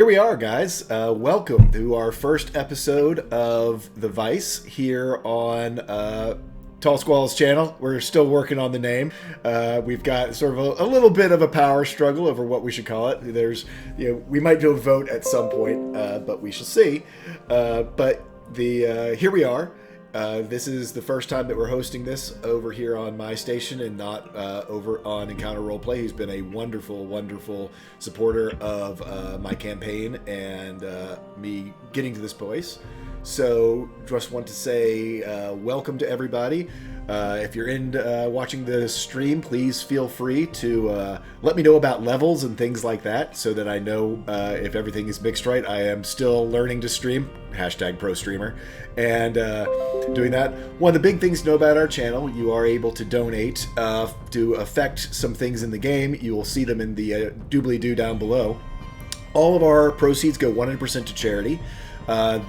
Here we are, guys. Welcome to our first episode of The Vice here on Tall Squall's channel. We're still working on the name. We've got sort of a little bit of a power struggle over what we should call it. We might do a vote at some point, but we shall see. Here we are. This is the first time that we're hosting this over here on my station and not over on Encounter Roleplay, who's been a wonderful, wonderful supporter of my campaign and me getting to this place. So just want to say welcome to everybody. If you're watching the stream, please feel free to let me know about levels and things like that so that I know if everything is mixed right. I am still learning to stream, #ProStreamer, and doing that. One of the big things to know about our channel, you are able to donate to affect some things in the game. You will see them in the doobly-doo down below. All of our proceeds go 100% to charity.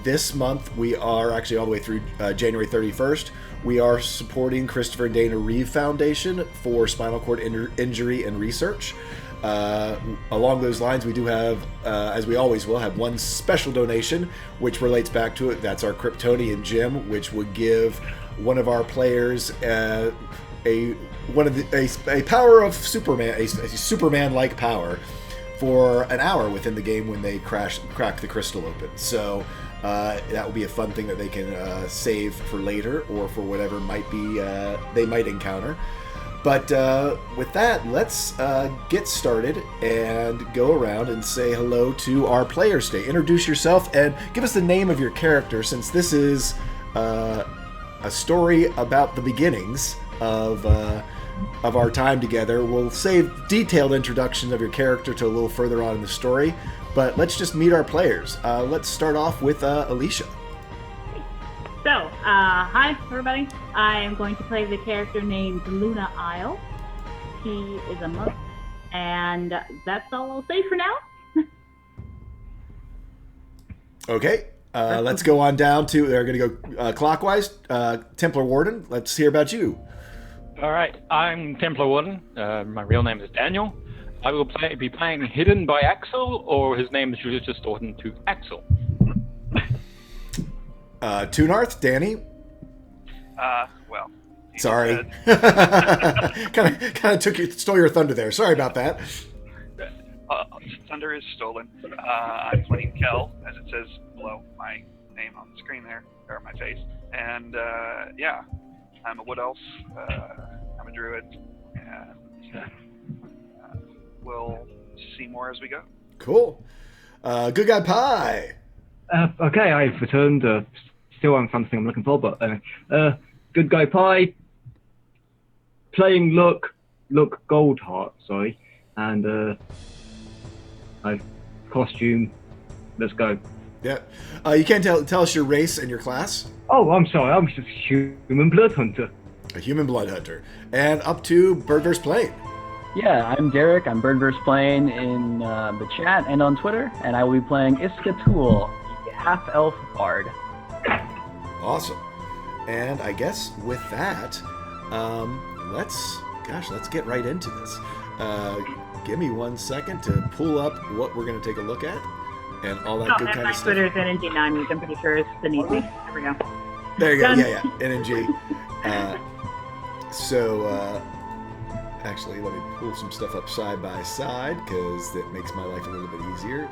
This month, we are actually all the way through January 31st. We are supporting Christopher and Dana Reeve Foundation for spinal cord injury and research. Along those lines, we do have, as we always will, have one special donation, which relates back to it. That's our Kryptonian gym, which would give one of our players a power of Superman, a Superman-like power, for an hour within the game when they crack the crystal open. So that will be a fun thing that they can save for later or for whatever they might encounter. But with that, let's get started and go around and say hello to our players today. Introduce yourself and give us the name of your character, since this is a story about the beginnings of our time together. We'll save detailed introductions of your character to a little further on in the story, but let's just meet our players. Let's start off with Alicia. So, hi everybody. I am going to play the character named Luna Isle. He is a monk, and that's all I'll say for now. Okay, let's go on down to, they're going to go clockwise. Templar Warden, let's hear about you. All right, I'm Templar Warden. My real name is Daniel. I will be playing Hidden by Axel, or his name is just shortened to Axel. Tunarth, Danny. Well. Sorry. kind of stole your thunder there. Sorry about that. Thunder is stolen. I'm playing Kel, as it says below my name on the screen there, or my face. And I'm a wood elf. I'm a druid, and we'll see more as we go. Cool. Good Guy Pie. Okay, I've returned. Still haven't found the thing I'm looking for, but Good Guy Pie, playing Look Goldheart, sorry, and I've costume. Let's go. Yeah. You can't tell us your race and your class? Oh, I'm sorry, I'm just a human blood hunter. A human blood hunter. And up to Bird vs. Plane. Yeah, I'm Derek. I'm Bird vs. Plane in the chat and on Twitter, and I will be playing Iskatul, the half-elf bard. Awesome. And I guess with that, let's get right into this. Give me 1 second to pull up what we're going to take a look at and all that good kind of stuff. Twitter's NNG9, which I'm pretty sure is beneath me. There we go. There you go. Done. Yeah, NNG. Actually, let me pull some stuff up side by side because that makes my life a little bit easier.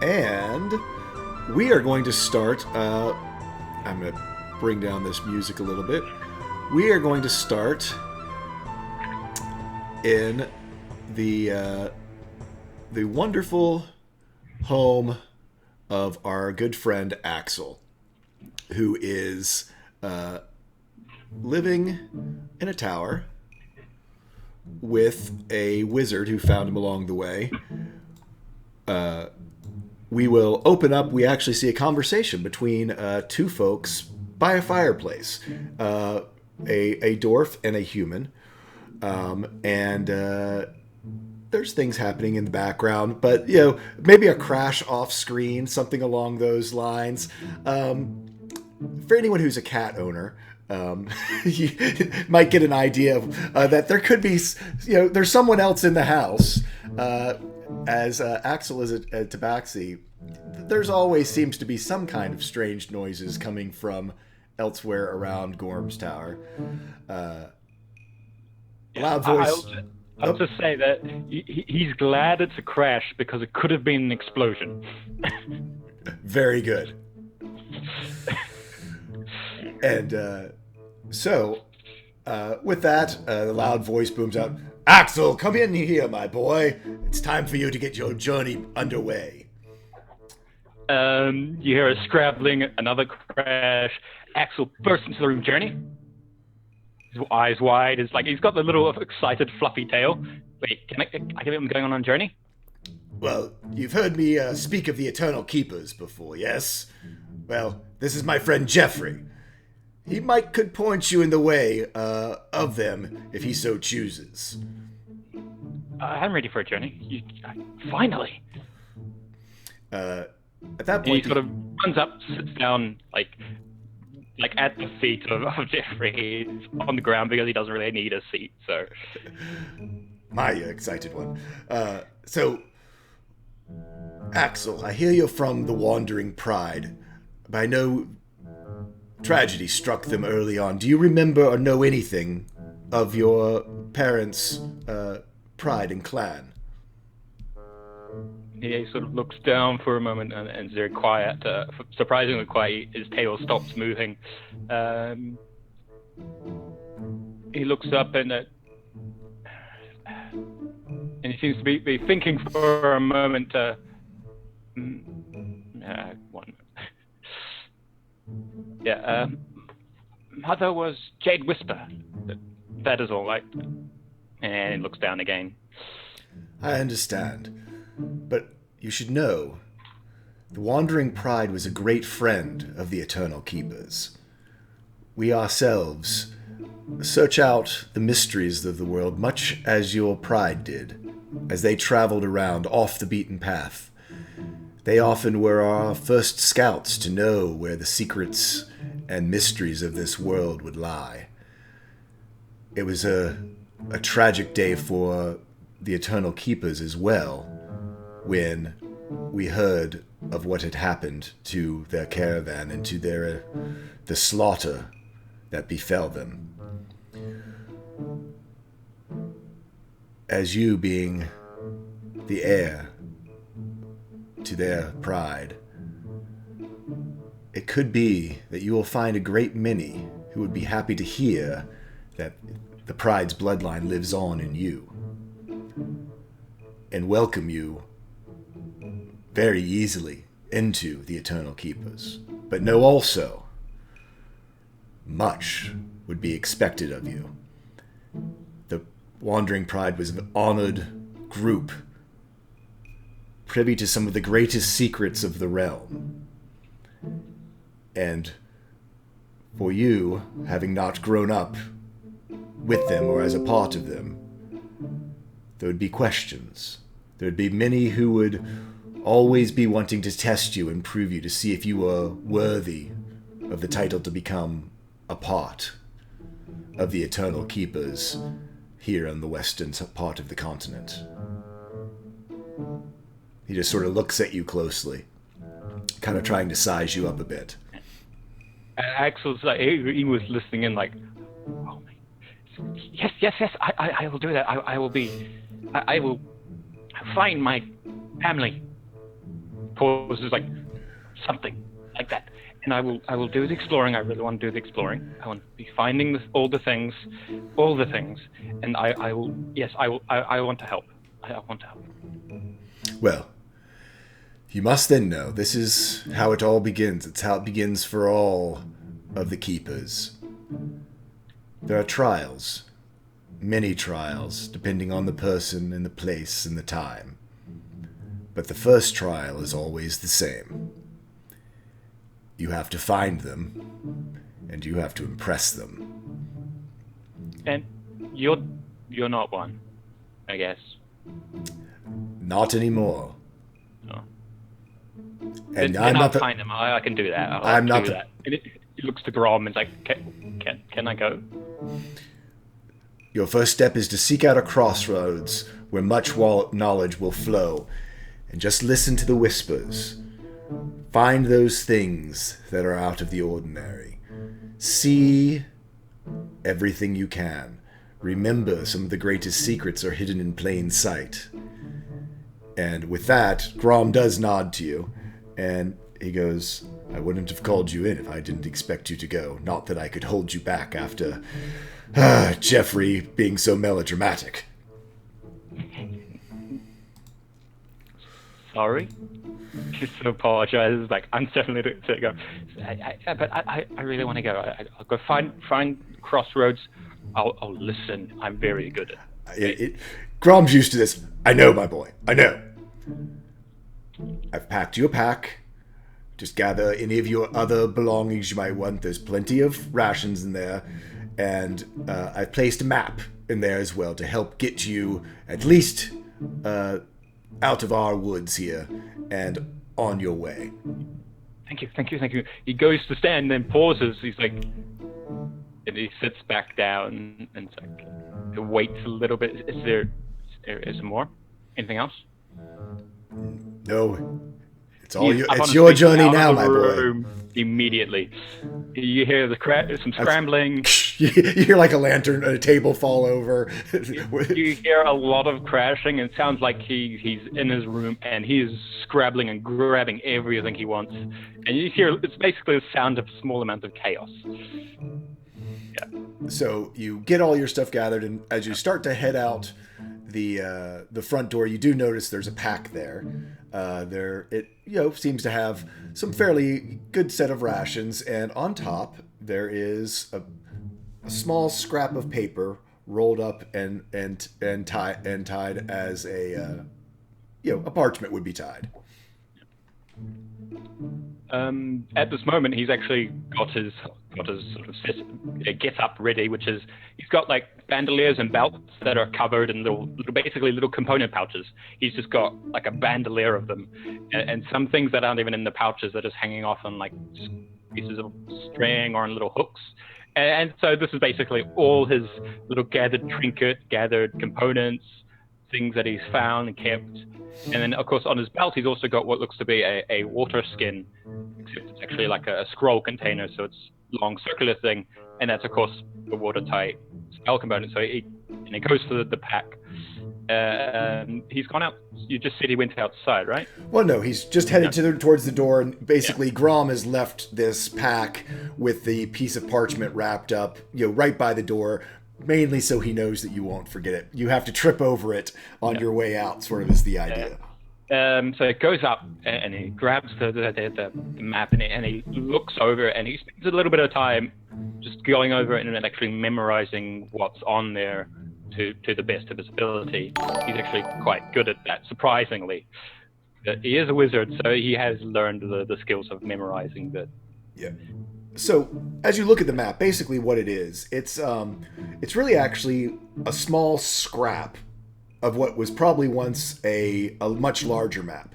And we are going to start. I'm going to bring down this music a little bit. We are going to start in the wonderful home of our good friend Axel, who is living in a tower with a wizard who found him along the way. We will open up. We actually see a conversation between two folks by a fireplace, a dwarf and a human, and there's things happening in the background, but maybe a crash off screen, something along those lines. For anyone who's a cat owner, you might get an idea of that there could be, there's someone else in the house as Axel is at Tabaxi, there's always seems to be some kind of strange noises coming from elsewhere around Gorm's Tower. Loud voice. I'll just say that he's glad it's a crash because it could have been an explosion. Very good. And so, with that, the loud voice booms out, Axel, come in here, my boy. It's time for you to get your journey underway. You hear a scrabbling, another crash. Axel bursts into the room. Journey? His eyes wide. It's like he's got the little excited, fluffy tail. Wait, can I give him going on Journey? Well, you've heard me speak of the Eternal Keepers before, yes? Well, this is my friend Jeffrey. He could point you in the way of them if he so chooses. I'm ready for a journey. Finally. At that point, he sort of runs up, sits down, like at the feet of Jeffrey. He's on the ground because he doesn't really need a seat. So, my excited one. So, Axel, I hear you're from the Wandering Pride, but I know tragedy struck them early on. Do you remember or know anything of your parents' pride and clan? He sort of looks down for a moment and is very quiet, surprisingly quiet. His tail stops moving. He looks up and he seems to be thinking for a moment. One. Yeah. Mother was Jade Whisper. That is all right. And he looks down again. I understand. But you should know, the Wandering Pride was a great friend of the Eternal Keepers. We ourselves search out the mysteries of the world much as your pride did, as they traveled around off the beaten path. They often were our first scouts to know where the secrets and mysteries of this world would lie. It was a tragic day for the Eternal Keepers as well, when we heard of what had happened to their caravan and to the slaughter that befell them. As you being the heir to their pride, it could be that you will find a great many who would be happy to hear that the pride's bloodline lives on in you, and welcome you very easily into the Eternal Keepers. But know also, much would be expected of you. The Wandering Pride was an honored group, privy to some of the greatest secrets of the realm. And for you, having not grown up with them or as a part of them, there would be questions. There would be many who would always be wanting to test you and prove you to see if you were worthy of the title to become a part of the Eternal Keepers here on the western part of the continent. He just sort of looks at you closely, kind of trying to size you up a bit. Axel's like, he was listening in like, oh my, yes, I will do that. I will find my family. Pauses like something like that, and I will do the exploring. I really want to do the exploring. I want to be finding all the things, and I will. Yes, I will. I want to help. I want to help. Well, you must then know this is how it all begins. It's how it begins for all of the keepers. There are trials, many trials, depending on the person and the place and the time. But the first trial is always the same. You have to find them, and you have to impress them. And you're not one, I guess. Not anymore. No. And I'm not. Find them. I can do that. I'm not. Do that. It looks to Grom and it's like, can I go? Your first step is to seek out a crossroads where much knowledge will flow. And just listen to the whispers. Find those things that are out of the ordinary. See everything you can. Remember, some of the greatest secrets are hidden in plain sight. And with that, Grom does nod to you, and he goes, I wouldn't have called you in if I didn't expect you to go. Not that I could hold you back after Jeffrey being so melodramatic. Sorry. Just apologizes, like uncertainly to go. But I really want to go. I'll go find crossroads. I'll listen. I'm very good at it. Grom's used to this. I know, my boy. I know. I've packed you a pack. Just gather any of your other belongings you might want. There's plenty of rations in there. And I've placed a map in there as well to help get you at least out of our woods here and on your way. Thank you. He goes to stand and then pauses. He's like, and he sits back down and like, waits a little bit. Is there more? Anything else? No. It's all it's your journey now, my boy. Immediately. You hear some scrambling. You hear like a lantern, a table fall over. You hear a lot of crashing, and it sounds like he's in his room, and he is scrabbling and grabbing everything he wants. And you hear, it's basically the sound of a small amount of chaos. Yeah. So you get all your stuff gathered, and as you start to head out the front door, you do notice there's a pack there. It seems to have some fairly good set of rations, and on top there is a small scrap of paper rolled up and tied as a parchment would be tied. At this moment, he's actually got his sort of get up ready, which is he's got like bandoliers and belts that are covered in little component pouches. He's just got like a bandolier of them, and some things that aren't even in the pouches are just hanging off on like pieces of string or on little hooks. And so this is basically all his little gathered components, things that he's found and kept. And then, of course, on his belt, he's also got what looks to be a water skin, except it's actually like a scroll container, so it's a long circular thing. And that's, of course, the watertight spell component. So he goes for the pack. He's gone out. You just said he went outside, right? Well, no, he's just headed towards the door, and basically Grom has left this pack with the piece of parchment wrapped up, right by the door, mainly so he knows that you won't forget it. You have to trip over it on your way out, sort of is the idea. So it goes up, and he grabs the map, and he looks over, and he spends a little bit of time just going over it and actually memorizing what's on there to the best of his ability. He's actually quite good at that, surprisingly. He is a wizard, so he has learned the skills of memorizing that. Yeah. So, as you look at the map, basically what it is, it's really actually a small scrap of what was probably once a much larger map.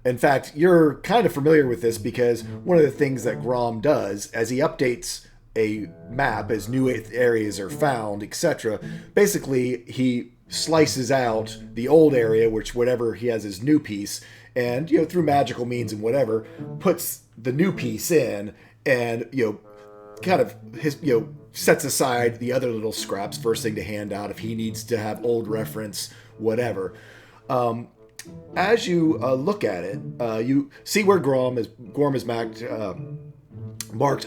In fact, you're kind of familiar with this because one of the things that Grom does, as he updates a map, as new areas are found, etc., basically he slices out the old area, whatever he has his new piece, and, through magical means and whatever, puts the new piece in, and kind of sets aside the other little scraps, first thing to hand out if he needs to have old reference, whatever. As you look at it, you see where Grom is marked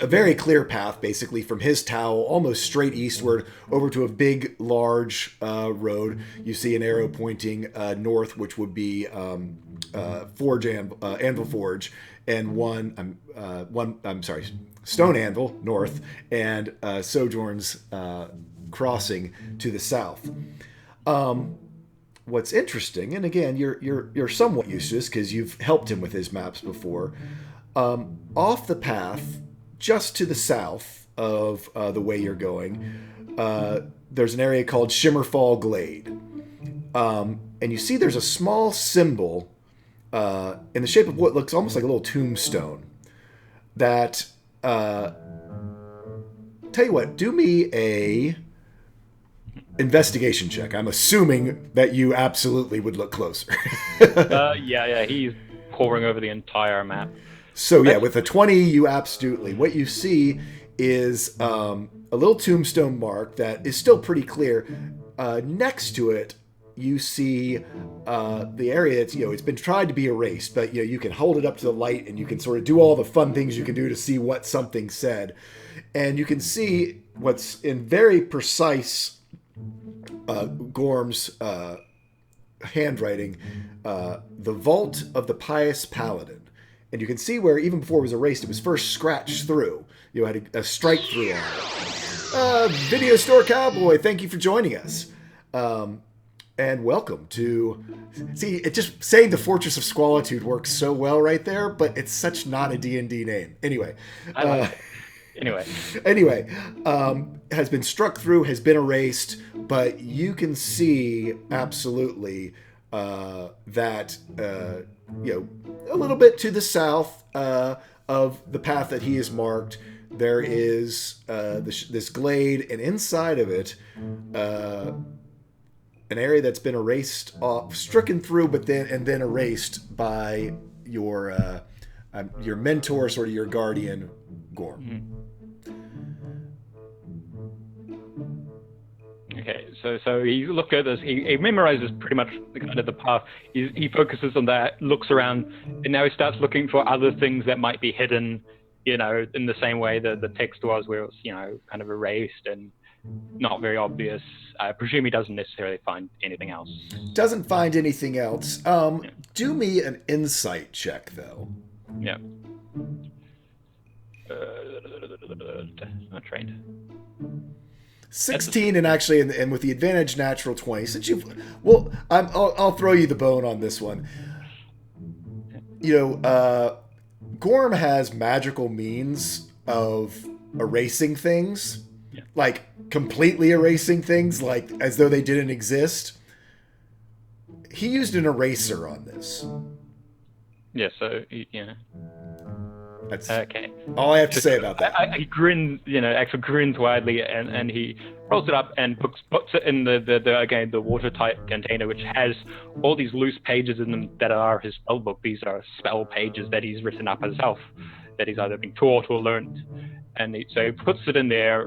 a very clear path, basically from his tower almost straight eastward over to a big, large road. You see an arrow pointing north, which would be Anvil Forge, and Stone Anvil north, and Sojourn's Crossing to the south. What's interesting, and again, you're somewhat used to this because you've helped him with his maps before. Off the path, just to the south of the way you're going, there's an area called Shimmerfall Glade, and you see there's a small symbol in the shape of what looks almost like a little tombstone. That tell you what, do me investigation check. I'm assuming that you absolutely would look closer. Yeah, he's poring over the entire map. So yeah, with a 20, you absolutely. What you see is a little tombstone mark that is still pretty clear. Next to it, you see the area. It's been tried to be erased, but you can hold it up to the light and you can sort of do all the fun things you can do to see what something said, and you can see what's in very precise Gorm's handwriting, the vault of the pious paladin. And you can see where, even before it was erased, it was first scratched through. You had a strike through on it. Video Store Cowboy, thank you for joining us. And welcome to... See, it just saying the Fortress of Squalitude works so well right there, but it's such not a D&D name. Anyway. Anyway, has been struck through, has been erased, but you can see absolutely that... a little bit to the south of the path that he has marked, there is this glade, and inside of it, an area that's been erased off, stricken through, but then erased by your mentor, sort of your guardian, Gorm. Mm-hmm. Okay, so he looked at this. He memorizes pretty much the path. He focuses on that, looks around, and now he starts looking for other things that might be hidden. In the same way that the text was, where it was kind of erased and not very obvious. I presume he doesn't necessarily find anything else. Doesn't find anything else. Do me an insight check, though. Yeah. Not trained. 16, and actually, and with the advantage, natural 20. Since I'll throw you the bone on this one. Gorm has magical means of erasing things, like completely erasing things, like as though they didn't exist. He used an eraser on this. Yeah. So That's okay. All I have to say about that. He grins, actually grins widely, and he rolls it up and puts it in the watertight container, which has all these loose pages in them that are his spell book. These are spell pages that he's written up himself, that he's either been taught or learned. And so he puts it in there,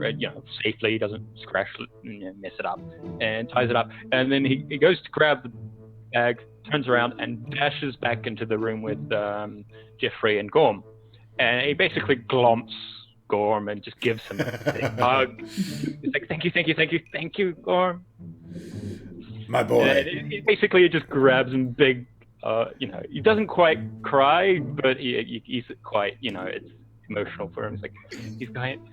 safely. He doesn't scratch it, mess it up, and ties it up. And then he goes to grab the bag, turns around, and dashes back into the room with Jeffrey and Gorm. And he basically glomps Gorm and just gives him a big hug. He's like, thank you, Gorm. My boy. And it just grabs him big. He doesn't quite cry, but he's quite, it's emotional for him. It's like he's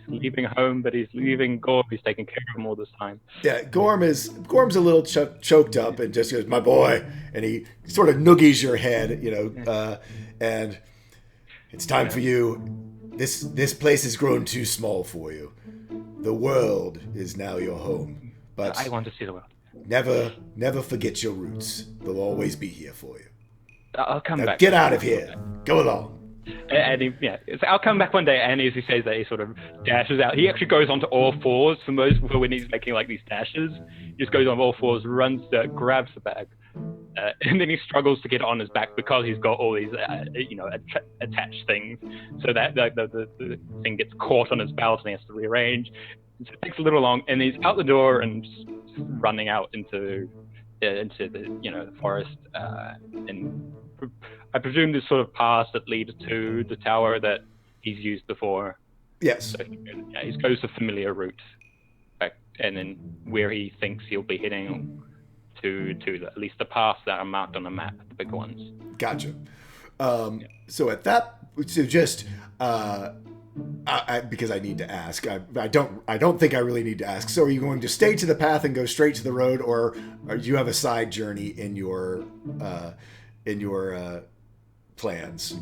leaving home, but he's leaving Gorm. He's taking care of him all this time. Yeah, Gorm's a little choked up and just goes, my boy. And he sort of noogies your head, and... It's time for you. This place has grown too small for you. The world is now your home. But I want to see the world. Never forget your roots. They'll always be here for you. I'll come now back. Get out of here. Go along. And I'll come back one day. And as he says that, he sort of dashes out. He actually goes onto all fours for when he's making like these dashes. He just goes on all fours, runs, grabs the bag. And then he struggles to get on his back because he's got all these, attached things. So that the thing gets caught on his belt and he has to rearrange. So it takes a little long, and he's out the door and running out into the forest. And I presume this sort of path that leads to the tower that he's used before. Yes. So he goes the familiar route back, and then where he thinks he'll be heading. To at least the paths that are marked on the map, the big ones. Gotcha. So at that, because I need to ask, I don't think I really need to ask. So are you going to stay to the path and go straight to the road, or do you have a side journey in your plans?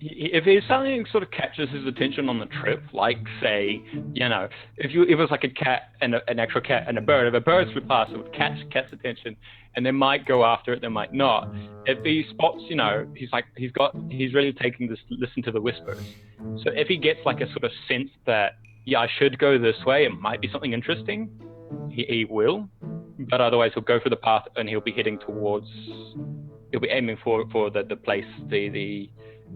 If there's something sort of catches his attention on the trip, like say, if it was like a cat and an actual cat and a bird, if a bird flew past, it would catch cat's attention, and they might go after it, they might not. If he spots, he's really taking this, listen to the whispers. So if he gets like a sort of sense that, I should go this way, it might be something interesting, he will, but otherwise he'll go for the path and he'll be heading towards. He'll be aiming for the place, the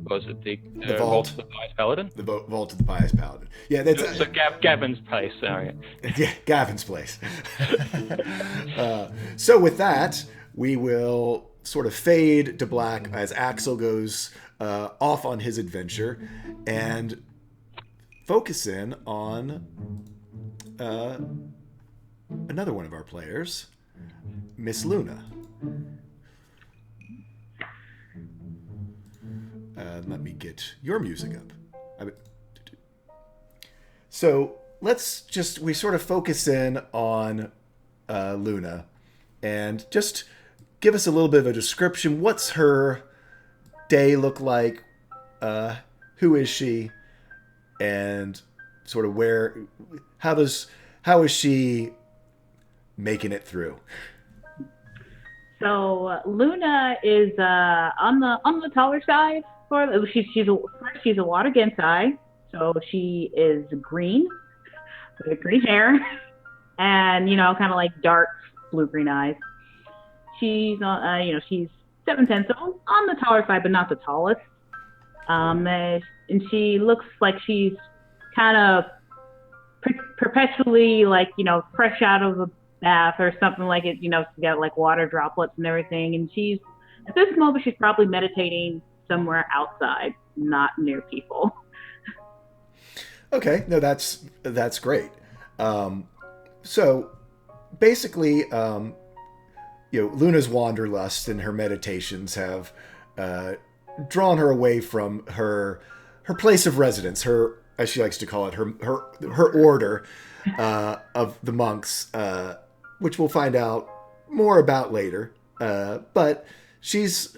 was it the vault of the Pious Paladin? The vault of the Pious Paladin. Yeah, that's so Gavin's place. Sorry. Yeah, Gavin's place. So with that, we will sort of fade to black as Axel goes off on his adventure and focus in on another one of our players, Miss Luna. Let me get your music up. So we sort of focus in on Luna and just give us a little bit of a description. What's her day look like? Who is she? And sort of how is she making it through? So Luna is on the taller side. She's a water Gensai, so she is green with green hair and kind of like dark blue-green eyes. She's she's 7'10", so on the taller side, but not the tallest. And she looks like she's kind of perpetually fresh out of a bath or something like it. She's got like water droplets and everything. And she's at this moment she's probably meditating somewhere outside, not near people. Okay, no, that's great. So basically, Luna's wanderlust and her meditations have drawn her away from her place of residence, her, as she likes to call it, her order of the monks, which we'll find out more about later. But she's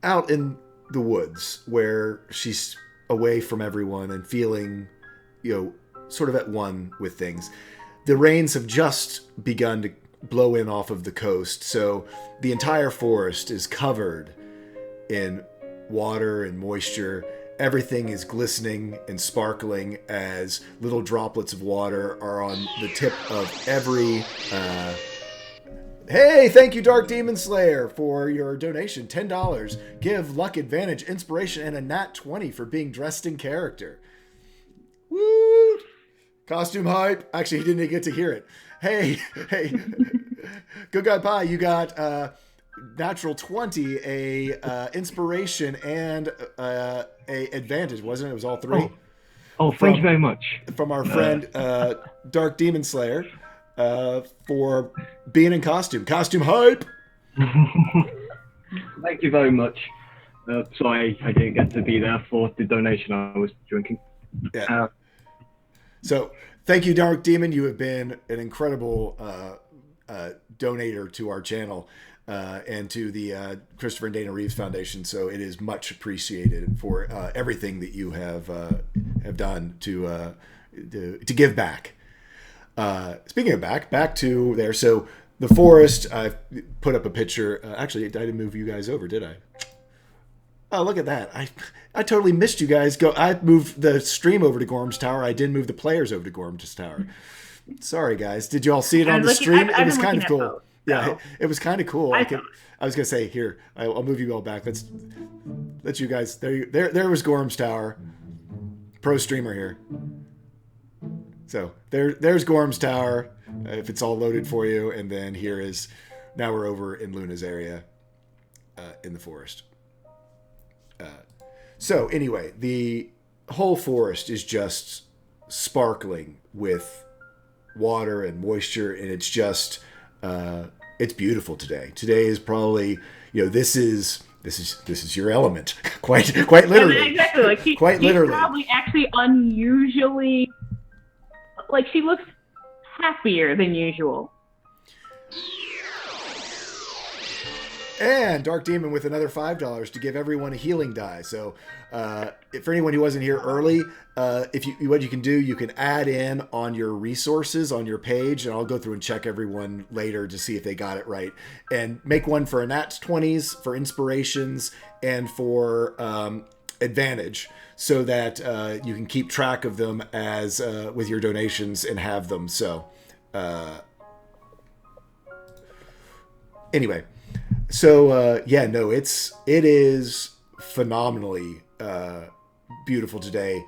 out in the woods where she's away from everyone and feeling, sort of at one with things. The rains have just begun to blow in off of the coast, so the entire forest is covered in water and moisture. Everything is glistening and sparkling as little droplets of water are on the tip of every... Hey, thank you, Dark Demon Slayer, for your donation. $10. Give luck, advantage, inspiration, and a nat 20 for being dressed in character. Woo! Costume hype. Actually, he didn't even get to hear it. Hey. Good Guy Pie, you got natural 20, a inspiration, and a advantage, wasn't it? It was all three. Oh, thank you very much. From our friend Dark Demon Slayer. For being in costume. Costume hype! Thank you very much. Sorry I didn't get to be there for the donation I was drinking. Yeah. So, thank you, Dark Demon. You have been an incredible donator to our channel and to the Christopher and Dana Reeves Foundation. So, it is much appreciated for everything that you have done to give back. Speaking of back to there. So the forest, I've put up a picture. Actually, I didn't move you guys over, did I? Oh, look at that. I totally missed you guys. I moved the stream over to Gorm's Tower. I didn't move the players over to Gorm's Tower. Sorry, guys. Did you all see it on the stream? It was kind of cool. Both, so. Yeah, it was kind of cool. I was going to say, here, I'll move you all back. Let's you guys. There was Gorm's Tower. Pro streamer here. So there's Gorm's Tower, if it's all loaded for you, and then now we're over in Luna's area, in the forest. So anyway, the whole forest is just sparkling with water and moisture, and it's just it's beautiful today. Today is probably this is your element, quite literally. Yeah, exactly. Like quite literally. She's probably actually unusually. Like, she looks happier than usual. And Dark Demon with another $5 to give everyone a healing die. So, for anyone who wasn't here early, what you can do, you can add in on your resources on your page, and I'll go through and check everyone later to see if they got it right. And make one for nat 20s, for inspirations, and for advantage, so that you can keep track of them as with your donations and have them. So Anyway, so it is phenomenally beautiful today.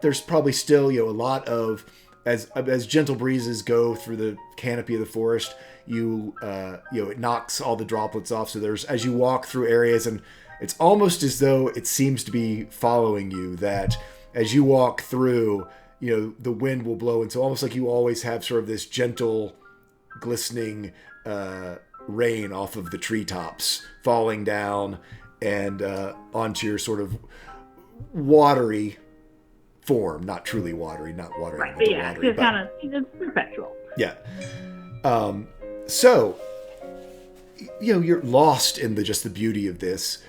There's probably still a lot of as gentle breezes go through the canopy of the forest. It knocks all the droplets off. So there's as you walk through areas, and it's almost as though it seems to be following you. That as you walk through, the wind will blow, and so almost like you always have sort of this gentle, glistening rain off of the treetops falling down and onto your sort of watery form. Not truly watery, not watery. Right, but yeah, it's kind of it's perpetual. Yeah. So, you're lost in just the beauty of this.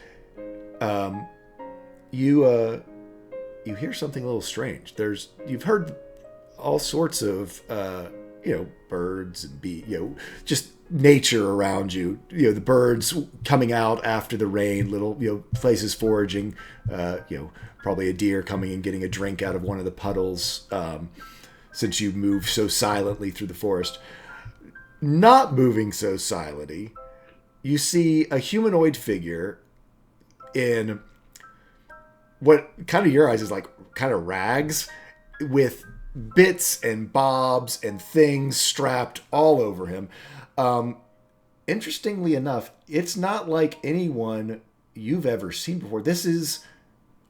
You hear something a little strange. You've heard all sorts of birds and just nature around you. The birds coming out after the rain, little places foraging. Probably a deer coming and getting a drink out of one of the puddles. Since you move so silently through the forest. Not moving so silently, you see a humanoid figure in what kind of your eyes is like kind of rags with bits and bobs and things strapped all over him. Interestingly enough, it's not like anyone you've ever seen before. This is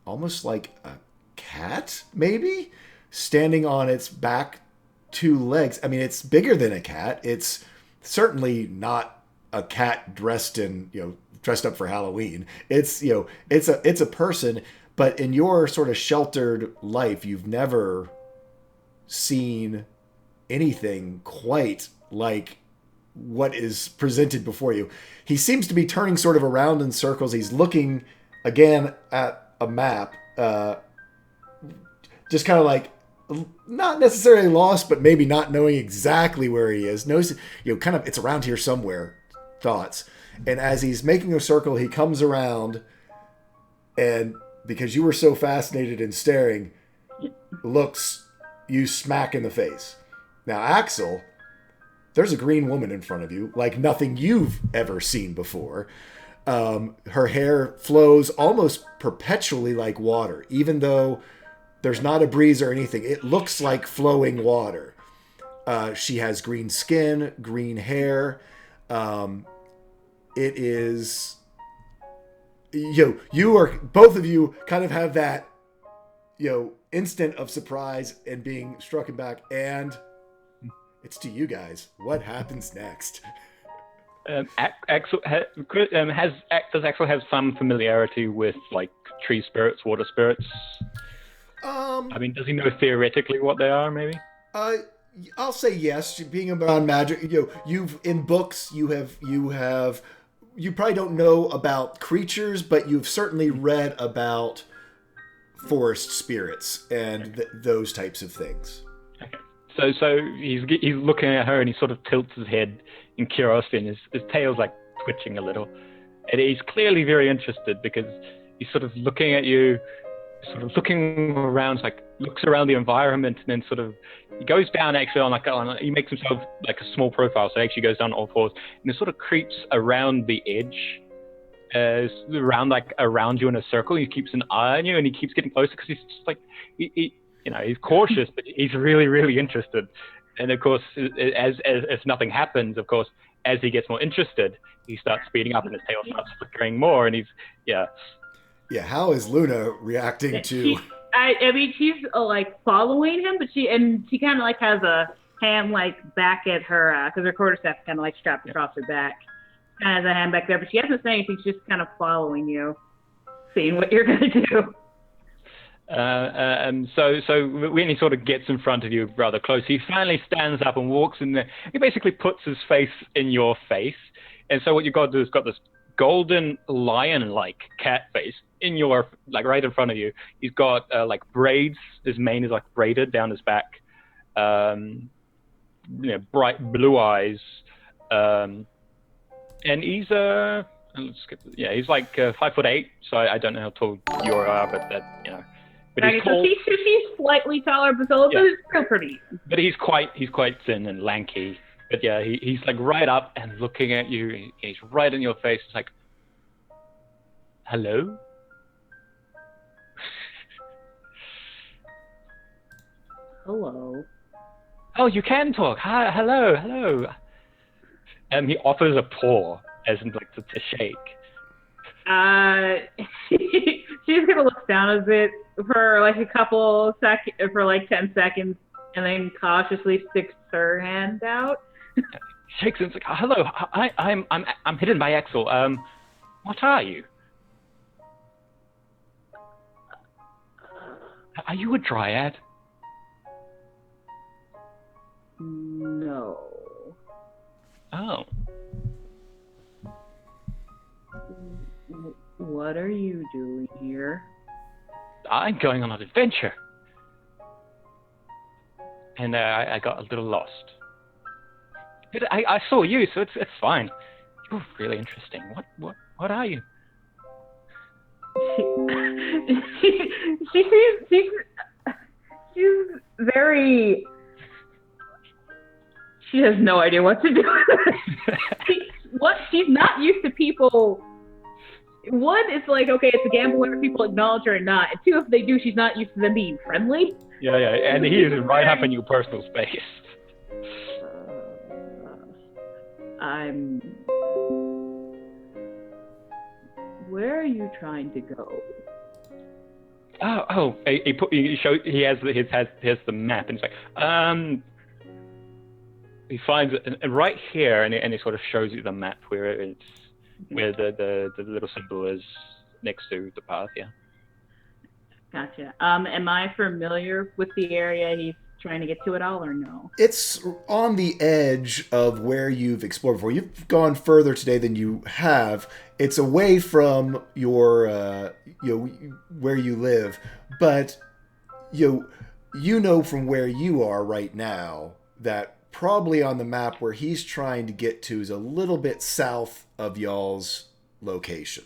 almost like a cat, maybe, standing on its back 2 legs. I mean, it's bigger than a cat. It's certainly not a cat dressed up for Halloween. It's a person, but in your sort of sheltered life, you've never seen anything quite like what is presented before you. He seems to be turning sort of around in circles. He's looking again at a map, just kind of like not necessarily lost, but maybe not knowing exactly where he is. Knows, kind of it's around here somewhere. Thoughts. And as he's making a circle, he comes around, and because you were so fascinated and staring, looks you smack in the face. Now, Axel, there's a green woman in front of you, like nothing you've ever seen before. Her hair flows almost perpetually like water, even though there's not a breeze or anything. It looks like flowing water. She has green skin, green hair. It is, you are, both of you kind of have that, instant of surprise and being struck back, and it's to you guys. What happens next? Axel does Axel have some familiarity with like tree spirits, water spirits? I mean, does he know theoretically what they are? Maybe. I'll say yes. Being around magic, you've in books, you probably don't know about creatures, but you've certainly read about forest spirits and those types of things. Okay. So he's looking at her and he sort of tilts his head in curiosity, and his tail's like twitching a little, and he's clearly very interested because he's sort of looking at you, sort of looking around, like looks around the environment, and then sort of he goes down actually he makes himself like a small profile, so he actually goes down all fours and it sort of creeps around the edge, around you in a circle. He keeps an eye on you and he keeps getting closer because he's just like he's cautious, but he's really, really interested. And of course, as if nothing happens, of course, as he gets more interested, he starts speeding up and his tail starts flickering more, and Yeah, how is Luna reacting to? She's like following him, but she kind of like has a hand like back at her because her quarterstaff kind of like strapped across her back. Kind of has a hand back there, but she hasn't said anything. She's just kind of following you, seeing what you're gonna do. So when he sort of gets in front of you rather close, he finally stands up and walks in there. He basically puts his face in your face, and so what you've got to do is got this golden lion-like cat face in your right in front of you. He's got like braids. His mane is like braided down his back. Bright blue eyes, and he's he's like 5'8". So I don't know how tall you are, but that but Okay, he's so tall. she's slightly taller, but it's still pretty. But he's quite thin and lanky. But yeah, he's like right up and looking at you. He's right in your face. It's like, hello. Hello. Oh, you can talk. Hi, hello. And he offers a paw as in like to shake. She's gonna look down a bit for like a couple seconds, for like 10 seconds, and then cautiously sticks her hand out. Shakes and it's like, hello. I'm hidden by Axel. What are you? Are you a dryad? No. Oh. What are you doing here? I'm going on an adventure. And I got a little lost. But I saw you, so it's fine. You're really interesting. What are you? She's very. She has no idea what to do. She's not used to people. One, it's like, okay, it's a gamble whether people acknowledge her or not. And two, if they do, she's not used to them being friendly. Yeah, and he is right up in your personal space. Where are you trying to go? He has the map, and he's like, he finds it right here, and he sort of shows you the map where it's where the little symbol is next to the path. Yeah. Gotcha. Am I familiar with the area he's trying to get to at all, or no? It's on the edge of where you've explored before. You've gone further today than you have. It's away from your, where you live, but you know from where you are right now that probably on the map where he's trying to get to is a little bit south of y'all's location.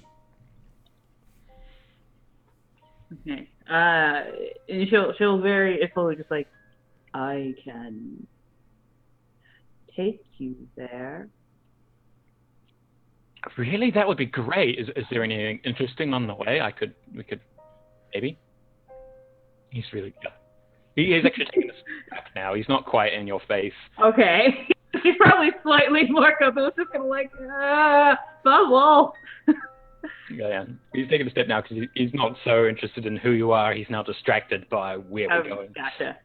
Okay. And she'll very slowly just like, I can take you there. Really? That would be great. Is there anything interesting on the way? We could maybe. He's really good. He's actually taking a step back now. He's not quite in your face. Okay. She's probably slightly more comfortable. Just gonna like, bubble. Yeah. He's taking a step now because he's not so interested in who you are. He's now distracted by where we're going. Gotcha.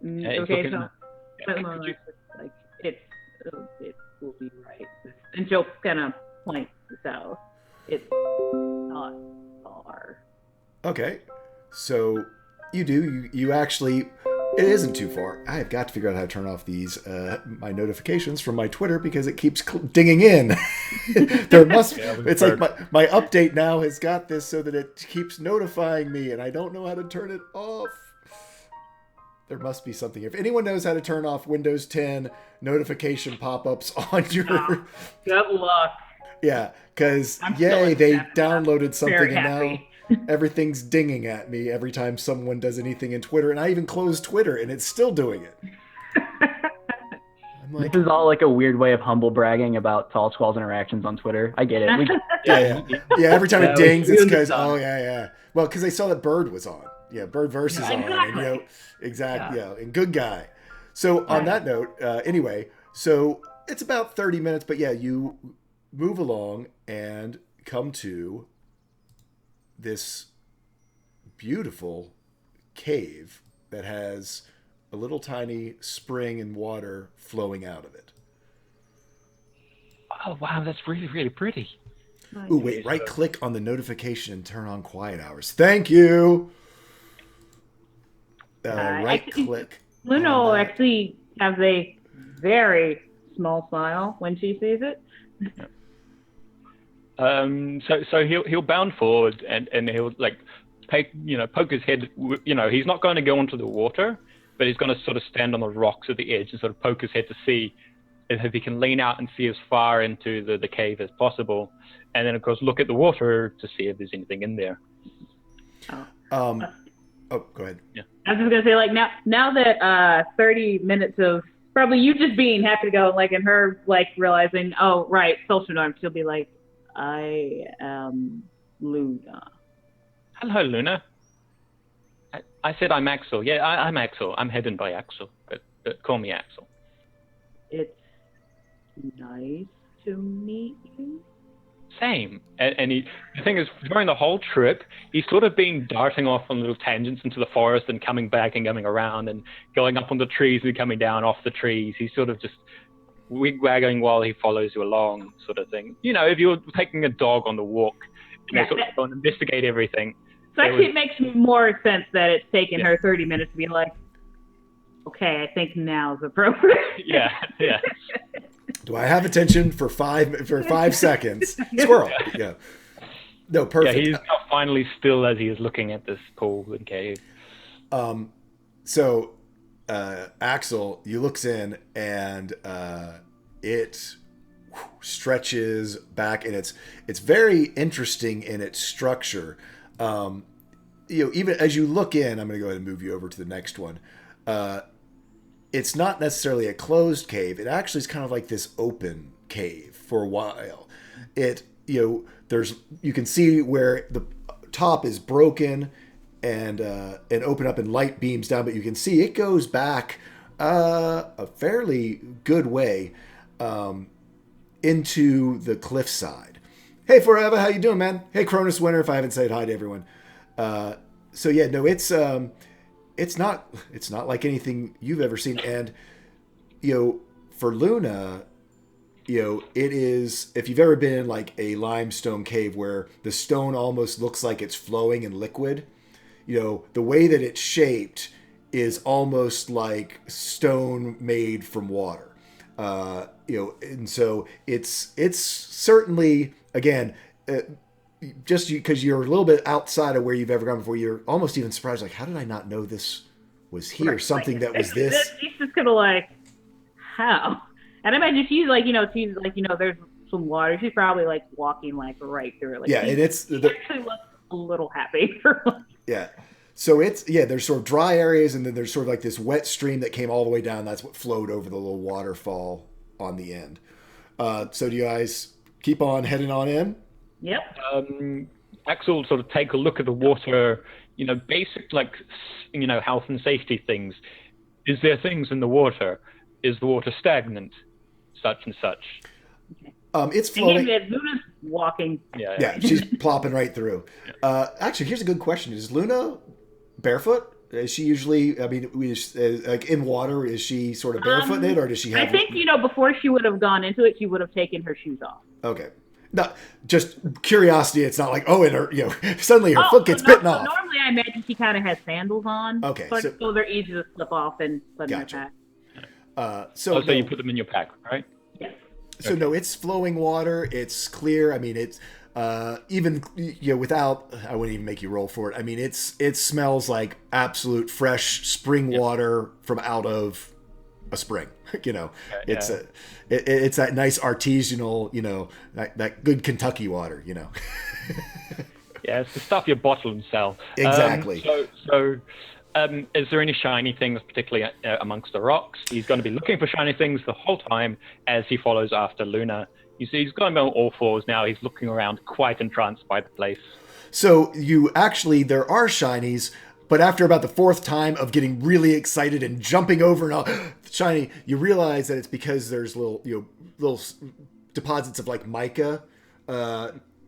Okay, Okay, so like it will be right. And she'll kind of point south. It's not far. Okay, so you actually. It isn't too far. I have got to figure out how to turn off these my notifications from my Twitter because it keeps dinging in. It's like my update now has got this so that it keeps notifying me, and I don't know how to turn it off. There must be something. If anyone knows how to turn off Windows 10 notification pop-ups on your... Good luck. Yeah, because they downloaded something and now everything's dinging at me every time someone does anything in Twitter, and I even closed Twitter and it's still doing it. I'm like, this is all like a weird way of humble bragging about Tall Squall's interactions on Twitter. I get it. Yeah. Every time it dings, it's because well, because they saw that Bird was on. Yeah, Bird Verse is on, and exactly. And good guy. So on that note, anyway, so it's about 30 minutes, but you move along and come to this beautiful cave that has a little tiny spring and water flowing out of it. Oh wow, that's really, really pretty. Ooh, wait, right click on the notification and turn on quiet hours. Thank you. Right click. Luno actually has a very small smile when she sees it. So he'll bound forward and he'll like poke his head. He's not going to go into the water, but he's going to sort of stand on the rocks at the edge and sort of poke his head to see if he can lean out and see as far into the cave as possible, and then of course look at the water to see if there's anything in there. Oh, go ahead. Yeah. I was just gonna say, like, now that 30 minutes of probably you just being happy to go, like, and her like realizing, oh right, social norms, she'll be like, I am Luna. Hello, Luna. I said I'm Axel. Yeah, I'm Axel. I'm hidden by Axel, but call me Axel. It's nice to meet you. Same. And the thing is, during the whole trip, he's sort of been darting off on little tangents into the forest and coming back and coming around and going up on the trees and coming down off the trees. He's sort of just wig-wagging while he follows you along, sort of thing. You know, if you're taking a dog on the walk, sort of go and investigate everything. So actually, it makes more sense that it's taken her 30 minutes to be like, okay, I think now's appropriate. Yeah. Do I have attention for 5 seconds? Squirrel. Yeah. No, perfect. Yeah, he's now finally still as he is looking at this pool and cave. So, Axel, you looks in and it stretches back, and it's very interesting in its structure. Even as you look in, I'm going to go ahead and move you over to the next one. It's not necessarily a closed cave. It actually is kind of like this open cave for a while. You can see where the top is broken and open up and light beams down, but you can see it goes back a fairly good way into the cliffside. Hey, Forever, how you doing, man? Hey, Cronus Winter, if I haven't said hi to everyone. It's not like anything you've ever seen. And, for Luna, it is, if you've ever been in like a limestone cave where the stone almost looks like it's flowing in liquid, the way that it's shaped is almost like stone made from water. And so it's certainly, again, just because you're a little bit outside of where you've ever gone before, you're almost even surprised, like, how did I not know this was here? Right. Something that was this. She's just kind of like, how? And I imagine she's like, there's some water. She's probably like walking like right through it. Like, yeah, and she actually looks a little happy. Yeah. So there's sort of dry areas, and then there's sort of like this wet stream that came all the way down. That's what flowed over the little waterfall on the end. So do you guys keep on heading on in? Yep. Axel sort of take a look at the water, basic health and safety things. Is there things in the water? Is the water stagnant? Such and such. It's flowing. Luna's walking. Yeah, she's plopping right through. Actually, here's a good question: is Luna barefoot? Is she usually? I mean, like in water, is she sort of barefooted, or does she have? I think before she would have gone into it, she would have taken her shoes off. Okay. Not just curiosity. It's not like in her, suddenly her foot gets bitten off. Normally, I imagine she kind of has sandals on. Okay, so they're easy to slip off and put in her pack. So you put them in your pack, right? Yes. So no, it's flowing water. It's clear. I mean, it's even without. I wouldn't even make you roll for it. I mean, it smells like absolute fresh spring water from out of a spring. It's it's that nice artisanal, that good Kentucky water. Yeah, it's the stuff you bottle and sell. Exactly. So, is there any shiny things, particularly amongst the rocks? He's going to be looking for shiny things the whole time as he follows after Luna. You see, he's going on all fours now. He's looking around, quite entranced by the place. So there are shinies, but after about the fourth time of getting really excited and jumping over and all shiny, you realize that it's because there's little deposits of like mica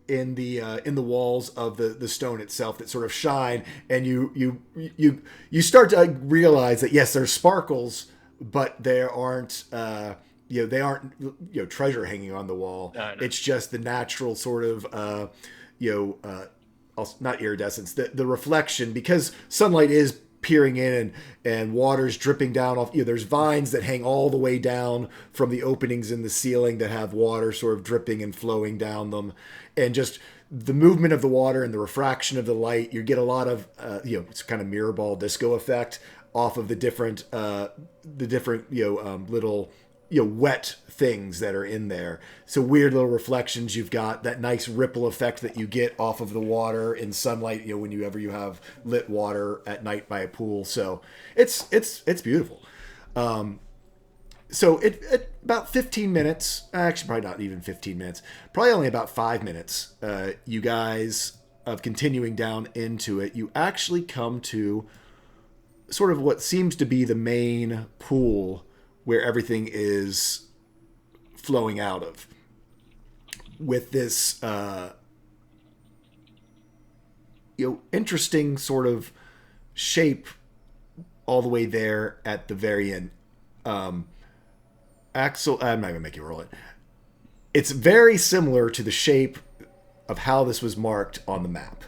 in the walls of the stone itself that sort of shine, and you start to realize that yes, there's sparkles, but there aren't they aren't treasure hanging on the wall. No. It's just the natural sort of not iridescence, the reflection, because sunlight is peering in and water's dripping down off. There's vines that hang all the way down from the openings in the ceiling that have water sort of dripping and flowing down them, and just the movement of the water and the refraction of the light. You get a lot of it's kind of mirror ball disco effect off of the different little wet things that are in there. So weird little reflections. You've got that nice ripple effect that you get off of the water in sunlight, whenever you have lit water at night by a pool. So it's beautiful. So it about 15 minutes, actually probably not even 15 minutes, probably only about 5 minutes, you guys of continuing down into it, you actually come to sort of what seems to be the main pool where everything is flowing out of, with this interesting sort of shape all the way there at the very end. Axel, I'm not gonna make you roll it. It's very similar to the shape of how this was marked on the map.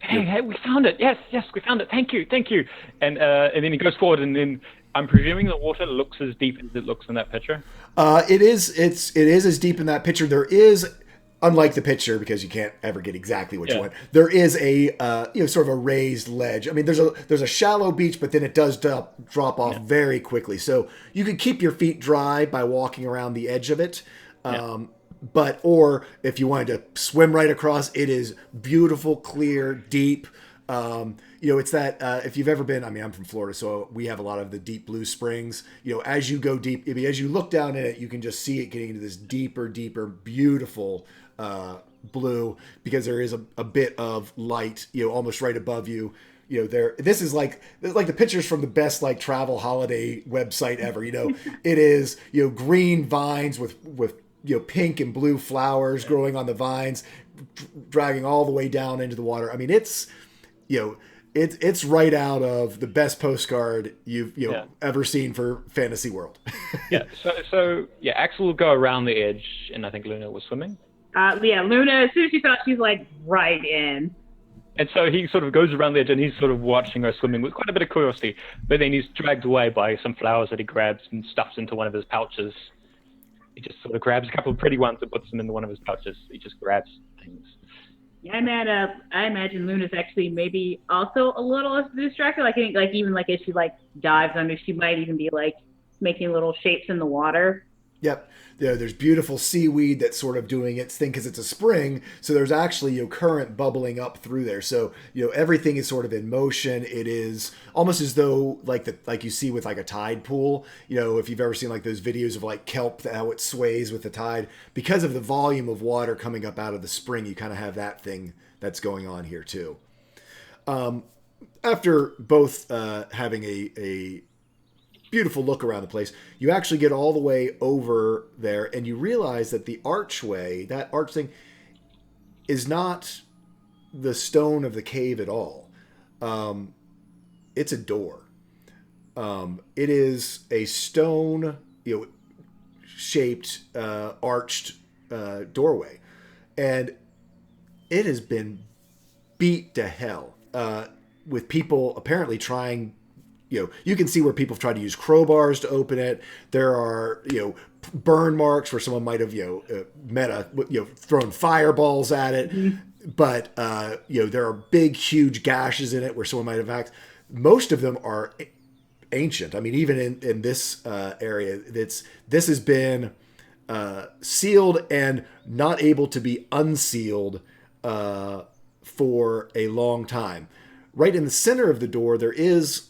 Hey, we found it. Yes, we found it. Thank you. And then he goes forward, and then I'm presuming the water looks as deep as it looks in that picture. It is as deep in that picture. There is, unlike the picture, because you can't ever get exactly what you want, there is a sort of a raised ledge. I mean, there's a shallow beach, but then it does drop off very quickly. So you could keep your feet dry by walking around the edge of it. Or if you wanted to swim right across, it is beautiful, clear, deep. It's that if you've ever been, I mean, I'm from Florida, so we have a lot of the deep blue springs. As you go deep, as you look down in it, you can just see it getting into this deeper, beautiful blue, because there is a bit of light, almost right above you. This is like the pictures from the best like travel holiday website ever. It is green vines with pink and blue flowers growing on the vines, dragging all the way down into the water. I mean, it's right out of the best postcard you've ever seen for Fantasy World. So Axel will go around the edge, and I think Luna was swimming. Luna, as soon as she saw it, she's like right in. And so he sort of goes around the edge, and he's sort of watching her swimming with quite a bit of curiosity. But then he's dragged away by some flowers that he grabs and stuffs into one of his pouches. He just sort of grabs a couple of pretty ones and puts them into one of his pouches. He just grabs things. Yeah, I imagine Luna's actually maybe also a little distracted. Like even like as she like dives under, she might even be like making little shapes in the water. Yep. There's beautiful seaweed that's sort of doing its thing because it's a spring. So there's actually current bubbling up through there. So everything is sort of in motion. It is almost as though like you see with like a tide pool. If you've ever seen like those videos of like kelp, how it sways with the tide, because of the volume of water coming up out of the spring, you kind of have that thing that's going on here too. After both having a beautiful look around the place, you actually get all the way over there, and you realize that the archway, that arch thing, is not the stone of the cave at all. It's a door. It is a stone, shaped, arched doorway, and it has been beat to hell with people apparently trying. You can see where people have tried to use crowbars to open it. There are, burn marks where someone might have, thrown fireballs at it. Mm-hmm. But, there are big, huge gashes in it where someone might have hacked. Most of them are ancient. I mean, even in this area, this has been sealed and not able to be unsealed for a long time. Right in the center of the door, there is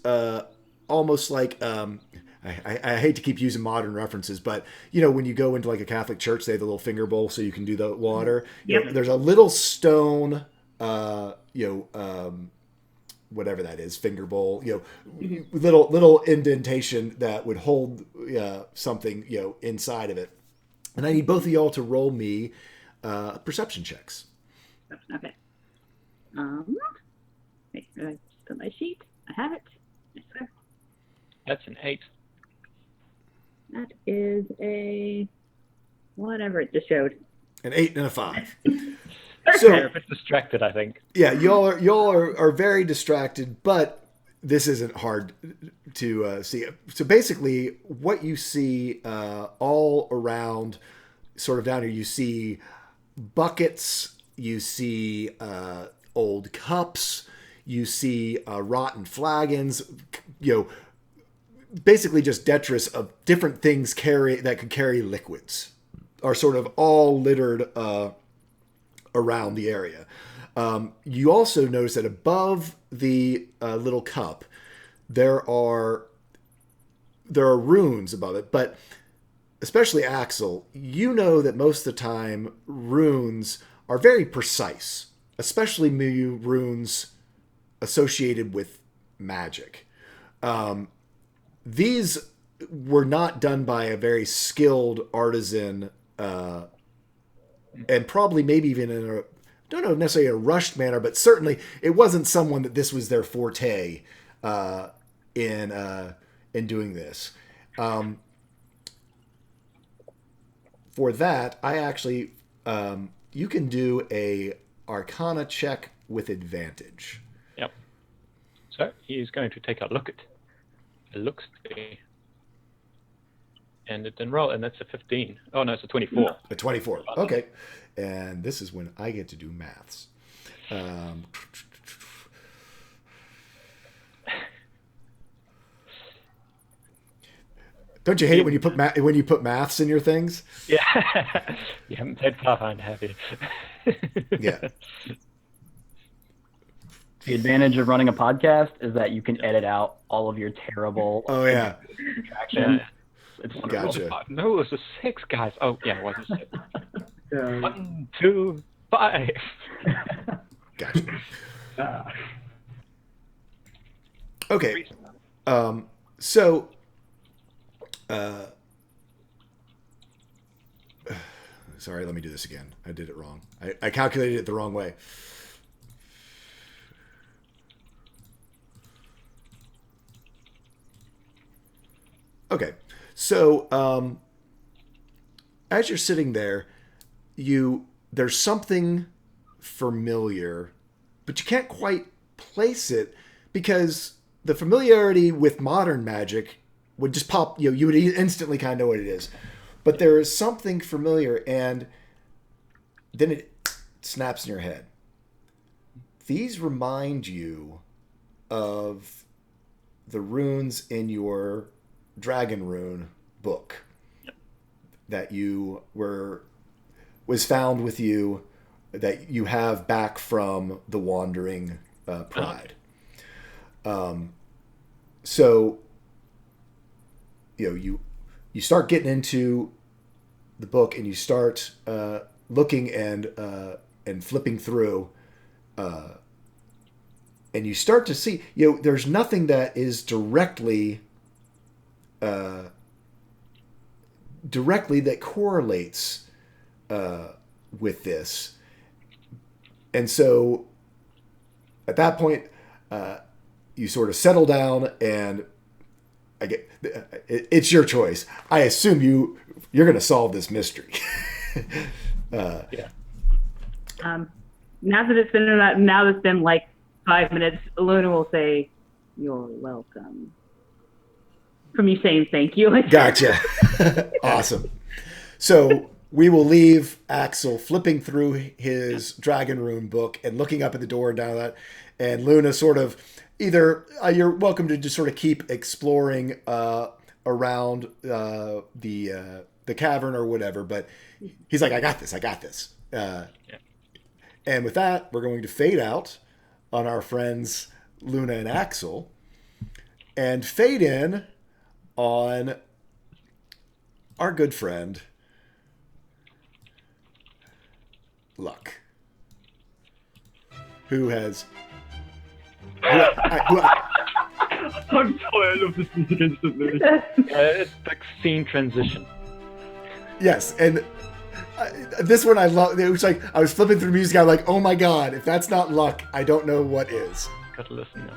almost like I hate to keep using modern references, but when you go into like a Catholic church, they have the little finger bowl so you can do the water. Yep. There's a little stone, whatever that is, finger bowl. Little indentation that would hold something inside of it. And I need both of y'all to roll me perception checks. Okay. Put my sheet. I have it. Yes, sir. That's an 8. That is a whatever it just showed. An 8 and a 5. So a bit distracted, I think. Yeah, y'all are very distracted, but this isn't hard to see. So basically, what you see all around, sort of down here, you see buckets, you see old cups. You see rotten flagons, basically just detritus of different things that could carry liquids are sort of all littered around the area. You also notice that above the little cup, there are runes above it, but especially Axel, you know that most of the time runes are very precise, especially runes associated with magic. These were not done by a very skilled artisan, and probably maybe even in a, don't know necessarily a rushed manner, but certainly it wasn't someone that this was their forte in doing this. For that, I actually, you can do a Arcana check with advantage. Yep. So he's going to take a look at it. It looks to be, and it didn't roll, and that's a 15. Oh no, it's a 24. A 24. Okay. And this is when I get to do maths. Don't you hate it when you put maths in your things? Yeah. You haven't played Pathfinder, have you? Yeah. The advantage of running a podcast is that you can edit out all of your terrible contractions. It's wonderful. Gotcha. No, it was a 6, guys. Oh, yeah, it was a 6. 1, 2, 5. Gotcha. Okay. So, sorry, let me do this again. I did it wrong. I calculated it the wrong way. Okay. So, as you're sitting there, there's something familiar, but you can't quite place it because the familiarity with modern magic would just pop, you would instantly kind of know what it is. But there is something familiar, and then it snaps in your head. These remind you of the runes in your Dragon Rune book that was found with you, that you have back from the Wandering Pride. So, you start getting into the book, and you start looking and flipping through, and you start to see, there's nothing that is directly that correlates with this. And so at that point, you sort of settle down, and it's your choice. I assume you're going to solve this mystery. Yeah. Now that it's been like 5 minutes, Luna will say, "You're welcome." For me saying thank you. Gotcha. Awesome. So we will leave Axel flipping through his Dragon Rune book and looking up at the door and down that, and Luna sort of either you're welcome to just sort of keep exploring around the cavern or whatever, but he's like, I got this. And with that, we're going to fade out on our friends Luna and Axel, and fade in on our good friend Luck, who has. I'm sorry, I love this music instantly. It's like scene transition. Yes, and this one I love. It was like I was flipping through music. I'm like, oh my god, if that's not Luck, I don't know what is. Gotta listen now.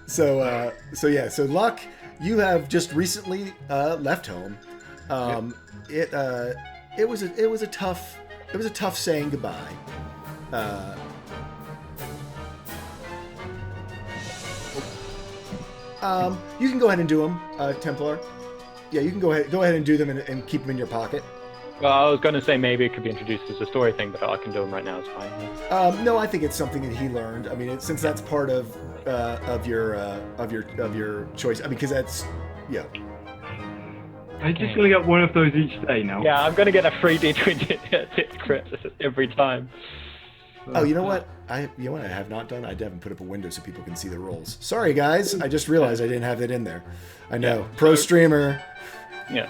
So Luck, you have just recently left home. It was a tough saying goodbye. You can go ahead and do them, Templar. Yeah, you can go ahead and do them and keep them in your pocket. Well, I was going to say maybe it could be introduced as a story thing, but I can do them right now. It's fine. Yeah. No, I think it's something that he learned. I mean, since that's part of your choice. I mean, because that's I'm just gonna get one of those each day now. Yeah, I'm going to get a free D20 crit every time. Oh, you know what? I have not done. I haven't put up a window so people can see the rolls. Sorry, guys. I just realized I didn't have that in there. I know. Pro streamer. Yeah.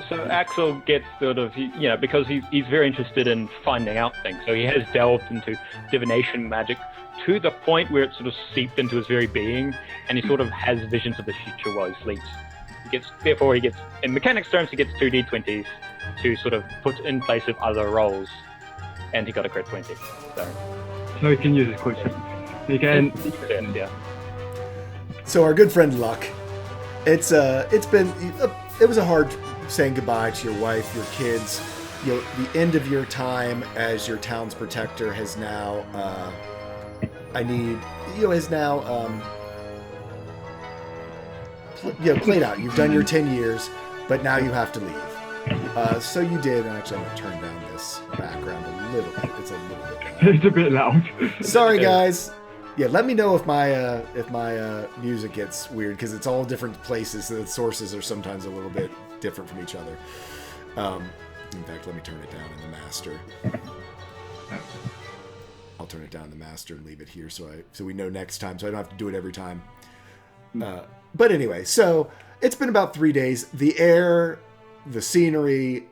So Axel gets sort of, because he's very interested in finding out things. So he has delved into divination magic to the point where it sort of seeped into his very being, and he sort of has visions of the future while he sleeps. Therefore, in mechanics terms, he gets 2 d20s to sort of put in place of other rolls, and he got a crit 20. So he can use his quick. He can. Yeah. So our good friend Luck, it was a hard saying goodbye to your wife, your kids. The end of your time as your town's protector has now played out. You've done your 10 years, but now you have to leave. So you did, and actually I'm going to turn down this background a little bit. It's a little bit loud. It's a bit loud. Sorry, guys. Yeah, let me know if my music gets weird, because it's all different places, so the sources are sometimes a little bit different from each other. In fact, let me turn it down in the master. I'll turn it down in the master and leave it here so we know next time, so I don't have to do it every time. But anyway, so it's been about 3 days. The air, the scenery,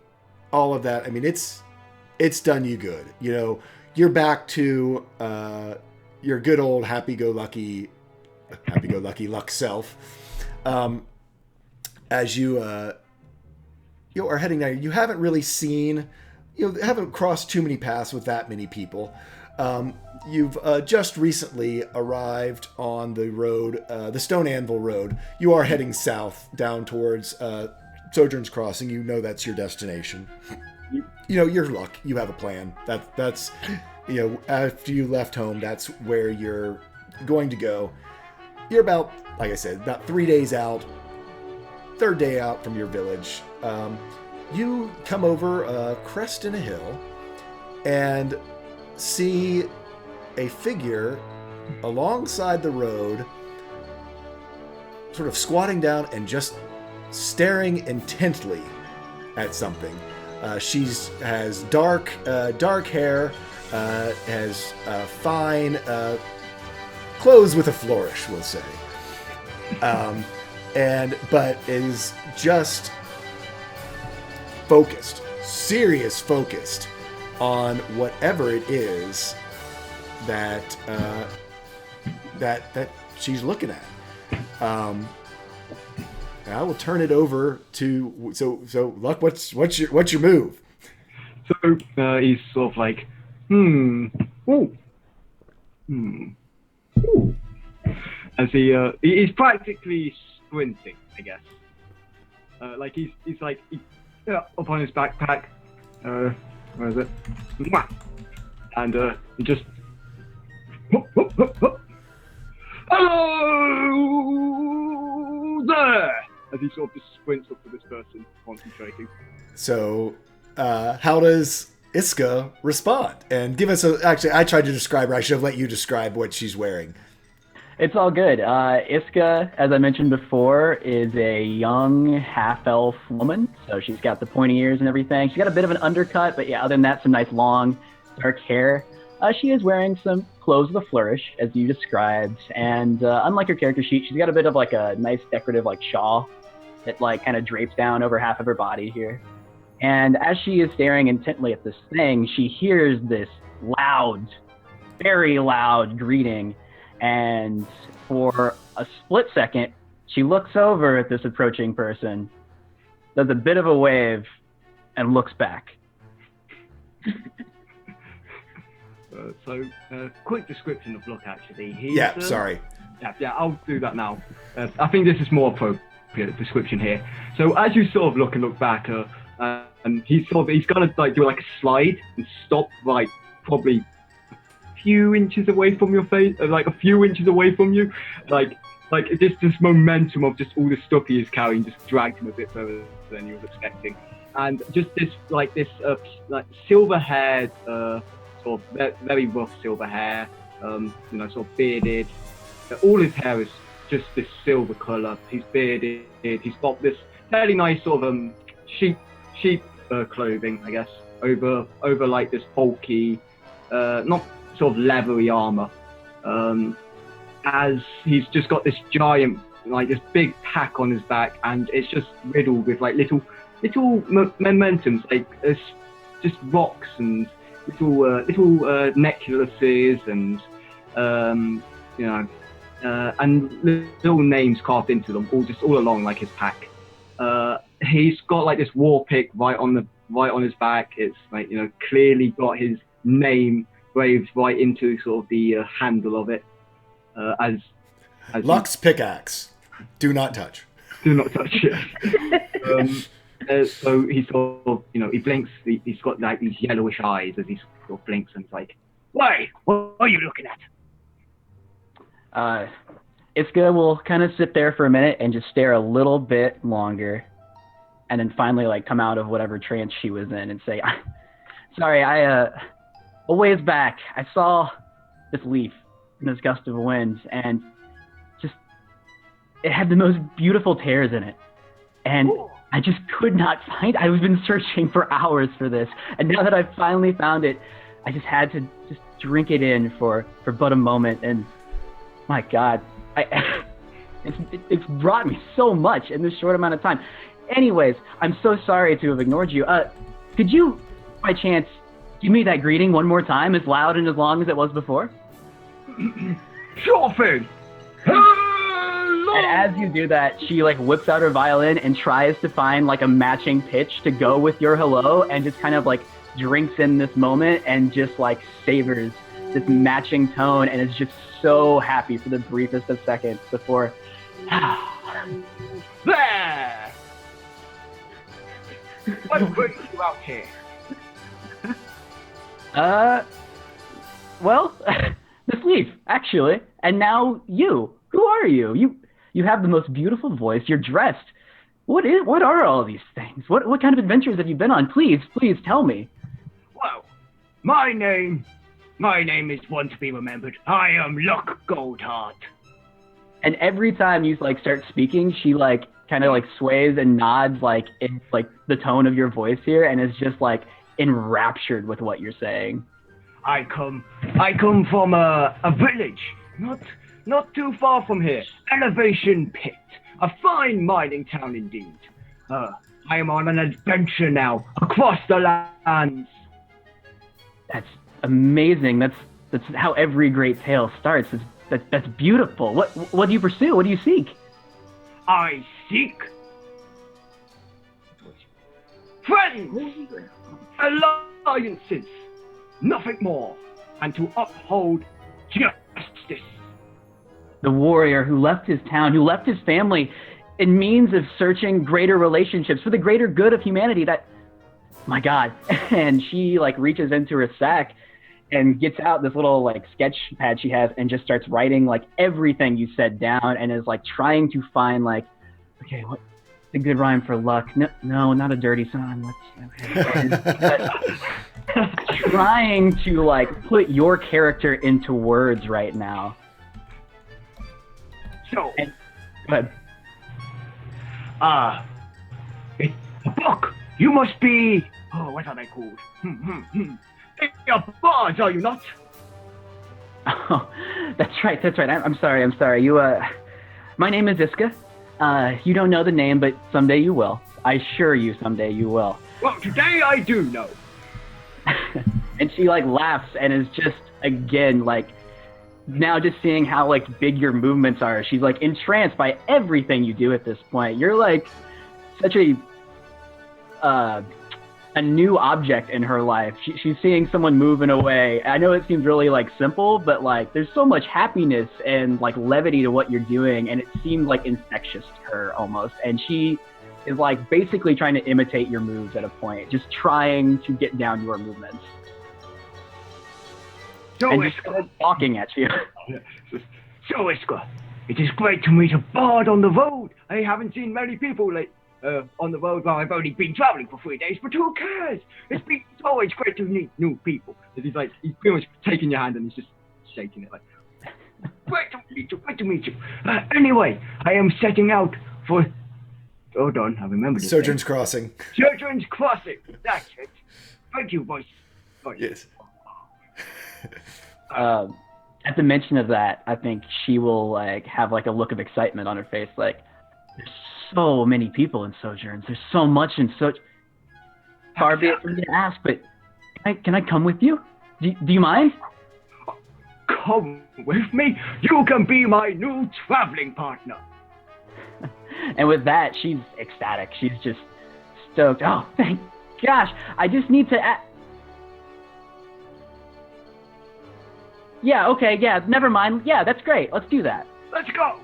all of that. I mean, it's done you good. You're back to your good old happy-go-lucky luck self. As you are heading there, you haven't really seen, haven't crossed too many paths with that many people. You've just recently arrived on the road, the Stone Anvil Road. You are heading south down towards Sojourn's Crossing. You know that's your destination. Your luck. You have a plan. That's after you left home, that's where you're going to go. You're about, like I said, about 3 days out, third day out from your village. You come over a crest in a hill and see a figure alongside the road, sort of squatting down and just staring intently at something. She has dark hair, has fine clothes with a flourish, we'll say, but is just focused, focused on whatever it is that she's looking at. And I will turn it over to so Luck. What's your move? So he's sort of like, as he's practically sprinting, I guess. Like he's like up on his backpack. Where is it? And he just. Hello there! As he sort of just sprints up to this person, concentrating. So, how does Iska respond? And give us actually, I tried to describe her. I should have let you describe what she's wearing. It's all good. Iska, as I mentioned before, is a young half-elf woman. So she's got the pointy ears and everything. She's got a bit of an undercut, but yeah, other than that, some nice long, dark hair. She is wearing some clothes with a flourish, as you described. And unlike her character sheet, she's got a bit of like a nice decorative like shawl that like kind of drapes down over half of her body here. And as she is staring intently at this thing, she hears this loud, very loud greeting. And for a split second, she looks over at this approaching person, does a bit of a wave, and looks back. Quick description of Luck, actually. Sorry. Yeah, I'll do that now. I think this is more appropriate description here. So as you sort of look back, and he's gonna like do like a slide and stop like probably few inches away from your face, like a few inches away from you, like like this momentum of just all the stuff he is carrying just dragged him a bit further than he was expecting, and just this silver-haired, sort of very rough silver hair, sort of bearded. All his hair is just this silver colour. He's bearded. He's got this fairly nice sort of sheep clothing, I guess, over like this bulky, not sort of leathery armour. As he's just got this giant, like this big pack on his back, and it's just riddled with like little momentums, like it's just rocks and little necklaces and and little names carved into them, all along like his pack. He's got like this war pick right on his back. It's like, clearly got his name graved right into sort of the handle of it. As Luck's pickaxe. Do not touch. Do not touch it. So he sort of, he blinks. He's got like these yellowish eyes as he sort of blinks, and it's like, "Why? What are you looking at?" Iska will kind of sit there for a minute and just stare a little bit longer, and then finally like come out of whatever trance she was in and say, "Sorry, a ways back, I saw this leaf in this gust of wind, and just it had the most beautiful tears in it, and I just could not find it. I've been searching for hours for this, and now that I've finally found it, I just had to just drink it in for but a moment, and my God, it's brought me so much in this short amount of time. Anyways, I'm so sorry to have ignored you. Could you, by chance, give me that greeting one more time, as loud and as long as it was before?" Sure thing. Hello! And as you do that, she like whips out her violin and tries to find like a matching pitch to go with your hello, and just kind of like drinks in this moment and just like savors this matching tone, and is just so happy for the briefest of seconds before There! What brings you out here? Well, this leaf, actually. And now you. Who are you? You have the most beautiful voice. You're dressed. What are all these things? What kind of adventures have you been on? Please tell me. Well, my name is one to be remembered. I am Luck Goldheart. And every time you like start speaking, she like kind of like sways and nods like in like the tone of your voice here, and is just like enraptured with what you're saying. I come from a village, not too far from here. Elevation Pit, a fine mining town indeed. I am on an adventure now across the lands. That's amazing. That's how every great tale starts. That's beautiful. What do you pursue? What do you seek? I seek friends, alliances, nothing more, and to uphold justice. The warrior who left his town, who left his family, in means of searching greater relationships for the greater good of humanity. That, my God. And she like reaches into her sack and gets out this little like sketch pad she has and just starts writing like everything you said down, and is like trying to find like, okay, what's a good rhyme for luck? No, not a dirty song. Trying to like put your character into words right now. So, go ahead. It's a book. You must be. Oh, what are they called? You're bards, are you not? Oh, that's right. I'm sorry. You, my name is Iska. You don't know the name, but someday you will. I assure you, someday you will. Well, today I do know. And she like laughs and is just again like now just seeing how like big your movements are. She's like entranced by everything you do at this point. You're like such a new object in her life. She's seeing someone move in a way. I know it seems really like simple, but like there's so much happiness and like levity to what you're doing, and it seems like infectious to her almost. And she is like basically trying to imitate your moves at a point, just trying to get down your movements. So and just talking at you. So Iska, It is great to meet a bard on the road. I haven't seen many people on the road while I've only been traveling for 3 days, but who cares? It's always great to meet new people. And he's pretty much taking your hand and he's just shaking it great to meet you. Anyway, I am setting out for, hold on, I remember this. Sojourn's Crossing. Sojourn's Crossing, that's it. Thank you, voice. Yes. At the mention of that, I think she will have a look of excitement on her face. There's so many people in Sojourns. There's so much in Far be it from me to ask, but can I come with you? Do you mind? Come with me. You can be my new traveling partner. And with that, she's ecstatic. She's just stoked. Oh, thank gosh! I just need to. Yeah, okay, yeah, never mind. Yeah, that's great. Let's do that. Let's go!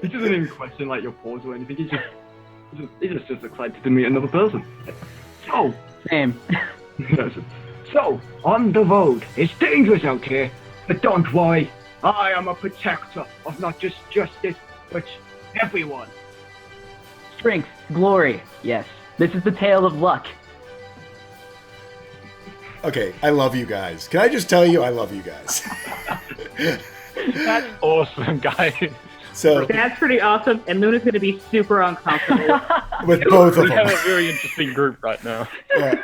He doesn't even question your pause or anything. He's just excited to meet another person. So, same. So, on the road, it's dangerous out here, but don't worry. I am a protector of not just justice, but everyone. Strength, glory, yes. This is the tale of luck. Okay, I love you guys. Can I just tell you, I love you guys. That's awesome, guys. So that's pretty awesome, and Luna's going to be super uncomfortable. with both of We them. have a very interesting group right now. Yeah.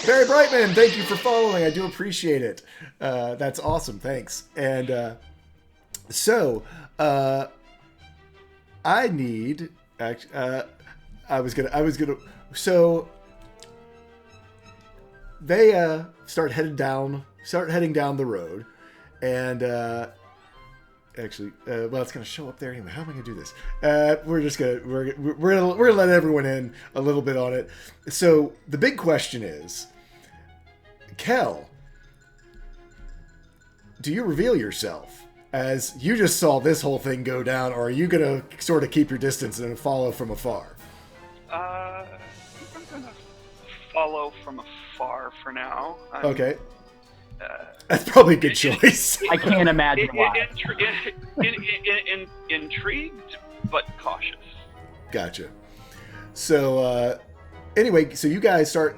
Barry Brightman, thank you for following. I do appreciate it. That's awesome. Thanks. And I need. I was gonna. So they start heading down the road, and actually, well, it's gonna show up there anyway. How am I gonna do this? We're gonna let everyone in a little bit on it. So the big question is, Kel, do you reveal yourself as you just saw this whole thing go down, or are you gonna sort of keep your distance and follow from afar? I'm gonna follow from afar for now. Okay. That's probably a good choice. I can't imagine why. Intrigued, but cautious. Gotcha. So, anyway, so you guys start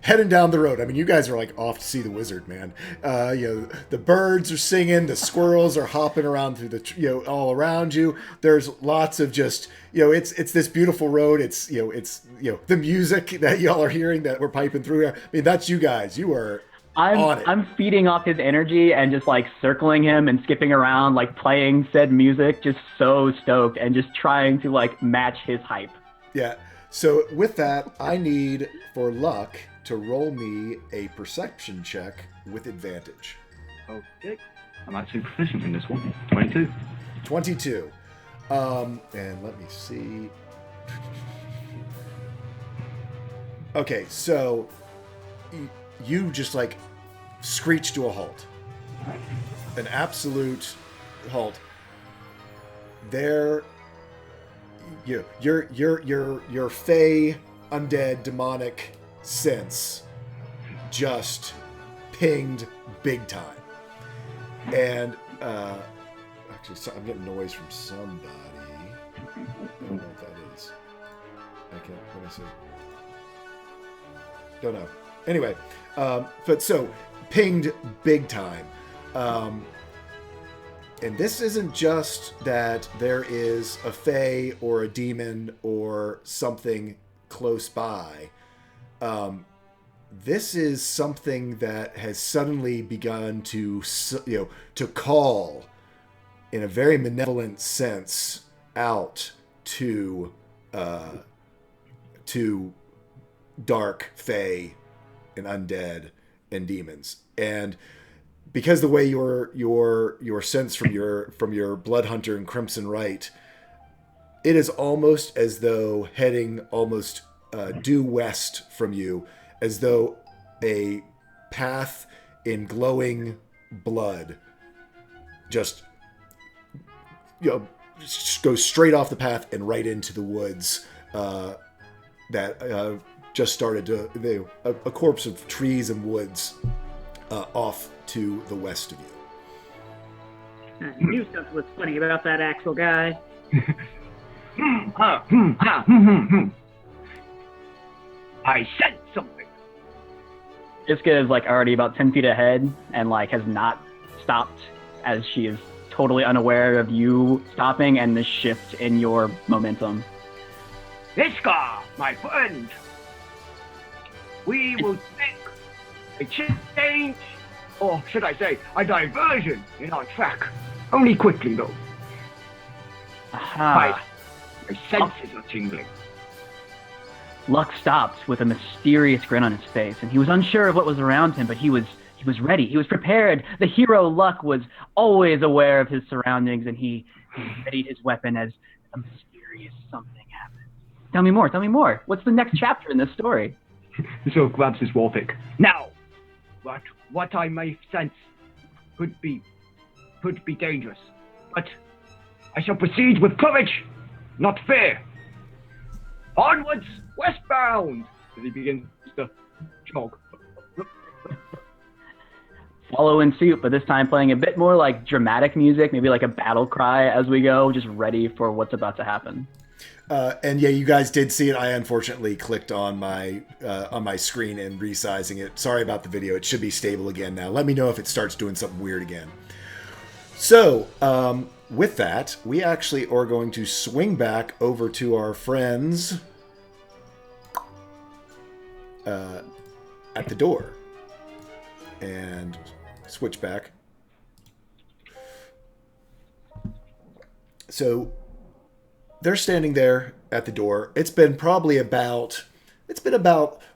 heading down the road. I mean, you guys are off to see the wizard, man. The birds are singing, the squirrels are hopping around through all around you. There's lots of just, it's this beautiful road. It's the music that y'all are hearing that we're piping through here. I mean, that's you guys. You are on it. I'm feeding off his energy and just circling him and skipping around, playing said music, just so stoked and just trying to match his hype. Yeah. So with that, I need, for luck, to roll me a perception check with advantage. Okay. I'm actually proficient in this one. 22. 22. And let me see. Okay, so you just screech to a halt. An absolute halt. There, your fey, undead, demonic sense just pinged big time. And actually, I'm getting noise from somebody. I don't know what that is. Let me see. Don't know. Anyway, but so pinged big time. And this isn't just that there is a fae or a demon or something close by. This is something that has suddenly begun to call in a very malevolent sense out to dark fae and undead and demons. And because the way your sense from your blood hunter and crimson rite, it is almost as though heading almost due west from you, as though a path in glowing blood just goes straight off the path and right into the woods that just started to a corpse of trees and woods off to the west of you. I knew something was funny about that Axel guy. I said something. Iska is like already about 10 feet ahead and like has not stopped as she is totally unaware of you stopping and the shift in your momentum. Iska, my friend, we will take a change, or should I say, a diversion in our track. Only quickly, though. Aha. My senses are tingling. Luck stopped with a mysterious grin on his face, and he was unsure of what was around him, but he was ready. He was prepared. The hero Luck was always aware of his surroundings, and he readied his weapon as a mysterious something happened. Tell me more. Tell me more. What's the next chapter in this story? So grabs his warpick. Now, what I may sense could be dangerous, but I shall proceed with courage, not fear. Onwards, westbound! As he begins to jog. Follow in suit, but this time playing a bit more like dramatic music, maybe like a battle cry as we go, just ready for what's about to happen. And yeah, you guys did see it. I unfortunately clicked on my screen and resizing it. Sorry about the video. It should be stable again now. Let me know if it starts doing something weird again. So, with that, we actually are going to swing back over to our friends at the door. And switch back. So, they're standing there at the door. It's been about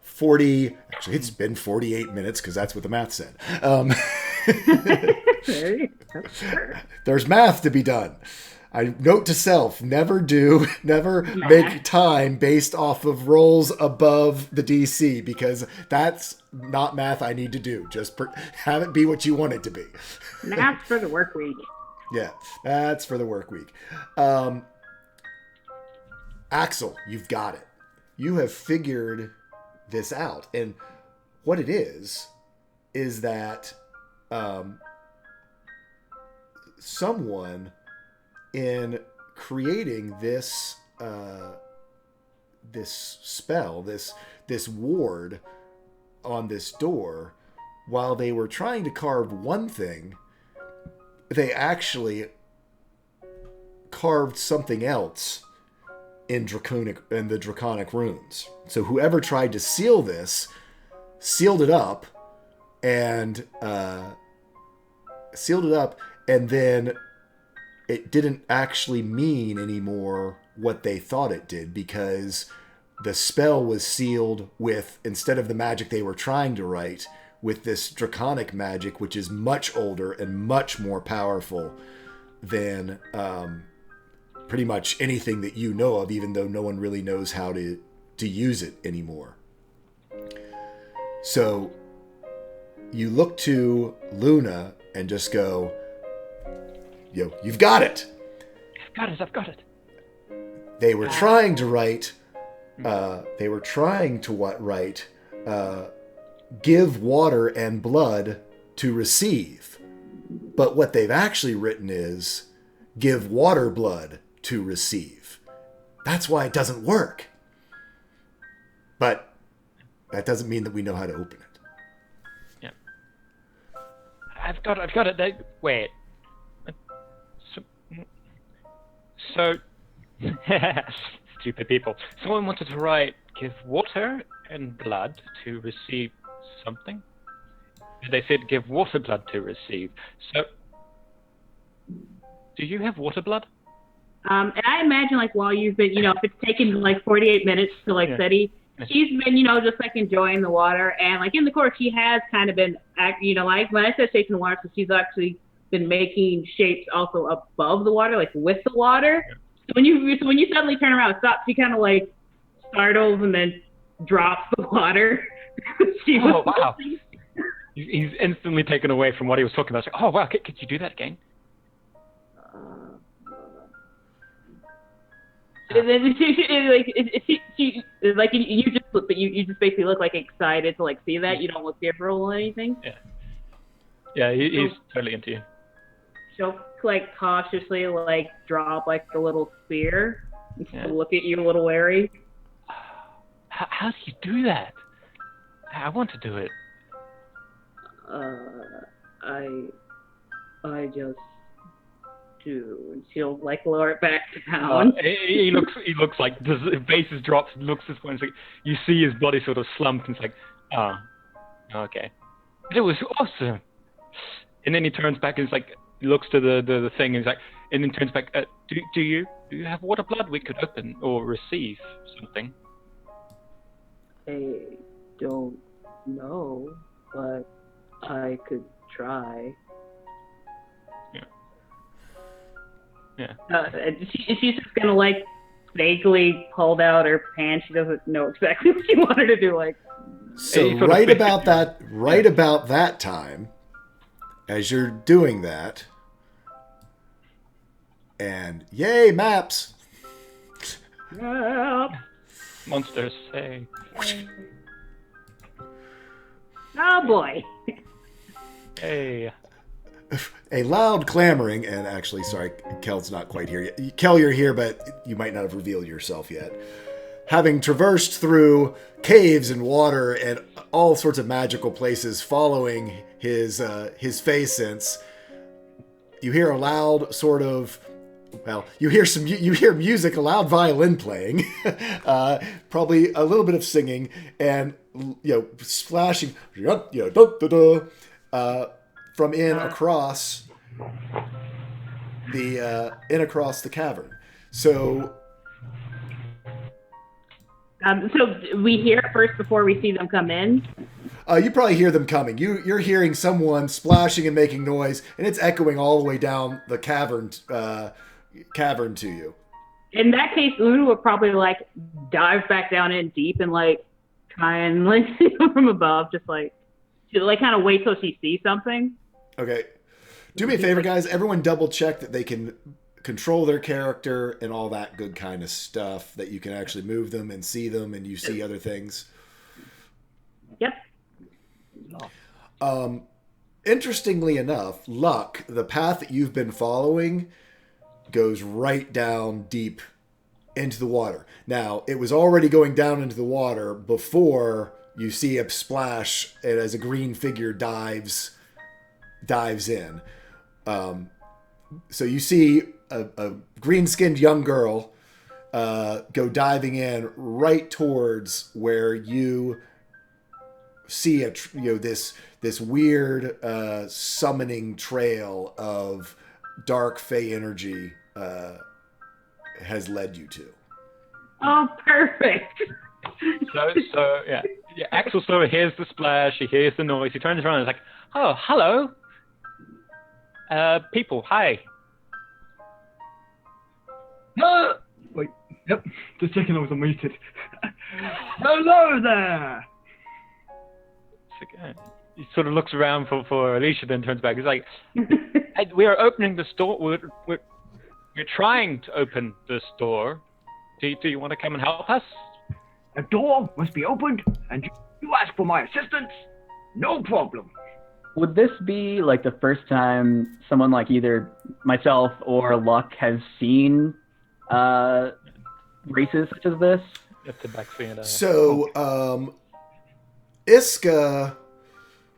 40, actually it's been 48 minutes because that's what the math said. There's math to be done. I note to self, never make time based off of rolls above the DC because that's not math I need to do. Just have it be what you want it to be. Math for the work week. Yeah, that's for the work week. Axel, you've got it. You have figured this out. And what it is that someone in creating this spell, this ward on this door, while they were trying to carve one thing, they actually carved something else in the draconic runes. So whoever tried to seal this sealed it up and then it didn't actually mean anymore what they thought it did because the spell was sealed with, instead of the magic they were trying to write, with this draconic magic, which is much older and much more powerful than pretty much anything that you know of, even though no one really knows how to use it anymore. So you look to Luna and just go, yo, you've got it. I've got it. They were trying to write, give water and blood to receive. But what they've actually written is, give water blood to receive. That's why it doesn't work. But that doesn't mean that we know how to open it. Yeah. I've got it. Wait. So stupid people. Someone wanted to write, give water and blood to receive something. They said, give water blood to receive. So, do you have water blood? And I imagine, like, while you've been, if it's taken, like, 48 minutes to, like, study, she's been, just, like, enjoying the water. And, like, in the course, she has kind of been, like, when I said shaping the water, so she's actually been making shapes also above the water, like, with the water. Yeah. So when you suddenly turn around and stop, she kind of, like, startles and then drops the water. Wow. He's instantly taken away from what he was talking about. Like, oh, wow, could you do that again? You just basically look like excited to like see that. You don't look fearful or anything. Yeah, he's totally into you. She'll like cautiously like drop like the little spear and Yeah. look at you a little wary. How do you do that? I want to do it. I just do. And she'll like lower it back down. He looks like his base is dropped. Looks this way. And it's like you see his body sort of slump, and it's like, oh, okay. It was awesome. And then he turns back and it's like he looks to the thing and he's like, and then turns back. Do you have water blood? We could open or receive something. I don't know, but I could try. Yeah. She's just gonna like vaguely hold out her pants. She doesn't know exactly what she wanted to do. Like, so right about that time, as you're doing that, and yay maps. Monsters say. Oh boy. Hey. A loud clamoring, and actually, sorry, Kel's not quite here yet. Kel, you're here, but you might not have revealed yourself yet. Having traversed through caves and water and all sorts of magical places, following his phase sense, you hear a loud sort of, well, you hear music, a loud violin playing, probably a little bit of singing, and splashing, from across the cavern. So we hear it first before we see them come in. You probably hear them coming. You're hearing someone splashing and making noise, and it's echoing all the way down the cavern to you. In that case, Una would probably like dive back down in deep and like try and like see them from above, just like to like kind of wait till she sees something. Okay. Do me a favor, guys. Everyone double check that they can control their character and all that good kind of stuff, that you can actually move them and see them and you see other things. Yep. Interestingly enough, Luck, the path that you've been following, goes right down deep into the water. Now, it was already going down into the water before you see a splash and as a green figure dives in. So you see a green-skinned young girl go diving in right towards where you see this weird summoning trail of dark fey energy has led you to. Oh, perfect. So yeah. Axel sort of hears the splash, he hears the noise, he turns around and is like, oh, hello. People, hi. Wait, yep, just checking I was unmuted. Hello there! He sort of looks around for Alicia, then turns back. He's like, we are opening this door. We're trying to open this door. Do you want to come and help us? The door must be opened, and you ask for my assistance? No problem. Would this be like the first time someone like either myself or Luck has seen races such as this? So, Iska,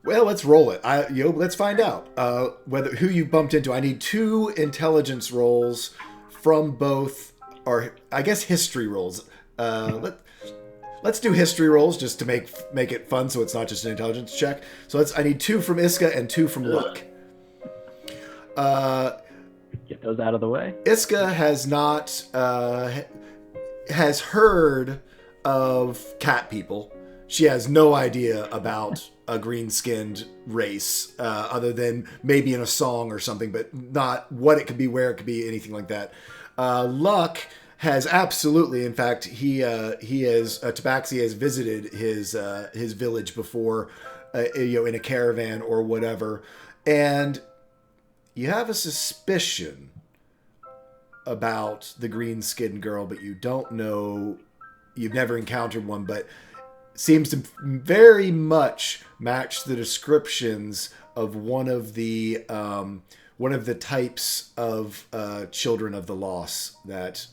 well, let's roll it. Let's find out who you bumped into. I need 2 intelligence rolls from both, or I guess history rolls. Let's do history rolls just to make it fun, so it's not just an intelligence check. So I need 2 from Iska and 2 from Luck. Get those out of the way. Iska has heard of cat people. She has no idea about a green-skinned race, other than maybe in a song or something, but not what it could be, where it could be, anything like that. Luck has absolutely, in fact, Tabaxi has visited his village before, in a caravan or whatever, and you have a suspicion about the green-skinned girl, but you don't know, you've never encountered one, but seems to very much match the descriptions of one of the the types of children of the lost that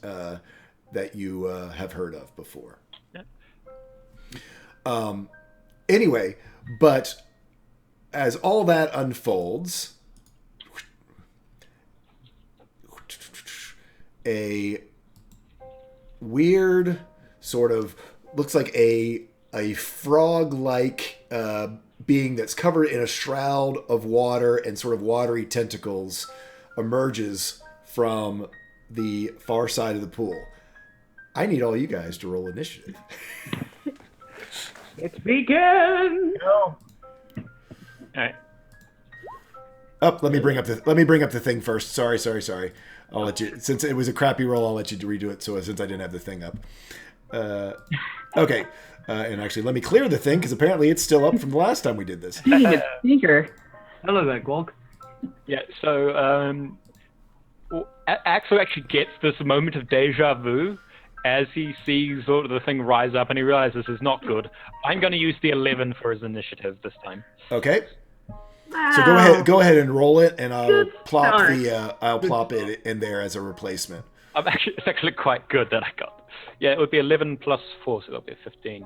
you have heard of before. Anyway, but as all that unfolds, a weird sort of looks like a frog-like being that's covered in a shroud of water and sort of watery tentacles emerges from the far side of the pool. I need all you guys to roll initiative. It's begin. No. All right. Oh, let me bring up the thing first. Sorry. I'll let you, since it was a crappy roll, I'll let you redo it. So since I didn't have the thing up, okay. And actually, let me clear the thing because apparently it's still up from the last time we did this. Sneaker. Hello there, Gwog. Yeah. So Axel actually gets this moment of deja vu as he sees sort of the thing rise up, and he realizes this is not good. I'm going to use the 11 for his initiative this time. Okay. Wow. So go ahead and roll it, and I'll Good plop start. I'll plop it in there as a replacement. It's actually quite good that I got. Yeah, it would be 11 plus 4, so it'll be 15.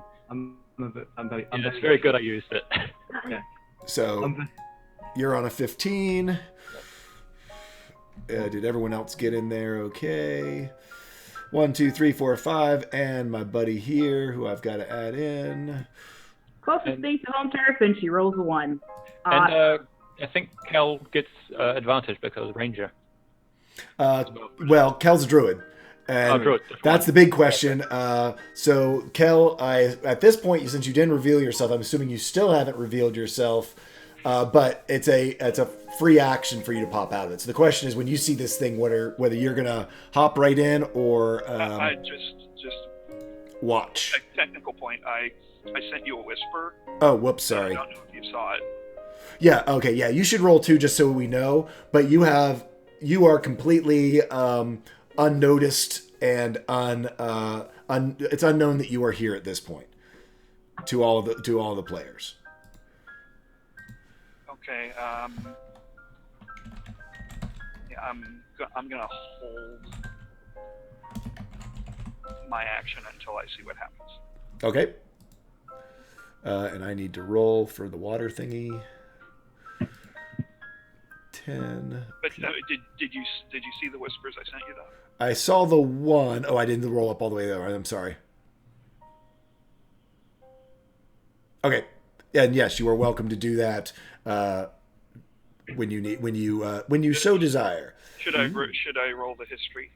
It's very good I used it. Yeah. So you're on a 15. Did everyone else get in there? Okay. 1, 2, 3, 4, 5, and my buddy here, who I've got to add in. Closest thing to home turf, and she rolls a 1. And I think Kel gets advantage because Ranger. Well, Kel's a druid. And Druid. that's the big question. So, Kel, at this point, since you didn't reveal yourself, I'm assuming you still haven't revealed yourself. But it's a free action for you to pop out of it. So the question is, when you see this thing, whether you're gonna hop right in or I just watch. a technical point. I sent you a whisper. Oh, whoops, sorry. I don't know if you saw it. Yeah, okay, yeah. You should roll 2 just so we know. But you are completely unnoticed and it's unknown that you are here at this point to all the players. Okay. Yeah, I'm gonna hold my action until I see what happens. Okay. And I need to roll for the water thingy. 10. But did you see the whispers I sent you though? I saw the one. Oh, I didn't roll up all the way there. I'm sorry. Okay. And yes, you are welcome to do that when you so desire. Should I roll the history?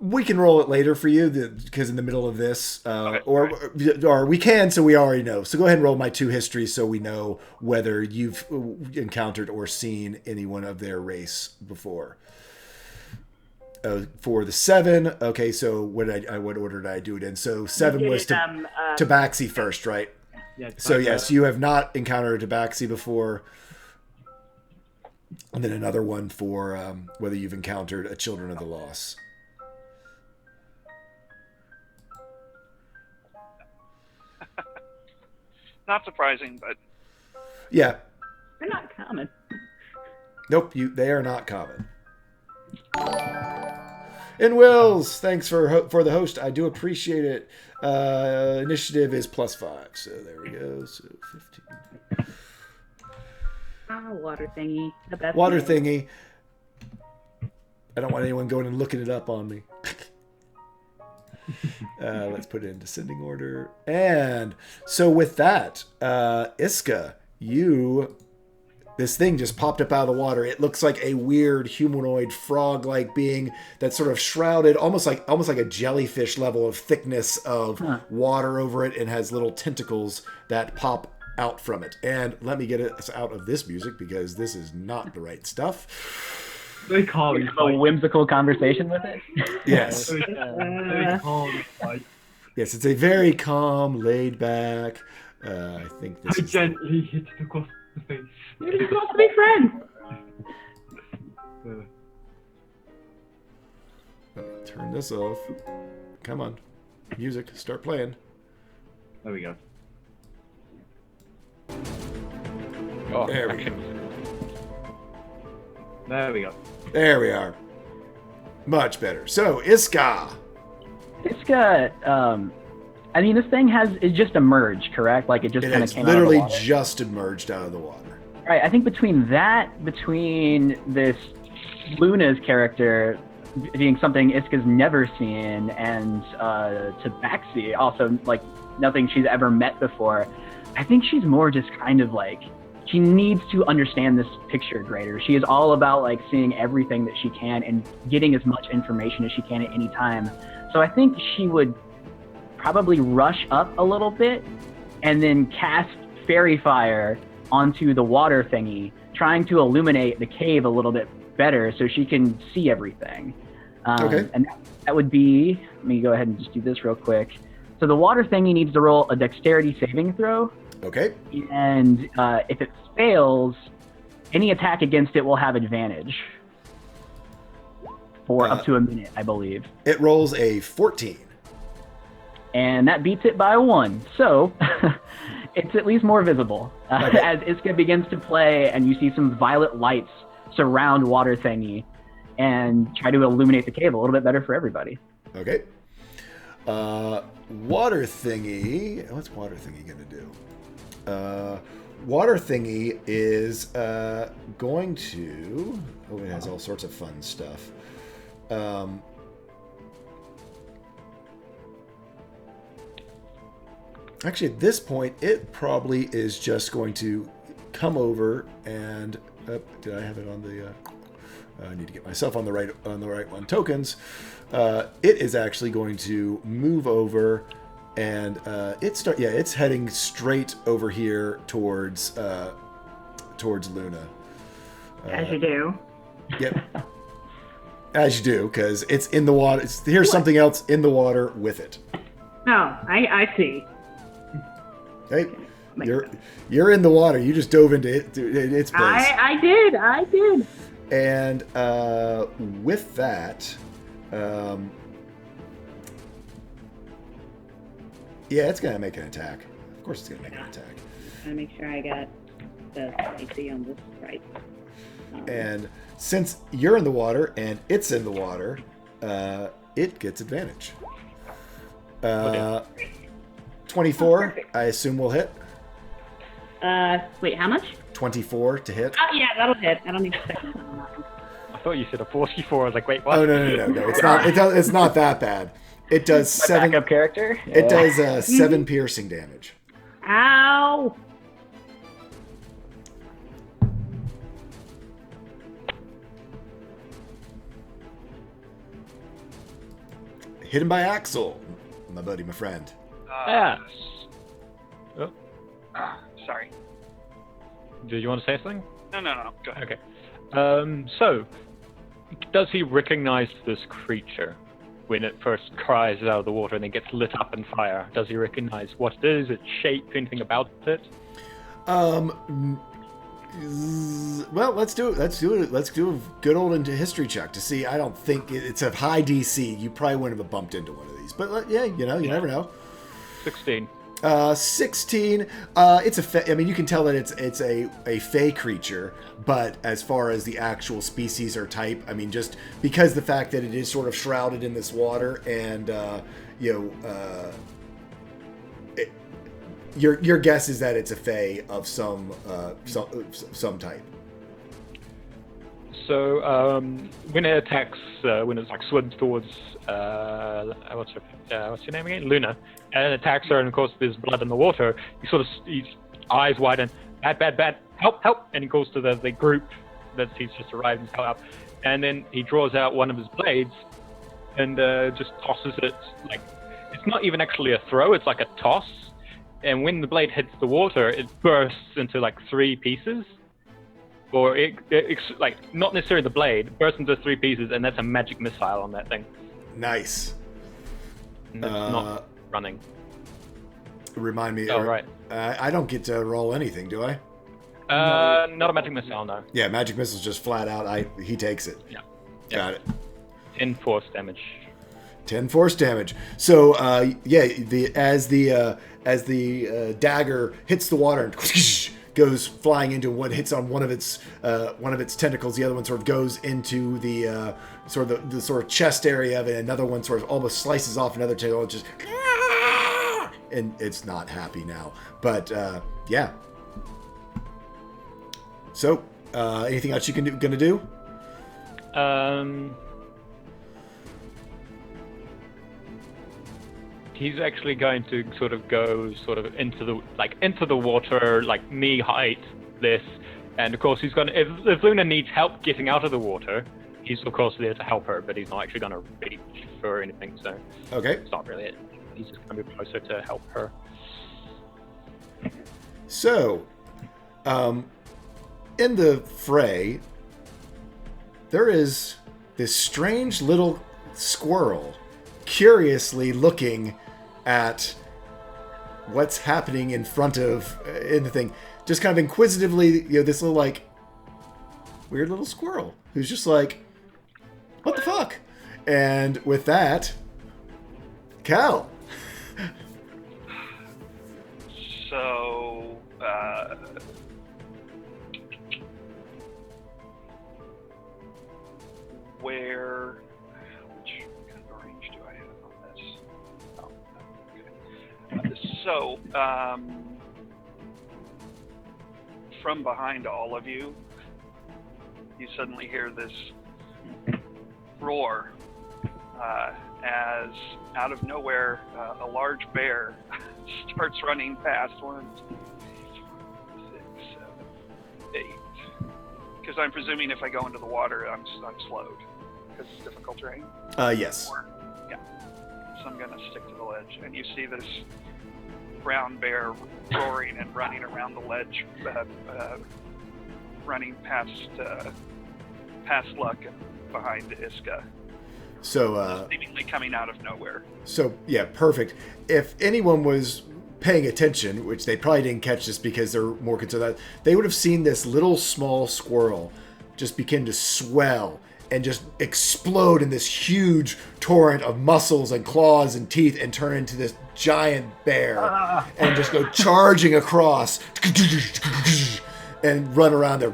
We can roll it later for you because in the middle of this, Okay, or we can, so we already know. So go ahead and roll my 2 histories so we know whether you've encountered or seen anyone of their race before. For the 7, okay. So what order did I do it in? So 7 was Tabaxi first, right? Yeah. So yes, you have not encountered a Tabaxi before. And then another one for whether you've encountered a Children of the Lost. Not surprising, but Yeah. They're not common. Nope, they are not common. And Wills, thanks for the host. I do appreciate it. Initiative is +5, so there we go. So 15. Water thingy. The best Water thing. thingy. I don't want anyone going and looking it up on me. Let's put it in descending order. And so with that, Iska, this thing just popped up out of the water. It looks like a weird humanoid frog-like being that's sort of shrouded, almost like a jellyfish level of thickness of water over it, and has little tentacles that pop out from it. And let me get us out of this music because this is not the right stuff. Very calm. Have a whimsical conversation with it. Yes. Very calm. Yes, it's a very calm, laid back. I think this I is... gently hit it across the face. You're just supposed to be friends. Let me turn this off. Come on. Music, start playing. There we go. Oh, There we okay. go. There we go. There we are. Much better. So, Iska. Iska, I mean, this thing it just emerged, correct? Like, it just kind of came literally out of the water. just emerged out of the water. Right, I think between this Luna's character being something Iska's never seen, and Tabaxi, also, like, nothing she's ever met before, I think she's more just kind of like, she needs to understand this picture greater. She is all about, like, seeing everything that she can and getting as much information as she can at any time. So I think she would probably rush up a little bit and then cast Fairy Fire onto the water thingy, trying to illuminate the cave a little bit better so she can see everything. Okay. And that would be, let me go ahead and just do this real quick. So the water thingy needs to roll a dexterity saving throw. Okay. And if it fails, any attack against it will have advantage for up to a minute, I believe. It rolls a 14. And that beats it by 1. So it's at least more visible. Okay. As Iska begins to play and you see some violet lights surround water thingy and try to illuminate the cave a little bit better for everybody. Okay. Water thingy. What's water thingy going to do? Water thingy is going to. Oh, it has all sorts of fun stuff. Actually, at this point, it probably is just going to come over and. Did I have it on the? I need to get myself on the right one. Tokens. It is actually going to move over, and it's heading straight over here towards Luna. As you do. Yep. As you do, because it's in the water. Here's something else in the water with it. Oh, I see. Hey, you're in the water. You just dove into its place. I did. And with that, it's going to make an attack. Of course it's going to make an attack. I'm going to make sure I got the AC on this right. And since you're in the water and it's in the water, it gets advantage. 24, I assume will hit. Wait, how much? 24 to hit. Oh, yeah, that'll hit. I don't need a second. I thought you said a 44. I was like, wait, what? Oh no! It's not. It's not that bad. It does 7. Backup character. It does 7 piercing damage. Ow! Hidden by Axel, my buddy, my friend. Yeah. Oh, Sorry. do you want to say something? No. Go ahead. Okay. So, does he recognize this creature when it first cries out of the water and then gets lit up in fire? Does he recognize what it is, its shape, anything about it? Well, let's do it. Let's do a good old history check to see. I don't think it's a high DC. You probably wouldn't have bumped into one of these, but you never know. 16. 16. It's I mean, you can tell that it's a fey creature, but as far as the actual species or type, I mean, just because the fact that it is sort of shrouded in this water, and your guess is that it's a fey of some type. So when it attacks, when it's like swims towards what's your name again, Luna, and it attacks her, and of course there's blood in the water. His eyes widen, bad, help, and he calls to the group that he's just arrived and help, and then he draws out one of his blades and just tosses it. Like, it's not even actually a throw; it's like a toss. And when the blade hits the water, it bursts into like 3 pieces. Or it's like, not necessarily the blade, bursts into 3 pieces, and that's a magic missile on that thing. Nice. And it's not running. Remind me. Oh, right. I don't get to roll anything, do I? Not a magic missile, no. Yeah, magic missile's just flat out. He takes it. Yeah. Got it. 10 force damage. 10 force damage. So as the dagger hits the water and goes flying into one, hits on one of its tentacles. The other one sort of goes into the sort of chest area of it. Another one sort of almost slices off another tentacle, and just and it's not happy now. But yeah. So anything else you gonna do? He's actually going to sort of go into the water, like knee height, this, and of course he's going to, if Luna needs help getting out of the water, he's of course there to help her, but he's not actually going to reach for anything, so okay, it's not really it. He's just going to be closer to help her. So, in the fray, there is this strange little squirrel curiously looking at what's happening in front of in the thing, just kind of inquisitively, this little like weird little squirrel who's just like, what the fuck? And with that, Cal. So which kind of range do I have on this? Oh, okay. So, from behind all of you, you suddenly hear this roar as out of nowhere, a large bear starts running past 1, 2, 3, 4, 5, 6, 7, 8. Because I'm presuming if I go into the water, I'm slowed. Because it's difficult terrain? Yes. Yeah. So I'm going to stick to the ledge. And you see this brown bear roaring and running around the ledge, running past Luck and behind Iska. So, seemingly coming out of nowhere. So, yeah, perfect. If anyone was paying attention, which they probably didn't catch this because they're more concerned that, they would have seen this little small squirrel just begin to swell and just explode in this huge torrent of muscles and claws and teeth and turn into this giant bear and just go charging across and run around there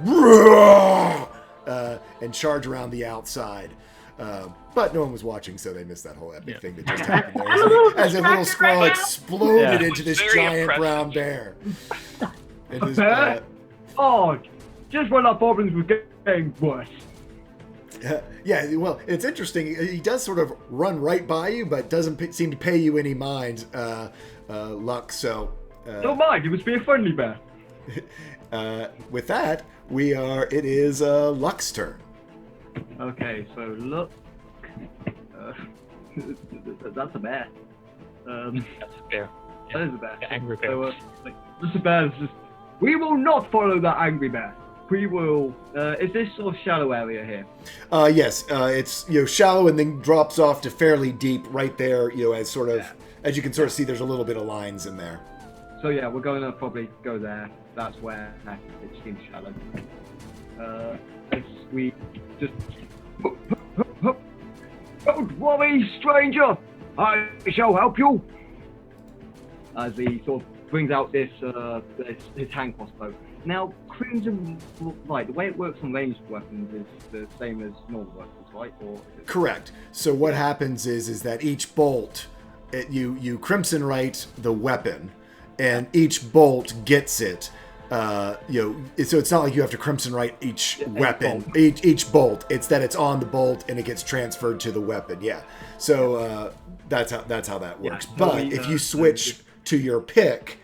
and charge around the outside. But no one was watching, so they missed that whole epic thing that just happened there. As a little squirrel exploded into this giant brown bear. It was, just when our problems were getting worse. Yeah, well, it's interesting. He does sort of run right by you, but doesn't seem to pay you any mind, Luck. So don't mind. It was being a friendly bear. With that, it is Luck's turn. Okay, so look. That's a bear. That's a bear. Yeah. That is a bear. The angry bear. So, this bear is just. We will not follow that angry bear. We will. Is this sort of shallow area here? Yes. It's shallow and then drops off to fairly deep right there. As sort of as you can sort of see, there's a little bit of lines in there. So yeah, we're going to probably go there. That's where it seems shallow. As we just. Don't worry, stranger. I shall help you. As he sort of brings out his hand crossbow. Now, Crimson, right? The way it works on ranged weapons is the same as normal weapons, right? Or is it... Correct. So what happens is that each bolt, you Crimson Right the weapon, and each bolt gets it. So it's not like you have to Crimson Right each weapon, each bolt. It's that it's on the bolt and it gets transferred to the weapon. Yeah. So that's how that works. Yeah, but if you switch to your pick,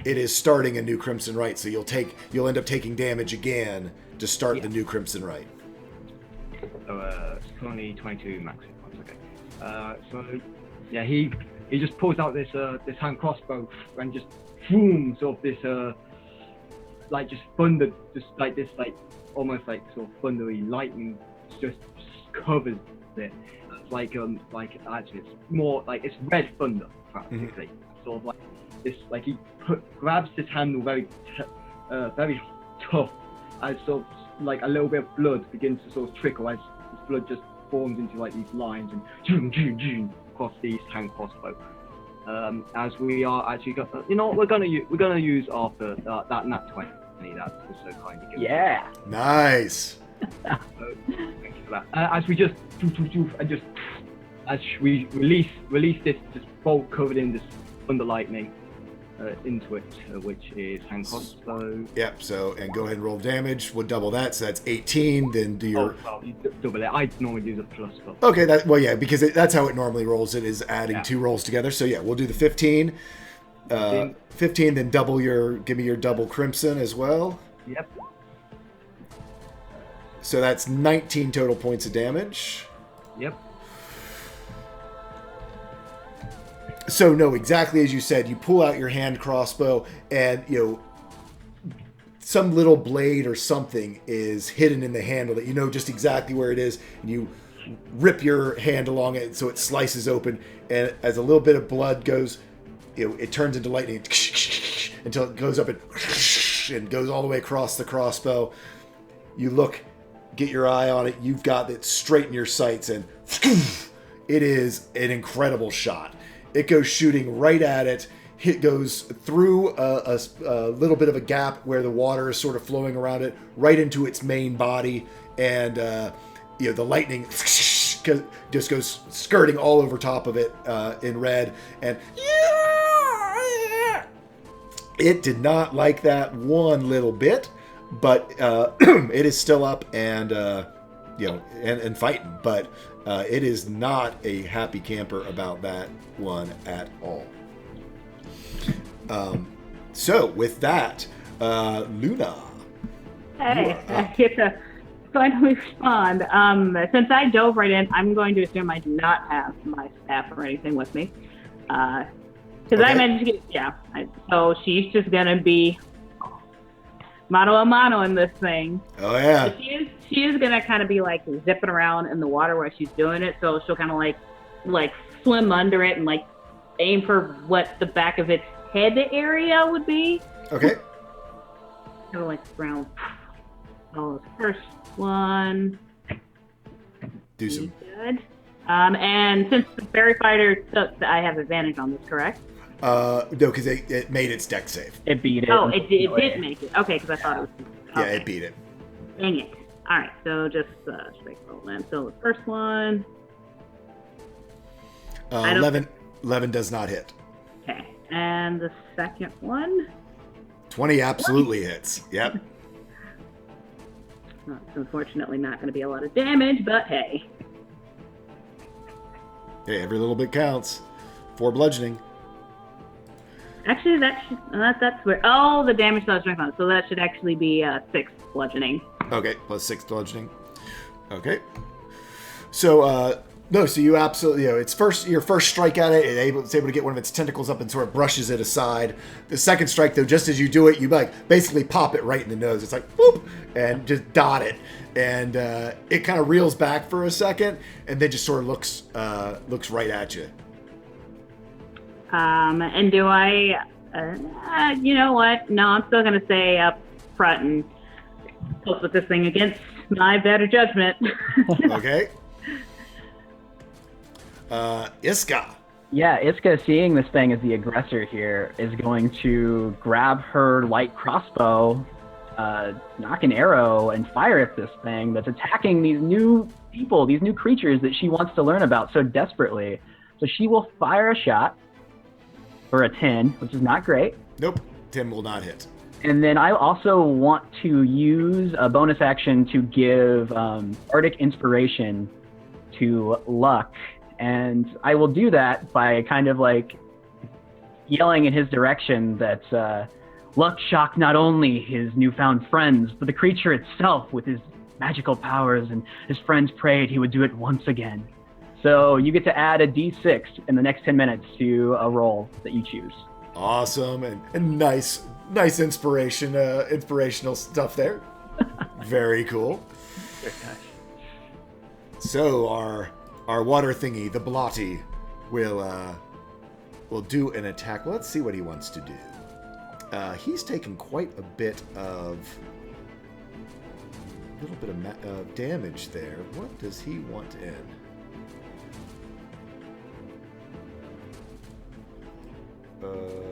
it is starting a new Crimson Right. So you'll end up taking damage again to start the new Crimson Right. So it's currently 22 max hit points. Okay. So yeah, he just pulls out this hand crossbow and just booms off this just thunder, just like this, almost like sort of thundery lightning, just covers it. It's actually it's more like it's red thunder practically. Mm-hmm. Sort of like this, like he grabs this handle very tough, as sort of like a little bit of blood begins to sort of trickle as this blood just forms into like these lines and across these hand crossbow. As we are actually, we're gonna use after that nat 20. Any of that was so kind to give. Yeah. Nice. So, thank you for that. As we just, as we release this bolt covered in this thunder lightning into it, which is hand crossbow. Yep. So, and go ahead and roll damage. We'll double that. So that's 18. Then do your. Oh, well, you double it. I normally do the plus. But... Okay. Because that's how it normally rolls. It is adding 2 rolls together. So yeah, we'll do the 15. 15. Then give me your double crimson as well. Yep. So that's 19 total points of damage. Yep. So no, exactly as you said, you pull out your hand crossbow and, some little blade or something is hidden in the handle that you know just exactly where it is, and you rip your hand along it so it slices open, and as a little bit of blood goes, it turns into lightning until it goes up and goes all the way across the crossbow. You look, get your eye on it, you've got it straight in your sights, and it is an incredible shot. It goes shooting right at it. It goes through a little bit of a gap where the water is sort of flowing around it, right into its main body, and the lightning just goes skirting all over top of it in red, and it did not like that one little bit, but it is still up and and fighting, but it is not a happy camper about that one at all. So with that, Luna. Hey, I get to finally respond. Since I dove right in, I'm going to assume I do not have my staff or anything with me. Because I managed to get, so she's just going to be mano a mano in this thing. Oh, yeah. So she is going to kind of be like zipping around in the water while she's doing it. So she'll kind of like swim under it and like aim for what the back of its head area would be. Okay. Kind of like round. Oh, first one. Do some. Good. And since the fairy fighter took, I have advantage on this, correct? No, because it made its deck save. It beat it. Oh, it did make it. Okay, because I thought it was. Yeah, Okay. it beat it. Dang it. All right, so just straight roll then. So the first one. 11 does not hit. Okay, and the second one. 20 absolutely hits. Yep. Well, it's unfortunately not going to be a lot of damage, but hey. Hey, every little bit counts. 4 bludgeoning. Actually, that's where. Oh, the damage that I was drinking on. So that should actually be 6 bludgeoning. Okay, plus 6 bludgeoning. Okay. So, no, so you absolutely, it's your first strike at it, it's able to get one of its tentacles up and sort of brushes it aside. The second strike, though, just as you do it, you basically pop it right in the nose. It's like, boop, and just dot it. And it kind of reels back for a second, and then just sort of looks right at you. And do I, you know what? No, I'm still going to stay up front and post with this thing against my better judgment. Okay. Iska. Yeah, Iska, seeing this thing as the aggressor here, is going to grab her light crossbow, knock an arrow, and fire at this thing that's attacking these new people, these new creatures that she wants to learn about so desperately. So she will fire a shot for a 10, which is not great. Nope, 10 will not hit. And then I also want to use a bonus action to give Arctic Inspiration to Luck. And I will do that by kind of like yelling in his direction that Luck shocked not only his newfound friends, but the creature itself with his magical powers, and his friends prayed he would do it once again. So you get to add a d6 in the next 10 minutes to a roll that you choose. Awesome, and nice inspirational stuff there. Very cool. Very nice. So our water thingy, the Blotty, will do an attack. Well, let's see what he wants to do. He's taken quite a little bit of damage there. What does he want in?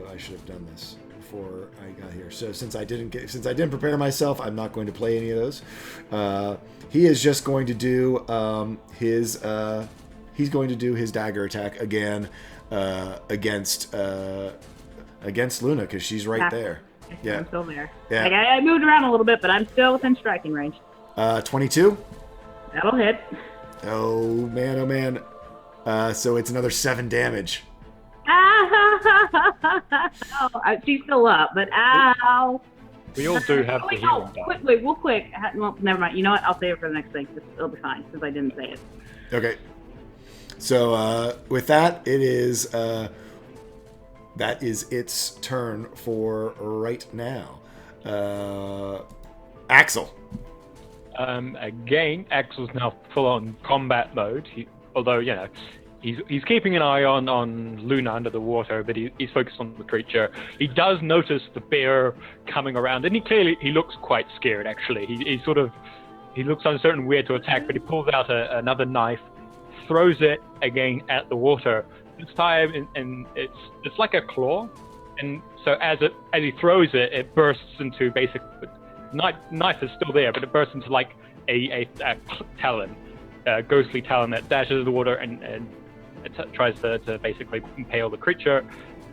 I should have done this before I got here. So since I didn't prepare myself, I'm not going to play any of those. He is just going to do his dagger attack again against Luna because she's right there. Yeah, I'm still there. Yeah. Like, I moved around a little bit, but I'm still within striking range. 22. That'll hit. Oh man. So it's another 7 damage. Oh, she's still up, but ow. We all do have the healing die. Wait, real quick. Well, never mind. You know what? I'll save it for the next thing. It'll be fine since I didn't say it. Okay. So with that, it is that is its turn for right now. Axel. Again, Axel's now full on combat mode. Although, you know, he's keeping an eye on Luna under the water, but he's focused on the creature. He does notice the bear coming around, and he looks quite scared. Actually, he looks uncertain where to attack, but he pulls out another knife, throws it again at the water. This time, and it's like a claw, and so as he throws it, it bursts into knife is still there, but it bursts into like a talon, ghostly talon that dashes the water and it tries to basically impale the creature.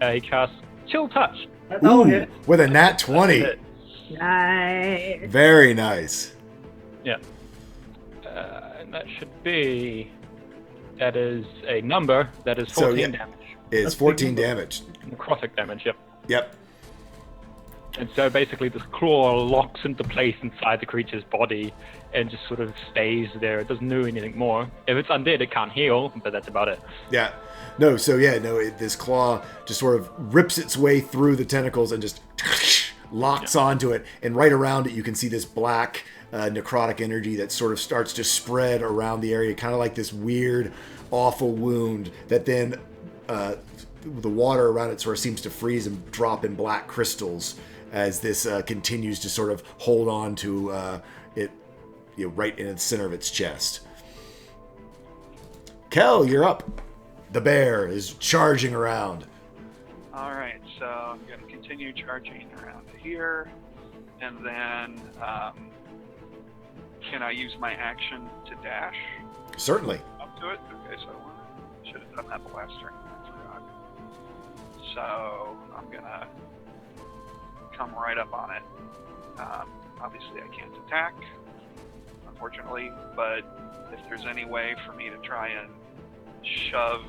He casts Chill Touch. Ooh, with a nat 20. Nice. Very nice. Yeah. And that is a number that is 14 damage. It's 14 damage. Necrotic damage, yep. Yep. And so basically this claw locks into place inside the creature's body and just sort of stays there. It doesn't do anything more. If it's undead, it can't heal, but that's about it. Yeah. No, so this claw just sort of rips its way through the tentacles and just locks onto it. And right around it, you can see this black necrotic energy that sort of starts to spread around the area, kind of like this weird, awful wound that then the water around it sort of seems to freeze and drop in black crystals as this continues to sort of hold on to it, right in the center of its chest. Kel, you're up. The bear is charging around. All right, so I'm going to continue charging around here, and then can I use my action to dash Certainly. up to it? Okay, so I should have done that the last turn. I forgot. So I'm going to come right up on it. Obviously, I can't attack, unfortunately, but if there's any way for me to try and shove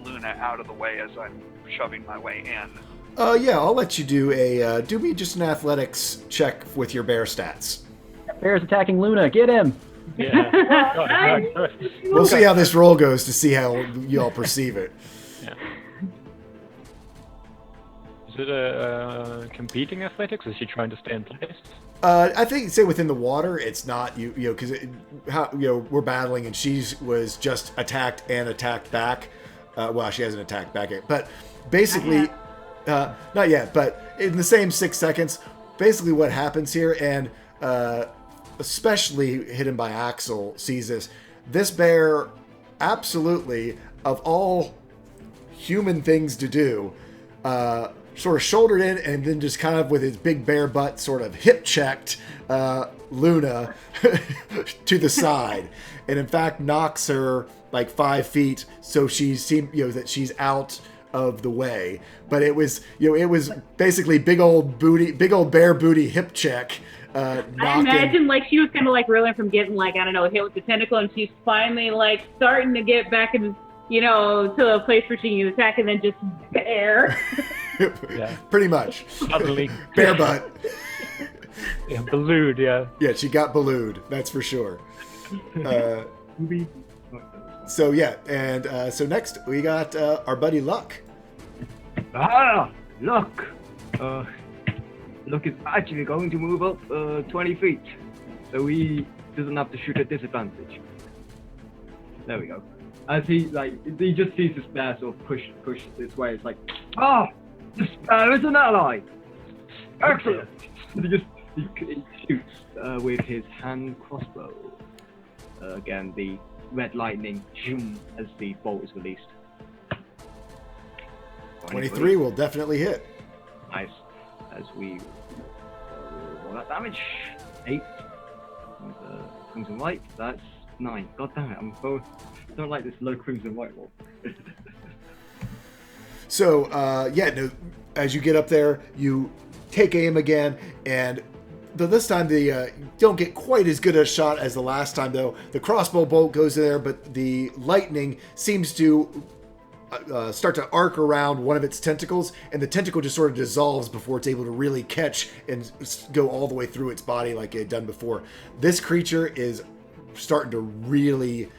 Luna out of the way as I'm shoving my way in. Yeah, I'll let you do do me just an athletics check with your bear stats. Bear's attacking Luna. Get him. Yeah. We'll see how this roll goes to see how you all perceive it. Yeah. Is it a competing athletics? Is she trying to stay in place? I think, say within the water, it's not because we're battling and she was just attacked and attacked back. Well, she hasn't attacked back yet, but basically, not yet. But in the same 6 seconds, basically what happens here, and especially hidden by Axel sees this bear, absolutely of all human things to do, sort of shouldered in and then just kind of with his big bear butt sort of hip checked Luna to the side, and in fact knocks her like 5 feet, so she seemed that she's out of the way. But it was basically big old bear booty hip check. I imagine like she was kind of like reeling from getting hit with the tentacle, and she's finally like starting to get back in to a place where she can attack, and then just bear. Yeah. Pretty much. Suddenly. Bear butt. Yeah, ballooned, yeah. Yeah, she got ballooned, that's for sure. So yeah, and so next we got our buddy Luck. Luck! Luck is actually going to move up 20 feet, so he doesn't have to shoot at disadvantage. There we go. As he just sees this bear sort of push this way. It's like, this bear is an ally. Excellent. He shoots with his hand crossbow. Again, the red lightning zoom as the bolt is released. 23 will definitely hit. Nice. As we roll that damage. 8. And, crimson white. That's 9. God damn it! I'm both. Don't like this low crimson white roll. So, as you get up there, you take aim again, and this time the don't get quite as good a shot as the last time, though. The crossbow bolt goes in there, but the lightning seems to start to arc around one of its tentacles, and the tentacle just sort of dissolves before it's able to really catch and go all the way through its body like it had done before. This creature is starting to really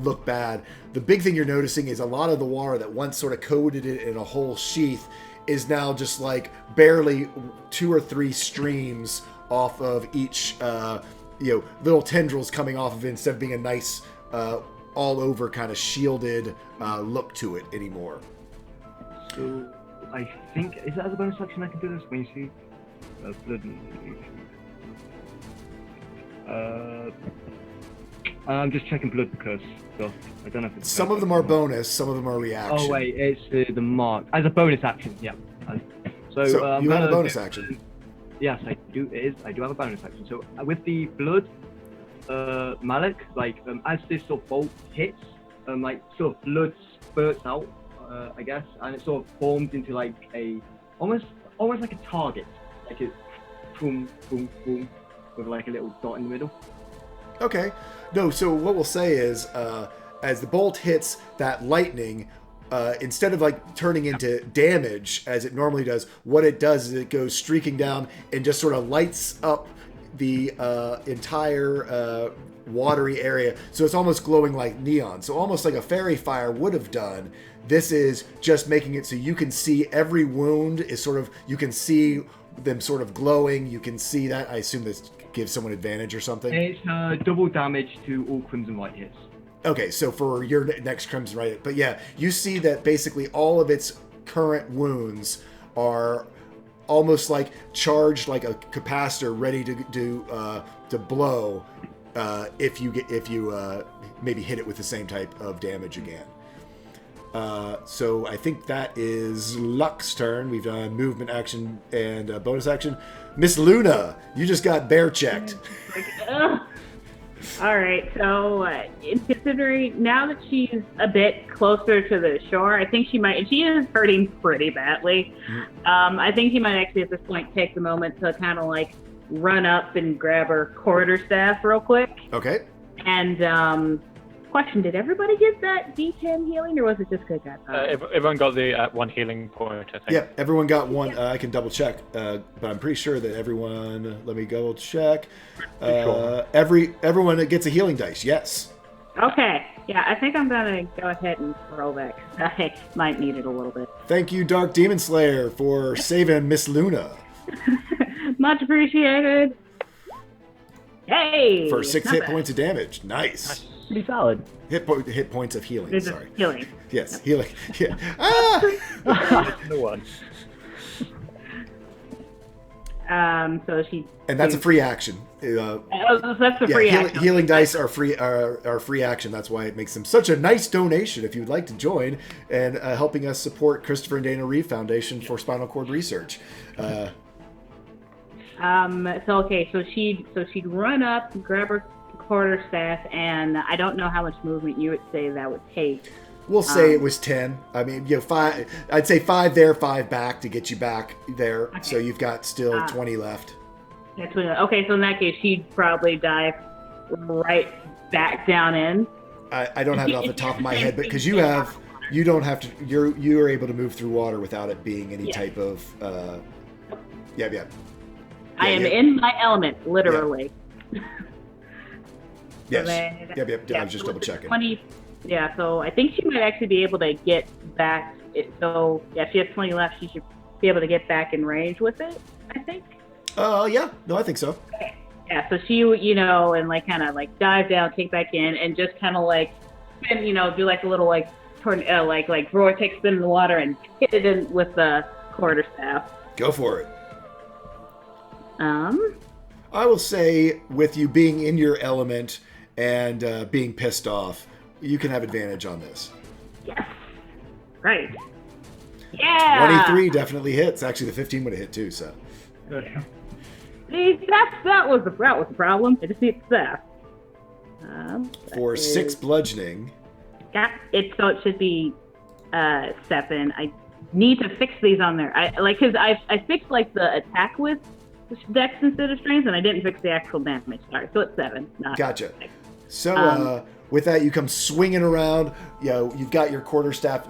look bad. The big thing you're noticing is a lot of the water that once sort of coated it in a whole sheath is now just like barely 2 or 3 streams off of each, little tendrils coming off of it instead of being a nice, all over kind of shielded look to it anymore. So I think, is that as a bonus action I can do this when you see blood? I'm just checking blood because stuff. I don't know if it's... Some of them are bonus, some of them are reaction. Oh wait, it's the mark. As a bonus action, yeah. So you have a bonus action. Yes, I do. I do have a bonus action. So with the blood, Malik, as this sort of bolt hits, sort of blood spurts out, I guess, and it sort of forms into like a almost like a target, like it's boom, boom, boom, with like a little dot in the middle. Okay. No, so what we'll say is, as the bolt hits that lightning, instead of like turning into damage as it normally does, what it does is it goes streaking down and just sort of lights up the entire watery area. So it's almost glowing like neon. So almost like a fairy fire would have done. This is just making it so you can see every wound is sort of, you can see them sort of glowing. You can see that. I assume this gives someone advantage or something. It's double damage to all crimson white hits. Okay, so for your next crimson white hit. But yeah, you see that basically all of its current wounds are almost like charged like a capacitor, ready to blow if you maybe hit it with the same type of damage again. So I think that is Luck's turn. We've done movement action and bonus action. Miss Luna, you just got bear checked. All right, so considering now that she's a bit closer to the shore, I think she is hurting pretty badly. I think she might actually at this point take the moment to kind of like run up and grab her quarterstaff real quick. Okay. And question, did everybody get that D10 healing, or was it just good guys? Everyone got the 1 healing point, I think. Yeah, everyone got 1. I can double check, but I'm pretty sure that everyone. Let me double check. Everyone gets a healing dice. Yes. Okay. Yeah, I think I'm gonna go ahead and roll that. I might need it a little bit. Thank you, Dark Demon Slayer, for saving Miss Luna. Much appreciated. Hey. For 6 hit points of damage. Nice. Pretty solid. Hit points of healing. Sorry. Healing. Yes, healing. Yeah. The one. So she. And that's a free action. That's a free action. Healing dice are free action. That's why it makes them such a nice donation. If you'd like to join and helping us support Christopher and Dana Reeve Foundation for Spinal Cord Research. So she'd run up, grab her quarterstaff, and I don't know how much movement you would say that would take. We'll say it was 10. I mean, 5. I'd say 5 there, 5 back to get you back there. Okay. So you've got still 20 left. That's okay. So in that case, she'd probably dive right back down in. I don't have it off the top of my head, but because you don't have to. You're able to move through water without it being any type of. Yeah. I am in my element, literally. Yeah. Yes. I was just double checking. 20, yeah, so I think she might actually be able to get back. So, yeah, if she has 20 left, she should be able to get back in range with it, I think. Yeah. No, I think so. Okay. Yeah, so she would, and like kind of like dive down, take back in, and just kind of like spin, do like a little like vortex spin in the water and hit it in with the quarterstaff. Go for it. I will say, with you being in your element and being pissed off, you can have advantage on this. Yes. Right. Yeah. 23 definitely hits. Actually, the 15 would have hit too. So See, that was the problem. I just need staff. for 6 bludgeoning. Got it. So it should be 7. I need to fix these on there. Because I fixed like the attack with dex instead of strength, and I didn't fix the actual damage. Sorry, so it's 7. Not Gotcha. 6. So with that, you come swinging around. You've got your quarterstaff.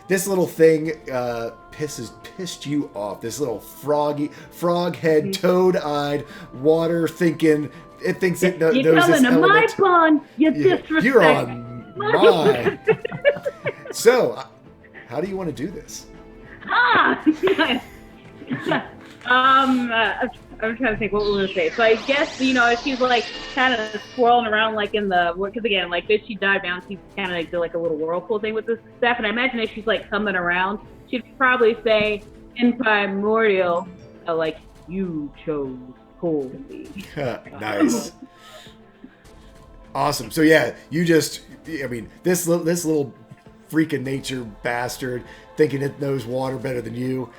This little thing pissed you off. This little frog head, toad-eyed, water thinking. It thinks it knows You're this coming to my element. pond. You disrespect. You're on mine. So, how do you want to do this? I'm trying to think what we're going to say. So I guess, she's like kind of swirling around like in the, because again, like if she dived down, she kind of like did like a little whirlpool thing with this stuff. And I imagine if she's like coming around, she'd probably say in primordial, like, you chose poorly. Nice. Awesome. So yeah, this little freak of nature bastard thinking it knows water better than you.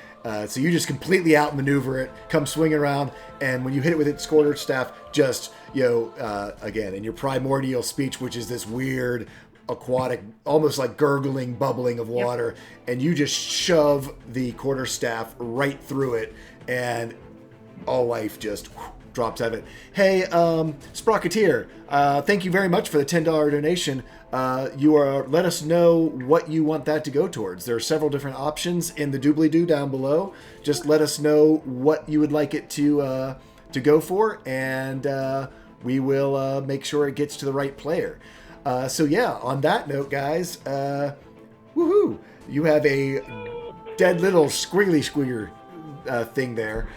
So you just completely outmaneuver it, come swinging around, and when you hit it with its quarterstaff, just, again, in your primordial speech, which is this weird, aquatic, almost like gurgling, bubbling of water, and you just shove the quarterstaff right through it, and all life just drops out of it. Hey, Sprocketeer, thank you very much for the $10 donation. Let us know what you want that to go towards. There are several different options in the doobly-doo down below. Just let us know what you would like it to go for, and we will make sure it gets to the right player. So yeah, on that note, guys, woohoo! You have a dead little squiggly squigger thing there.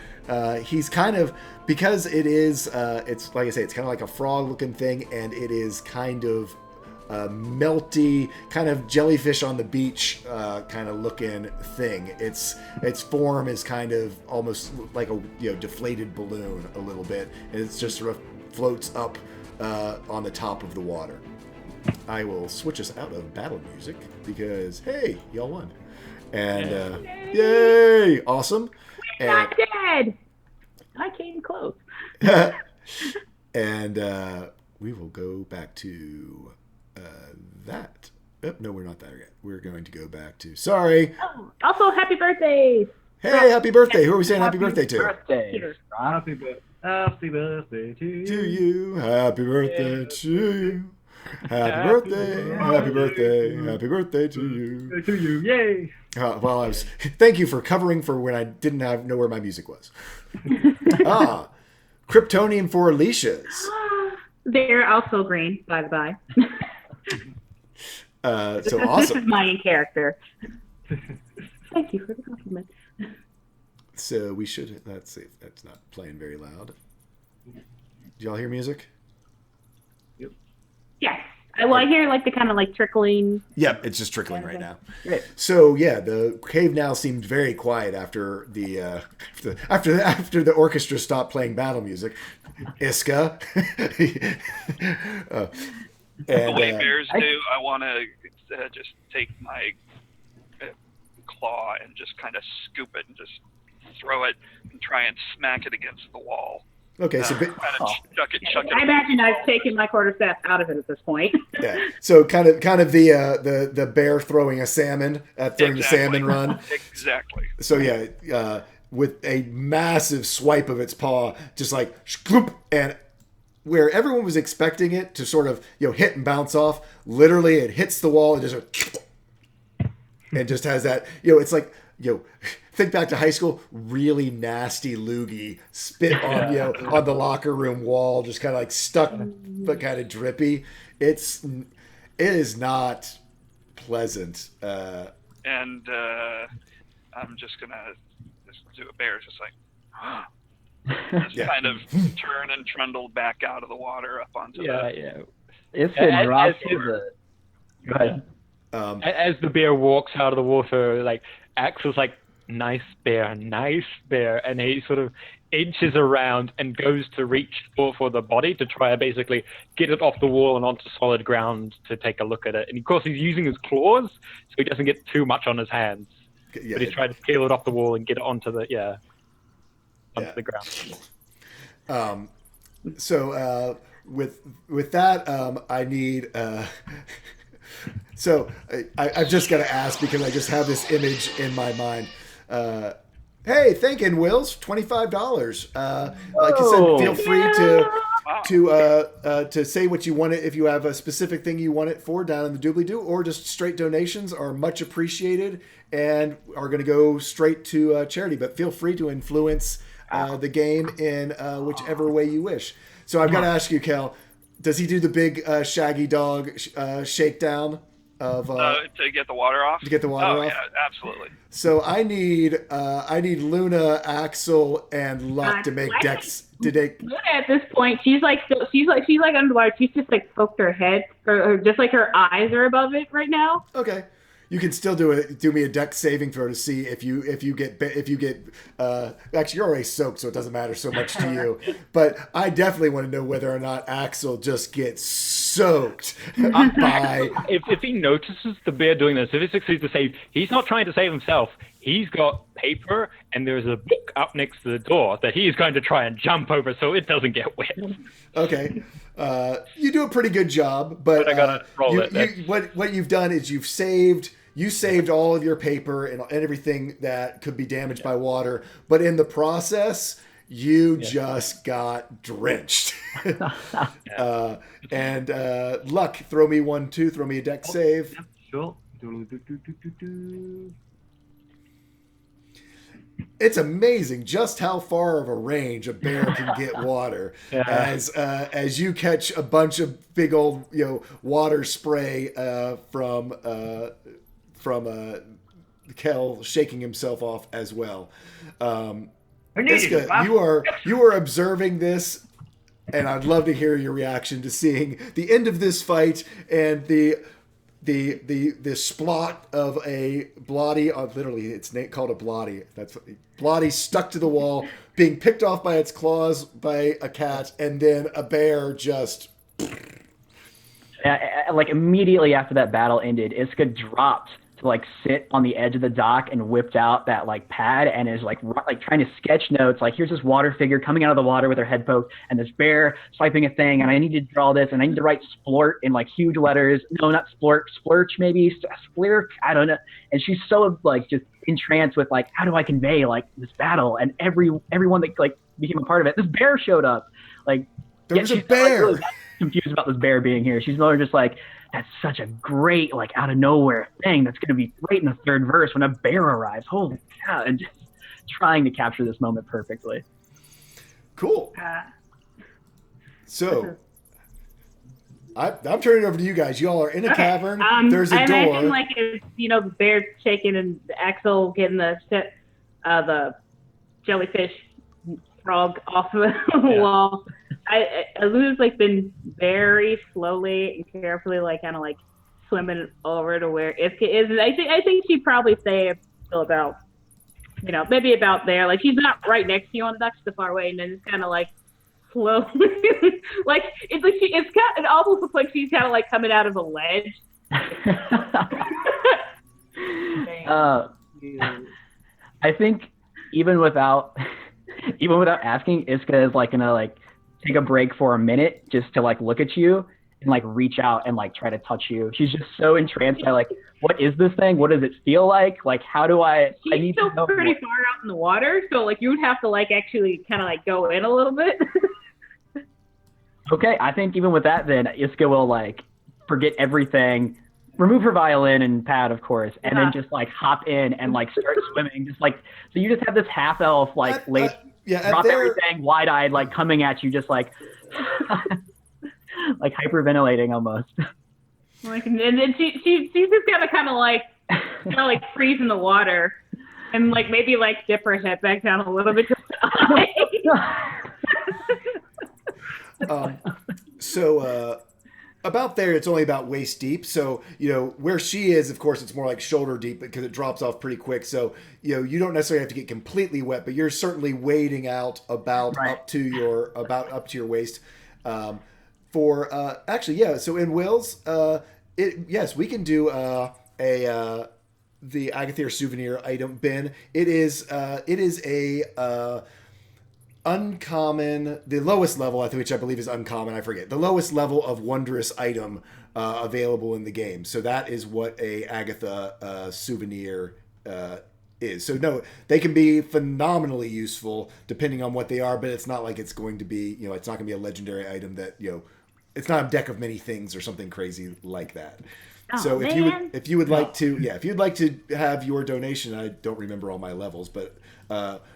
He's kind of, because it is, it's like I say, it's kind of like a frog-looking thing, and it is kind of melty, kind of jellyfish on the beach kind of looking thing. Its form is kind of almost like a deflated balloon a little bit, and it just sort of floats up on the top of the water. I will switch us out of battle music because hey, y'all won, and yay, awesome. Not dead. I came close. And we will go back to that. Oh, no, we're not there yet. We're going to go back to. Sorry. Oh, also, happy birthday. Hey, happy birthday. Who are we saying happy birthday to? Happy birthday to you. Happy birthday to you. Happy birthday. Happy birthday. Happy birthday to you. To you. Yay. Well, thank you for covering for when I didn't know where my music was. Kryptonian for Alicia's. They're also green, by the by. So awesome. This is my character. Thank you for the compliment. So we should, let's see if that's not playing very loud. Do y'all hear music? Yes. I hear like the kind of like trickling. Yep, it's just trickling right now. Great. So yeah, the cave now seemed very quiet after the after the orchestra stopped playing battle music. Iska. The way bears do, I want to just take my claw and just kind of scoop it and just throw it and try and smack it against the wall. Okay, so kind of chuck it. I imagine I've taken my quarterstaff out of it at this point. Yeah. So kind of the bear throwing a salmon during the salmon run. Exactly. So yeah, with a massive swipe of its paw, just like scoop, and where everyone was expecting it to sort of hit and bounce off, literally it hits the wall and just and just has that it's like think back to high school, really nasty loogie spit on on the locker room wall, just kind of like stuck but kind of drippy. It is not pleasant. And I'm just gonna do a bear, just like kind of turn and trundle back out of the water up onto It's been dropped to the. Go ahead. As the bear walks out of the water, like Axel's like, nice bear, and he sort of inches around and goes to reach for the body to try to basically get it off the wall and onto solid ground to take a look at it. And of course, he's using his claws, so he doesn't get too much on his hands. Yeah. But he's trying to peel it off the wall and get it onto the the ground. So with that, I need. So I've just got to ask because I just have this image in my mind. Hey, thanking Wills, $25. Like I said, feel free to say what you want it if you have a specific thing you want it for down in the doobly-doo, or just straight donations are much appreciated and are going to go straight to charity. But feel free to influence the game in whichever way you wish. So I've got to ask you, Kel, does he do the big shaggy dog shakedown of to get the water off? To get the water off? Yeah, absolutely. So I need Luna, Axel, and Luck to make decks. Luna at this point, she's like underwater. She's just like poked her head, or just like her eyes are above it right now. Okay. You can still do me a deck saving throw to see if you get actually you're already soaked, so it doesn't matter so much to you. But I definitely want to know whether or not Axel just gets soaked by. If he notices the bear doing this, if he succeeds to save, he's not trying to save himself. He's got paper and there's a book up next to the door that he's going to try and jump over so it doesn't get wet. Okay. You do a pretty good job, but I gotta roll it. What you've done is you saved all of your paper and everything that could be damaged by water, but in the process, you just got drenched. And Luck, throw me 1, 2, throw me a deck save. Yeah, sure. It's amazing just how far of a range a bear can get water. As you catch a bunch of big old water spray from Kel shaking himself off as well. Iska, you are observing this, and I'd love to hear your reaction to seeing the end of this fight and the splot of a blotty, literally it's called a blotty. That's blotty stuck to the wall, being picked off by its claws by a cat, and then a bear just. Like immediately after that battle ended, Iska dropped to like sit on the edge of the dock and whipped out that like pad and is like trying to sketch notes. Like, here's this water figure coming out of the water with her head poked, and this bear swiping a thing, and I need to draw this, and I need to write splort in like huge letters. No, not splort, splurch maybe, splurch, I don't know. And she's so like just entranced with like, how do I convey like this battle? And everyone that like became a part of it. This bear showed up. Like, there was a bear. Really confused about this bear being here. She's more just like, that's such a great, like, out of nowhere thing that's going to be great in the third verse when a bear arrives. Holy cow. And just trying to capture this moment perfectly. Cool. So, I'm turning it over to you guys. Y'all are in a cavern. There's a door. Imagine, like, the bear shaking and Axel getting the jellyfish frog off of the wall. Luna's like been very slowly and carefully, like kind of like swimming over to where Iska is. And I think she'd probably say still about, maybe about there. Like, she's not right next to you on the dock, she's far away, and then it's kind of like slowly, like it almost looks like she's kind of like coming out of a ledge. I think even without asking, Iska is like gonna like take a break for a minute just to like look at you and like reach out and like try to touch you. She's just so entranced by like, what is this thing? What does it feel like? Like, how do I need still to know pretty far out in the water, so like you would have to like actually kind of like go in a little bit. Okay, I think even with that, then Iska will like forget everything, remove her violin and pad, of course, and then just like hop in and like start swimming. Just like, so you just have this half elf like drop everything, wide eyed, like coming at you, just like like hyperventilating almost. Like, and then she's just kind of like freeze in the water, and like maybe like dip her head back down a little bit. about there, it's only about waist deep. So, where she is, of course, it's more like shoulder deep because it drops off pretty quick. So, you don't necessarily have to get completely wet, but you're certainly wading out about Right. up to your waist. Actually, yeah. So in Will's, yes, we can do the Agathir souvenir item bin. It is a uncommon, the lowest level, which I believe is uncommon, I forget, the lowest level of wondrous item available in the game. So that is what a Agatha souvenir is. So no, they can be phenomenally useful depending on what they are, but it's not like it's going to be, it's not going to be a legendary item that, it's not a deck of many things or something crazy like that. Oh, So man. if you would like to have your donation, I don't remember all my levels, but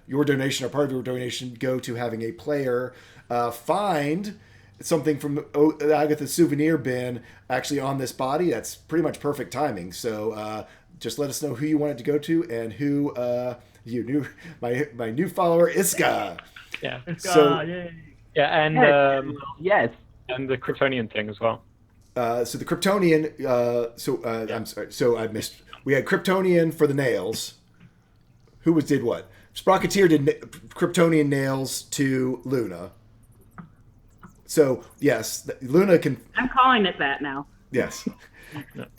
your donation or part of your donation go to having a player find something from the Agatha souvenir bin actually on this body. That's pretty much perfect timing. So just let us know who you want it to go to and who my new follower Iska. Yeah. So Yeah, and Yes. and the Kryptonian thing as well. so the Kryptonian. I'm sorry. So I missed. We had Kryptonian for the nails. Who did what? Sprocketeer did Kryptonian nails to Luna. So yes, Luna can. I'm calling it that now. Yes.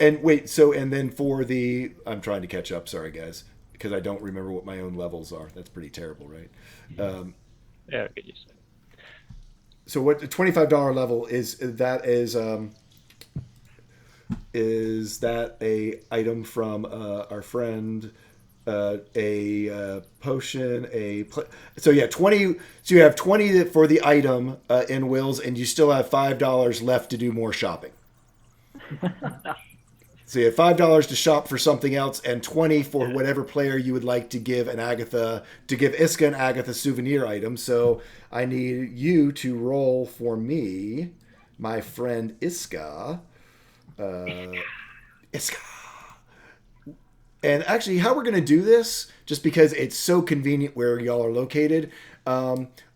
And wait. And then for the, I'm trying to catch up. Sorry, guys, because I don't remember what my own levels are. That's pretty terrible, right? Yeah, get used to it. So what the $25 level is? Is that a item from our friend? A potion, so yeah, 20. So you have 20 for the item in Will's, and you still have $5 left to do more shopping. So you have $5 to shop for something else, and 20 for whatever player you would like to give Iska an Agatha souvenir item. So I need you to roll for me, my friend Iska. Iska. And actually, how we're going to do this, just because it's so convenient where y'all are located,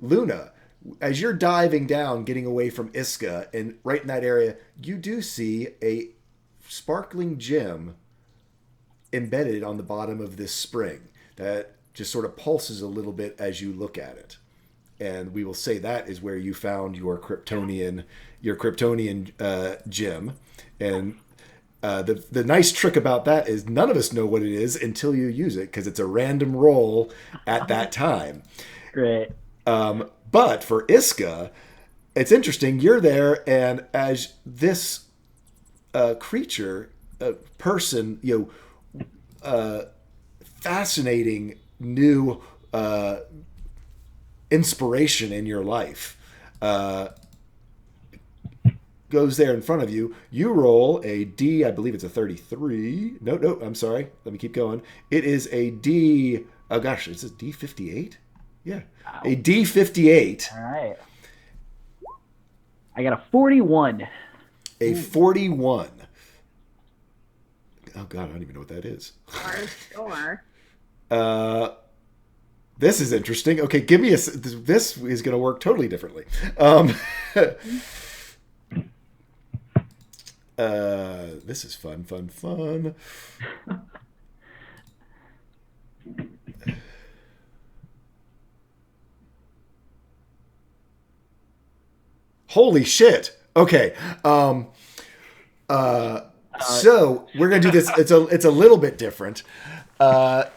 Luna, as you're diving down, getting away from Iska, and right in that area, you do see a sparkling gem embedded on the bottom of this spring that just sort of pulses a little bit as you look at it. And we will say that is where you found your Kryptonian gem. And the nice trick about that is none of us know what it is until you use it, because it's a random roll at that time. Great. But for Iska, it's interesting. You're there, and as this creature, person, fascinating new inspiration in your life, goes there in front of you. You roll a D, I believe it's a 33. No, I'm sorry. Let me keep going. It is a D. Oh gosh, it's a D58? Yeah. Wow. A D58. All right. I got a 41. A 41. Oh god, I don't even know what that is. Sure. This is interesting. Okay, give me this is going to work totally differently. This is fun. Holy shit. Okay. So we're going to do this. It's a little bit different. I'll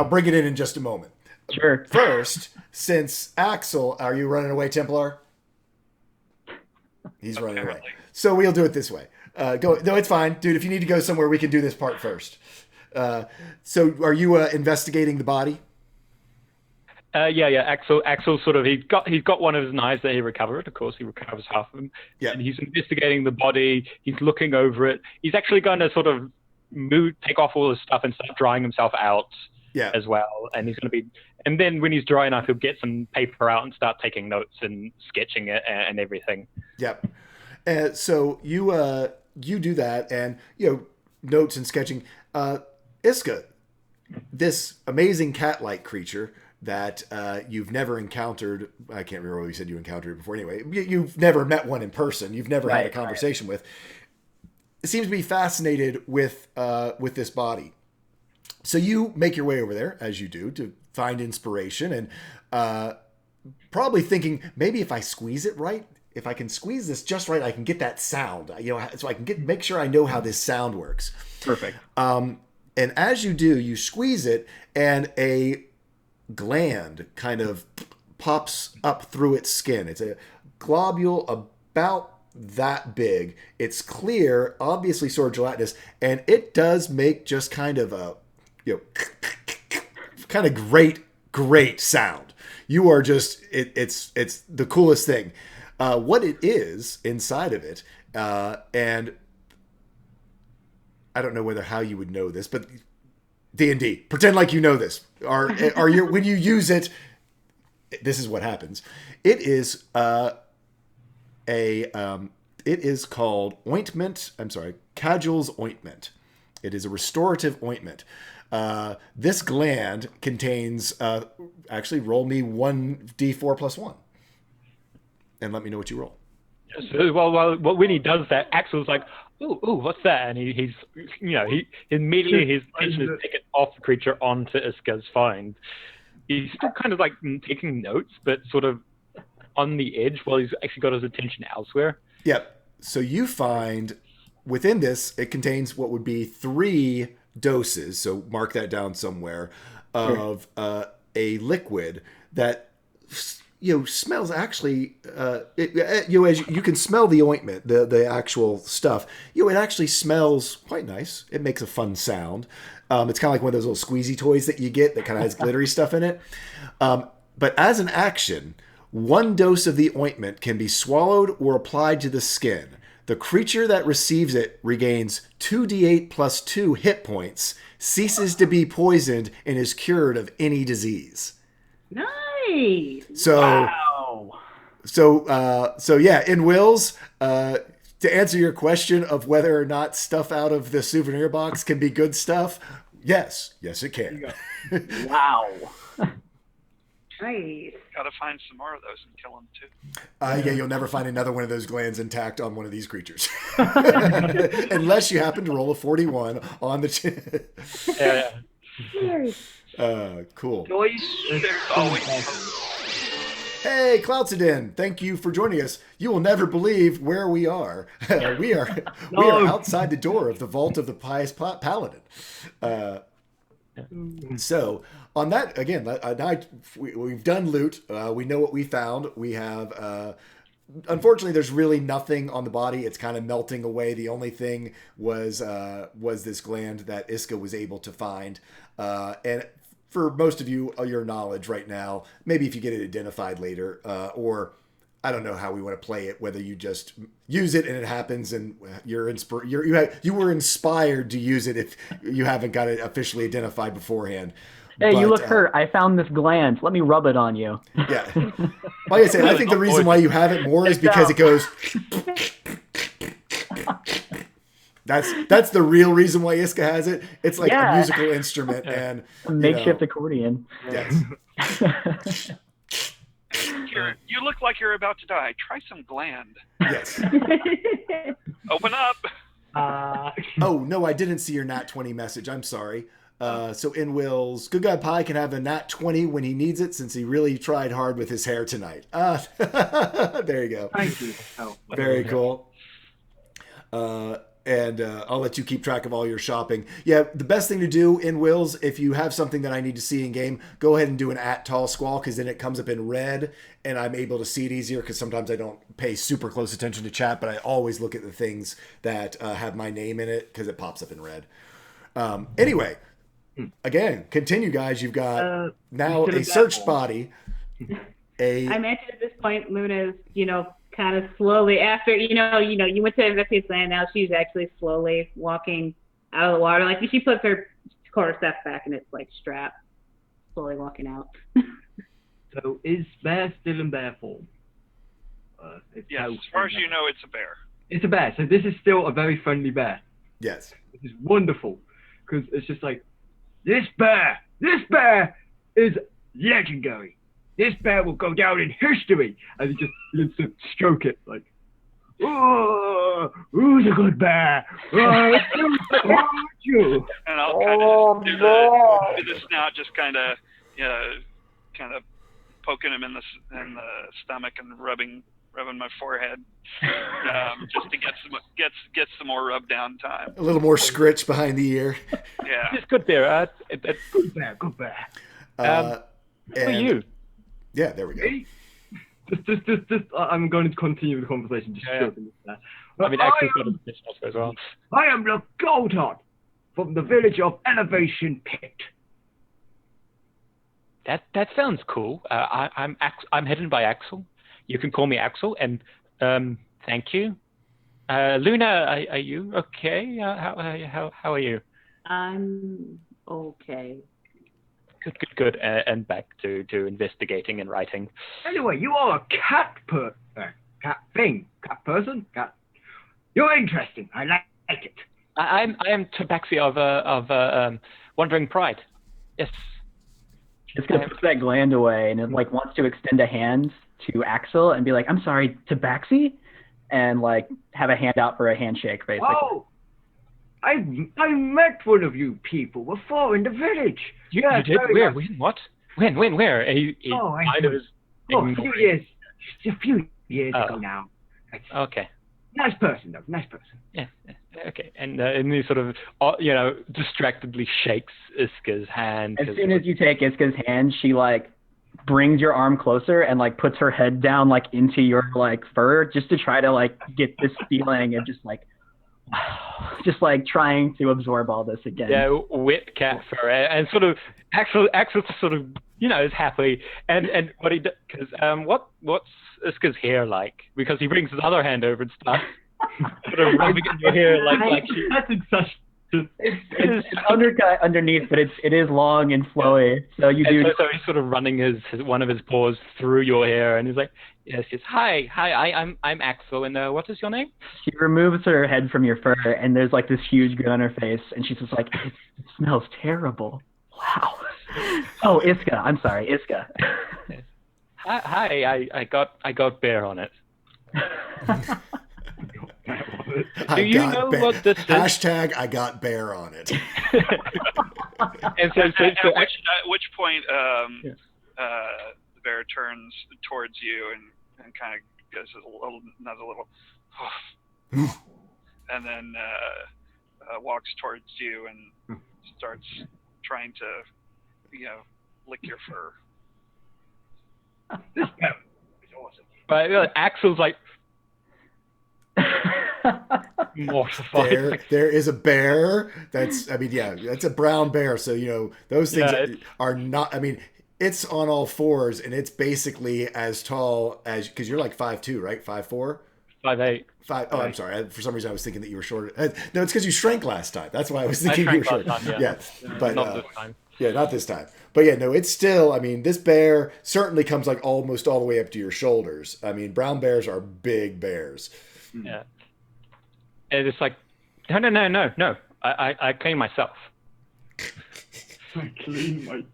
bring it in just a moment. Sure. First, since Axel, are you running away, Templar? He's running away. So we'll do it this way. Go. No, it's fine, dude. If you need to go somewhere, we can do this part first. So, are you investigating the body? Yeah. Axel sort of he's got one of his knives that he recovered. Of course, he recovers half of them. Yeah. And he's investigating the body. He's looking over it. He's actually going to sort of take off all his stuff and start drying himself out. Yeah. As well. And he's going to be. And then when he's dry enough, he'll get some paper out and start taking notes and sketching it and everything. Yep. So you do that, and notes and sketching. Iska, this amazing cat-like creature, that you've never encountered. I can't remember what you said you encountered it before. Anyway, you've never met one in person. You've never had a conversation with. It seems to be fascinated with this body. So you make your way over there, as you do, to find inspiration, and probably thinking, maybe if I squeeze it right, if I can squeeze this just right, I can get that sound, so I can make sure I know how this sound works. Perfect. And as you do, you squeeze it, and a gland kind of pops up through its skin. It's a globule about that big. It's clear, obviously sort of gelatinous, and it does make just kind of a kind of great sound. You are just it's the coolest thing. What it is inside of it, and I don't know how you would know this, but D&D, pretend like you know this. Are you when you use it? This is what happens. It is it is called ointment. I'm sorry, Cagil's ointment. It is a restorative ointment. This gland contains, actually roll me 1d4 plus 1. And let me know what you roll. So, well, when he does that, Axel's like, "Ooh, what's that?" And he's immediately his attention is taken off the creature onto Iska's find. He's still kind of like taking notes, but sort of on the edge while he's actually got his attention elsewhere. Yep. So you find within this, it contains what would be 3 doses. So mark that down somewhere of a liquid that smells actually. As you can smell the ointment, the actual stuff. It actually smells quite nice. It makes a fun sound. It's kind of like one of those little squeezy toys that you get that kind of has glittery stuff in it. But as an action, 1 dose of the ointment can be swallowed or applied to the skin. The creature that receives it regains 2d8 plus 2 hit points, ceases to be poisoned, and is cured of any disease. Nice. So, wow. So yeah, in Wills, to answer your question of whether or not stuff out of the souvenir box can be good stuff, yes, it can. Wow. Nice. Gotta find some more of those and kill them too. Yeah, you'll never find another one of those glands intact on one of these creatures. Unless you happen to roll a 41 on the... Cool. There's always Hey, Cloudsidin, thank you for joining us. You will never believe where we are. We are outside the door of the Vault of the Pious Paladin. So, on that, again, we've done loot. We know what we found. We have, unfortunately, there's really nothing on the body. It's kind of melting away. The only thing was this gland that Iska was able to find. And for most of you, your knowledge right now, maybe if you get it identified later, or I don't know how we want to play it, whether you just use it and it happens and you were inspired to use it if you haven't got it officially identified beforehand. Hey, you look hurt. I found this gland. Let me rub it on you. Yeah. Like I say, I think the reason why you have it more is because it goes... That's the real reason why Iska has it. It's like a musical instrument and a makeshift accordion. Yes. You look like you're about to die. Try some gland. Yes. Open up. Oh no, I didn't see your nat 20 message. I'm sorry. So in Will's, Good Guy Pie can have a nat 20 when he needs it, since he really tried hard with his hair tonight. There you go. Thank you. Oh, very cool. And I'll let you keep track of all your shopping. Yeah, the best thing to do in Wills, if you have something that I need to see in game, go ahead and do an @tall squall, because then it comes up in red, and I'm able to see it easier, because sometimes I don't pay super close attention to chat, but I always look at the things that have my name in it, because it pops up in red. Anyway, again, continue, guys. You've got now a searched body. I imagine at this point, Luna's, kind of slowly after, you went to investigate land. Now she's actually slowly walking out of the water. Like she puts her quarterstaff back and it's like strapped, slowly walking out. So is Bear still in bear form? Yes, as far as you know, it's a bear. It's a bear. So this is still a very friendly bear. Yes. This is wonderful, because it's just like, this bear is legendary. This bear will go down in history. And he just begins to stroke it like, oh, who's a good bear? Oh, you. And I'll kind of do the snout, just kind of poking him in the stomach and rubbing my forehead, just to get some more rub down time. A little more scritch behind the ear. Yeah, it's good bear. Good bear. Who are you? Yeah, there we go. Just, I'm going to continue the conversation. Just joking. I mean, Axel's got a bit as well. I am the Goldheart from the village of Elevation Pit. That sounds cool. I'm headed by Axel. You can call me Axel, and thank you. Luna, are you okay? How are you? I'm okay. Good. And back to investigating and writing. Anyway, you are a cat person. You're interesting. I like it. I am Tabaxi of Wandering Pride. Yes. It's gonna put that gland away, and it like wants to extend a hand to Axel and be like, "I'm sorry, Tabaxi," and like have a hand out for a handshake, basically. Oh, I met one of you people before in the village. Yeah, you did? Where? When? What? When? Where? A few years ago now. Okay. Nice person, though. Nice person. Yeah. Okay. And he sort of, distractedly shakes Iska's hand. As soon as you take Iska's hand, she like brings your arm closer and like puts her head down like into your like fur, just to try to like get this feeling of just like trying to absorb all this again. Yeah, wet cat fur, and sort of Axel sort of is happy, and what he does, because what's Iska's hair like? Because he brings his other hand over and starts sort of rubbing in your hair like she. That's exhaustion. It's undercut underneath, but it is long and flowy. So you do. So he's sort of running his one of his paws through your hair, and he's like, yes, hi, I'm Axel, and what is your name? She removes her head from your fur, and there's like this huge grin on her face, and she's just like, it smells terrible. Wow. Oh, Iska. I'm sorry, Iska. Hi, I got bear on it. Do you know bear. What this is? Hashtag I got bear on it. And so at which point the bear turns towards you and kind of gives another little and then walks towards you and starts trying to lick your fur. This bear is awesome. But Axel's like mortified. There is a bear. That's a brown bear. So those things are not. I mean, it's on all fours, and it's basically as tall as, because you're like 5'2", right? 5'4", 5'8". Oh, I'm sorry. For some reason, I was thinking that you were shorter. No, it's because you shrank last time. That's why I was thinking you were short. Yeah, but not this time. Yeah, not this time. But yeah, no, it's still. I mean, this bear certainly comes like almost all the way up to your shoulders. I mean, brown bears are big bears. Yeah. And it's like, no. I clean myself. I clean myself.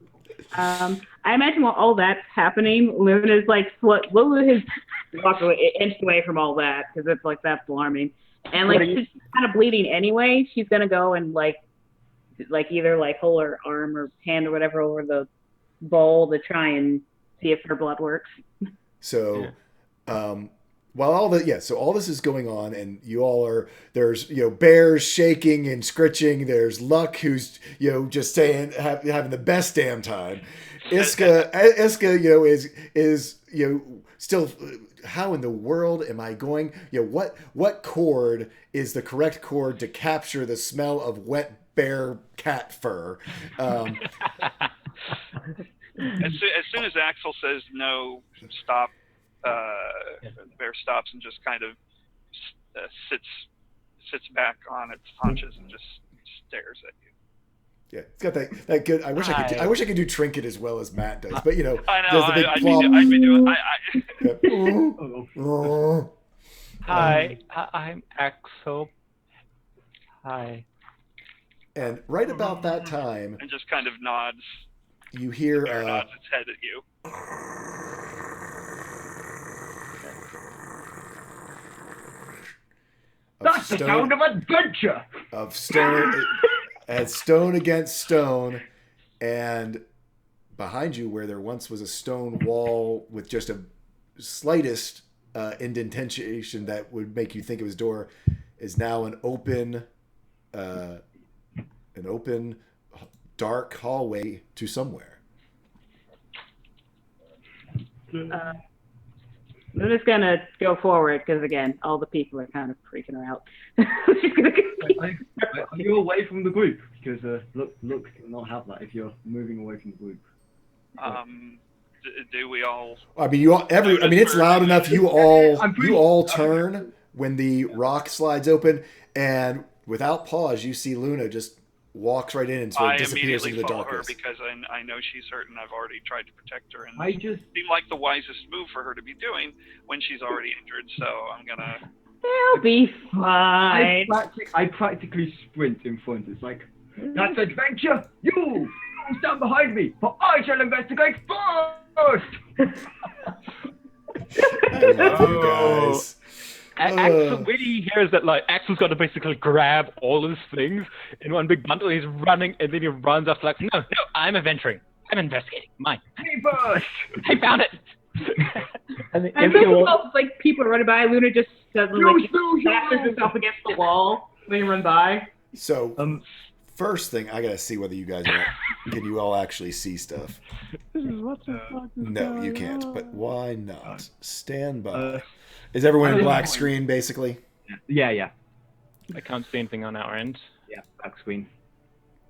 I imagine while all that's happening, Luna's like slowly walk away, inch away from all that, because it's like that's alarming. And like she's kind of bleeding anyway. She's gonna go and like either like hold her arm or hand or whatever over the bowl to try and see if her blood works. So, while all this is going on, and you all are, there's bears shaking and scritching. There's Luck, who's just saying having the best damn time. Iska is still. How in the world am I going? What cord is the correct cord to capture the smell of wet bear cat fur? As soon as Axel says no, stop. The bear stops and just kind of sits back on its haunches and just stares at you. Yeah, it's got that good. I wish I could do Trinket as well as Matt does, but I know. there's the big I'd be doing. Hi, I'm Axel. Hi. And right about that time, and just kind of nods You hear Bear nods its head at you. That's the sound of adventure. Of stone, as stone against stone, and behind you, where there once was a stone wall with just a slightest indentation that would make you think it was a door, is now an open dark hallway to somewhere. Luna's gonna go forward because again, all the people are kind of freaking her out. She's gonna Are you away from the group? Because look will not have that if you're moving away from the group. Do we all? I mean, it's loud enough. You all turn when the rock slides open, and without pause, you see Luna just walks right in and sort of disappears into the darkness. Her because I know she's hurt, and I've already tried to protect her, and I just seemed like the wisest move for her to be doing when she's already injured. So I'm gonna. They'll be fine. I practically sprint in front. It's like, that's adventure. You stand behind me, for I shall investigate first. I love you guys. Axel, when he hears that, like, Axel's got to basically grab all his things in one big bundle, he's running, and then he runs after, like, no, I'm adventuring. I'm investigating. Mine. Me first. I found it. And then it's like people are running by. Luna just suddenly dashes herself against the wall when you run by. So, first thing, I gotta see whether you guys can you all actually see stuff. No, you can't. But why not? Stand by. Is everyone in black screen, basically? Yeah. I can't see anything on our end. Yeah, black screen.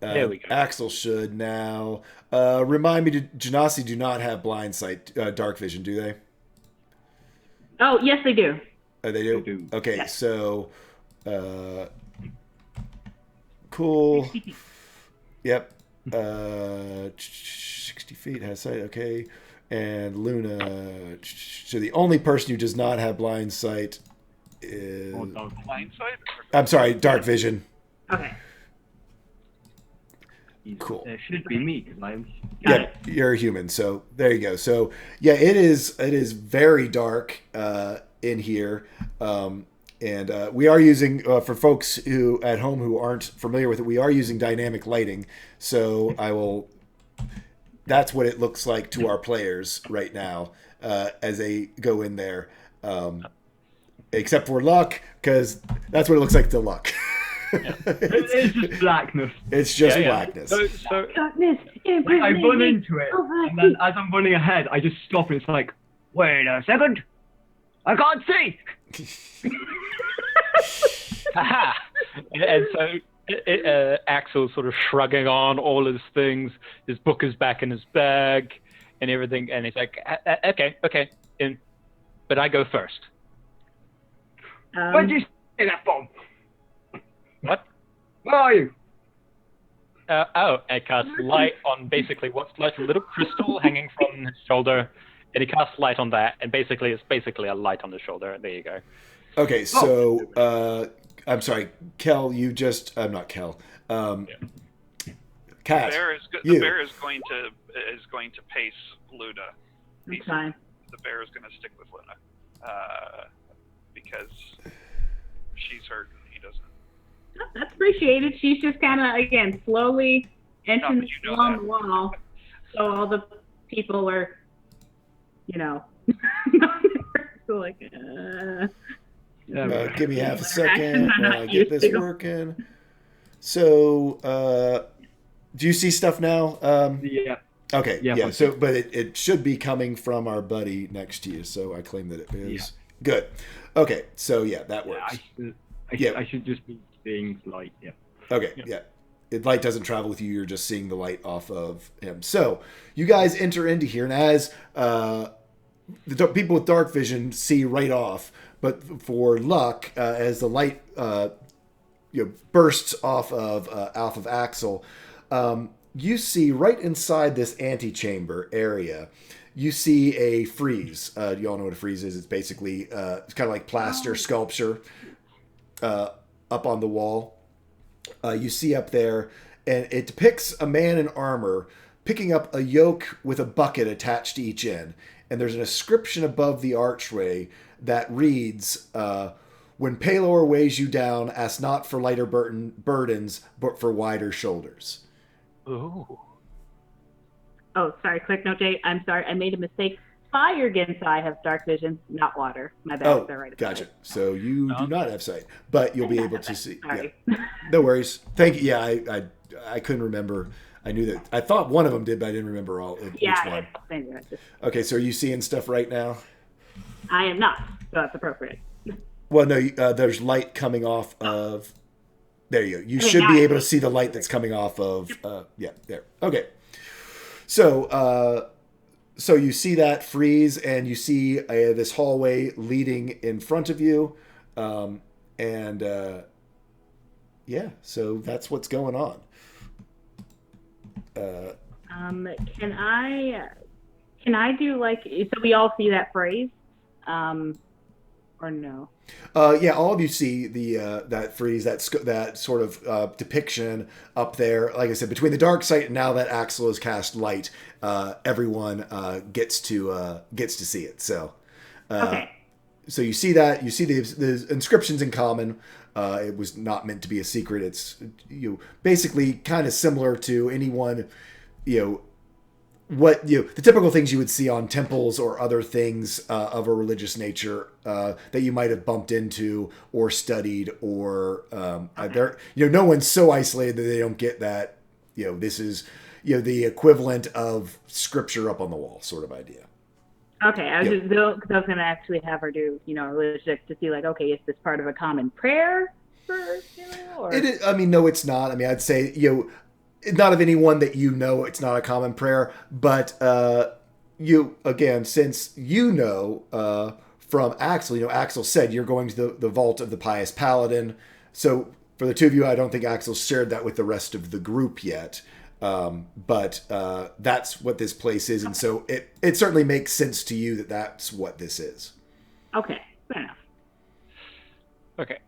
There we go. Axel should now. Remind me, Genasi do not have blind sight, dark vision, do they? Oh, yes, they do. Oh, they do? They do. Okay, Yes. so... cool. Yep. 60 feet has sight, okay. And Luna... So the only person who does not have blind sight is... Blind sight? I'm sorry, dark vision. Okay. Cool. It should be me, because I'm... Yeah, you're a human, so there you go. So yeah, it is very dark in here, and we are using for folks who at home who aren't familiar with it, we are using dynamic lighting. So that's what it looks like to our players right now as they go in there, except for Luck, because that's what it looks like to Luck. Yeah. It's just blackness. It's just blackness. So, Darkness. Like, I run into it, and then as I'm running ahead, I just stop, and it's like, wait a second, I can't see. haha. And so Axel's sort of shrugging on all his things. His book is back in his bag and everything, and he's like, okay, but I go first. Where did you say that from? What? Where are you? I cast light on basically what's like a little crystal hanging from his shoulder, and he casts light on that, and basically it's basically a light on the shoulder. There you go. Okay, so I'm sorry, Kel. You just not Kel. Kat. The bear is going to pace Luna. That's fine. The bear is going to stick with Luna because she's hurt and he doesn't. That's appreciated. She's just kind of, again, slowly inching along the wall. So all the people are, like, give me half a second while I get this working. So, do you see stuff now? Yeah. Okay, yeah. So, but it should be coming from our buddy next to you, so I claim that it is. Yeah. Good. Okay, so yeah, that works. I should just be seeing light, yeah. Okay, yeah. Light doesn't travel with you, you're just seeing the light off of him. So, you guys enter into here, and as the people with dark vision see right off, but for Luck, as the light bursts off of Axel, you see right inside this antechamber area, you see a frieze. You all know what a frieze is. It's basically it's kind of like plaster sculpture up on the wall. You see up there, and it depicts a man in armor picking up a yoke with a bucket attached to each end. And there's an inscription above the archway that reads, when Palor weighs you down, ask not for lighter burdens, but for wider shoulders. Ooh. Oh, sorry. Quick note, Jay. I'm sorry. I made a mistake. Fire Gensai have dark vision, not water. My bad. Oh, They're right. gotcha. So you do not have sight, but you'll be able to see. Sorry. Yeah. No worries. Thank you. Yeah, I couldn't remember. I knew that. I thought one of them did, but I didn't remember which one. Okay, so are you seeing stuff right now? I am not. So that's appropriate. Well, no. There's light coming off of. There you go. You should be able to see the light that's coming off of. Yeah, there. Okay. So, so you see that freeze, and you see this hallway leading in front of you, and yeah. So that's what's going on. Can I do like, so we all see that phrase, or no? Yeah, all of you see the that freeze, that sort of depiction up there. Like I said, between the dark sight and now that Axel has cast light, everyone gets to see it. So, Okay. So you see that, you see the inscriptions in common. It was not meant to be a secret. It's basically kind of similar to anyone, the typical things you would see on temples or other things of a religious nature that you might have bumped into or studied, or no one's so isolated that they don't get that. This is the equivalent of scripture up on the wall sort of idea. Okay, I was going to actually have her do, religious to see, like, okay, is this part of a common prayer or? It is, no, it's not. I'd say, not of anyone that it's not a common prayer, but since from Axel, Axel said you're going to the vault of the Pious Paladin. So for the two of you, I don't think Axel shared that with the rest of the group yet. But that's what this place is, and so it certainly makes sense to you that that's what this is. Okay, fair enough. Okay.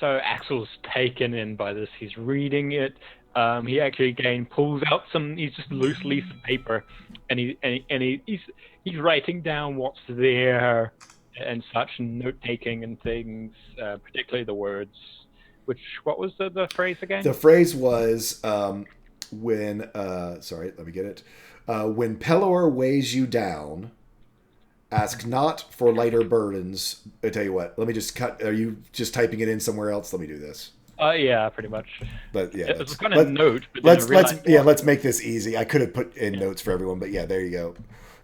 So Axel's taken in by this. He's reading it. He actually again pulls out he's just a loose leaf of paper, and he's writing down what's there and such, and note taking and things, particularly the words. What was the phrase again? The phrase was. When let me get it. When Pelor weighs you down, ask not for lighter burdens. I tell you what, let me just cut. Are you just typing it in somewhere else? Let me do this. Yeah, pretty much. But yeah, it's kind of note. But let's make this easy. I could have put in notes for everyone, but yeah, there you go.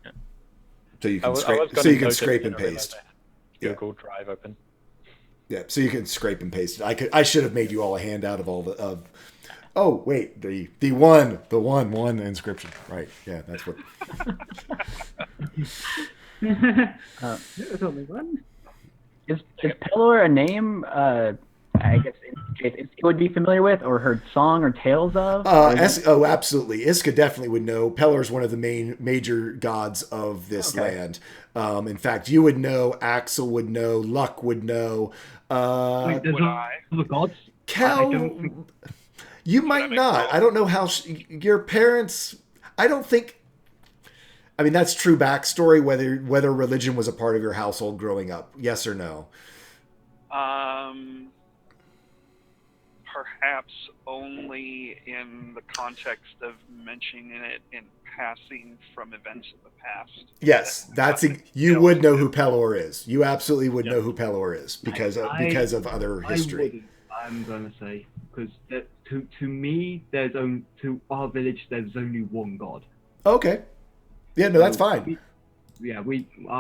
Yeah. So you can scrape and paste. Google Drive open. Yeah, so you can scrape and paste it. I should have made you all a handout of all the Oh wait, the one inscription, right? Yeah, that's what. There's only one. Is Pelor a name? I guess it would be familiar with or heard song or tales of. Absolutely. Iska definitely would know. Pelor is one of the major gods of this land. In fact, you would know. Axel would know. Luck would know. Wait, there's other gods? Cal. You might not. I don't know how your parents. I don't think. That's true backstory. Whether religion was a part of your household growing up, yes or no? Perhaps only in the context of mentioning it in passing from events of the past. Yes, you would know who Pelor is. You absolutely would know who Pelor is because of other history. I'm gonna say because to me, to our village, there's only one god. Okay. Yeah, no, that's fine. I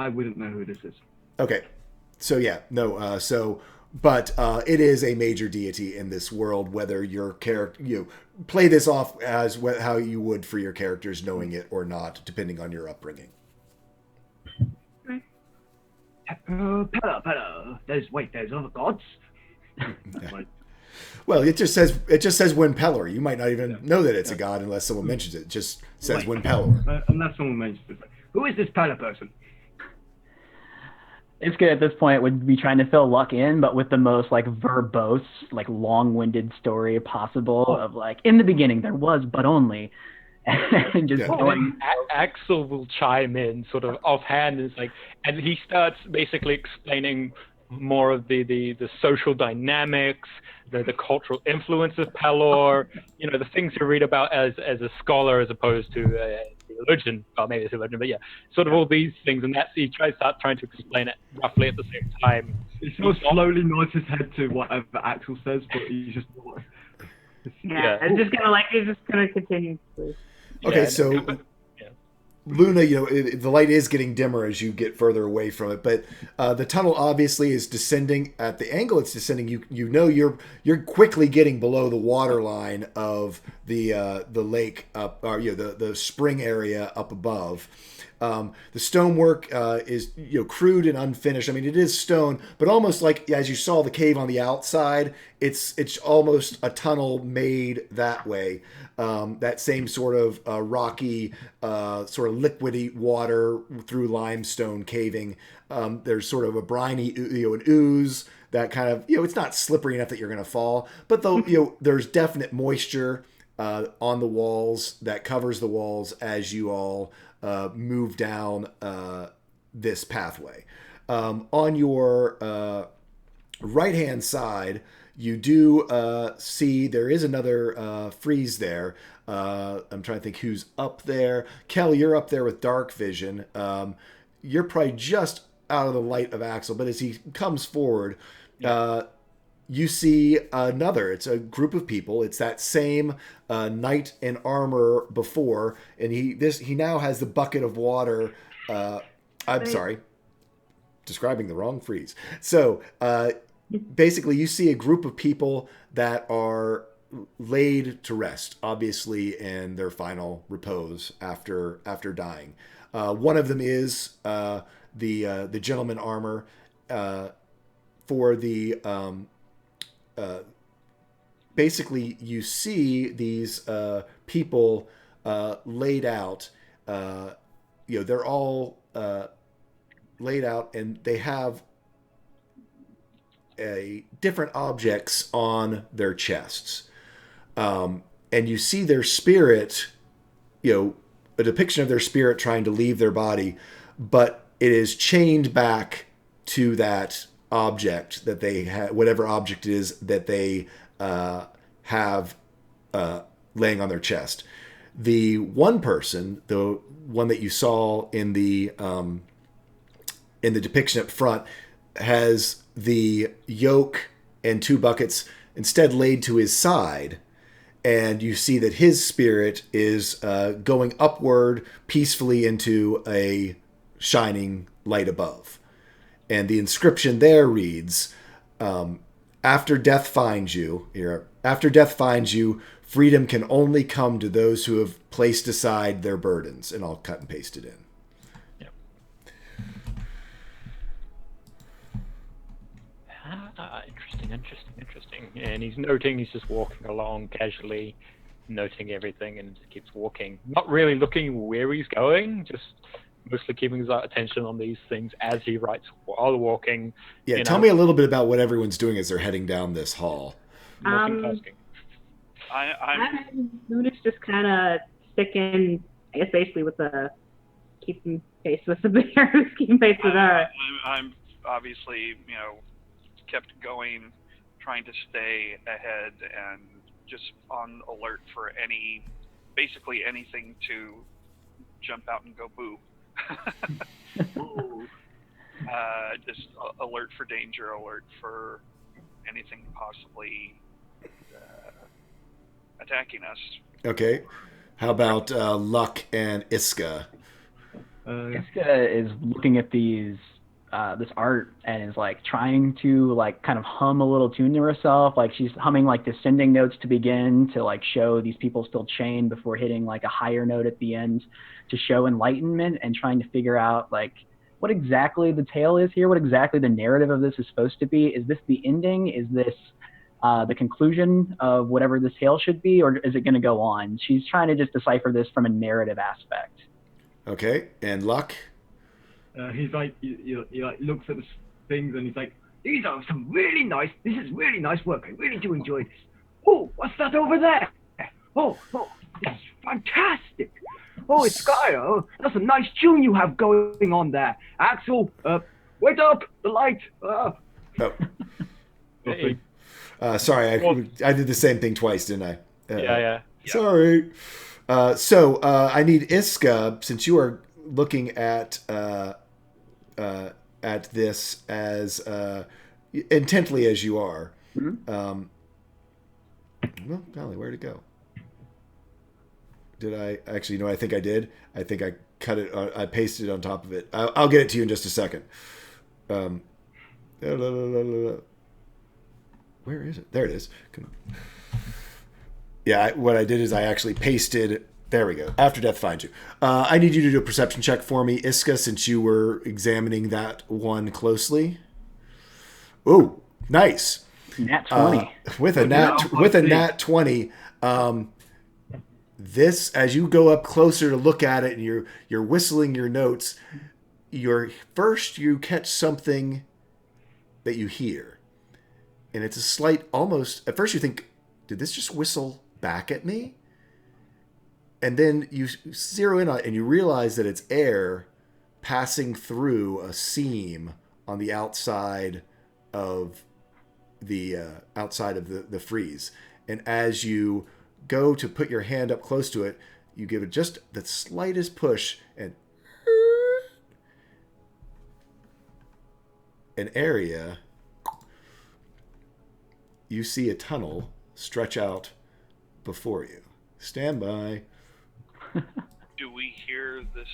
wouldn't know who this is. Okay. So yeah, no. But it is a major deity in this world. Whether your character, play this off as how you would for your characters, knowing it or not, depending on your upbringing. There's other gods. Well, it just says Win Pelor. You might not even know that it's a god unless someone mentions it. It just says Win Pelor. Unless someone mentions it. Who is this Pelor person? Iska at this point would be trying to fill Luck in, but with the most verbose, long-winded story possible of in the beginning there was but only, and just going. Axel will chime in sort of offhand, and he starts basically explaining more of the social dynamics, the cultural influence of Pelor, the things you read about as a scholar as opposed to a theologian. Well, maybe a theologian, but yeah, sort of all these things, and he tries to explain it roughly at the same time. He sort of slowly nods his head to whatever Axel says, but he's just. It's just gonna he's just gonna continue. Okay, so Luna, the light is getting dimmer as you get further away from it, but the tunnel obviously is descending at the angle it's descending. You're quickly getting below the water line of the lake up, or the spring area up above. The stonework is crude and unfinished. I mean, it is stone, but almost like as you saw the cave on the outside, it's almost a tunnel made that way. That same sort of rocky, sort of liquidy water through limestone caving. There's sort of a briny, an ooze that kind of, it's not slippery enough that you're going to fall, but though, there's definite moisture on the walls that covers the walls as you all move down this pathway. On your right-hand side, you do see there is another frieze there. I'm trying to think who's up there. Kel, you're up there with dark vision. You're probably just out of the light of Axel, but as he comes forward, you see another. It's a group of people. It's that same knight in armor before, and he now has the bucket of water. I'm sorry, describing the wrong frieze. So basically, you see a group of people that are laid to rest, obviously in their final repose after dying. One of them is the gentleman armor for the. Basically, you see these people laid out. They're all laid out, and they have different objects on their chests. And you see their spirit, a depiction of their spirit trying to leave their body, but it is chained back to that object that they have, whatever object it is that they have laying on their chest. The one person, the one that you saw in the depiction up front, has the yoke and two buckets instead laid to his side, and you see that his spirit is going upward peacefully into a shining light above. And the inscription there reads, after death finds you, freedom can only come to those who have placed aside their burdens. And I'll cut and paste it in. Interesting. And he's just walking along casually, noting everything, and just keeps walking. Not really looking where he's going, just mostly keeping his attention on these things as he writes while walking. Yeah, tell me a little bit about what everyone's doing as they're heading down this hall. Luna's just kind of sticking, I guess, basically with keeping pace with the bears, keeping pace with her. I'm obviously, kept going, trying to stay ahead and just on alert for basically anything to jump out and go boo. Just alert for danger, alert for anything possibly attacking us. Okay. How about Luck and Iska? Iska is looking at this art and is trying to kind of hum a little tune to herself. She's humming descending notes to begin to show these people still chained before hitting a higher note at the end to show enlightenment, and trying to figure out what exactly the tale is here, what exactly the narrative of this is supposed to be. Is this the ending? Is this the conclusion of whatever this tale should be, or is it going to go on? She's trying to just decipher this from a narrative aspect. Okay, and Luck? He's he looks at the things and he's these are some really nice, this is really nice work. I really do enjoy this. Oh, what's that over there? Oh, this is fantastic! Oh, it's Skyer. That's a nice tune you have going on there. Axel, wait up! The light! Oh. Hey. Sorry, I did the same thing twice, didn't I? Yeah. Sorry. So I need Iska, since you are looking at this as intently as you are. Mm-hmm. Well, golly, where'd it go? Did I actually? No, I think I did. I think I cut it. I pasted it on top of it. I'll get it to you in just a second. Where is it? There it is. Yeah, what I did is I actually pasted. There we go. After death finds you. I need you to do a perception check for me, Iska, since you were examining that one closely. Ooh, nice. Nat 20. With a nat 20, this, as you go up closer to look at it and you're whistling your notes, you catch something that you hear. And it's a slight, almost, at first you think, did this just whistle back at me? And then you zero in on it and you realize that it's air passing through a seam on the outside of the freeze. And as you go to put your hand up close to it, you give it just the slightest push, and an area, you see a tunnel stretch out before you. Stand by. Do we hear the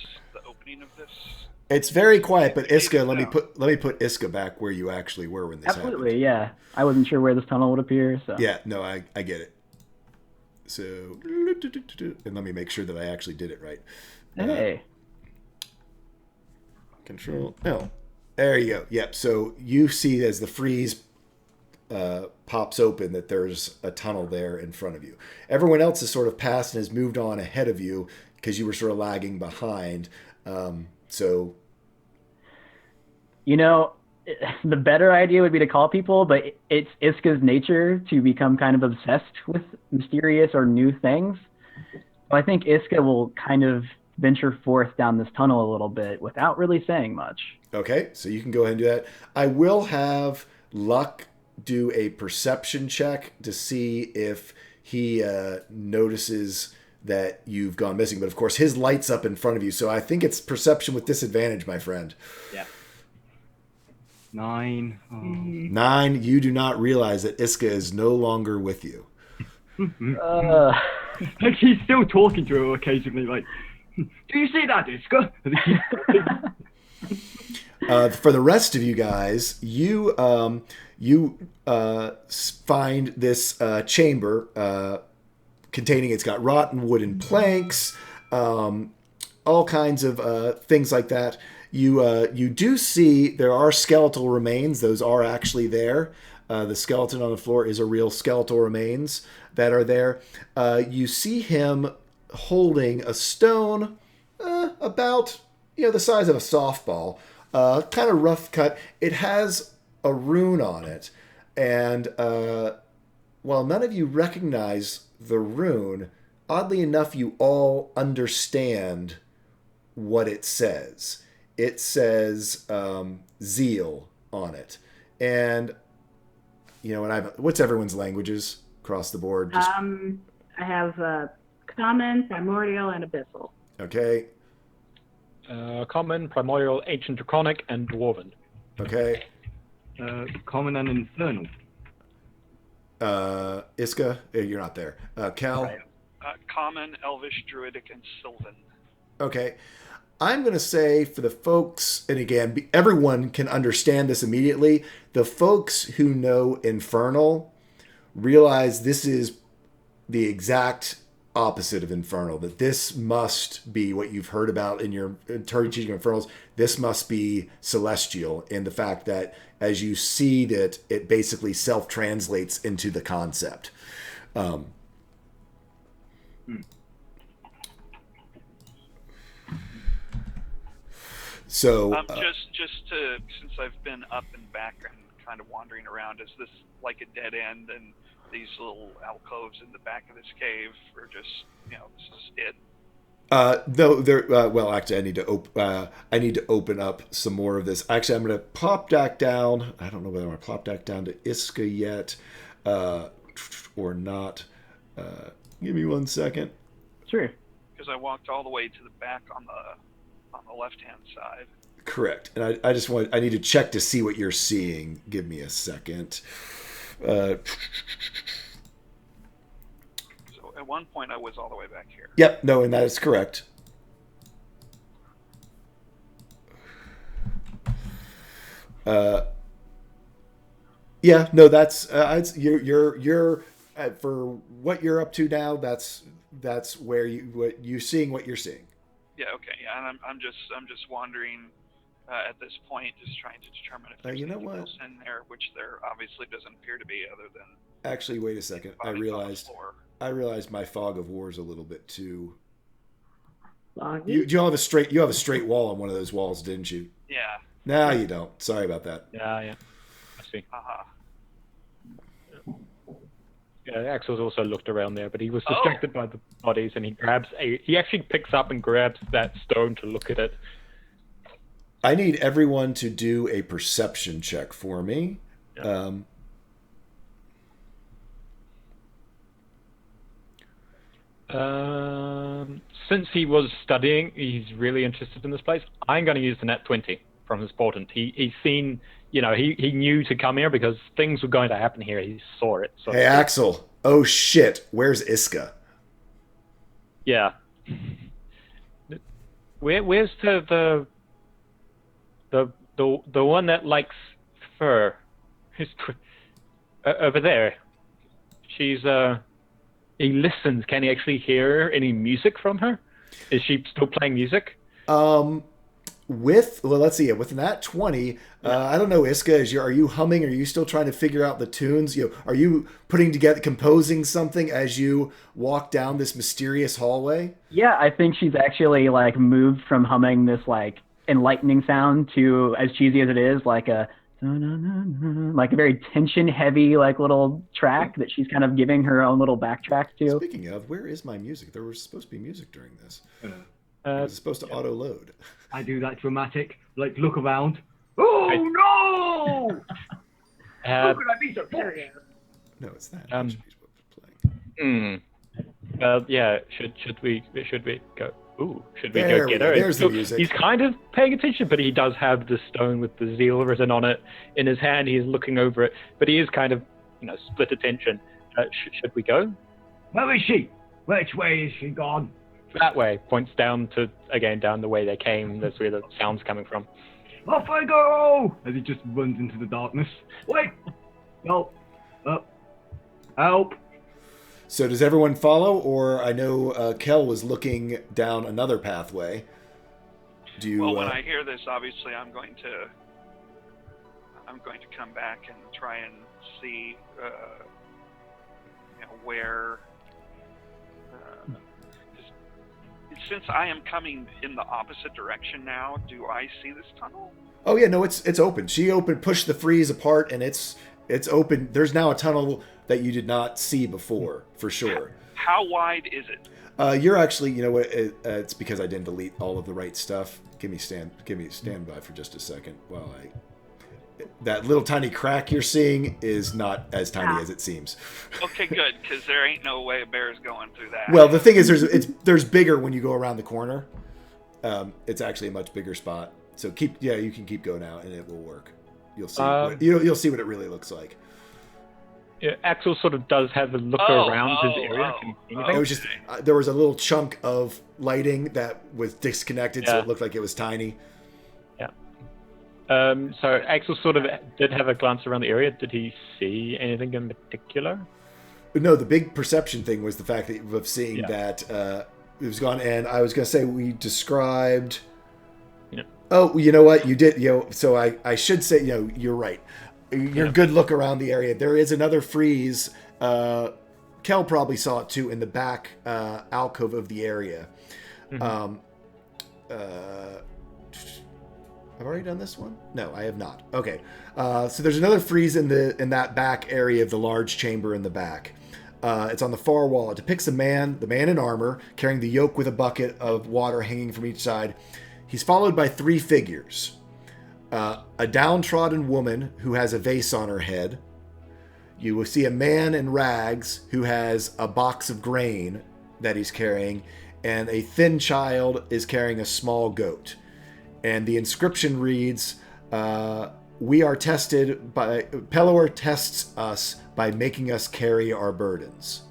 opening of this? It's very quiet, but Iska, let me put Iska back where you actually were when this Absolutely, happened. yeah. I wasn't sure where this tunnel would appear, so. Yeah, no, I get it. So, and let me make sure that I actually did it right. Hey. Control. No. There you go. Yep. So you see as the freeze pops open that there's a tunnel there in front of you. Everyone else has sort of passed and has moved on ahead of you because you were sort of lagging behind. So. You know, the better idea would be to call people, but it's Iska's nature to become kind of obsessed with mysterious or new things. So I think Iska will kind of venture forth down this tunnel a little bit without really saying much. Okay, so you can go ahead and do that. I will have Luck do a perception check to see if he notices that you've gone missing. But of course, his light's up in front of you, so I think it's perception with disadvantage, my friend. Yeah. 9. 9, you do not realize that Iska is no longer with you. Like, he's still talking to her occasionally, like, do you see that, Iska? For the rest of you guys, you find this chamber containing, it's got rotten wooden planks, all kinds of things like that. You do see there are skeletal remains. Those are actually there. The skeleton on the floor is a real skeletal remains that are there. You see him holding a stone about the size of a softball, kind of rough cut. It has a rune on it, and while none of you recognize the rune, oddly enough, you all understand what it says. It says zeal on it. And, and what's everyone's languages across the board? Just... I have common, primordial, and abyssal. Okay. Common, primordial, ancient draconic, and dwarven. Okay. Common and infernal. Iska, you're not there. Cal? Right. Common, elvish, druidic, and sylvan. Okay. I'm going to say for the folks, and again, everyone can understand this immediately, the folks who know Infernal realize this is the exact opposite of Infernal, that this must be what you've heard about in your teaching of Infernals. This must be Celestial in the fact that as you see that it basically self-translates into the concept. So just to, since I've been up and back and kind of wandering around, is this like a dead end and these little alcoves in the back of this cave, or just this is it? No, there. Well, actually, I need to open up some more of this. Actually, I'm going to plop back down. I don't know whether I'm going to plop back down to Iska yet, or not. Give me 1 second. Sure. Because I walked all the way to the back on the left-hand side. Correct. And I need to check to see what you're seeing. Give me a second. So at one point I was all the way back here. Yep. No, and that is correct. Yeah. No, that's you're for what you're up to now. That's where you're seeing what you're seeing. Yeah. Okay. Yeah. And I'm just wandering at this point, just trying to determine if there's anything else in there, which there obviously doesn't appear to be, other than. Actually, wait a second. I realized my fog of war is a little bit too. You have a straight wall on one of those walls, didn't you? Yeah. No, you don't. Sorry about that. Yeah. I see. Uh-huh. Yeah, Axel's also looked around there, but he was distracted by the bodies, and he actually picks up and grabs that stone to look at it. I need everyone to do a perception check for me. Yeah. Since he was studying, he's really interested in this place. I'm going to use the nat 20 from his portent. He's seen, he knew to come here because things were going to happen here. He saw it. So. Hey, Axel. Oh, shit. Where's Iska? Yeah. Where's the one that likes fur? Over there. She's he listens. Can he actually hear any music from her? Is she still playing music? Let's see. With that 20, I don't know, Iska. Are you humming? Are you still trying to figure out the tunes? Are you composing something as you walk down this mysterious hallway? Yeah, I think she's actually moved from humming this enlightening sound to, as cheesy as it is, like a very tension heavy little track that she's kind of giving her own little backtrack to. Speaking of, where is my music? There was supposed to be music during this. It was supposed to auto load. I do that dramatic, look around. Oh no! How could I be so serious? No, it's that. Yeah. Should we go? Ooh, should we go get her? There's the music. He's kind of paying attention, but he does have the stone with the zeal written on it in his hand. He's looking over it, but he is kind of, split attention. Should we go? Where is she? Which way is she gone? That way. Points down the way they came. That's where the sound's coming from. Off I go! As he just runs into the darkness. Wait! Help! Help! So does everyone follow, or I know Kel was looking down another pathway. Do you? Well, when I hear this, obviously, I'm going to come back and try and see, where. Since I am coming in the opposite direction now, do I see this tunnel? Oh yeah, no, it's open. She pushed the freeze apart, and it's open. There's now a tunnel that you did not see before, for sure. How wide is it? You're actually, it's because I didn't delete all of the right stuff. Give me stand by for just a second while that little tiny crack you're seeing is not as tiny as it seems. Okay, good, because there ain't no way a bear's going through that. Well, the thing is, there's bigger when you go around the corner. It's actually a much bigger spot. So you can keep going out, and it will work. You'll see. You'll see what it really looks like. Yeah, Axel sort of does have a look around his area. It was just there was a little chunk of lighting that was disconnected, so it looked like it was tiny. Yeah. So Axel sort of did have a glance around the area. Did he see anything in particular? No, the big perception thing was the fact of seeing that it was gone. And I was going to say we described. Yeah. Oh, you know what? You did. So I should say, you're right. Your good look around the area. There is another freeze. Kel probably saw it too in the back alcove of the area. Mm-hmm. I've already done this one? No, I have not. Okay. So there's another freeze in that back area of the large chamber in the back. It's on the far wall. It depicts the man in armor, carrying the yoke with a bucket of water hanging from each side. He's followed by 3 figures. A downtrodden woman who has a vase on her head. You will see a man in rags who has a box of grain that he's carrying, and a thin child is carrying a small goat. And the inscription reads, we are tested by... Pelor tests us by making us carry our burdens.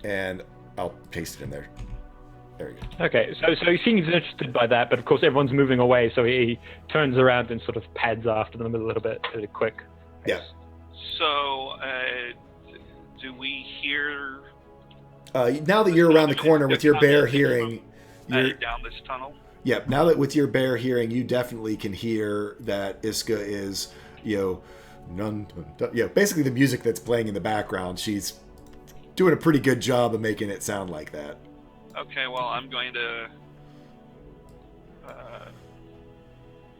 And I'll paste it in there. There we go. Okay, so he seems interested by that, but of course everyone's moving away, so he turns around and sort of pads after them a little bit, really quick. Yeah. So, do we hear... now that you're around the corner with your bear hearing... You're down this tunnel? Yeah, now that with your bear hearing, you definitely can hear that Iska is, basically the music that's playing in the background. She's doing a pretty good job of making it sound like that. Okay, well, I'm going to...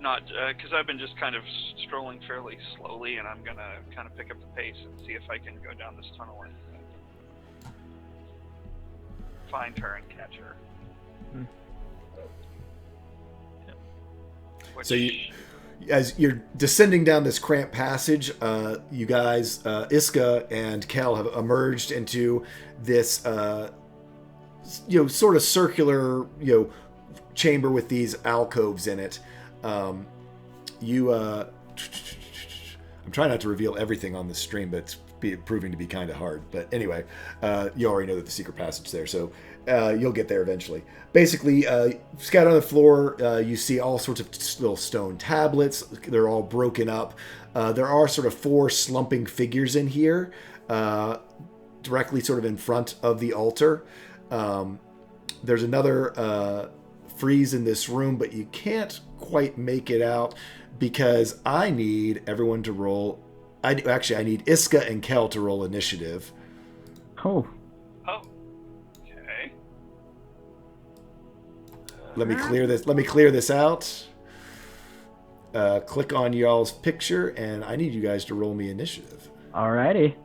not... Because I've been just kind of strolling fairly slowly, and I'm going to kind of pick up the pace and see if I can go down this tunnel and find her and catch her. Hmm. So as you're descending down this cramped passage, you guys, Iska and Kel, have emerged into this, sort of circular, chamber with these alcoves in it. I'm trying not to reveal everything on this stream, but it's proving to be kind of hard. But anyway, you already know that the secret passage there, so you'll get there eventually. Basically, scattered on the floor, you see all sorts of little stone tablets. They're all broken up. There are sort of 4 slumping figures in here, directly sort of in front of the altar. There's another frieze in this room, but you can't quite make it out because I need everyone to roll. I need Iska and Kel to roll initiative. Oh. Oh. Okay. Let me clear this out. Click on y'all's picture, and I need you guys to roll me initiative. Alrighty.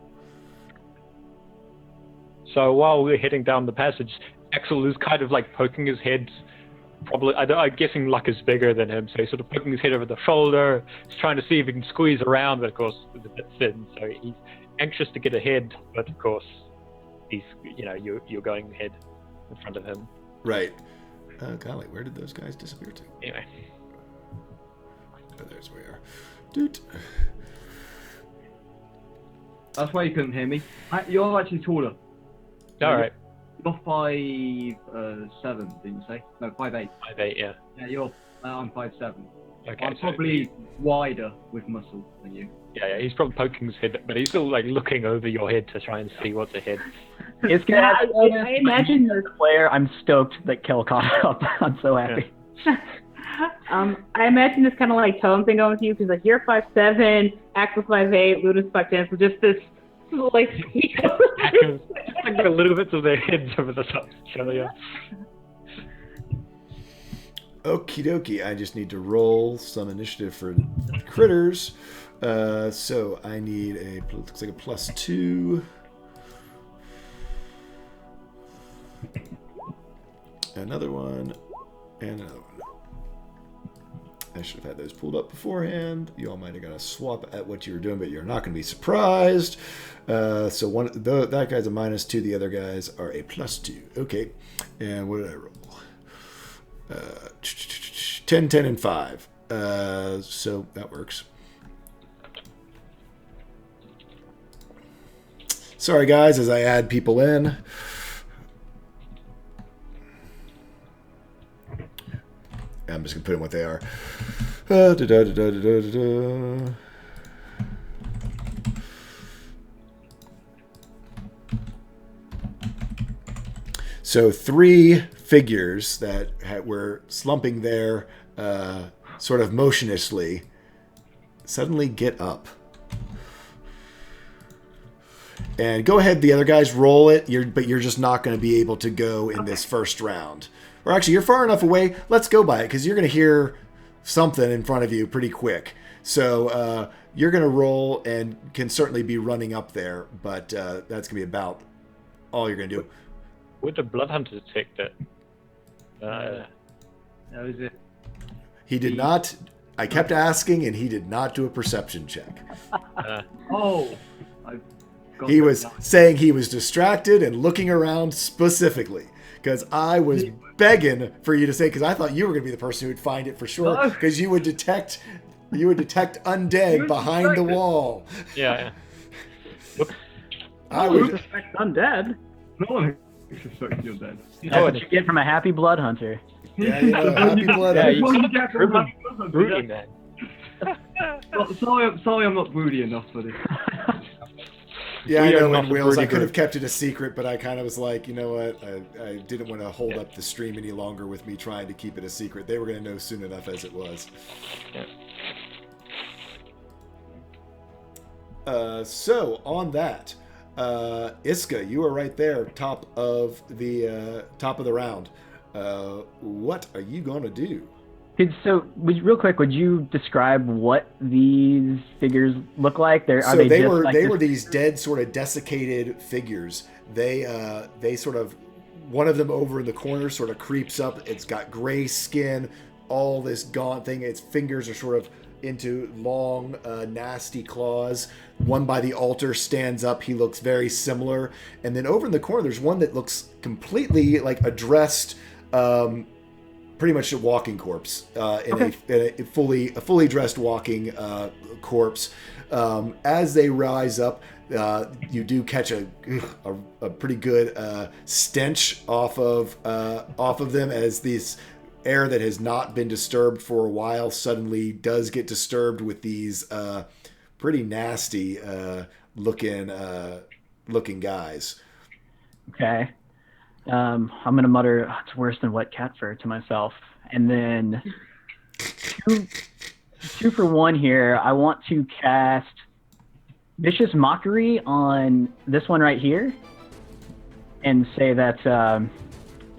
So while we're heading down the passage, Axel is kind of like poking his head. Probably, I'm guessing Luck is bigger than him, so he's sort of poking his head over the shoulder. He's trying to see if he can squeeze around, but of course it's a bit thin, so he's anxious to get ahead. But of course, he's you're going ahead in front of him. Right. Golly, where did those guys disappear to? Anyway. Oh, there's where we are. Doot. That's why you couldn't hear me. You're actually taller. All right. You're 5'7", didn't you say? No, 5'8". 5'8", yeah. Yeah, I'm 5'7". Okay, I'm probably wider with muscle than you. Yeah, he's probably poking his head, but he's still like looking over your head to try and see what's ahead. It's good. Yeah, I imagine there's Claire, I'm stoked that Kel caught up. I'm so happy. I imagine this kind of like tone thing going with you because like you're 5'7", Axel's 5'8", Luna's 5'10", so just this like like a little bits of their heads over the top of each other. Yeah. Okie dokie. I just need to roll some initiative for critters. So I need looks like a +2. Another one, and another one. I should have had those pulled up beforehand. You all might have got a swap at what you were doing, but you're not going to be surprised. So that guy's a -2. The other guys are a +2. Okay. And what did I roll? 10, 10, and 5. So that works. Sorry, guys, as I add people in. I'm just going to put in what they are. So 3 figures that were slumping there sort of motionlessly suddenly get up. And go ahead, the other guys, roll it, but you're just not going to be able to go in this first round. Or actually, you're far enough away. Let's go by it, because you're going to hear something in front of you pretty quick. So you're going to roll and can certainly be running up there, but that's going to be about all you're going to do. Would the blood hunter take that? How is it? He did not. I kept asking, and he did not do a perception check. He was saying he was distracted and looking around specifically because I was begging for you to say, because I thought you were going to be the person who would find it for sure, because you would detect undead behind the wall. Yeah. I would suspect undead. No one suspects you're dead. That's what you get from a happy blood hunter. Yeah, happy blood. Yeah, hunter. you What do you get from Ruben. that? Brooding then. Sorry, I'm not broody enough for this. Yeah, We I are know not in a Wales. I broody could have group. kept it a secret, but I kind of was like, you know what? I didn't want to hold up the stream any longer with me trying to keep it a secret. They were going to know soon enough as it was. Yeah. So on that, Iska, you are right there, top of the round. What are you going to do? So, real quick, would you describe what these figures look like? They were these dead, sort of desiccated figures. They sort of, one of them over in the corner sort of creeps up. It's got gray skin, all this gaunt thing. Its fingers are sort of into long, nasty claws. One by the altar stands up. He looks very similar. And then over in the corner, there's one that looks completely like a dressed, pretty much a walking corpse, in a fully dressed walking corpse. As they rise up, you do catch a pretty good stench off of them as this air that has not been disturbed for a while suddenly does get disturbed with these pretty nasty looking guys. Okay. I'm gonna mutter, "Oh, it's worse than wet cat fur" to myself, and then two for one here. I want to cast Vicious Mockery on this one right here, and say that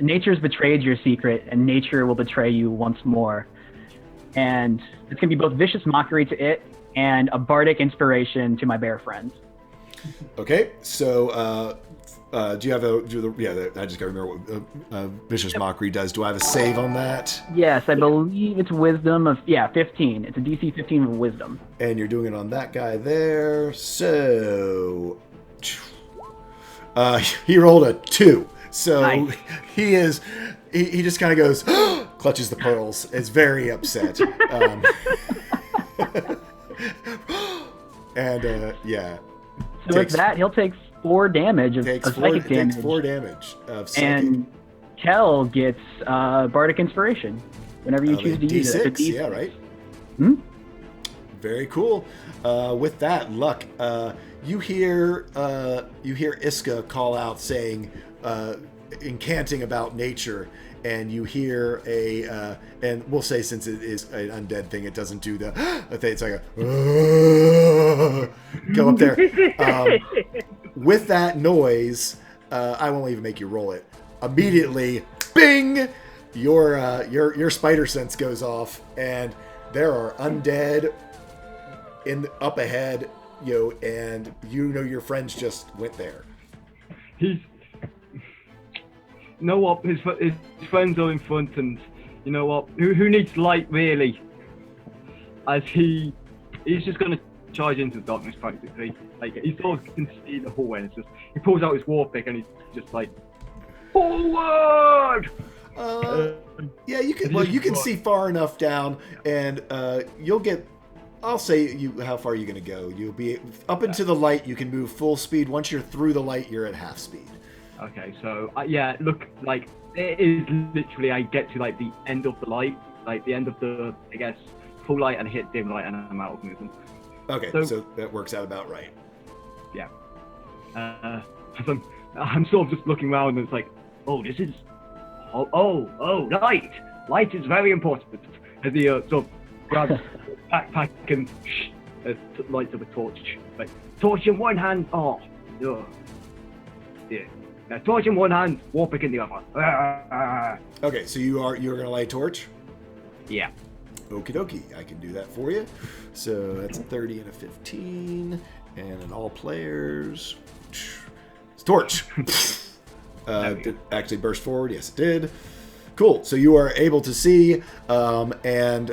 nature's betrayed your secret, and nature will betray you once more. And it's gonna be both Vicious Mockery to it and a bardic inspiration to my bear friends. Okay, so do you have I just gotta remember what Vicious Mockery does. Do I have a save on that? Yes, I believe it's wisdom of 15. It's a DC 15 of wisdom. And you're doing it on that guy there. So he rolled a 2. So Nice. he just kind of goes, clutches the pearls. Is very upset. And yeah. So with that, he'll take 4 damage of psychic damage. Takes 4 damage of psychic. And Kel gets bardic inspiration whenever you choose to use it. D6, yeah, right? Very cool. With that, Luck, you hear Iska call out saying, incanting about nature, and you hear and we'll say since it is an undead thing, it doesn't do the thing. It's like a go up there. With that noise, I won't even make you roll it. Immediately, bing! Your spider sense goes off, and there are undead up ahead, and your friends just went there. You know what? His friends are in front, and you know what? Who needs light really? As he's just gonna charge into the darkness practically. Like he sort of can see the hallway. It's just he pulls out his war pick and he's just like, forward. Yeah, you can. Well, you can see far enough down, and you'll get. I'll say how far you're gonna go. You'll be up into the light. You can move full speed. Once you're through the light, you're at half speed. Okay, so look, like it is literally I get to like the end of the light, like the end of the full light, and hit dim light, and I'm out of movement. Okay, so that works out about right. Yeah. I'm sort of just looking around, and it's like, oh, this is, light. Light is very important. As he sort of grabs backpack and lights up a torch. Like torch in one hand, yeah. Torch in one hand, warpick in the other. Okay, so you're gonna light a torch? Yeah. Okie dokie, I can do that for you. So that's a 30 and a 15, and an all players. Torch. Did it actually burst forward? Yes, it did. Cool. So you are able to see, and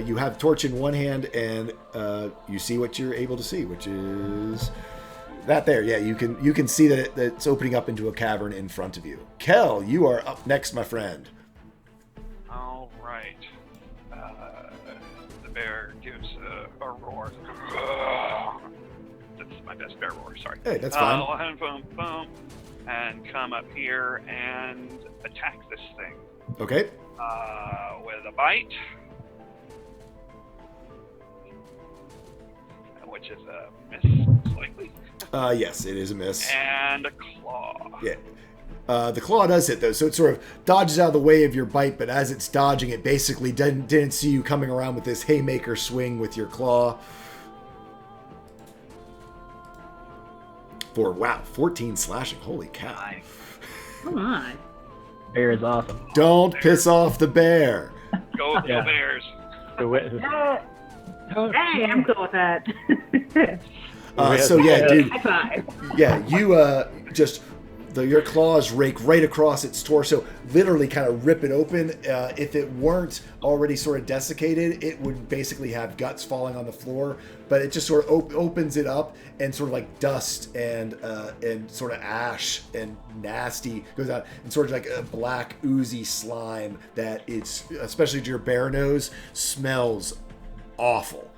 you have torch in one hand, and you see what you're able to see, which is that there. Yeah, you can see that it's opening up into a cavern in front of you. Kel, you are up next, my friend. All right. The bear gives a roar. That's my best bear roar. Sorry. Hey, that's fine. I'll boom, boom, and come up here and attack this thing. Okay. With a bite, which is a miss, most likely. Yes, it is a miss. And a claw. Yeah. The claw does hit, though, so it sort of dodges out of the way of your bite, but as it's dodging, it basically didn't see you coming around with this haymaker swing with your claw. For, wow, 14 slashing. Holy cow. Come on. Bear is awesome. Don't piss off the bear. Go Bears. Hey, I'm cool with that. So, yeah, dude. High five. Yeah, you your claws rake right across its torso, literally kind of rip it open. If it weren't already sort of desiccated, it would basically have guts falling on the floor. But it just sort of opens it up, and sort of like dust and sort of ash and nasty goes out, and sort of like a black oozy slime that it's, especially to your bear nose, smells awful.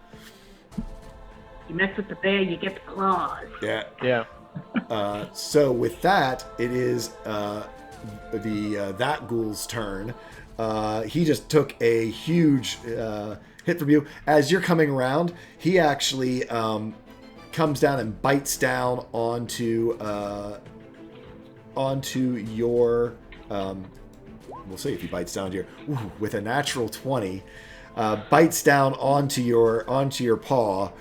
You mess with the bear, you get the claws. Yeah. Yeah. So with that, it is that ghoul's turn. He just took a huge hit from you. As you're coming around, he actually comes down and bites down onto your. We'll see if he bites down here with a natural 20. Bites down onto your paw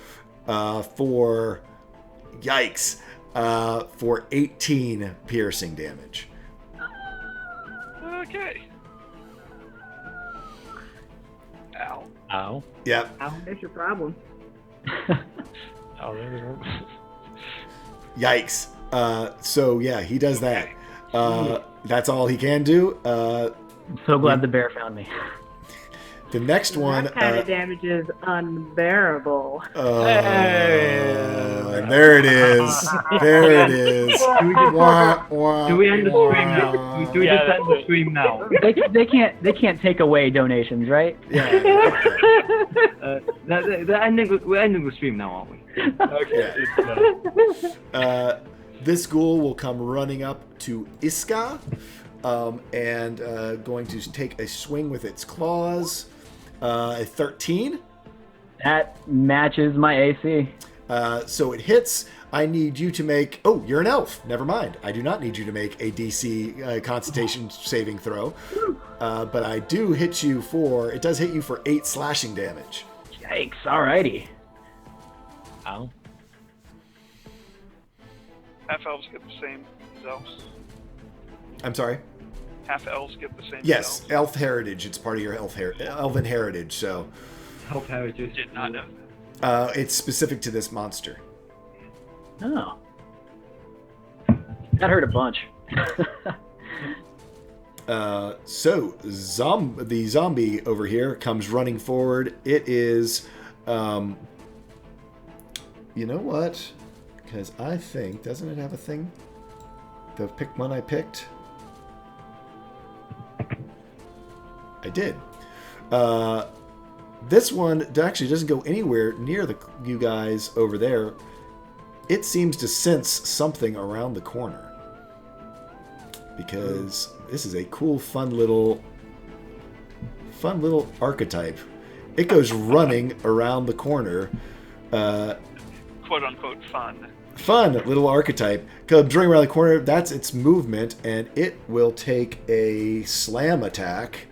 for yikes. For 18 piercing damage. Okay. Ow. Ow. Yep. There's your problem. Oh, there Yikes. So yeah, he does that. That's all he can do. I'm so glad the bear found me. The next one. That kind of damage is unbearable. And there it is. There it is. Do we end the stream now? Do we just end the stream now? They can't take away donations, right? Yeah. We're ending the stream now, aren't we? Okay. This ghoul will come running up to Iska, and going to take a swing with its claws. 13. That matches my AC. So it hits. I need you to make... Oh, you're an elf. Never mind. I do not need you to make a DC Constitution saving throw. But I do hit you for... It does hit you for 8 slashing damage. Yikes, alrighty. Ow. Half elves get the same as elves. I'm sorry? Half elves get the same Yes, as elves. elf heritage. It's part of your elven heritage, so... Help heritage. Did not know it's specific to this monster. Oh. That hurt a bunch. So, the zombie over here comes running forward. It is... you know what? Because I think... Doesn't it have a thing? The one I picked? I did. This one actually doesn't go anywhere near you guys over there. It seems to sense something around the corner. Because this is a cool, fun little archetype. It goes running around the corner. quote unquote fun. Fun little archetype. Comes running around the corner. That's its movement, and it will take a slam attack.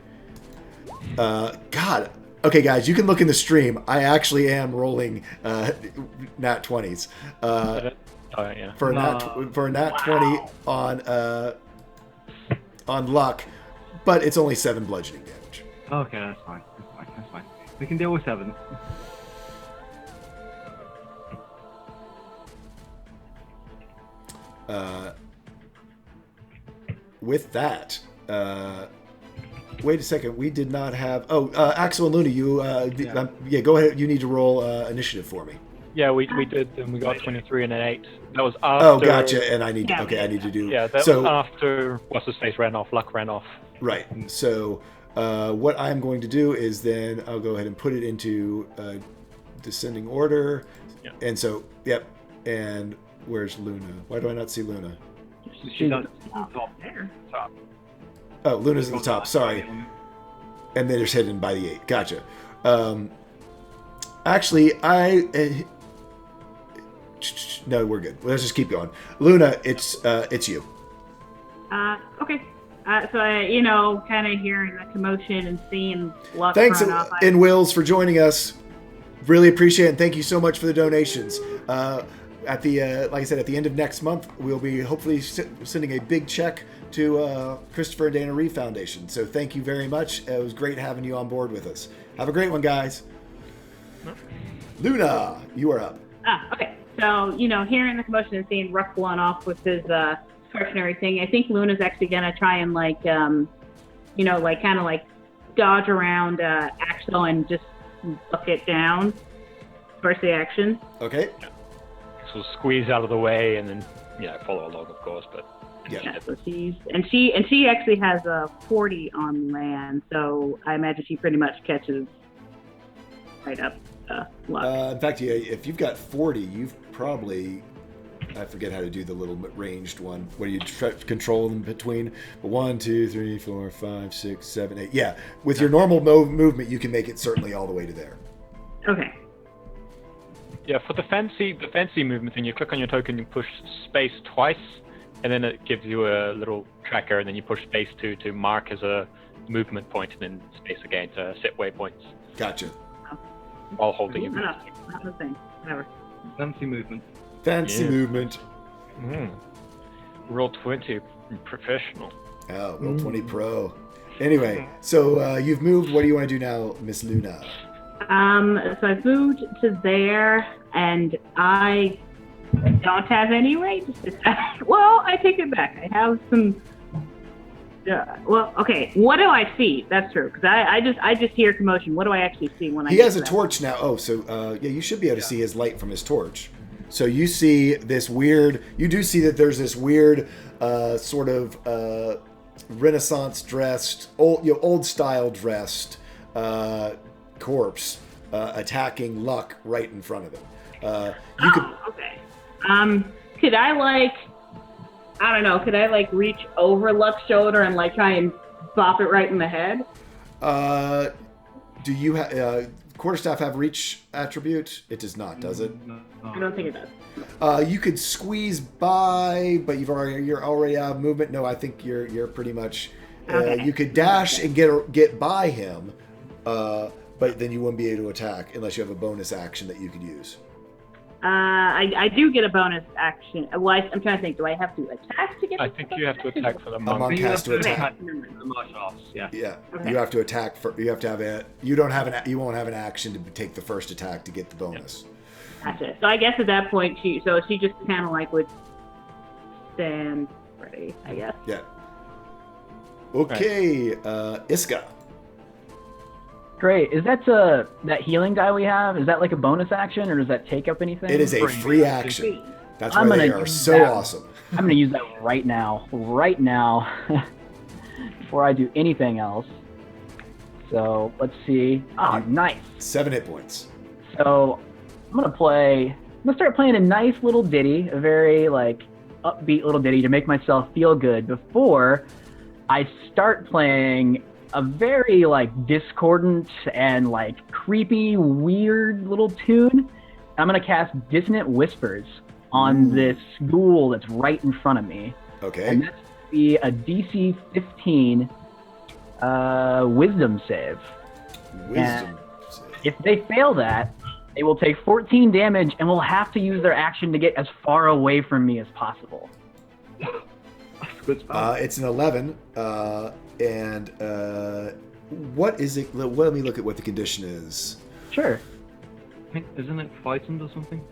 God. Okay, guys, you can look in the stream. I actually am rolling nat 20s. Yeah. For a nat 20 on luck, but it's only 7 bludgeoning damage. Okay, that's fine. We can deal with 7. With that, wait a second. We did not have. Oh, Axel and Luna, you. Yeah, go ahead. You need to roll initiative for me. Yeah, we did, and we got 23 and an 8. That was after. Oh, gotcha. And I need. Okay, I need to do. Yeah, that was after what's his face ran off. Luck ran off. Right. So, what I'm going to do is then I'll go ahead and put it into descending order. Yeah. And so, yep. And where's Luna? Why do I not see Luna? She's on There. Top. Oh, Luna's at the top. Sorry. And then it's hidden by the 8. Gotcha. Actually, no, we're good. Let's just keep going. Luna, it's you. Okay. So I, kind of hearing the commotion and seeing Luck Thanks, run off. and Wills, for joining us. Really appreciate it, and thank you so much for the donations. At the like I said, at the end of next month, we'll be hopefully sending a big check to Christopher and Dana Reeve Foundation. So thank you very much. It was great having you on board with us. Have a great one, guys. Luna, you are up. Okay. So, hearing the commotion and seeing Ruck run off with his discretionary thing, I think Luna's actually going to try and, kind of dodge around Axel and just buck it down. First the action. Okay. So squeeze out of the way and then, follow along, of course, but... Yeah. So she actually has a 40 on land, so I imagine she pretty much catches right up Luck. In fact, yeah, if you've got 40, you've probably... I forget how to do the little ranged one. What do you try to control them between? 1, 2, 3, 4, 5, 6, 7, 8. Yeah, with your normal movement, you can make it certainly all the way to there. Okay. Yeah, for the fancy movement thing, you click on your token, you push space twice, and then it gives you a little tracker, and then you push space to mark as a movement point, and then space again to set waypoints. Gotcha. While holding it. Not the thing. Whatever. fancy movement. Fancy movement. Roll 20, professional. Oh, roll 20 pro. Anyway, so you've moved. What do you want to do now, Miss Luna? So I've moved to there, and I don't have any range attack. Well, I take it back. I have some. Okay. What do I see? That's true, because I just hear commotion. What do I actually see when I? He has a torch now. Oh, so yeah, you should be able to see his light from his torch. So you see this weird. You do see that there's this weird, sort of Renaissance dressed, old style dressed corpse attacking Luck right in front of him. You could. Okay. Could I I don't know. Could I reach over Luck's shoulder and try and bop it right in the head? Do you have quarterstaff have reach attribute? It does not, does it? No. I don't think it does. You could squeeze by, but you're already out of movement. No, I think you're pretty much. Okay. You could dash and get by him, but then you wouldn't be able to attack unless you have a bonus action that you could use. I do get a bonus action. Well, I'm trying to think. Do I have to attack to get? I think you have to attack for the A monk. monk has to attack. The martial arts, yeah. Yeah, Okay. you have to attack for. You have to have a. You won't have an action to take the first attack to get the bonus. Gotcha. So I guess at that point, she just kind of would stand ready, I guess. Yeah. Okay, Iska. Great. Is that that healing die we have? Is that a bonus action, or does that take up anything? It is a free action. That's I'm why they gonna are use so that. awesome. I'm going to use that right now, before I do anything else. So let's see. Oh, nice. 7 hit points. So I'm gonna start playing a nice little ditty, a very upbeat little ditty to make myself feel good before I start playing a very discordant and creepy, weird little tune. I'm gonna cast Dissonant Whispers on this ghoul that's right in front of me. Okay. And that's gonna be a DC 15 Wisdom save. Wisdom. If they fail that, they will take 14 damage and will have to use their action to get as far away from me as possible. That's a good spell. It's an 11, and what is it? Let me look at what the condition is. Sure. I think, isn't it frightened or something?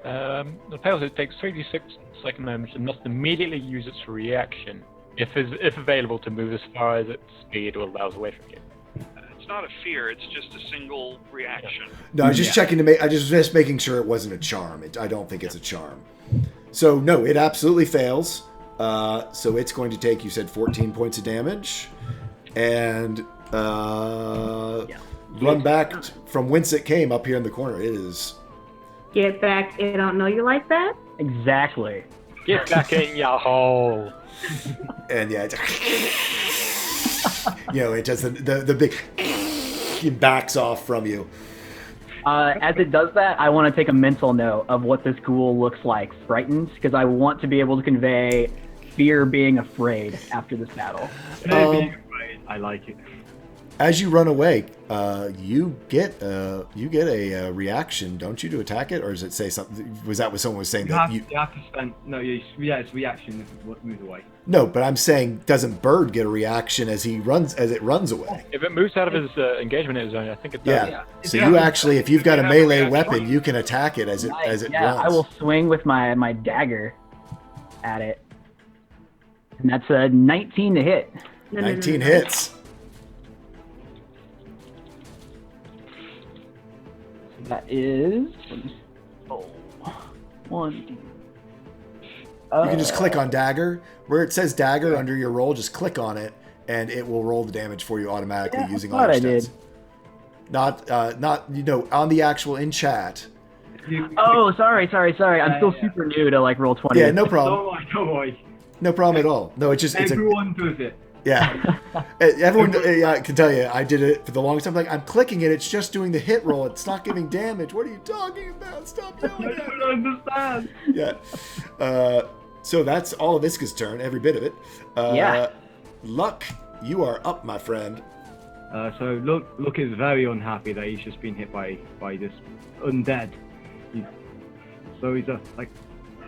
The fails it takes 3d6 second damage and must immediately use its reaction if available to move as far as its speed or allows away from you. It's not a fear. It's just a single reaction. No, I was just checking to make. I just making sure it wasn't a charm. I don't think it's a charm. So no, it absolutely fails. So it's going to take, you said, 14 points of damage, and run back from whence it came up here in the corner. It is. Get back. I don't know you like that. Exactly. Get back in your hole. And yeah, it does the big. It backs off from you. As it does that, I want to take a mental note of what this ghoul looks like, frightened, because I want to be able to convey fear being afraid after this battle. I like it. As you run away, you get a reaction, don't you, to attack it, or does it say something? Was that what someone was saying? You have to spend. No, it's reaction if it moves away. No, but I'm saying, doesn't Bird get a reaction as it runs away? If it moves out of his engagement zone, I think it does. Yeah. So you actually, if you've got a melee weapon, you can attack it as it runs. I will swing with my dagger at it, and that's a 19 to hit. 19 hits. That is one. You can just click on dagger. Where it says dagger under your roll, just click on it, and it will roll the damage for you automatically using all your stats. Not on the actual in chat. Oh, sorry. I'm still super new to like roll 20. Yeah, no problem. Don't worry. No problem at all. No, Everyone does it. Yeah. Everyone can tell you, I did it for the longest time. Like, I'm clicking it, it's just doing the hit roll. It's not giving damage. What are you talking about? Stop yelling at me. I don't understand. Yeah. So that's all of Iska's turn, every bit of it. Luck, you are up, my friend. So Luck is very unhappy that he's just been hit by this undead. So he's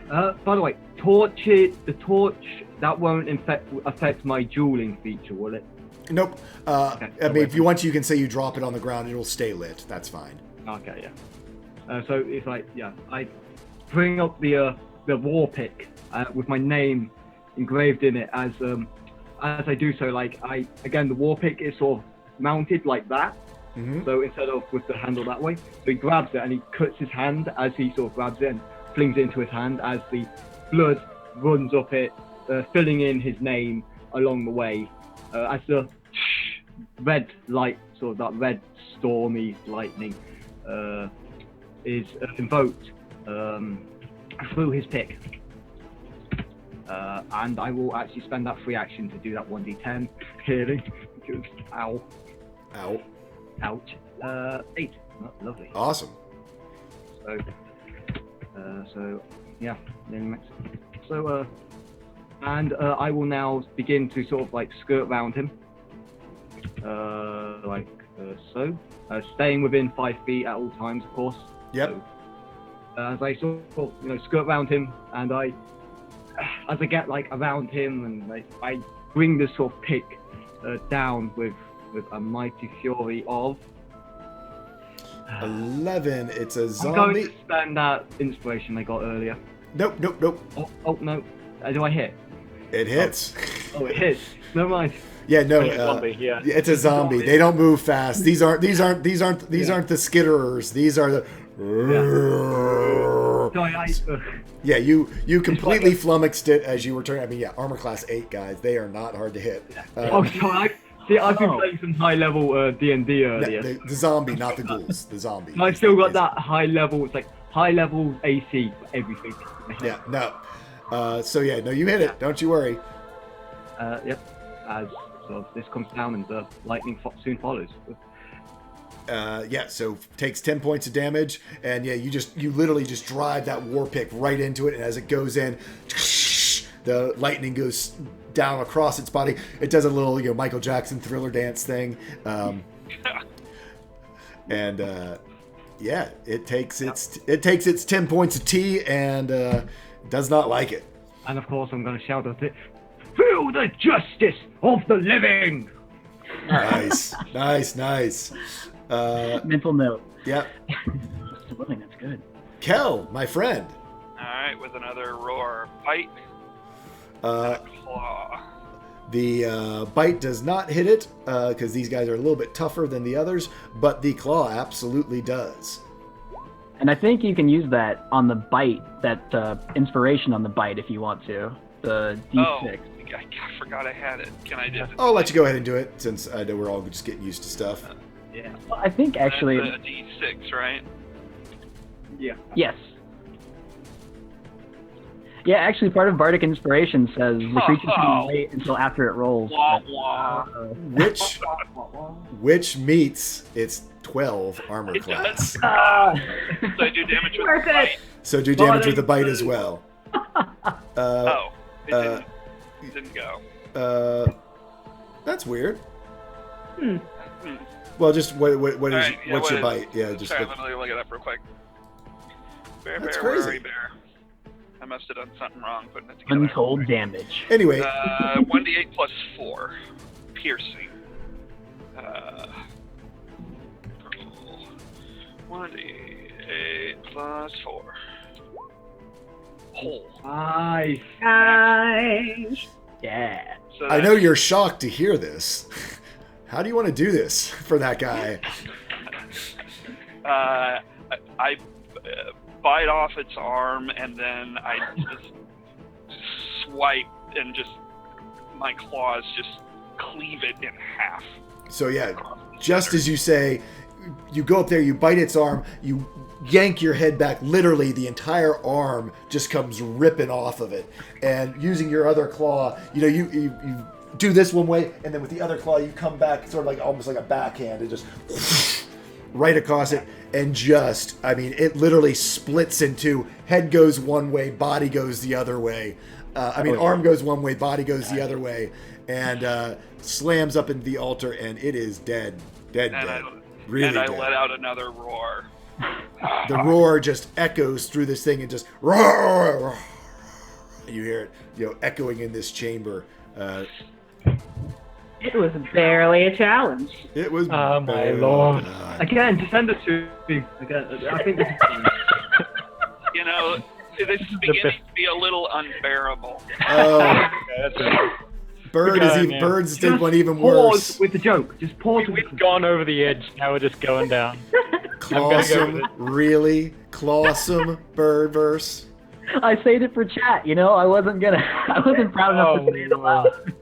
by the way, the torch, that won't affect my dueling feature, will it? Nope. Okay, I mean, if you want to, you can say you drop it on the ground, it'll stay lit. That's fine. Okay, yeah. So it's like, I bring up the war pick with my name engraved in it. As I do so, the war pick is sort of mounted like that. Mm-hmm. So instead of with the handle that way, so he grabs it and he cuts his hand as he sort of grabs it and flings it into his hand as the blood runs up it, filling in his name along the way. As the red light, sort of that red stormy lightning, is invoked through his pick. And I will actually spend that free action to do that 1d10 healing. Because, ow. Ouch. 8. Oh, lovely. Awesome. So yeah. So and I will now begin to sort of like skirt around him, so, staying within 5 feet at all times, of course. Yep. So, as I sort of skirt around him, and as I get like around him, and I bring this sort of pick down with a mighty fury of 11. It's a zombie. I'm going to spend that inspiration I got earlier. Nope. Oh no! Do I hit? It hits. Oh, it hits. Never mind. Yeah, no. Zombie, yeah. It's a zombie. They don't move fast. These aren't the skitterers. These are the. Yeah, you completely flummoxed it as you were turning. I mean, yeah, armor class 8 guys. They are not hard to hit. Sorry. I've been playing some high level D&D earlier. The zombie, not the ghouls. The zombie. And I've still got that high level. It's like high level AC for everything. Yeah. No. So yeah, no, you hit it. Don't you worry. Yep. As sort of this comes down and the lightning soon follows. So takes 10 points of damage, and yeah, you literally just drive that war pick right into it, and as it goes in, the lightning goes down across its body. It does a little Michael Jackson Thriller dance thing, and it takes its 10 points of tea and does not like it. And of course, I'm going to shout at it, "Feel the justice of the living!" Nice. Mental note. Yep. Swimming, that's good. Kel, my friend. All right, with another roar, bite, claw. The bite does not hit it because these guys are a little bit tougher than the others, but the claw absolutely does. And I think you can use that on the bite, that inspiration on the bite if you want to. The D6. Oh, I forgot I had it. Can I do it? I'll let you go ahead and do it since I know we're all just getting used to stuff. Yeah. Well, I think actually. That's a D6, right? Yeah. Yes. Yeah, actually, part of Bardic Inspiration says the creature can wait until after it rolls. Wah, wah. Which meets its 12 armor It class. does. So I do damage with Worth the it. bite. So do damage with the bite as well. It didn't go. That's weird. Hmm. Well, just what is Alright, yeah, what's your what is- bite? Yeah, just Sorry, what- let me look it up real quick. Bear, That's where crazy. are you, bear? I must have done something wrong putting it together. Untold damage. anyway. 1d8 plus 4. Piercing. 1d8 plus 4. Hole. Nice. Nice. Yeah. So I know you're shocked to hear this. How do you want to do this for that guy? I bite off its arm and then I just swipe and just my claws just cleave it in half. So yeah, just as you say, you go up there, you bite its arm, you yank your head back, literally the entire arm just comes ripping off of it. And using your other claw, you do this one way, and then with the other claw you come back sort of like almost like a backhand and just right across it, and just, I mean, it literally splits in two. Head goes one way, body goes the other way. Arm goes one way, body goes the other way, and slams up into the altar, and it is dead. Really and I dead. let out another roar. The roar just echoes through this thing and just roar, roar. You hear it, echoing in this chamber. It was barely a challenge. It was. Oh, my Lord. Again, just send it to me. Again, I think this is fine. This is beginning to be a little unbearable. Oh, Okay, Birds did one even Pause worse. with the joke. Just pause with We've gone over the edge. Now we're just going down. Clawsome, really? Clawsome Birdverse? I saved it for chat, I wasn't proud enough to say it aloud.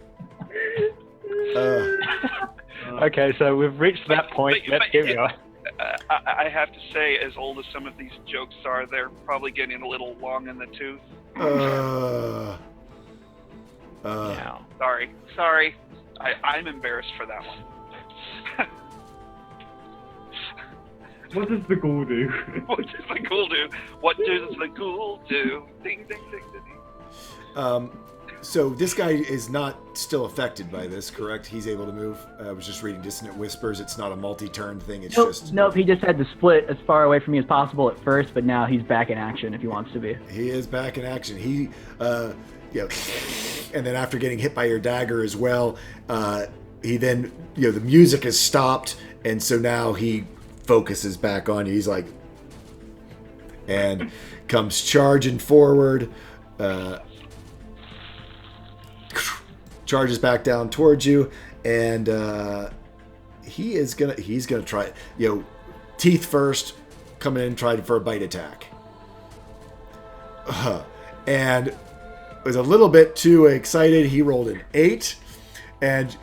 Okay, so we've reached that point. Let's give you. I have to say, as old as some of these jokes are, they're probably getting a little long in the tooth. Yeah. Sorry. I'm embarrassed for that one. What does the ghoul do? What does the ghoul do? What does the ghoul do? Ding, ding, ding, ding, ding. So this guy is not still affected by this, correct? He's able to move. I was just reading Dissonant Whispers. It's not a multi-turn thing. It's just... Nope, he just had to split as far away from me as possible at first, but now he's back in action if he wants to be. He is back in action. He, and then after getting hit by your dagger as well, he then, the music has stopped, and so now he focuses back on you. He's like, and comes charging forward, charges back down towards you, and he's gonna try, teeth first, coming in, trying for a bite attack, and was a little bit too excited. He rolled an 8, and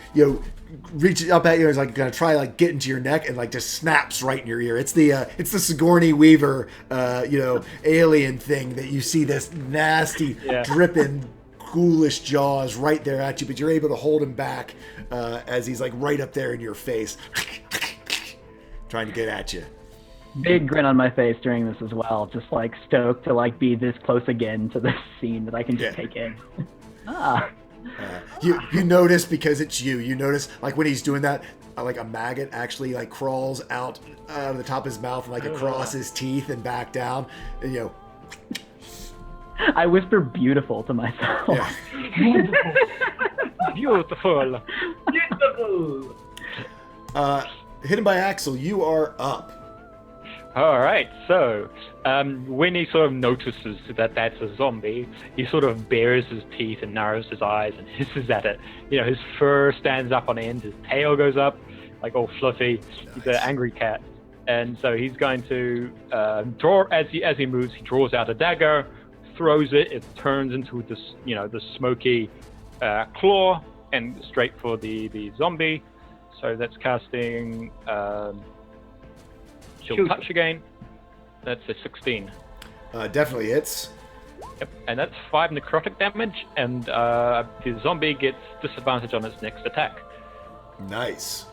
reaches up at you and is like gonna try like get into your neck, and like just snaps right in your ear. It's the Sigourney Weaver alien thing that you see, this nasty dripping ghoulish jaws right there at you, but you're able to hold him back as he's like right up there in your face trying to get at you. Big grin on my face during this as well, just like stoked to like be this close again to this scene that I can just take in. You notice, because it's you notice like when he's doing that, like a maggot actually like crawls out of the top of his mouth and like across his teeth and back down, and I whisper beautiful to myself. Yeah. Beautiful. Beautiful. Hidden by Axel, you are up. All right, so when he sort of notices that that's a zombie, he sort of bares his teeth and narrows his eyes and hisses at it. His fur stands up on end, his tail goes up, like all fluffy. Nice. He's an angry cat, and so he's going to draw as he moves. He draws out a dagger, throws it. It turns into this, the smoky claw, and straight for the zombie. So that's casting. She'll touch again. That's a 16. Definitely hits. Yep, and that's 5 necrotic damage, and the zombie gets disadvantage on its next attack. Nice.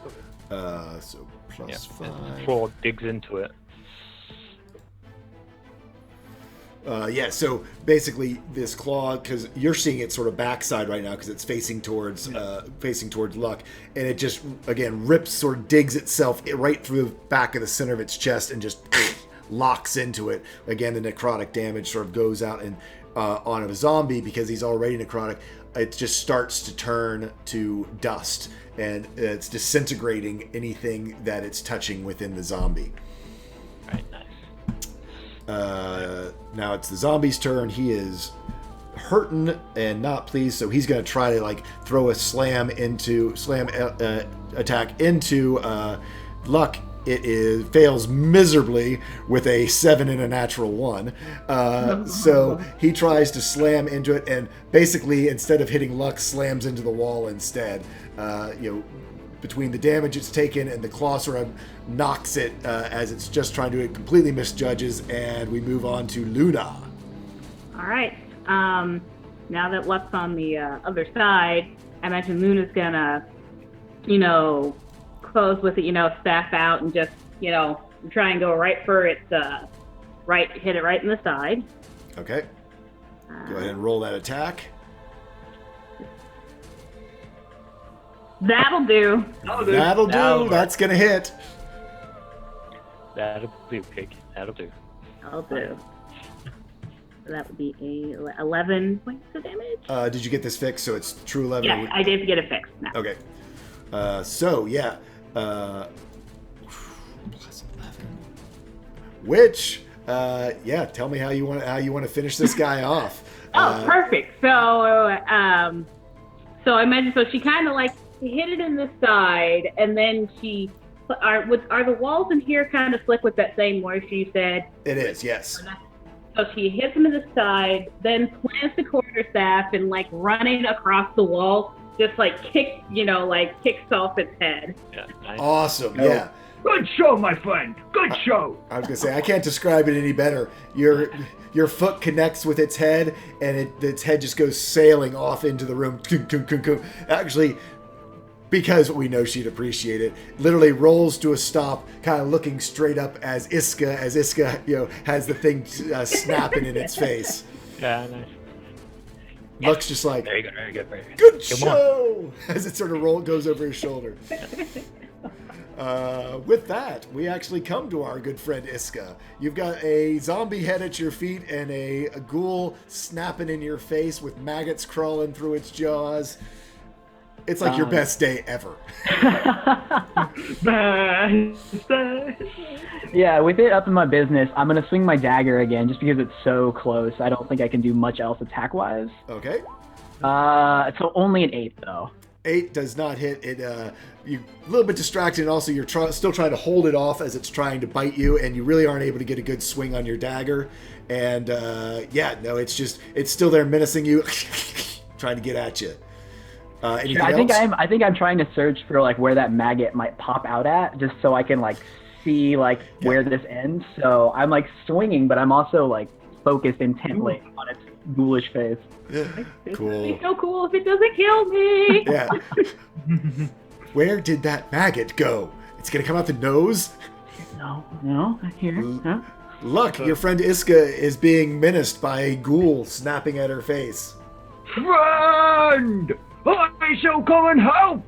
So plus 5. And the claw digs into it. So basically this claw, because you're seeing it sort of backside right now because it's facing towards Luck, and it just, again, rips, sort of digs itself right through the back of the center of its chest and just locks into it. Again, the necrotic damage sort of goes out and on a zombie, because he's already necrotic, it just starts to turn to dust, and it's disintegrating anything that it's touching within the zombie. Right, nice. Now it's the zombie's turn. He is hurting and not pleased, so he's going to try to throw a slam attack into Luck. It fails miserably with a 7 and a natural 1. So he tries to slam into it, and basically instead of hitting Luck, slams into the wall instead. Between the damage it's taken and the claw sort of knocks it as it's just trying to completely misjudges, and we move on to Luna. All right. Now that Luck's on the other side, I imagine Luna's gonna, close with it, staff out and just, try and go right for it, hit it right in the side. Okay. Go ahead and roll that attack. That'll do. That'll do. That's going to hit. That'll do, pig. That'll do. That'll do. So that would be 11 points of damage. Did you get this fixed? So it's true 11? Yes, I did get it fixed now. Okay. Plus 11. Which, tell me how you want to finish this guy off. Perfect. So I imagine, she kind of hit it in the side, and then are the walls in here kind of slick with that same moisture you said? It is, yes. So she hits him in the side, then plants the quarterstaff, and running across the wall, just kicks off its head. Yeah, nice. Awesome. Yeah. Good show, my friend. Good show. I was gonna say, I can't describe it any better. Your foot connects with its head, and its head just goes sailing off into the room. Actually, because we know she'd appreciate it, literally rolls to a stop, kind of looking straight up as Iska has the thing snapping in its face. Yeah, nice. Luck's just like, very good, very good, very good. Good show! As it sort of goes over his shoulder. With that, we actually come to our good friend Iska. You've got a zombie head at your feet and a ghoul snapping in your face with maggots crawling through its jaws. It's like your best day ever. Yeah, with it up in my business, I'm going to swing my dagger again just because it's so close. I don't think I can do much else attack-wise. Okay. So only an 8, though. 8 does not hit. You're a little bit distracted, and also you're still trying to hold it off as it's trying to bite you, and you really aren't able to get a good swing on your dagger. And it's still there menacing you, trying to get at you. I think I'm trying to search for where that maggot might pop out at, just so I can see where this ends. So I'm swinging, but I'm also focused intently on its ghoulish face. Yeah. Cool. It's so cool if it doesn't kill me. Yeah. Where did that maggot go? It's gonna come out the nose? No, here. Huh? Look, your friend Iska is being menaced by a ghoul snapping at her face. Friend! I shall come and help!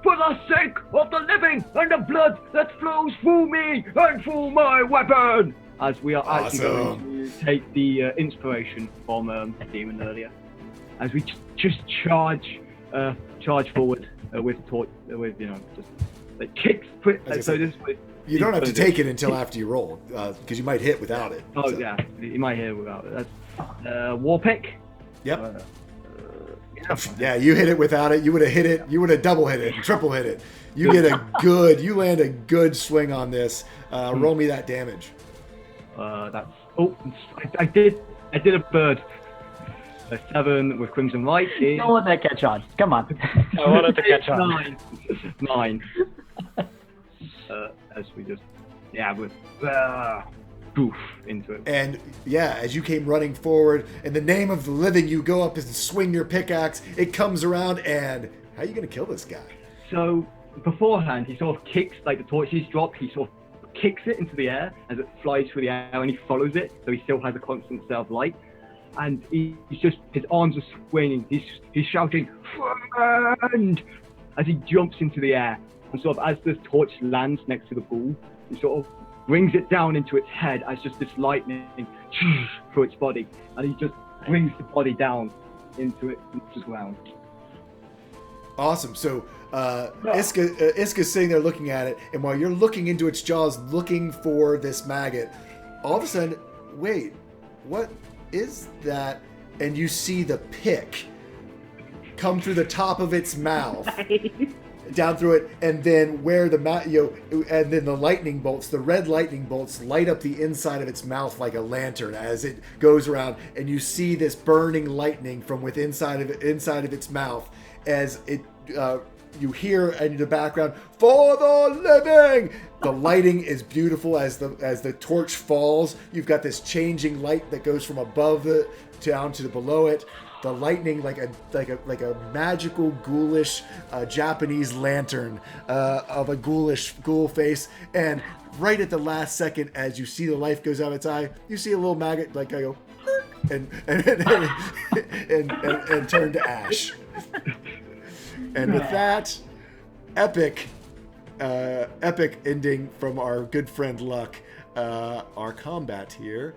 For the sake of the living and the blood that flows through me and through my weapon! As we are actually going to take the inspiration from the demon earlier. As we just charge forward with just like kicks. Quick. As I So said, this. You don't have to take it until after you roll, because you might hit without it. Oh so. yeah, you might hear without it. That's war pick. Yep. Yeah. Yeah, you hit it without it. You would have hit it. You would have double hit it, triple hit it. You get a good. You land a good swing on this. Roll me that damage. That's. Oh, I did a bird. A 7 with Crimson Light is... Don't let that catch on. Come on. I wanted to catch on. 9. As we just... Yeah, with... Poof, into it. And yeah, as you came running forward, in the name of the living, you go up and swing your pickaxe. It comes around, and how are you going to kill this guy? So, beforehand, he sort of kicks, like the torch he's dropped, he sort of kicks it into the air as it flies through the air, and he follows it, so he still has a constant set of light. And he's just, his arms are swinging. He's shouting, "Friend!" as he jumps into the air. And sort of as the torch lands next to the pool, he sort of brings it down into its head as just this lightning through its body. And he just brings the body down into the ground. Awesome. So Iska's sitting there looking at it, and while you're looking into its jaws, looking for this maggot, all of a sudden, wait, what is that? And you see the pick come through the top of its mouth, down through it, and then where the and then the lightning bolts, the red lightning bolts, light up the inside of its mouth like a lantern as it goes around, and you see this burning lightning from within inside of its mouth as it. You hear in the background, "For the living!" The lighting is beautiful as the torch falls. You've got this changing light that goes from above it down to below it. The lightning like a magical ghoulish Japanese lantern of a ghoul face. And right at the last second, as you see the life goes out of its eye, you see a little maggot like I go and turn to ash. And with that epic ending from our good friend Luck, our combat here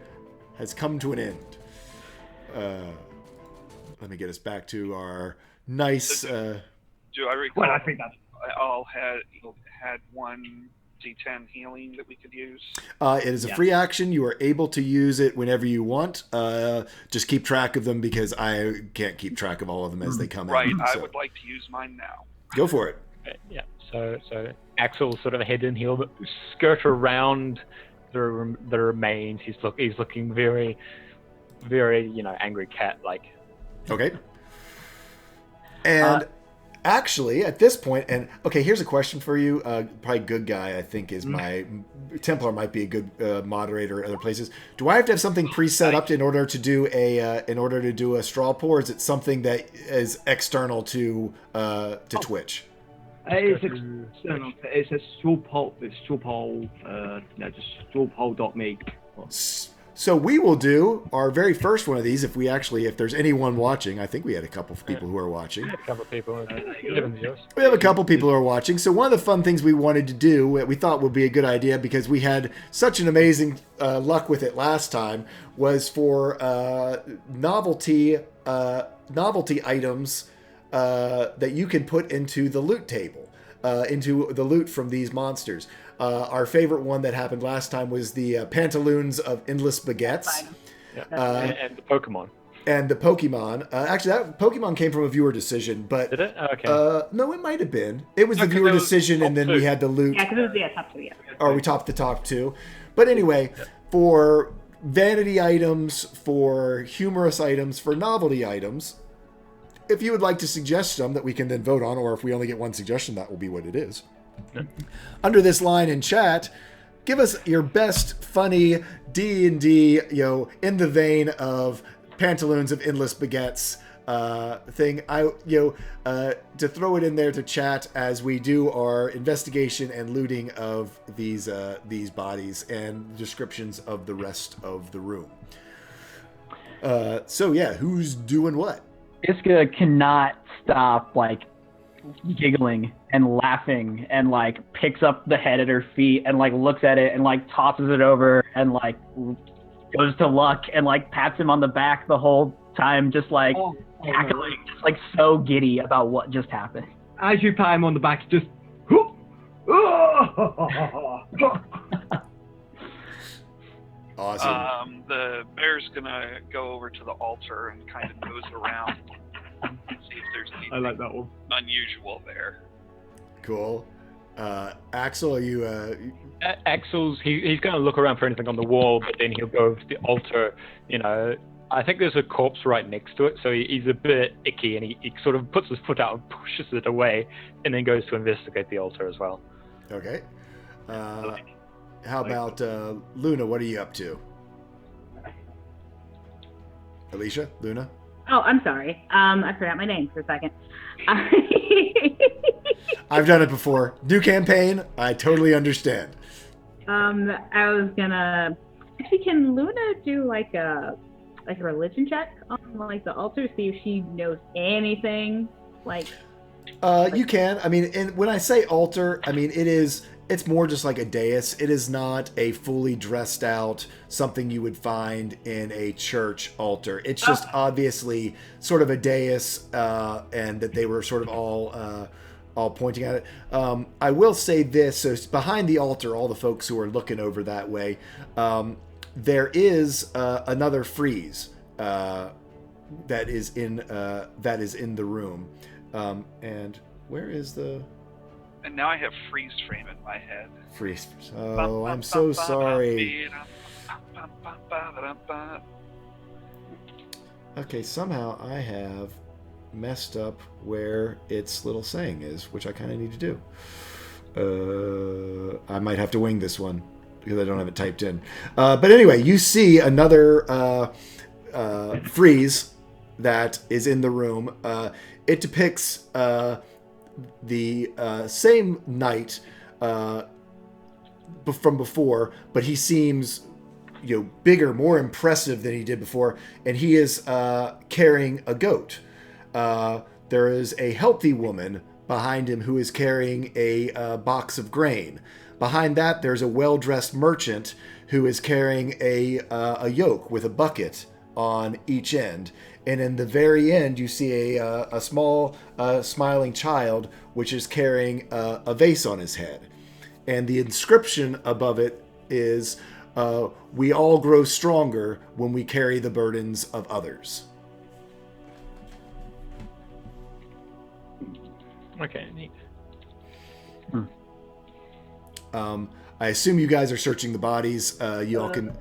has come to an end. Let me get us back to our nice... Do I recall? Well, I think that's... I all had one D10 healing that we could use. It is a free action. You are able to use it whenever you want. Just keep track of them because I can't keep track of all of them as they come in. Right, I So, would like to use mine now. go for it. Yeah. So Axel sort of head and heel, skirt around the remains. He's looking very, very angry cat like. Okay. And actually, at this point, and okay, here's a question for you. Probably good guy, I think, is my Templar might be a good moderator at other places. Do I have to have something preset up in order to do a straw pour? Or is it something that is external to Twitch? It's external. It's a straw poll. It's straw poll. Just strawpoll.me. So we will do our very first one of these if there's anyone watching. I think we had a couple of people who are watching. A couple of people. We have a couple people who are watching. So one of the fun things we wanted to do, we thought would be a good idea because we had such an amazing luck with it last time, was for novelty items that you can put into the loot table, into the loot from these monsters. Our favorite one that happened last time was the Pantaloons of Endless Baguettes. And the Pokemon. And the Pokemon. Actually, that Pokemon came from a viewer decision, but... Did it? Oh, okay. No, it might have been. It was the viewer decision, and then we had the loot. Yeah, because it was top 2, yeah. Or we topped the top 2. But anyway, for vanity items, for humorous items, for novelty items, if you would like to suggest some that we can then vote on, or if we only get one suggestion, that will be what it is. Under this line in chat, give us your best funny D&D, in the vein of Pantaloons of Endless Baguettes thing. To throw it in there to chat as we do our investigation and looting of these bodies and descriptions of the rest of the room. So yeah, who's doing what? Iska cannot stop giggling and laughing and picks up the head at her feet and looks at it and tosses it over and goes to Luck and pats him on the back the whole time, just cackling, just so giddy about what just happened. As you pat him on the back, just whoop, Awesome. The bear's gonna go over to the altar and kind of nose around and see if there's anything I like that one. unusual there. Cool. Axel, are you? Axel's he's going to look around for anything on the wall, but then he'll go over to the altar. I think there's a corpse right next to it, so he's a bit icky, and he sort of puts his foot out and pushes it away, and then goes to investigate the altar as well. Okay. How about Luna? What are you up to? Alicia, Luna. Oh, I'm sorry. I forgot my name for a second. I've done it before. New campaign. I totally understand. I was gonna. Actually, can Luna do like a religion check on like the altar, see if she knows anything? You can. I mean, and when I say altar, I mean it's more just like a dais. It is not a fully dressed out something you would find in a church altar. It's just obviously sort of a dais, and that they were sort of all pointing at it. I will say this: so behind the altar, all the folks who are looking over that way, there is another frieze that is in the room. And where is the? And now I have freeze frame in my head. Freeze. Oh, I'm so sorry. Okay, somehow I have messed up where its little saying is, which I kind of need to do. I might have to wing this one because I don't have it typed in. But anyway, you see another frieze that is in the room. It depicts the same knight from before, but he seems bigger, more impressive than he did before, and he is carrying a goat. There is a healthy woman behind him who is carrying a box of grain. Behind that, there's a well-dressed merchant who is carrying a yoke with a bucket on each end. And in the very end, you see a small smiling child, which is carrying a vase on his head. And the inscription above it is, "We all grow stronger when we carry the burdens of others." Okay, neat. I assume you guys are searching the bodies. You all can.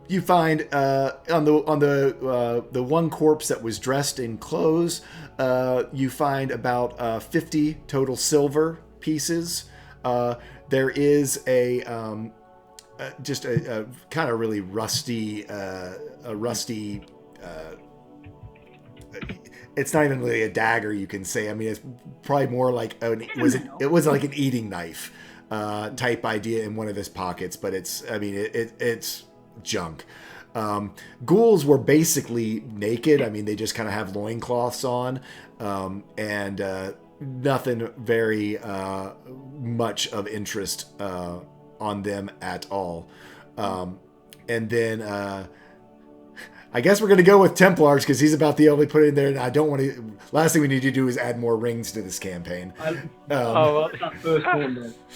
You find on the one corpse that was dressed in clothes, you find about 50 total silver pieces. There is just a kind of really rusty, it's not even really a dagger, you can say. I mean, it's probably more like it was like an eating knife type idea in one of his pockets, but it's junk. Ghouls were basically naked. I mean, they just kind of have loincloths on, and nothing very much of interest on them at all. And then I guess we're going to go with Templars because he's about the only put in there. And I don't want to. Last thing we need to do is add more rings to this campaign. Well,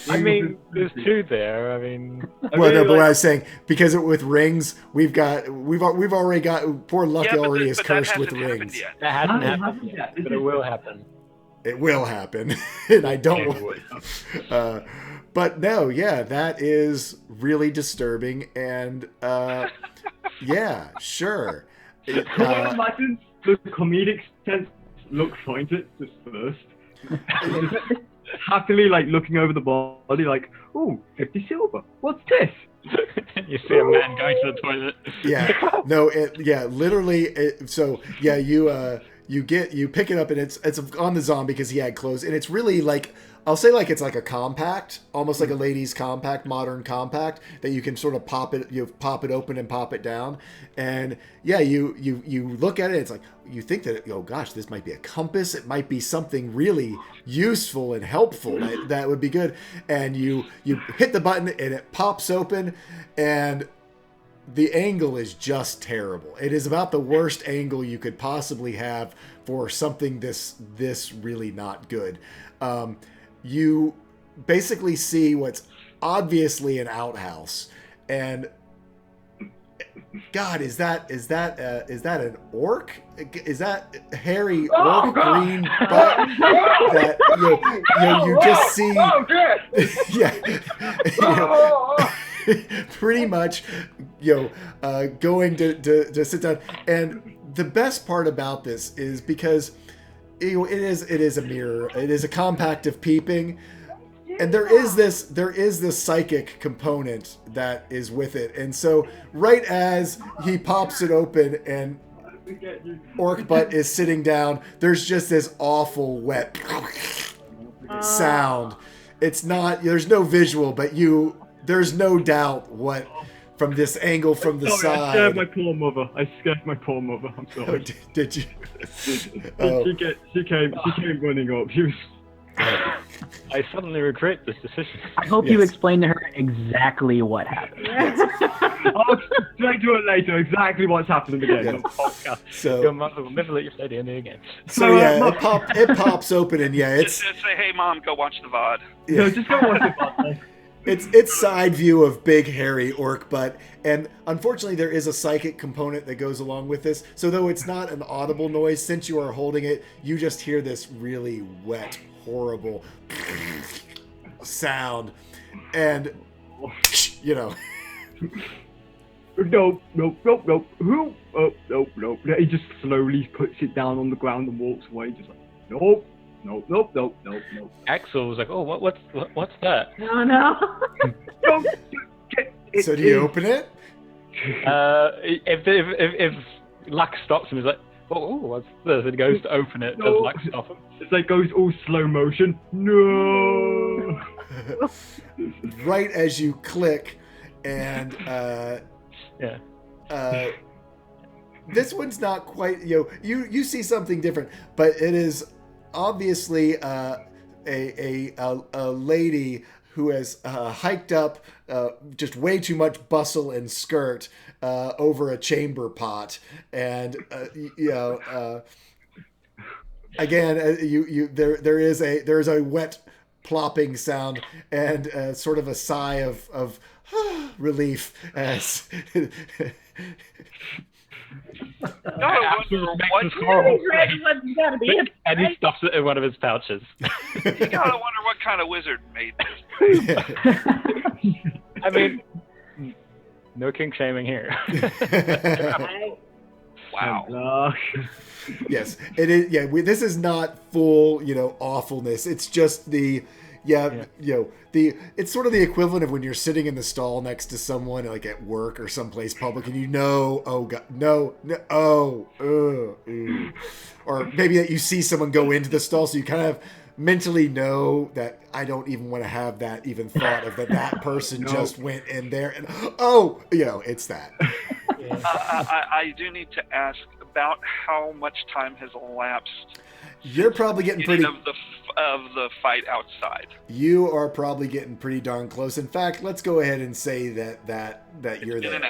I mean, there's two there. I mean, but what I was saying, because with rings, we've already got poor Lucky already is cursed with rings. That hasn't happened yet, but it will happen. It will happen, and I don't want. But no, yeah, that is really disturbing, and yeah, sure. Imagine the comedic sense look pointed just first. Happily, looking over the body, ooh, 50 silver. What's this? You see a man going to the toilet. Yeah, no, literally. So yeah, you pick it up, and it's on the zombie because he had clothes, and it's really I'll say it's like a compact, almost like a ladies' compact, modern compact that you can sort of pop it open and pop it down, and yeah, you look at it, it's like you think that oh gosh, this might be a compass, it might be something really useful and helpful that would be good, and you hit the button and it pops open, and the angle is just terrible. It is about the worst angle you could possibly have for something this really not good. You basically see what's obviously an outhouse, and God, is that an orc? Is that hairy orc green butt that you just see? Pretty much, going to sit down. And the best part about this is because it is a mirror. It is a compact of peeping. And there is this psychic component that is with it. And so right as he pops it open and Orc Butt is sitting down, there's just this awful wet sound. It's not, there's no visual, but there's no doubt what, from this angle from the side. I scared my poor mother. I'm sorry. Oh, did you? She came running up. She was... I suddenly regret this decision. I hope you explain to her exactly what happened. I'll explain to her later exactly what's happening again. Yeah. So your mother will never let you say the ending again. So it pops open, and it's just say, hey mom, go watch the VOD. Yeah. No, just go watch the VOD. It's side view of big hairy orc butt, and unfortunately there is a psychic component that goes along with this. So though it's not an audible noise, since you are holding it, you just hear this really wet, horrible sound, and Nope. Who? Oh, nope. He just slowly puts it down on the ground and walks away, just like, nope. Axel was like, "Oh, what's that?" Oh no! So do you open it? If luck stops him, he's like, "Oh, what's this?" And he goes to open it. Does luck stop him? It's like goes all slow motion. No. Right as you click, and this one's not quite. You see something different, but it is obviously a lady who has hiked up just way too much bustle and skirt over a chamber pot, and again there is a wet plopping sound and sort of a sigh of relief as and he stuffs it in one of his pouches. You gotta wonder what kind of wizard made this. I mean, no king shaming here. Wow. Yes, it is. Yeah, this is not full, awfulness. It's just it's sort of the equivalent of when you're sitting in the stall next to someone, like at work or someplace public, and oh god, no, or maybe that you see someone go into the stall, so you kind of mentally know that I don't even want to have that even thought of that person just went in there, and it's that. I do need to ask about how much time has elapsed. You're probably getting pretty of the fight outside. You are probably getting pretty darn close. In fact, let's go ahead and say that you're there. In an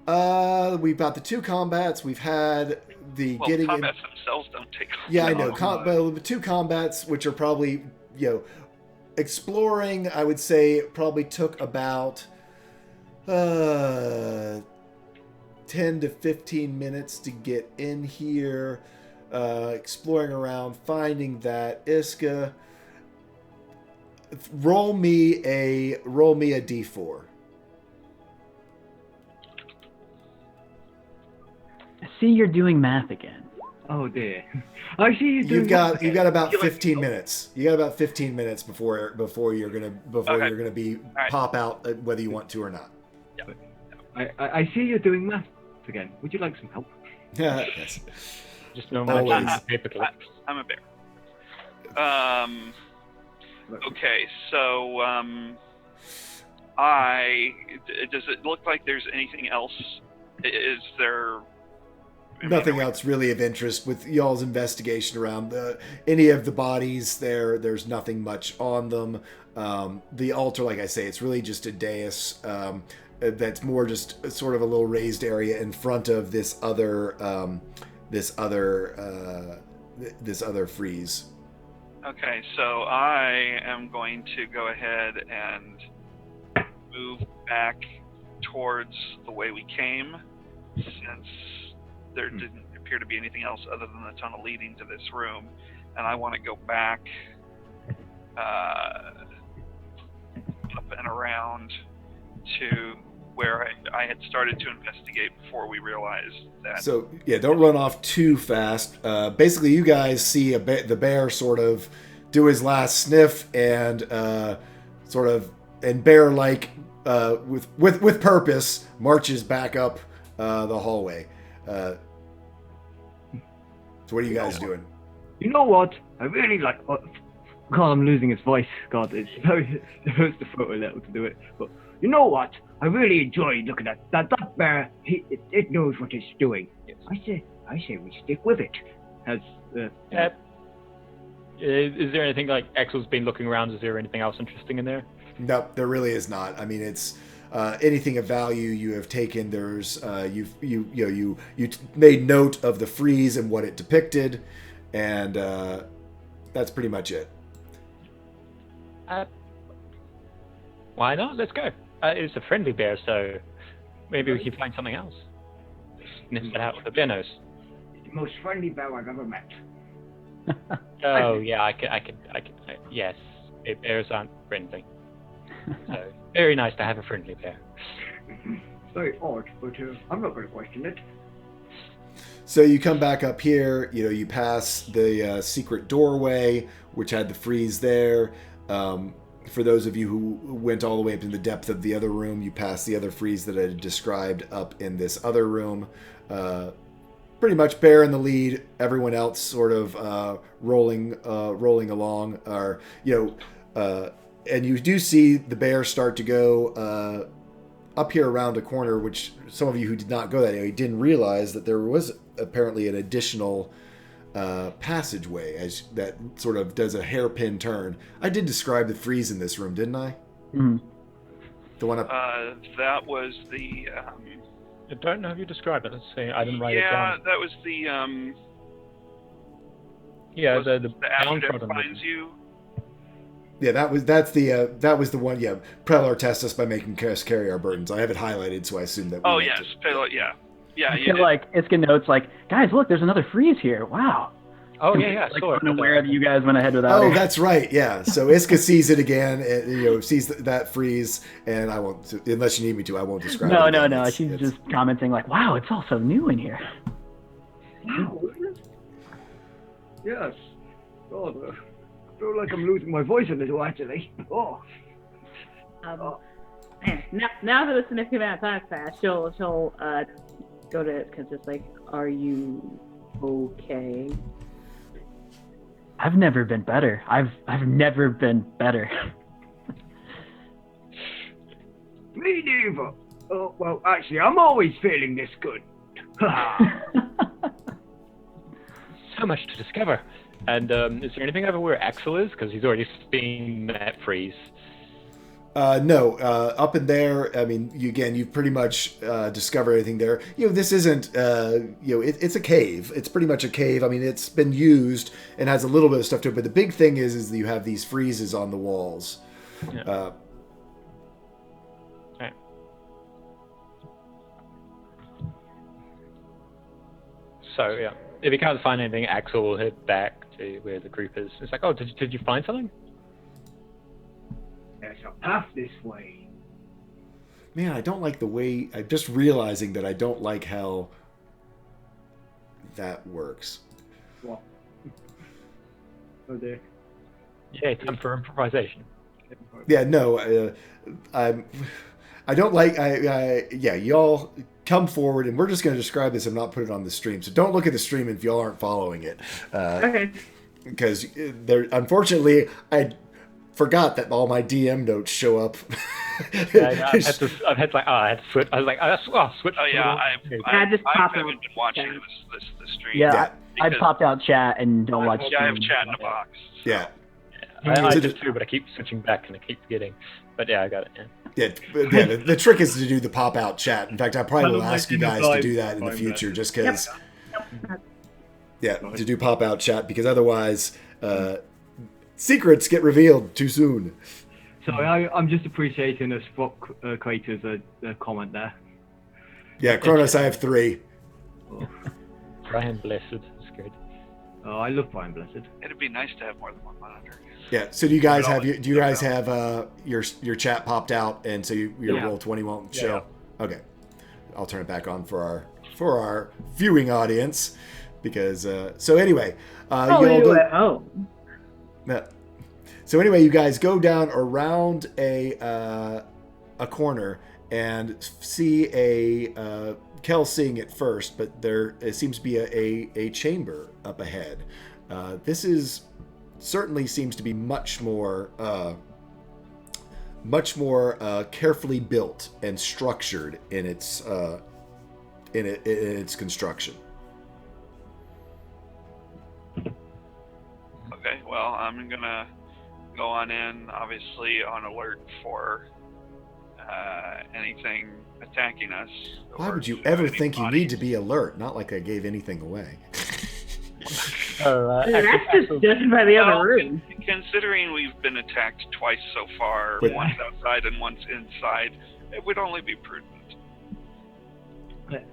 hour? We've got the 2 combats. We've had the getting combats themselves don't take. Yeah, I know. The 2 combats, which are probably exploring, I would say probably took about 10 to 15 minutes to get in here. Exploring around, finding that Iska. Roll me a d4. I see you're doing math again. Oh dear. I see you doing. You've got about 15 minutes. You got about 15 minutes before you're gonna be pop out whether you want to or not. Yep. I see you're doing math again. Would you like some help? Yes. Just no more paper clips. I'm a bear. Okay, so does it look like there's anything else? Is there nothing else really of interest with y'all's investigation around any of the bodies? There's nothing much on them. The altar, like I say, it's really just a dais that's more just sort of a little raised area in front of this other frieze. Okay, so I am going to go ahead and move back towards the way we came, since there didn't appear to be anything else other than the tunnel leading to this room, and I want to go back up and around to where I had started to investigate before we realized that. So, yeah, don't run off too fast. Basically, you guys see the bear sort of do his last sniff and sort of, and bear-like, with purpose, marches back up the hallway. So what are you guys doing? You know what? I really like. God, I'm losing his voice. God, it hurts the throat a little to do it. But you know what? I really enjoy looking at that bear. It knows what it's doing. Yes. I say we stick with it. As Is there anything like Axel's been looking around? Is there anything else interesting in there? No, there really is not. I mean, it's anything of value you have taken. There's you made note of the frieze and what it depicted, and that's pretty much it. Why not? Let's go. It's a friendly bear, so maybe we can find something else. Sniff it out with a bear nose. the most friendly bear I've ever met. Oh yeah, I could. Yes, bears aren't friendly. So very nice to have a friendly bear. Very odd, but I'm not going to question it. So you come back up here, you pass the secret doorway, which had the frieze there. For those of you who went all the way up in the depth of the other room, you pass the other frieze that I had described up in this other room. Pretty much bear in the lead, everyone else sort of rolling along. And you do see the bear start to go up here around a corner, which some of you who did not go that way didn't realize that there was apparently an additional passageway that sort of does a hairpin turn. I did describe the frieze in this room, didn't I? Mm-hmm. The one up. That was the. I don't know if you described it. Let's see. I didn't write it down. Yeah, that was the. Yeah, the after downtrodden death finds you. Yeah, that was the one. Yeah, Prelar tests us by making us carry our burdens. I have it highlighted, so I assume that. Oh yes, yeah. I feel like Iska notes like, guys, look, there's another freeze here. Wow. Oh yeah, like, sure. unaware that you guys went ahead without Oh, her. that's right. Yeah. So Iska sees it again, and sees that freeze, and I won't, unless you need me to. I won't describe. No, it again. no. She's just commenting like, wow, it's all so new in here. Wow. Yes. God, I feel like I'm losing my voice a little, actually. Oh. Man, now that a significant amount of time has passed, she'll go to it because it's like, are you okay? I've never been better. I've never been better. Me neither. Oh, well, actually, I'm always feeling this good. So much to discover. And is there anything over where Axel is? Because he's already seen that freeze. No, up in there. I mean, you've pretty much discovered everything there. This isn't. It's a cave. It's pretty much a cave. I mean, it's been used and has a little bit of stuff to it. But the big thing is that you have these friezes on the walls. Yeah. Okay. So yeah, if you can't find anything, Axel will head back to where the group is. It's like, oh, did you find something? There's a path this way. Man, I don't like the way. I'm just realizing that I don't like how that works. What? Oh dear. Yeah, time for improvisation. Yeah, no, I don't like. Y'all come forward, and we're just going to describe this and not put it on the stream. So don't look at the stream if y'all aren't following it. Okay. Because unfortunately, I forgot that all my DM notes show up. Yeah, I had to switch. I was like, switch. Oh yeah, I just popped haven't out. been watching the stream. Yeah, I because- popped out chat and don't watch. Yeah, I have stream. chat in a box. So. Yeah. I So did too, but I keep switching back and I keep forgetting. But yeah, I got it. Yeah. Yeah, the trick is to do the pop-out chat. In fact, I probably will ask you guys to do that in the future, just because... Yeah, to do pop-out chat, because otherwise, Secrets get revealed too soon. So I'm just appreciating the spot creator's comment there. Yeah, Cronus, I have 3. Oh, Brian Blessed. That's good. oh, I love Brian Blessed. It'd be nice to have more than one monitor. Yeah. So do you guys have your chat popped out, and so your Roll20 won't show? Okay. I'll turn it back on for our viewing audience, because so anyway, at home. So anyway, you guys go down around a corner and see Kel seeing it first, but there seems to be a chamber up ahead. This certainly seems to be much more carefully built and structured in its construction. Okay, well, I'm gonna go on in, obviously on alert for anything attacking us. Why would you ever think you need to be alert? Not like I gave anything away. That's just judging by the other room. Considering we've been attacked twice so far, once outside and once inside, it would only be prudent.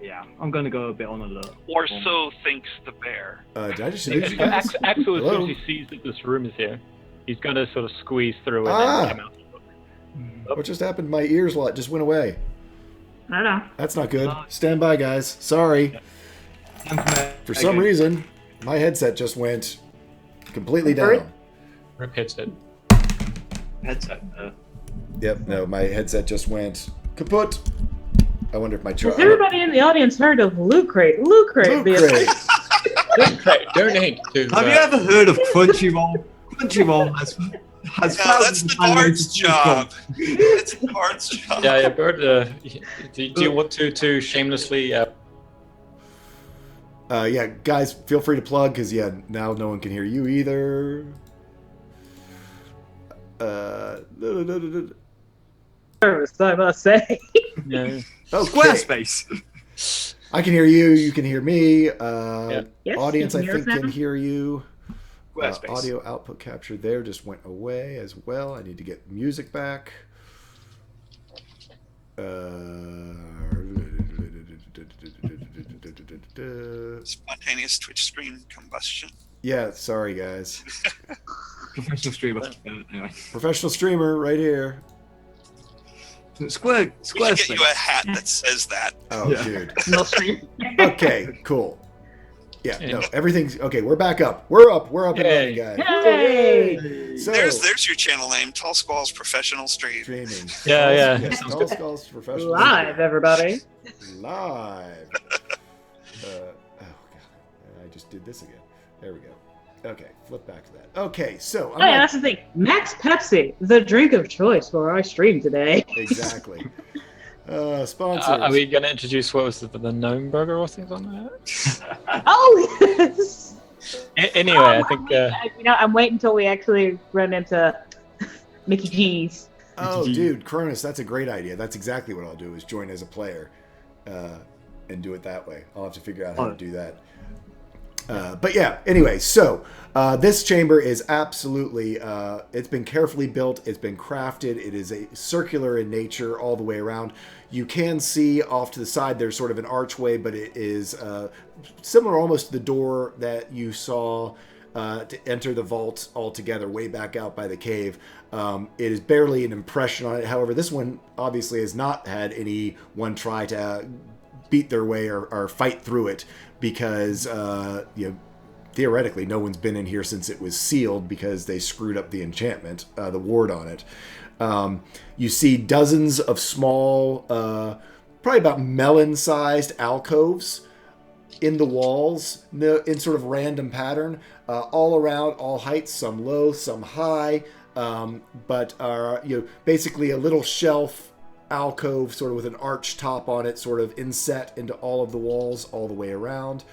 Yeah, I'm going to go a bit on alert. Or so thinks the bear. Did I just introduce you guys? Axel, as soon Hello? as he sees that this room is here, he's going to sort of squeeze through and then come out. What just happened? My ears just went away. I don't know. That's not good. Stand by, guys. Sorry. For some reason, my headset just went completely down. Rip headset. Headset. Yep, no, my headset just went kaput. I wonder if my Has everybody in the audience heard of Loot Crate? Loot Crate. Donate to. Have you ever heard of Crunchyroll? Crunchyroll has that's the Bard's job. It's the Bard's job. Yeah, Bard. Do you want to shamelessly? Yeah, guys, feel free to plug, because now no one can hear you either. Service, I must say. Yeah. Oh, Squarespace. I can hear you. You can hear me. Yes, Audience, you I can hear think, us can now? hear you. Squarespace. Audio output capture there just went away as well. I need to get music back. Spontaneous Twitch screen combustion. Yeah, sorry guys. Professional streamer. Anyway. Professional streamer right here. We should Squarespace. get you a hat that says that. Oh, Yeah. dude. No stream. Okay, cool. Yeah, no, everything's okay. We're back up. We're up and running, guys. Hey! So, There's your channel name, Tall Squall's Professional Stream. streaming. Yeah. Yes, Tall Skulls Professional Live, everybody. Live. Oh god, I just did this again. There we go. Okay, flip back to that. Okay, so Oh, yeah, that's the thing. Max Pepsi, the drink of choice for our stream today. exactly. Sponsors. Are we going to introduce what was the gnome burger or things on that? Oh, yes! Anyway, I think. I'm waiting until we actually run into Mickey G's. Oh, dude, Cronus, that's a great idea. That's exactly what I'll do, is join as a player and do it that way. I'll have to figure out how to do that. But yeah, anyway, so this chamber is absolutely, it's been carefully built, it's been crafted, it is a circular in nature all the way around. You can see off to the side there's sort of an archway, but it is similar almost to the door that you saw to enter the vault altogether way back out by the cave. It is barely an impression on it. However, this one obviously has not had anyone try to beat their way or fight through it, because theoretically no one's been in here since it was sealed, because they screwed up the enchantment, the ward on it. You see dozens of small, probably about melon-sized alcoves in the walls, in sort of random pattern, all around, all heights, some low, some high, but are basically a little shelf alcove sort of with an arch top on it, sort of inset into all of the walls all the way around.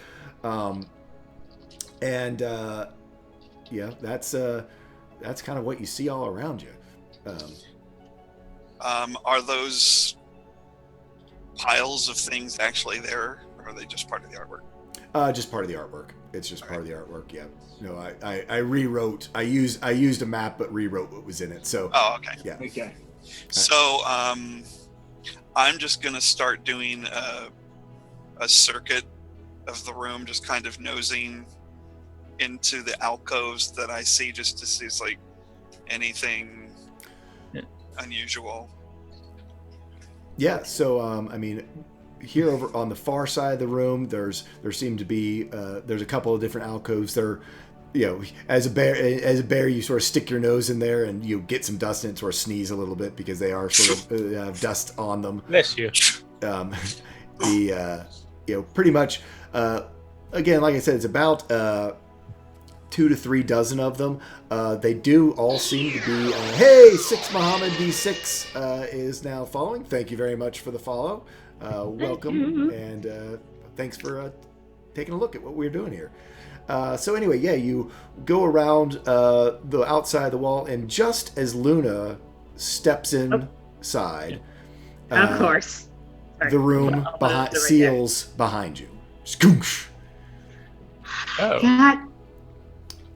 That's kind of what you see all around you. Are those piles of things actually there, or are they just part of the artwork? Just part of the artwork. It's just part of the artwork. Yeah. No, I rewrote. I used a map, but rewrote what was in it. So. Oh, okay. Yeah. Okay. So I'm just gonna start doing a circuit of the room, just kind of nosing into the alcoves that I see, just to see if like anything unusual. Yeah. So I mean, here over on the far side of the room, there seem to be there's a couple of different alcoves. There, as a bear, you sort of stick your nose in there and you get some dust and sort of sneeze a little bit because they are sort of have dust on them. Bless you. Pretty much. Again, like I said, it's about 2 to 3 dozen of them. They do all seem to be. Hey, 6 Muhammad D6 is now following. Thank you very much for the follow. Welcome, and thanks for taking a look at what we're doing here. So anyway, yeah, you go around the outside of the wall, and just as Luna steps inside, Of course. Sorry. the room seals behind you. Skoosh. Oh. God.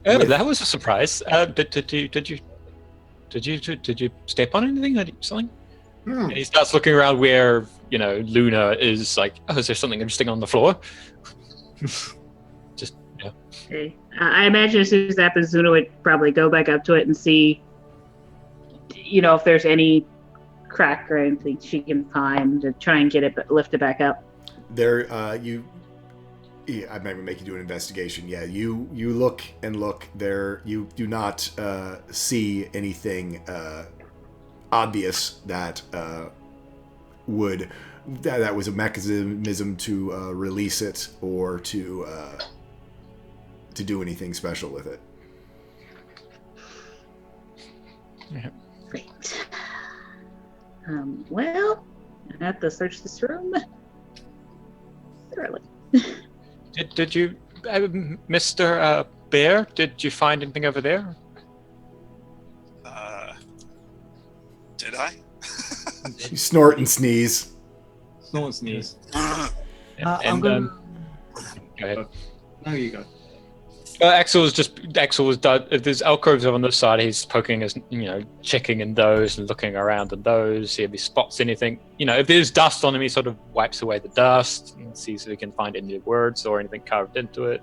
Oh, that was a surprise. Did you step on anything or something? And he starts looking around where Luna is. Like, oh, is there something interesting on the floor? Just Okay. I imagine as soon as that happens, Zuna would probably go back up to it and see, if there's any crack or anything she can find to try and get it lifted back up. There, I might make you do an investigation. Yeah, you look and look. There, you do not see anything obvious that that was a mechanism to release it or to do anything special with it. Great. Well, I have to search this room thoroughly. Did you, Mr. Bear? Did you find anything over there? Did I? You snort and sneeze. Snort and sneeze. And Go ahead. No, you go. Axel was done. If there's alcoves on this side, he's poking his, checking in those and looking around in those, see if he spots anything. If there's dust on him, he sort of wipes away the dust and sees if he can find any words or anything carved into it.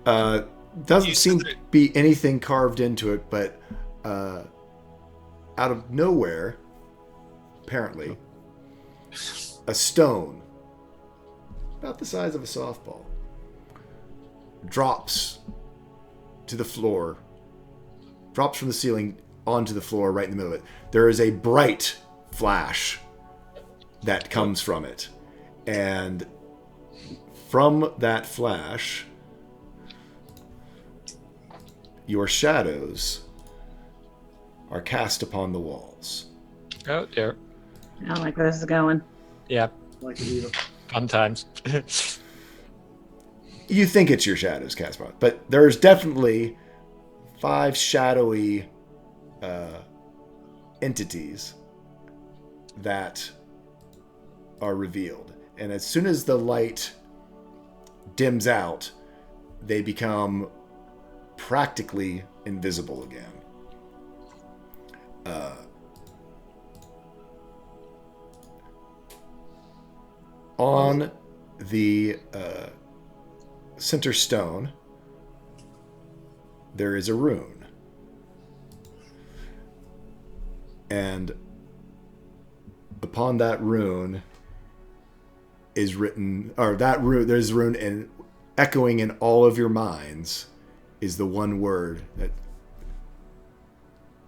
Doesn't seem to be anything carved into it, but out of nowhere, apparently, a stone about the size of a softball drops to the floor, drops from the ceiling onto the floor right in the middle of it. There is a bright flash that comes from it. And from that flash, your shadows are cast upon the walls. Oh dear. I don't like where this is going. Yeah. Like it either. Fun times. You think it's your shadows cast upon it, but there's definitely 5 shadowy entities that are revealed. And as soon as the light dims out, they become practically invisible again. On the center stone, there is a rune. And upon that rune is written, or that rune, there's a rune, and echoing in all of your minds is the one word that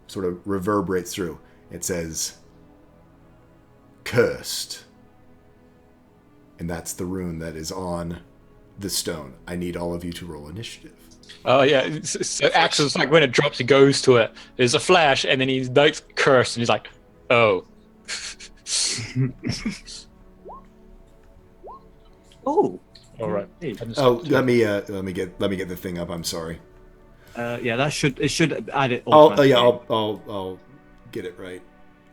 sort of reverberates through. It says, cursed. And that's the rune that is on the stone. I need all of you to roll initiative. Oh yeah. So Axel's like, when it drops, he goes to it. There's a flash, and then he's like cursed, and he's like, oh. Oh. All right. Oh, let me get the thing up. I'm sorry. Yeah, it should add it. I'll get it right.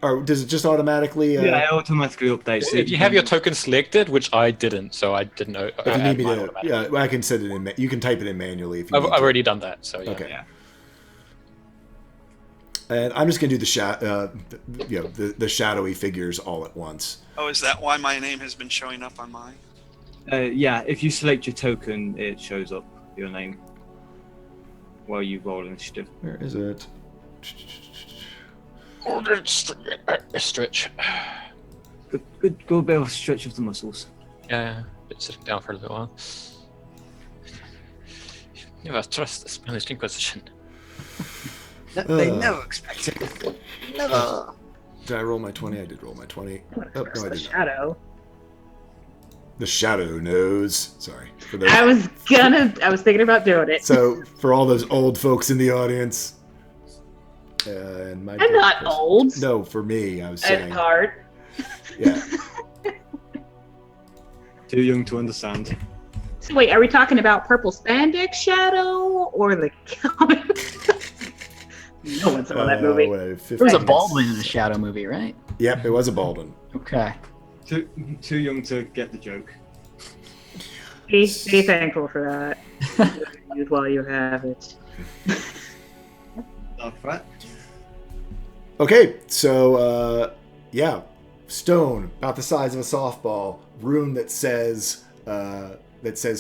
or does it just automatically? Yeah, it automatically updates. If you have your token selected, which I didn't, so I didn't know. If you need me to, yeah, I can set it in. You can type it in manually if you I've need to. already done that, so yeah. Okay. Yeah. And I'm just gonna do the shadowy figures all at once. Oh, is that why my name has been showing up on mine? Yeah, if you select your token, it shows up your name while you roll initiative. Where is it? Stretch. Good bit of stretch of the muscles. Yeah, been sitting down for a little while. Never trust the Spanish Inquisition. They never expect it. Never. Did I roll my 20? I did roll my 20. Oh, no, I the did not. shadow. The shadow knows. Sorry. For those. I was thinking about doing it. So, for all those old folks in the audience. And my I'm not old. No, for me, I was saying. At heart. Yeah. Too young to understand. So wait, are we talking about purple spandex shadow or the comic? No one saw that movie. There was a Baldwin in the Shadow movie, right? Yep, it was a Baldwin. Okay. Too young to get the joke. Be thankful for that. Use while you have it. Right. Okay, so yeah, stone about the size of a softball, rune that says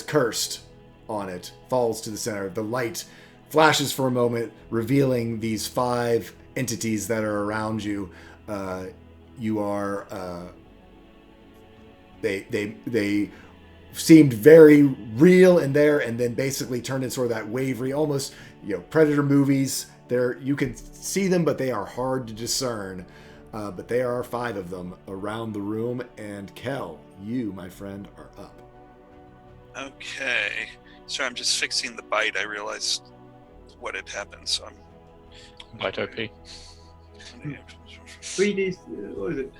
cursed on it falls to the center. The light flashes for a moment, revealing these 5 entities that are around you. You are they seemed very real in there, and then basically turned into sort of that wavery, almost Predator movies. There you can see them, but they are hard to discern. But there are 5 of them around the room, and Kel, you, my friend, are up. Okay. So I'm just fixing the bite. I realized what had happened, so I'm... Bite OP. 3D, what is it?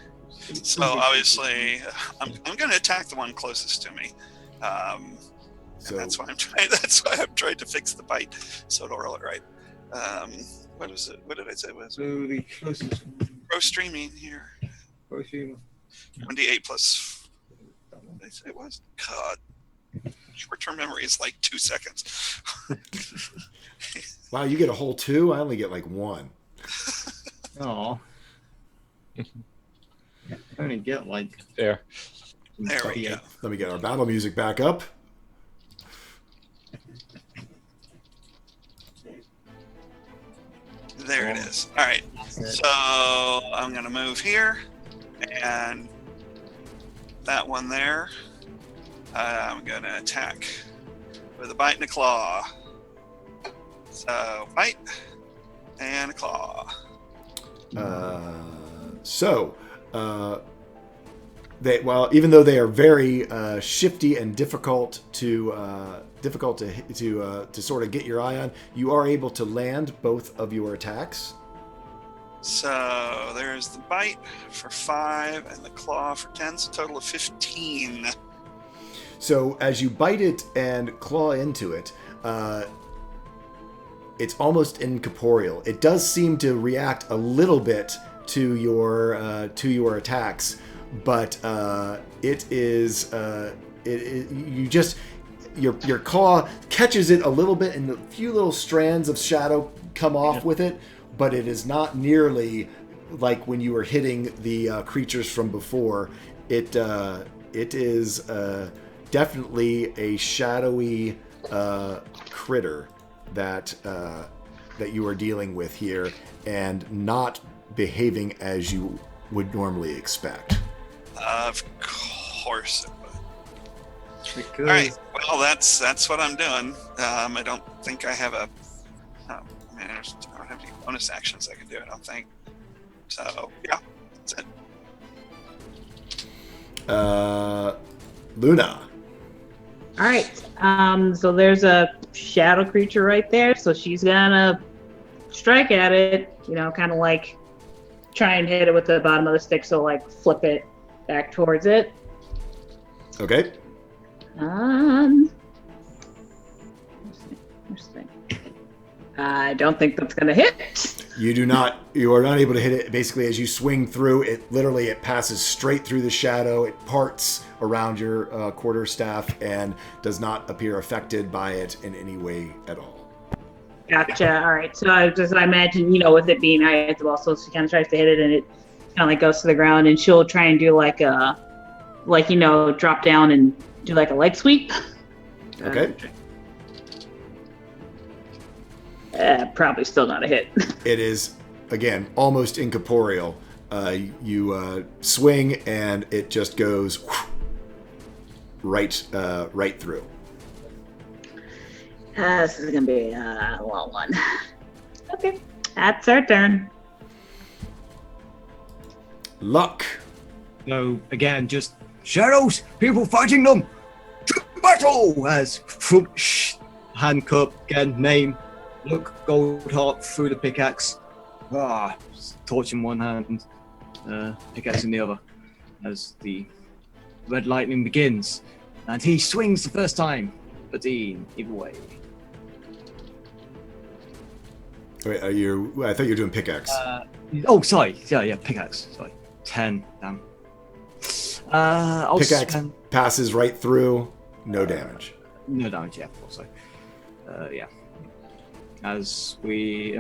So obviously, I'm going to attack the one closest to me. So And that's why I'm trying. That's why I'm trying to fix the bite, so it'll roll it right. What was it? What did I say it was? So the closest Pro streaming here. protein. 1d8 plus. What did I say it was? God. Short-term memory is like 2 seconds. wow, you get a whole 2. I only get like 1. Oh. I only get like There. There we go. Let me get our battle music back up. There it is. All right. So I'm going to move here, and that one there, I'm going to attack with a bite and a claw. So bite and a claw. Even though they are very shifty and difficult to sort of get your eye on, you are able to land both of your attacks. So there's the bite for 5 and the claw for 10, so a total of 15. So as you bite it and claw into it, it's almost incorporeal. It does seem to react a little bit to your attacks, but your claw catches it a little bit, and a few little strands of shadow come off with it, but it is not nearly like when you were hitting the creatures from before. It is definitely a shadowy critter that you are dealing with here, and not behaving as you would normally expect. Of course it would. All right. Well, that's what I'm doing. I don't think I have I don't have any bonus actions I can do. I don't think. So yeah, that's it. Luna. All right. So there's a shadow creature right there. So she's gonna strike at it. Kind of like try and hit it with the bottom of the stick. So like flip it back towards it. Okay. I don't think that's gonna hit. You are not able to hit it. Basically, as you swing through, it passes straight through the shadow. It parts around your quarterstaff and does not appear affected by it in any way at all. Gotcha. All right. So I imagine, with it being high at the wall, so she kind of tries to hit it, and it kind of goes to the ground, and she'll try and do drop down and do a leg sweep. Okay. Probably still not a hit. It is, again, almost incorporeal. You swing, and it just goes right through. This is going to be a long one. Okay. That's our turn. Luck. So again, just shadows, people fighting them. To battle! As handcuff, again, name, look, gold heart through the pickaxe. Torch in one hand, pickaxe in the other. As the red lightning begins. And he swings the first time. 13, either way. Wait, I thought you were doing pickaxe. Sorry. Yeah, pickaxe. Sorry. 10, damn. Pickaxe passes right through, no damage. No damage, yeah, also. Yeah. As we...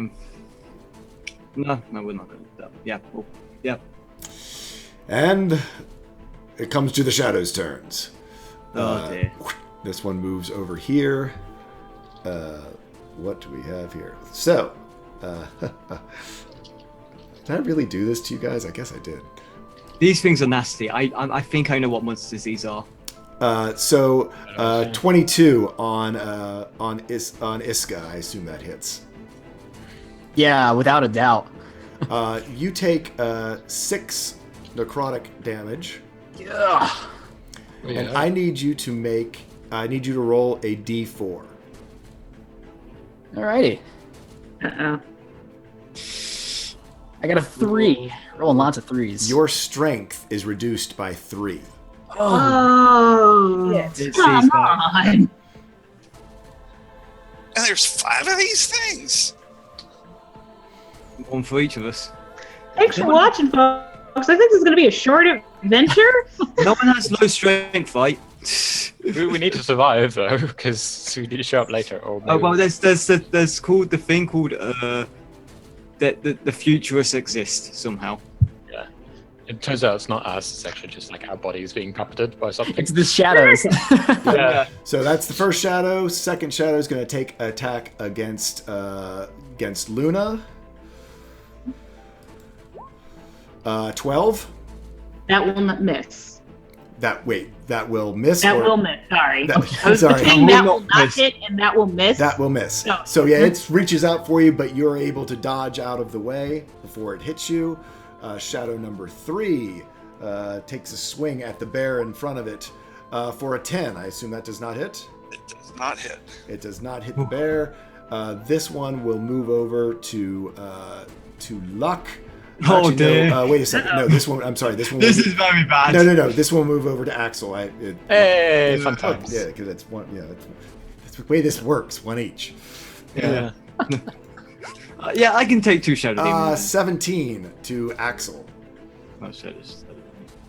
No, we're not going to do that. Yeah, cool. Yeah. And it comes to the shadows' turns. Oh, dear. This one moves over here. What do we have here? So, did I really do this to you guys? I guess I did. These things are nasty. I think I know what monsters these are. 22 on Iska. I assume that hits. Yeah, without a doubt. You take 6 necrotic damage. Yeah. And I need you to roll a d4. Alrighty. Uh-oh. I got a 3. Rolling lots of 3s. Your strength is reduced by 3. Oh, come on. And there's 5 of these things. One for each of us. Thanks for watching, folks. I think this is going to be a short adventure. No one has low strength fight. We need to survive though, because we need to show up later. Or Oh well, there's called the thing called that the futurists exist somehow. Yeah, it turns out it's not us. It's actually just our bodies being puppeted by something. It's the shadows. Yeah. So that's the first shadow. Second shadow is going to take attack against Luna. 12. That will not miss. That will miss. That will miss. Sorry. That- I was sorry. saying that will not miss. hit and that will miss. That will miss. No. So yeah, it reaches out for you, but you're able to dodge out of the way before it hits you. Shadow number 3 takes a swing at the bear in front of it for a 10. I assume that does not hit. It does not hit. It does not hit the bear. This one will move over to Luck. Oh, Actually, dear. no, wait a second. No, this one. I'm sorry. This one. This is very bad. No. This one will move over to Axel. Hey, fun times. Yeah, because that's one. Yeah, that's the way this works. One each. Yeah. Yeah, I can take 2 shadow demons. 17 to Axel. Oh, shadows.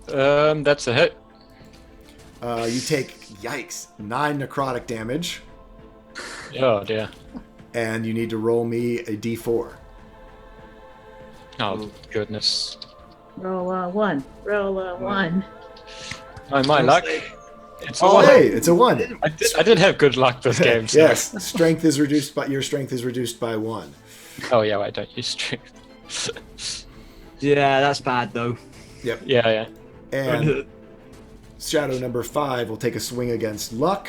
That's a hit. You take 9 necrotic damage, Oh dear. and you need to roll me a d4. Oh goodness. Roll a 1. Roll a 1. Oh, my luck. It's a Oh, one. hey, it's a 1. I did have good luck this game. So. Yes, your strength is reduced by 1. Oh yeah, I don't use strength. Yeah, that's bad though. Yep. Yeah. And shadow number 5 will take a swing against Luck.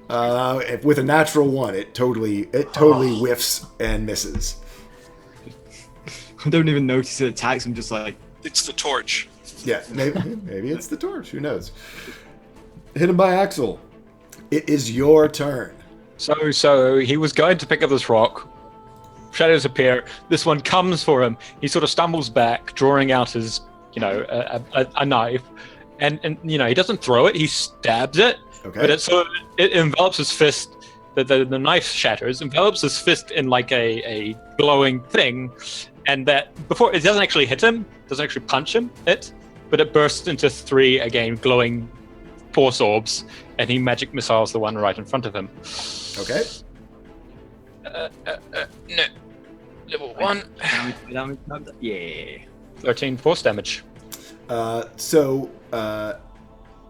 With a natural 1, it totally whiffs and misses. I don't even notice it attacks. I'm just like, It's the torch. Yeah, maybe it's the torch. Who knows? Hit him by Axel. It is your turn. So he was going to pick up this rock. Shadows appear. This one comes for him. He sort of stumbles back, drawing out his, a knife, and he doesn't throw it. He stabs it. Okay. But it envelops his fist the knife shatters, envelops his fist in like a glowing thing, and that before it doesn't actually hit him, doesn't actually punch him, but it bursts into 3 again glowing force orbs, and he magic missiles the one right in front of him. Okay. No. Level 1. Yeah. 13 force damage. So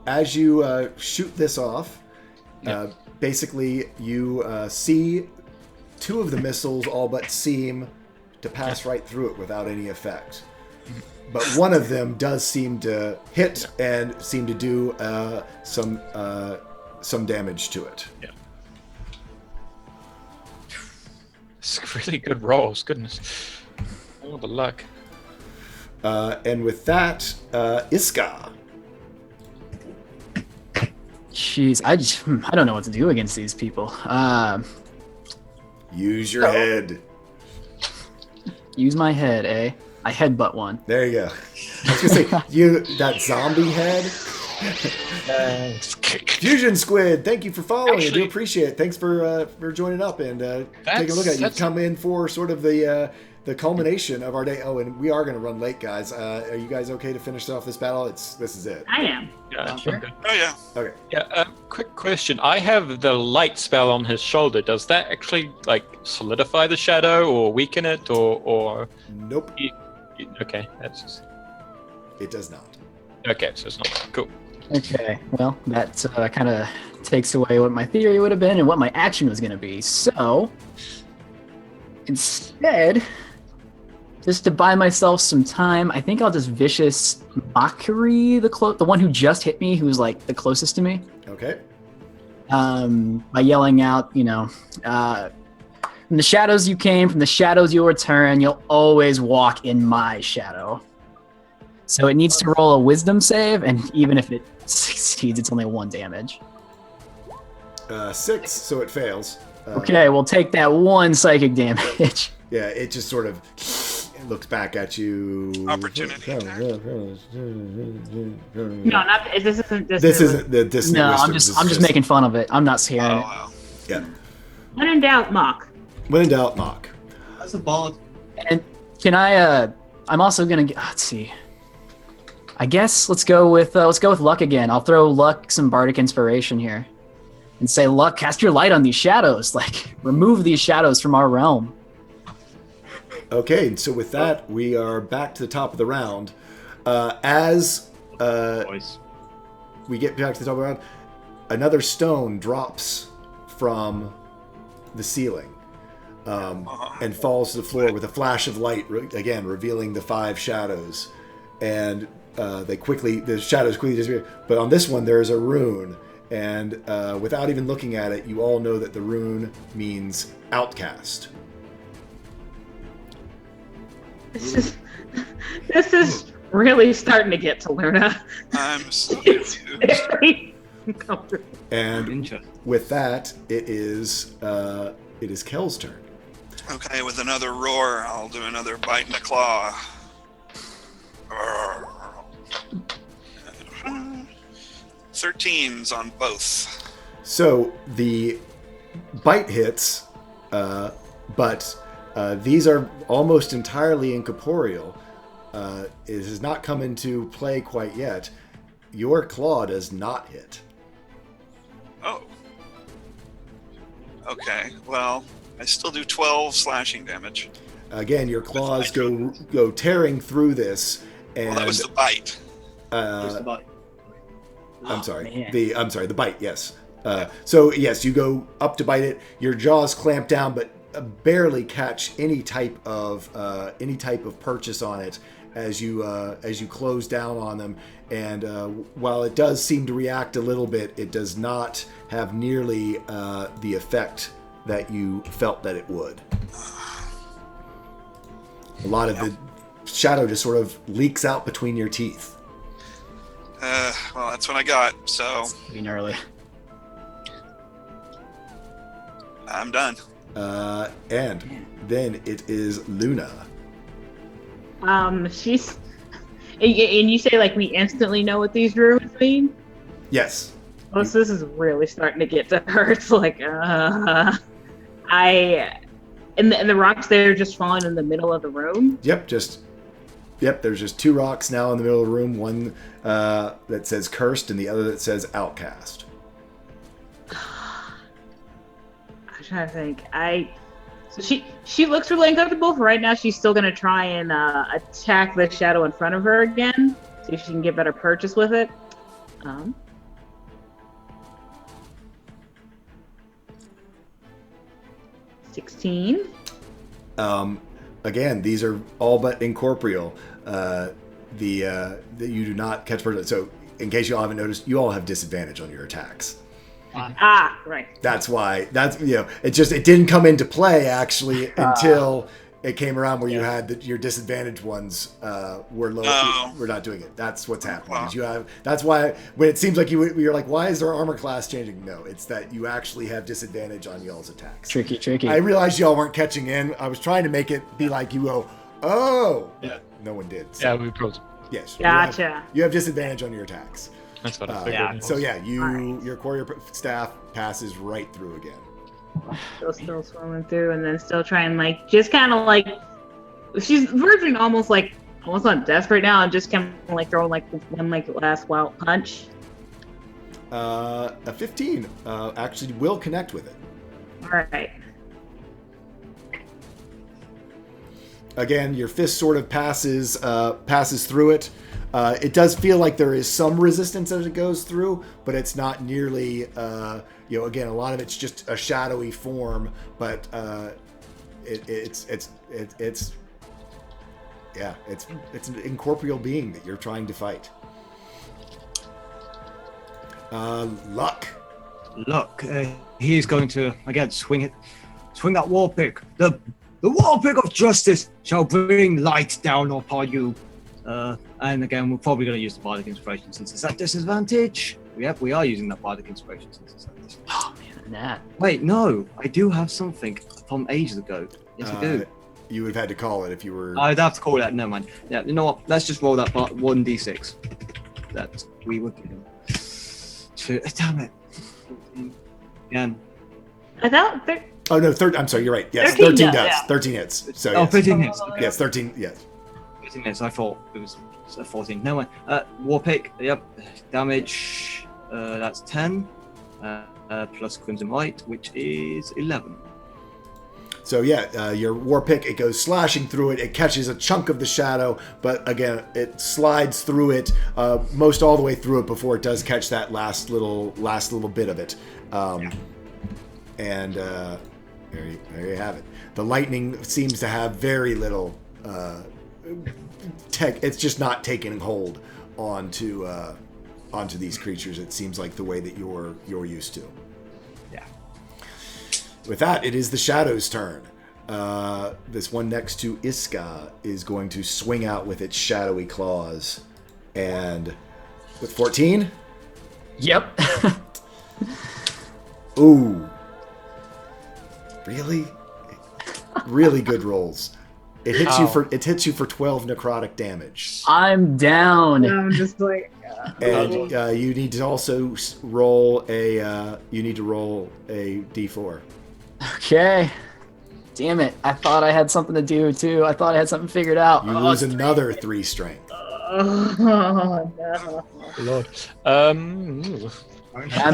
as you shoot this off, basically you see 2 of the missiles all but seem to pass right through it without any effect. But one of them does seem to hit and seem to do some damage to it. Yeah. It's really good rolls, goodness. All the luck. And with that, Iska. Jeez, I don't know what to do against these people. Use your head. Use my head, eh? I headbutt one. There you go. I was gonna say that zombie head. Fusion Squid, thank you for following. I do appreciate it. Thanks for joining up and taking a look at it. You've come in for sort of the culmination of our day. Oh, and we are going to run late, guys. Are you guys okay to finish off this battle? This is it. I am. Yeah, Sure. okay. Oh yeah. Okay. Yeah, quick question. I have the light spell on his shoulder. Does that actually like solidify the shadow or weaken it or Nope, okay, that's just... it does not. Okay, so it's not cool. Okay, well, that kind of takes away what my theory would have been and what my action was going to be. So, instead, just to buy myself some time, I think I'll just Vicious Mockery the one who just hit me, who's like the closest to me. Okay. By yelling out, from the shadows you came, from the shadows you'll return, you'll always walk in my shadow. So it needs to roll a wisdom save, and even if it succeeds, it's only 1 damage. 6, so it fails. Okay, we'll take that 1 psychic damage. Yeah, it just sort of looks back at you. Opportunity attack. No, not this isn't this. This isn't the this. No, wisdom. I'm This just is making fun of it. I'm not scaring Oh it. wow. Yeah. When in doubt, mock. When in doubt, mock. That's a bard. And can I? I'm also gonna get. Let's see. I guess let's go with luck again. I'll throw luck some bardic inspiration here, and say, luck, cast your light on these shadows. Like, remove these shadows from our realm. Okay, so with that, we are back to the top of the round. As Boys. we get back to the top of the round, another stone drops from the ceiling and falls to the floor with a flash of light, again revealing the 5 shadows. And the shadows quickly disappear. But on this one, there is a rune, and without even looking at it, you all know that the rune means outcast. This is really starting to get to Luna. I'm so It's confused. very uncomfortable. And Interesting. with that, it is Kel's turn. Okay, with another roar, I'll do another bite in the claw. 13s on both. So the bite hits, but these are almost entirely incorporeal. It has not come into play quite yet. Your claw does not hit. Oh. Okay, well, I still do 12 slashing damage. Again, your claws go tearing through this, and Well, that was the bite. Just the bite. I'm sorry. Man. The bite. Yes. So yes, you go up to bite it. Your jaws clamp down, but barely catch any type of purchase on it as you close down on them. And while it does seem to react a little bit, it does not have nearly the effect that you felt that it would. A lot of the shadow just sort of leaks out between your teeth. Well, that's what I got, so Being early. I'm done. And then it is Luna. She's, and you say like we instantly know what these runes mean. Yes. Plus, this is really starting to get to her. It's like, and the rocks there are just falling in the middle of the room. Yep, there's just 2 rocks now in the middle of the room. One that says cursed and the other that says outcast. I'm trying to think. So she looks really uncomfortable. For right now, she's still gonna try and attack the shadow in front of her again. See if she can get better purchase with it. 16. Again, these are all but incorporeal. You do not catch purchase. So, in case you all haven't noticed, you all have disadvantage on your attacks. Right. That's why. It didn't come into play actually until it came around where you had your disadvantaged ones were low. We're not doing it. That's what's happening. That's why when it seems like you're like, why is their armor class changing? No, it's that you actually have disadvantage on y'all's attacks. Tricky. I realized y'all weren't catching in. I was trying to make it be like you go, oh, yeah. No one did. So. Yeah, we probably. Yes. Gotcha. You have disadvantage on your attacks. That's what I figured. So yeah, your courier staff passes right through again. Still swimming through, and then still trying just kind of she's verging almost on desperate now, and just kind of throwing one last wild punch. A 15 actually will connect with it. All right. Again, your fist sort of passes through it. It does feel like there is some resistance as it goes through, but it's not nearly. Again, a lot of it's just a shadowy form, but it's an incorporeal being that you're trying to fight. Luck. He's going to again swing that war pick. The war pick of justice shall bring light down upon you. And again, we're probably going to use the Bardic Inspiration since it's at disadvantage. Yep, we are using that Bardic Inspiration since it's at disadvantage. Oh man, that. Wait, no, I do have something from ages ago. Yes, I do. You would have had to call it if you were. I'd have to call that. Never mind. Yeah, you know what? Let's just roll that 1d6. That we would do. Damn it. Again. I thought. Oh no, I'm sorry. You're right. Yes, 13 does. yeah. 13 hits. So yes. 13 hits. Yes, 13. Yes. 13 hits. I thought it was 14. No one. War pick. Yep. Damage. That's 10. Plus Crimson Light, which is 11. So yeah, your war pick, it goes slashing through it. It catches a chunk of the shadow, but again, it slides through it, most all the way through it before it does catch that last little bit of it. And there you have it. The lightning seems to have very little tech. It's just not taking hold onto these creatures. It seems like the way that you're used to. With that, it is the Shadow's turn. This one next to Iska is going to swing out with its shadowy claws. And with 14? Yep. Ooh. Really? Really good rolls. It hits you for 12 necrotic damage. I'm down. I'm just like. And you need to also roll a d4. Okay. Damn it. I thought I had something to do too. I thought I had something figured out. You lose another 3 strength. Oh, no. Lord. I'm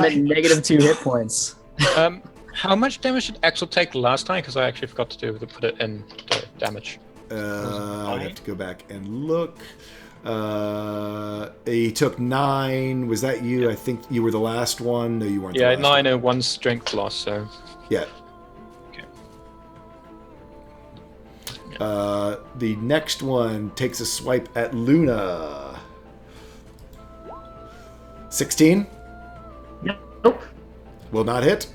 at negative 2 hit points. How much damage did Axel take last time? Because I actually forgot to put it in the damage. I'd have to go back and look. He took 9. Was that you? I think you were the last one. No, you weren't. Yeah, the last 9 and 1 strength loss. So. Yeah. The next one takes a swipe at Luna. 16? Nope. Will not hit.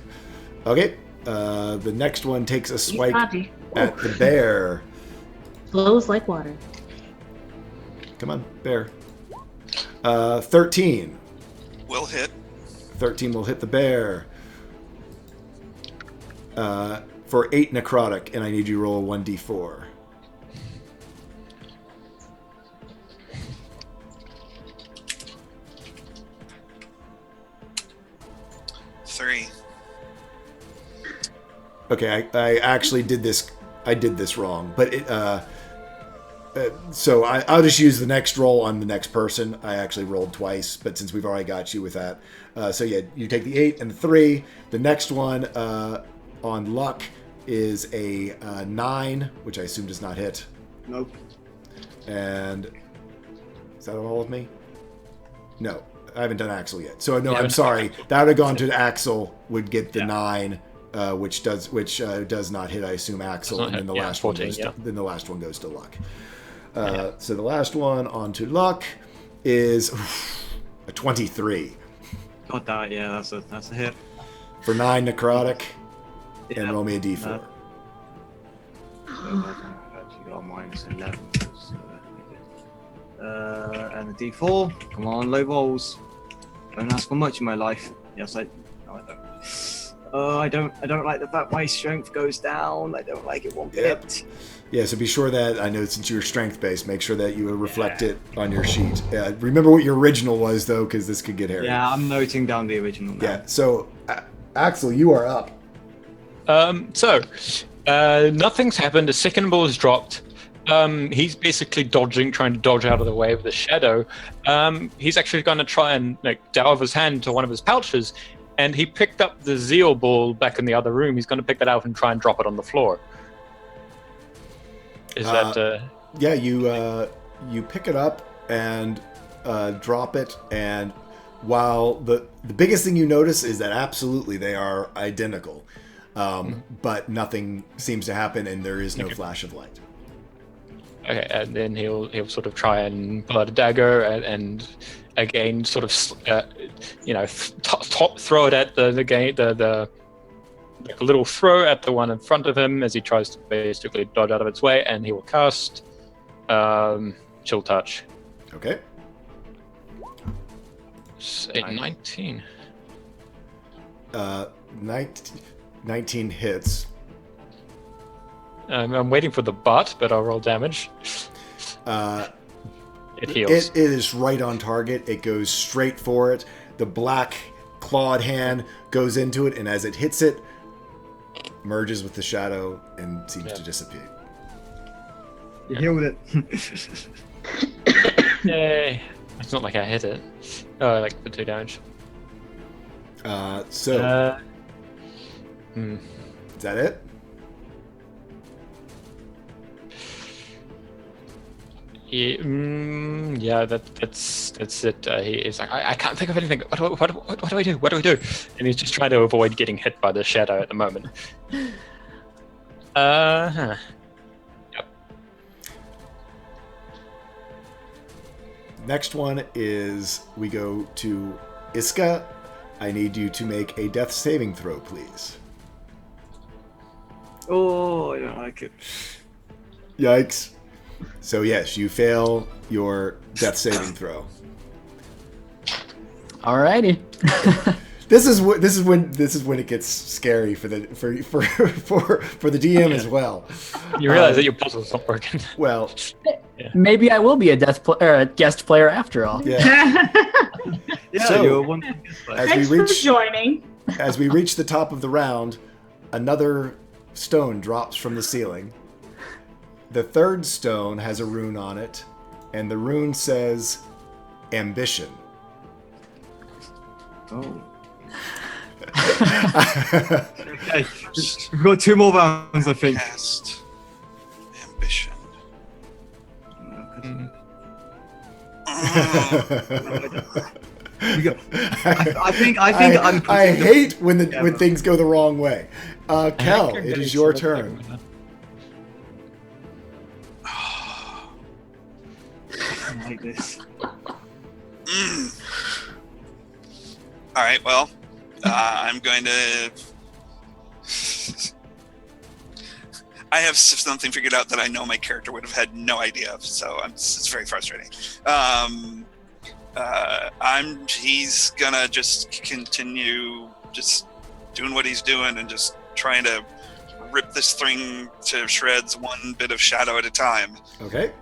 Okay. The next one takes a swipe at the bear. Flows like water. Come on, bear. 13. Will hit. 13 will hit the bear. For 8 necrotic, and I need you to roll a 1d4. 3. Okay, I actually did this. I did this wrong, but so I'll just use the next roll on the next person. I actually rolled twice, but since we've already got you with that, so yeah, you take the 8 and the 3. The next one on luck is a 9, which I assume does not hit. Nope. And is that all of me? No, I haven't done Axel yet. So no, I'm sorry. That would have gone to Axel. Would get the 9. Which does not hit, I assume, Axel, and then the last 14, one then the last one goes to luck. So the last one onto luck is a 23 Got that, yeah, that's a hit. for 9 necrotic, and Yeah. roll me a d4. I've actually got -11. And a d4. Come on, low rolls. Don't ask for much in my life. Yes, no, I don't. I don't like the fact my strength goes down. I don't like it one bit. Yeah, so be sure that, I know since you're strength-based, make sure that you reflect it on your sheet. Remember what your original was, though, because this could get hairy. Yeah, I'm noting down the original now. Yeah, so Axel, you are up. Nothing's happened. A second ball has dropped. He's basically trying to dodge out of the way of the shadow. He's actually going to try and delve his hand to one of his pouches, and he picked up the zeal ball back in the other room. He's going to pick that out and try and drop it on the floor. Is that? Yeah, you pick it up and drop it, and while the biggest thing you notice is that absolutely they are identical, but nothing seems to happen, and there is no flash of light. Okay, and then he'll sort of try and pull out a dagger and again sort of throw it at the like a little throw at the one in front of him as he tries to basically dodge out of its way, and he will cast Chill Touch. Okay. 19. 19 hits. I'm waiting for the butt, but I'll roll damage. It heals. It is right on target. It goes straight for it. The black clawed hand goes into it, and as it hits it, merges with the shadow and seems to dissipate. You healed it. Yay. It's not like I hit it. Oh, I like the 2 damage. Is that it? Yeah, that's it. He's like, I can't think of anything. What do I do? What do I do? And he's just trying to avoid getting hit by the shadow at the moment. Yep. Next one is we go to Iska. I need you to make a death saving throw, please. Oh, I don't like it. Yikes. So yes, you fail your death saving throw. Alrighty. This is when it gets scary for the DM as well. You realize that your puzzle's not working. Well, Maybe I will be a guest player after all. yeah. Yeah, So, you're one. Thanks for joining. As we reach the top of the round, another stone drops from the ceiling. The third stone has a rune on it, and the rune says ambition. Oh. Okay, we've got 2 more rounds, I think. Cast ambition. I hate when things go the wrong way. Kel, it is your turn. I like this. All right. Well, I'm going to. I have something figured out that I know my character would have had no idea of, so it's very frustrating. He's gonna just continue just doing what he's doing and just trying to rip this thing to shreds one bit of shadow at a time. Okay.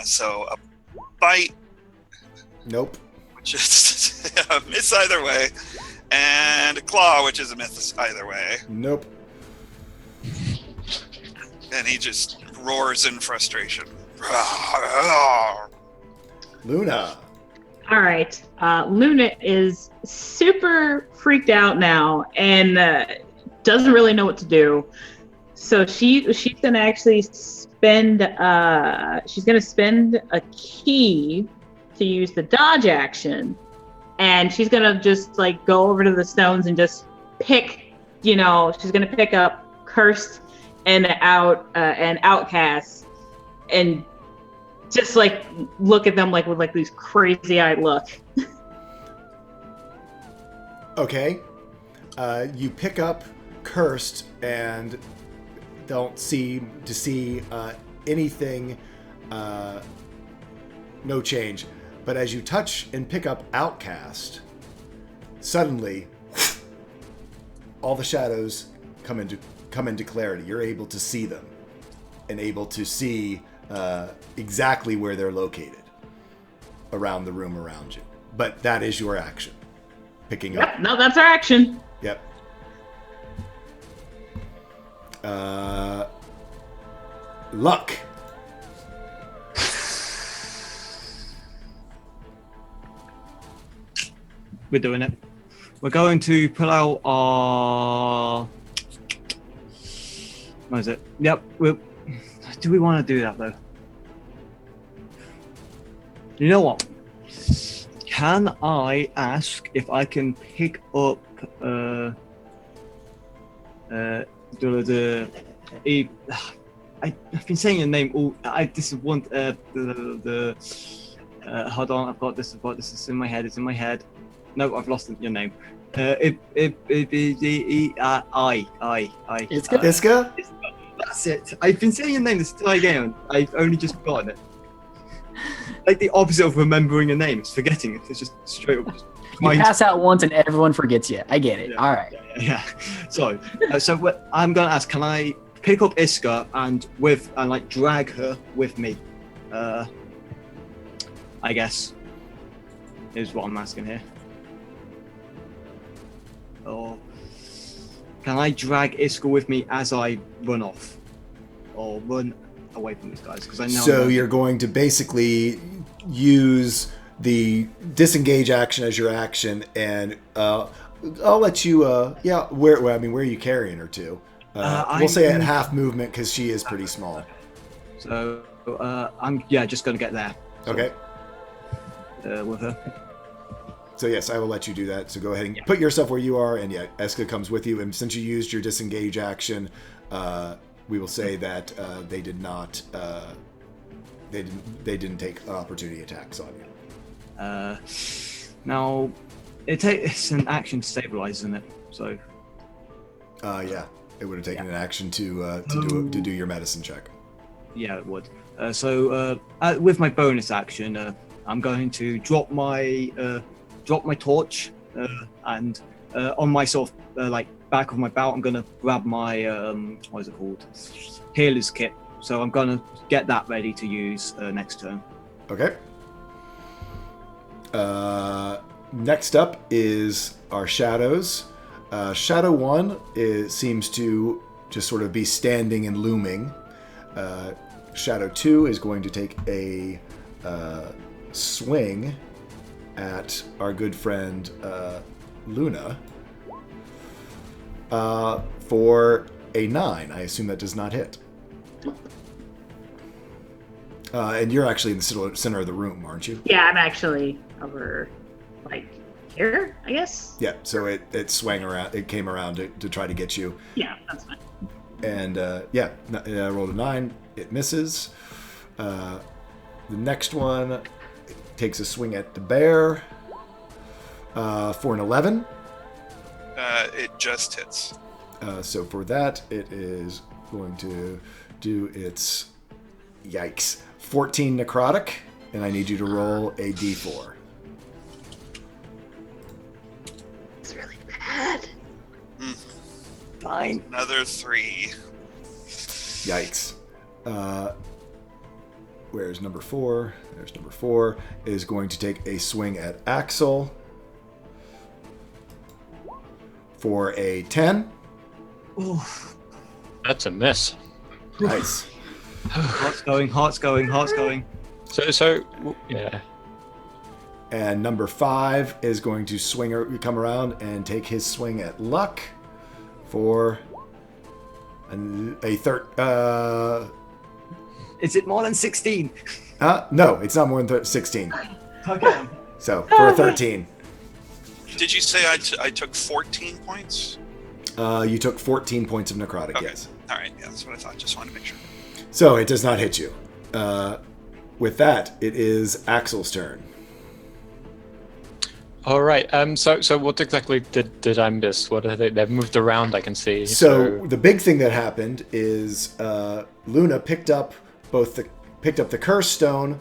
So a bite. Nope. Which is a miss either way. and a claw, which is a miss either way. Nope. And he just roars in frustration. Luna. All right. Luna is super freaked out now and doesn't really know what to do. So she's gonna actually spend a key to use the dodge action, and she's gonna just like go over to the stones and just pick. She's gonna pick up Cursed and Outcast, and just like look at them like with like these crazy-eyed look. Okay. You pick up Cursed and don't seem to see anything, no change. But as you touch and pick up Outcast, suddenly all the shadows come into clarity. You're able to see them and able to see exactly where they're located around the room around you. But that is your action. Picking up. No, that's our action. Yep. Luck. We're doing it. We're going to pull out our... What is it? Yep. Do we want to do that, though? You know what? Can I ask if I can pick up I've been saying your name all. Hold on, I've got this. It's in my head. It's in my head. No, I've lost your name. Iska? That's it. I've been saying your name this entire game. I've only just forgotten it. Like the opposite of remembering a name, it's forgetting it. It's just straight up. You pass out once and everyone forgets you. I get it. Yeah, All right. Yeah. So what I'm gonna ask, can I pick up Iska and like drag her with me? I guess is what I'm asking here. Or can I drag Iska with me as I run off, or run away from these guys? Because I know. So you're going to basically use the disengage action as your action, and I'll let you. Where are you carrying her to? We'll say at half movement because she is pretty small. So I'm just gonna get there. So, okay. With her. So yes, I will let you do that. So go ahead and put yourself where you are, and Eska comes with you. And since you used your disengage action, we will say that they did not. They didn't take opportunity attacks on you. Now, it's an action to stabilize, isn't it? So. Yeah, it would have taken an action to do your medicine check. Yeah, it would. So with my bonus action, I'm going to drop my torch and on my sort of like back of my belt, I'm gonna grab my what is it called? Healer's kit. So I'm gonna get that ready to use next turn. Okay. Next up is our shadows. Shadow 1 seems to just sort of be standing and looming. Shadow 2 is going to take a swing at our good friend Luna for a 9. I assume that does not hit. And you're actually in the center of the room, aren't you? Yeah, I'm actually over, like, here, I guess. Yeah, so it swung around. It came around to try to get you. Yeah, that's fine. And I rolled a 9. It misses. The next one takes a swing at the bear for an 11. It just hits. So for that, it is going to do its 14 necrotic, and I need you to roll a d4. It's really bad. Fine. Another 3. Yikes. Where's number 4? There's number 4. Is going to take a swing at Axel. for a 10. Ooh. That's a miss. Nice. Heart's going, heart's going, heart's going. So yeah. And number 5 is going to come around and take his swing at luck for a third. Is it more than 16? No, it's not more than 16. Okay. So for a 13. Did you say I took 14 points? You took 14 points of necrotic, Okay. yes. All right, yeah, that's what I thought. Just wanted to make sure. So it does not hit you. With that, it is Axel's turn. All right. So what exactly did I miss? What are they've moved around? I can see. So the big thing that happened is Luna picked up the curse stone,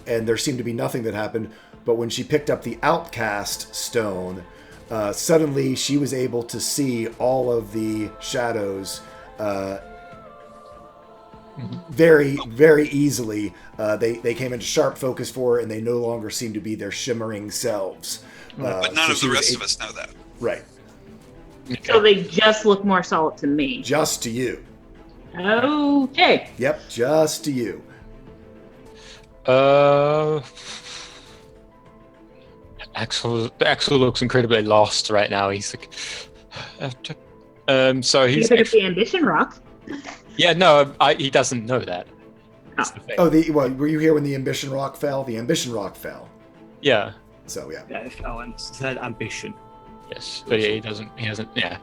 and there seemed to be nothing that happened. But when she picked up the outcast stone, suddenly she was able to see all of the shadows very, very easily. They came into sharp focus for her, and they no longer seem to be their shimmering selves. But none of the rest of us know that. Right. So they just look more solid to me. Just to you. Okay. Yep, just to you. Axel looks incredibly lost right now. He's like, so You he's pick up the ambition rock. yeah, no, he doesn't know that. That's the thing. Oh, were you here when the ambition rock fell? The ambition rock fell. Yeah. So yeah. Yeah, if Owen said ambition. Yes, but yeah, he hasn't. Yeah,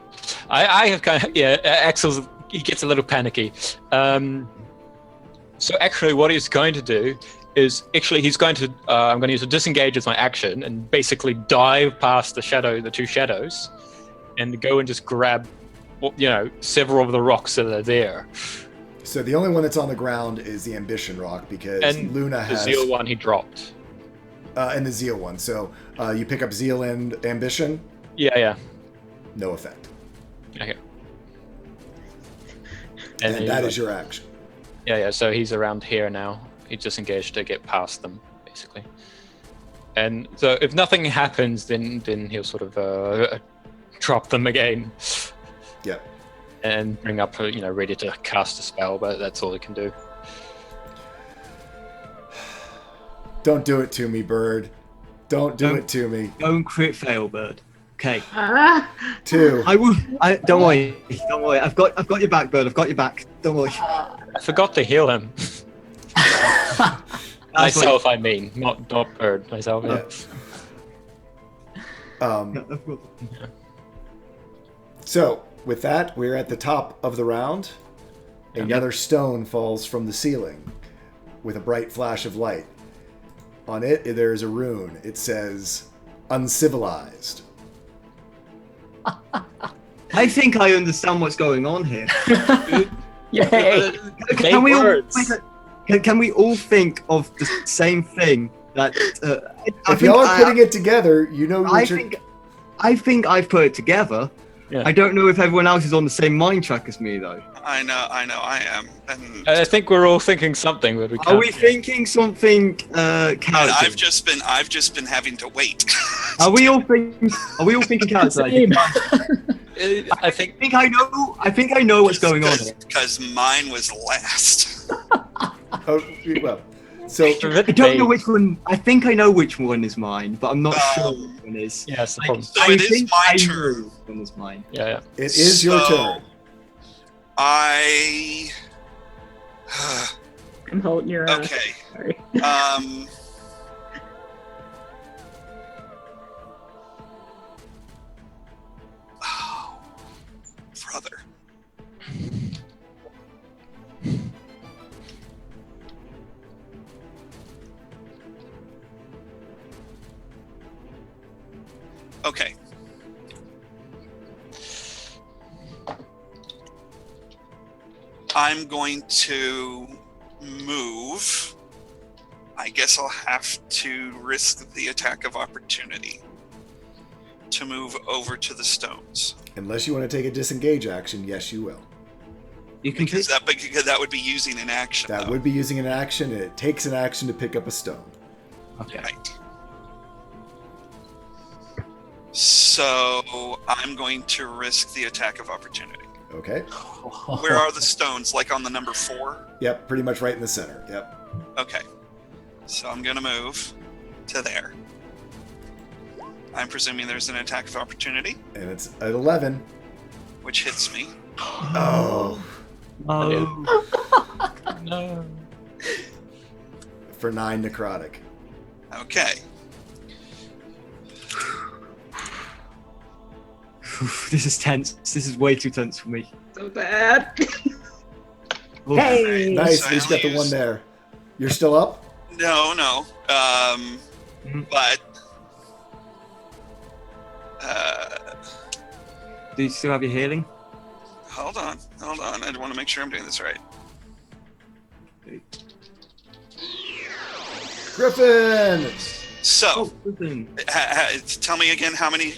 I have kind of. Yeah, he gets a little panicky. So actually, what he's going to do is he's going to. I'm going to use a disengage as my action and basically dive past the two shadows, and go and just grab, several of the rocks that are there. So the only one that's on the ground is the ambition rock because And Luna has the Zeal one he dropped. And the zeal one. So you pick up zeal and ambition. Yeah. No effect. Okay. And that is your action. Yeah. So he's around here now. He's disengaged to get past them, basically. And so if nothing happens, then he'll sort of drop them again. Yeah. And bring up, ready to cast a spell, but that's all he can do. Don't do it to me, Bird. Don't do it to me. Don't crit fail, Bird. Okay. 2. Don't worry. Don't worry. I've got your back, Bird. I've got your back. Don't worry. I forgot to heal him. Myself, I mean, not Bird. Myself. Yeah. So with that, we're at the top of the round. Another stone falls from the ceiling with a bright flash of light. On it, there is a rune. It says, uncivilized. I think I understand what's going on here. Yay! Can we all think of the same thing? That if y'all are putting it together, I think I've put it together. Yeah. I don't know if everyone else is on the same mind track as me, though. I know, I am. And I think we're all thinking something, but we can't. Are we thinking something? Character? I've just been having to wait. Are we all thinking character? I think I know what's going on here. Because mine was last. Oh, well, so I don't know which one. I think I know which one is mine, but I'm not sure which one is. Yeah, that's the problem. So it is my turn. know which one is mine. Yeah. it is your turn. I'm holding your. Okay. Sorry. Oh, brother. Okay. I'm going to move. I guess I'll have to risk the attack of opportunity to move over to the stones. Unless you want to take a disengage action, yes, you will. You can Because that would be using an action. That though. would be using an action, and it takes an action to pick up a stone. Okay. Right. So I'm going to risk the attack of opportunity. Okay. Where are the stones? Like on the number 4? Yep, pretty much right in the center. Yep. Okay. So I'm going to move to there. I'm presuming there's an attack of opportunity. And it's at 11. Which hits me. Oh. No. For 9 necrotic. Okay. This is tense. This is way too tense for me. So bad. Hey! Nice, So you just I'll got the use- one there. You're still up? No. But... Do you still have your healing? Hold on. I want to make sure I'm doing this right. Griffin! So, Listen. tell me again how many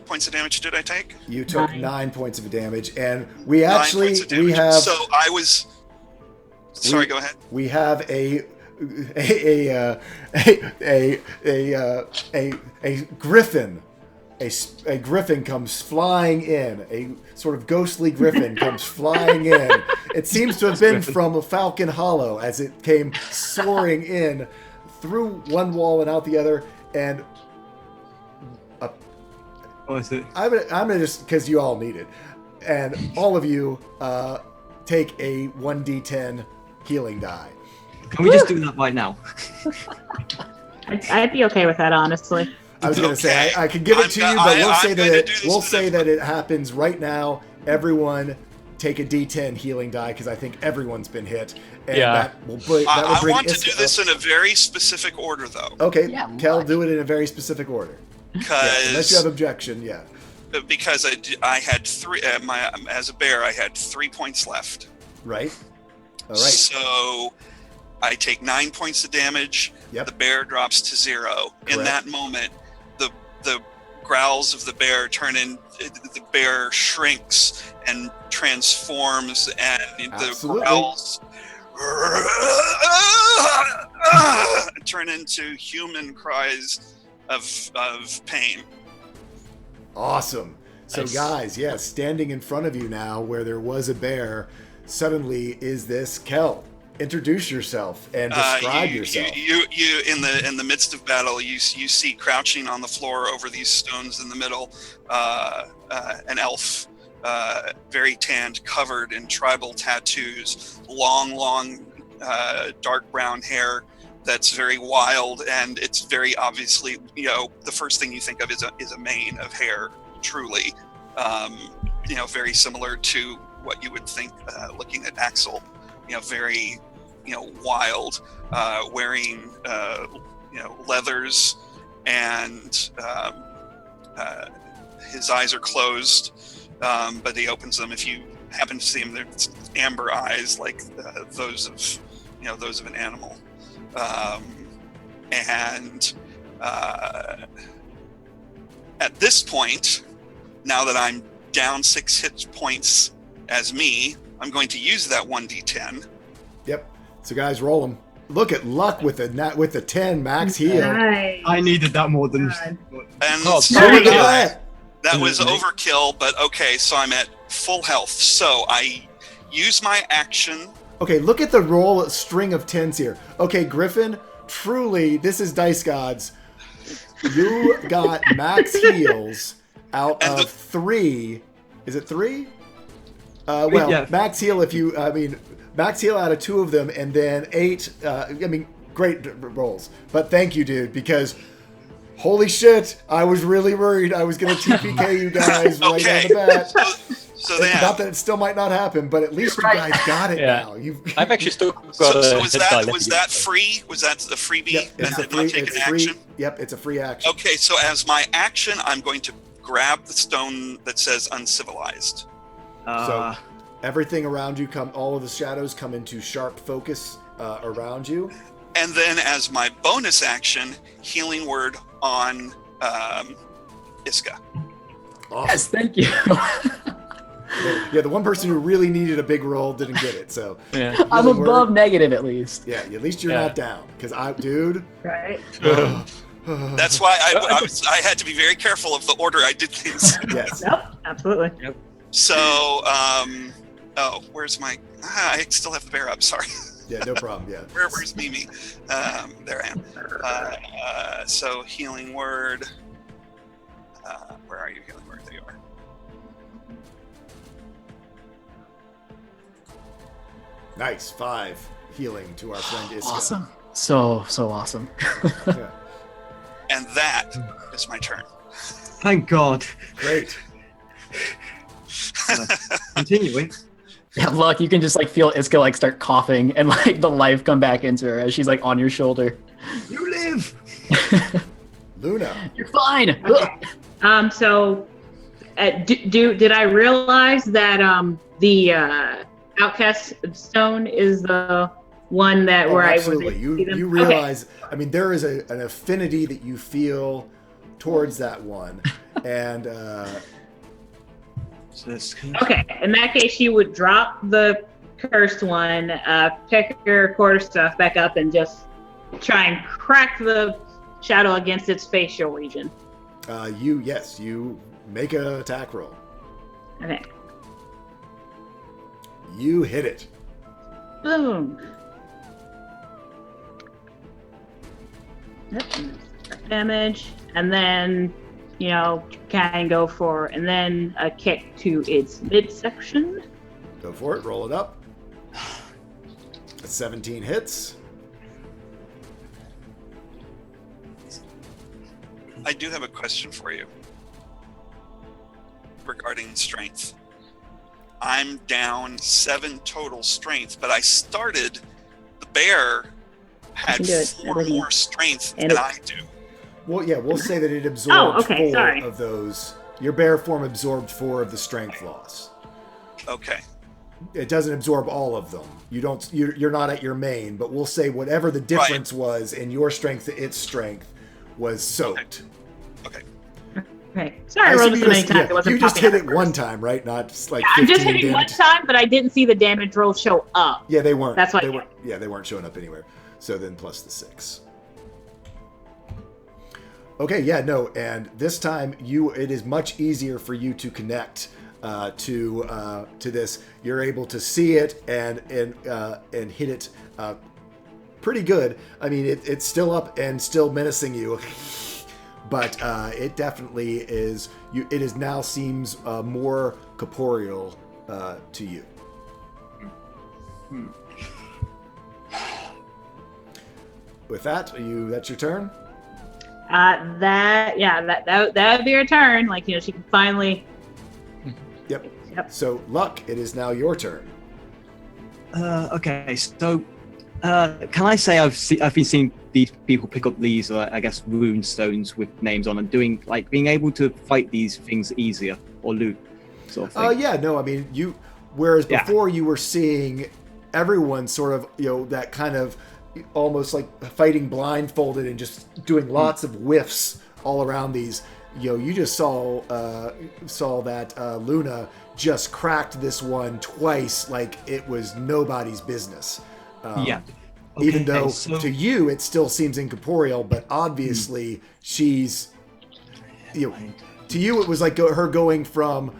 points of damage did I take? You took 9. 9 points of damage, and we 9 actually points of damage. we have So I was. Sorry, go ahead. we have a griffin. A griffin comes flying in. A sort of ghostly griffin comes flying in. It seems to have been from a Falcon Hollow as it came soaring in through one wall and out the other. And What is it? I'm gonna just, because you all need it, and all of you take a 1d10 healing die. Can we just do that right now? I'd be okay with that, honestly. I was gonna say Okay. I could give it to you, but we'll say I'm that gonna do this we'll to say the- that it happens right now. Everyone take a d10 healing die because I think everyone's been hit, and Yeah. that will bring. That will I bring want to Iska do this up. in a very specific order, though, Okay, Yeah, Kel, what? do it in a very specific order. Unless you have objection, yeah. because I had 3. As a bear, I had 3 points left. Right. All right. So I take 9 points of damage. Yep. The bear drops to 0. In Correct. that moment, the growls of the bear the bear shrinks and transforms, and Absolutely. the growls turn into human cries of pain. Awesome. So, Nice. guys, yes, standing in front of you now, where there was a bear, suddenly is this Kel. Introduce yourself and describe yourself. You in the midst of battle, you see crouching on the floor over these stones in the middle, an elf, very tanned, covered in tribal tattoos, long, dark brown hair that's very wild, and it's very obviously, the first thing you think of is a mane of hair, truly, very similar to what you would think looking at Axel. Very, wild, wearing, leathers, and his eyes are closed, but he opens them. If you happen to see him, they're amber eyes, like those of an animal. At this point, now that I'm down 6 hit points as me, I'm going to use that 1d10. Yep. So, guys, roll them. Look at Luck with the 10 max heal. Nice. I needed that more than. God. And Oh, so Look at Nice. that. that was overkill, but okay, so I'm at full health. So I use my action. Okay, look at the roll string of 10s here. Okay, Griffin, truly, this is Dice Gods. You got max heals out And of 3. Is it 3? Yeah. Max heal max heal out of 2 of them, and then 8. Great rolls. But thank you, dude, because holy shit, I was really worried I was going to TPK you guys right Okay. on the bat. So Not that it still might not happen, but at least you guys got it Yeah. now. You've I've actually still got So a was hit die that left. free? Was that the freebie? Yep, and it's a did not free. take It's an free. action? Yep, it's a free action. Okay, so as my action, I'm going to grab the stone that says uncivilized. So everything around you all of the shadows come into sharp focus around you. And then as my bonus action, healing word on Iska. Awesome. Yes, thank you. Yeah, the one person who really needed a big roll didn't get it. So Yeah. I'm healing above word, negative at least. yeah, at least you're Yeah. not down. Because dude, Right. That's why I had to be very careful of the order I did things. Yes. Nope, absolutely. So, where's my? I still have the bear up. Sorry. Yeah, no problem. Yeah. Where's Mimi? There I am. So healing word. Where are you, healing word? There you are. Nice. 5 healing to our friend Iska. Awesome. So awesome. Yeah. And that is my turn. Thank God. Great. Continuing. Yeah, Luck, you can just like feel Iska like start coughing and like the life come back into her as she's like on your shoulder. You live. Luna. You're fine. Okay. So, did I realize that the outcast stone is the one that where absolutely. I was able to see them? You realize, I mean, there is an affinity that you feel towards that one. And Okay, in that case, you would drop the cursed one, pick your quarter stuff back up, and just try and crack the shadow against its facial region. you make an attack roll. Okay. You hit it. Boom. Yep. Damage, and then kind of go for, and then a kick to its midsection. Go for it. Roll it up. 17 hits. I do have a question for you regarding strength. I'm down 7 total strength, but I started. The bear had 4 more strength than I do. Well, yeah, we'll say that it absorbed 4 sorry. of those. Your bear form absorbed 4 of the strength loss. Okay. It doesn't absorb all of them. You're not at your main, but we'll say whatever the difference was in your strength to its strength was soaked. Okay. Okay. Sorry, I rolled this so many times. It wasn't you just popping hit up it first. one time, right? Not like I'm 15 just hitting damage. one time, but I didn't see the damage roll show up. Yeah, they weren't. That's why. They weren't showing up anywhere. So then plus the 6. Okay, yeah, no, and this time it is much easier for you to connect to this. You're able to see it and hit it pretty good. I mean, it's still up and still menacing you, but it definitely is. It now seems more corporeal to you. With that, that's your turn. That would be her turn. Like, she can finally. Yep. Yep. So, Luck, it is now your turn. Okay, so can I say I've been seeing these people pick up these, I guess, rune stones with names on, and being able to fight these things easier or loot sort of thing. Yeah, no, I mean whereas before you were seeing everyone sort of that kind of almost like fighting blindfolded and just doing lots of whiffs all around these. You just saw that Luna just cracked this one twice like it was nobody's business. Okay, even though to you it still seems incorporeal, but obviously she's, to you it was like her going from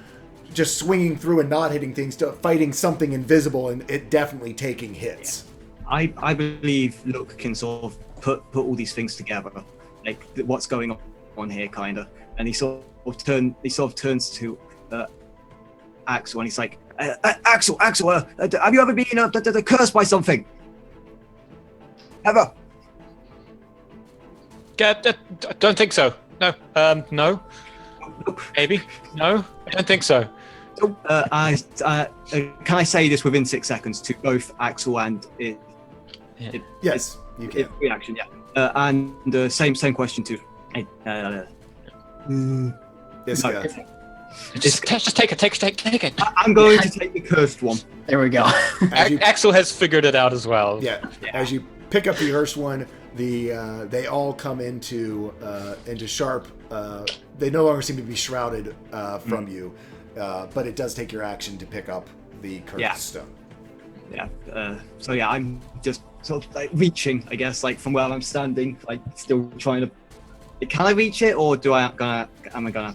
just swinging through and not hitting things to fighting something invisible and it definitely taking hits. I believe Look can sort of put all these things together, like what's going on here, kind of, and he sort of turns to Axel and he's like, Axel, have you ever been cursed by something? Ever? Don't think so. No. No. Maybe. No. I don't think so. Can I say this within 6 seconds to both Axel and it? Yes, you can. Reaction, yeah. And same question to. Just take it. I'm going to take the cursed one. There we go. Axel has figured it out as well. Yeah. As you pick up the cursed one, they all come into sharp. They no longer seem to be shrouded from you, but it does take your action to pick up the cursed stone. Yeah. So yeah, I'm just sort of like reaching, I guess, like from where I'm standing, like still trying to Can I reach it, or am I gonna?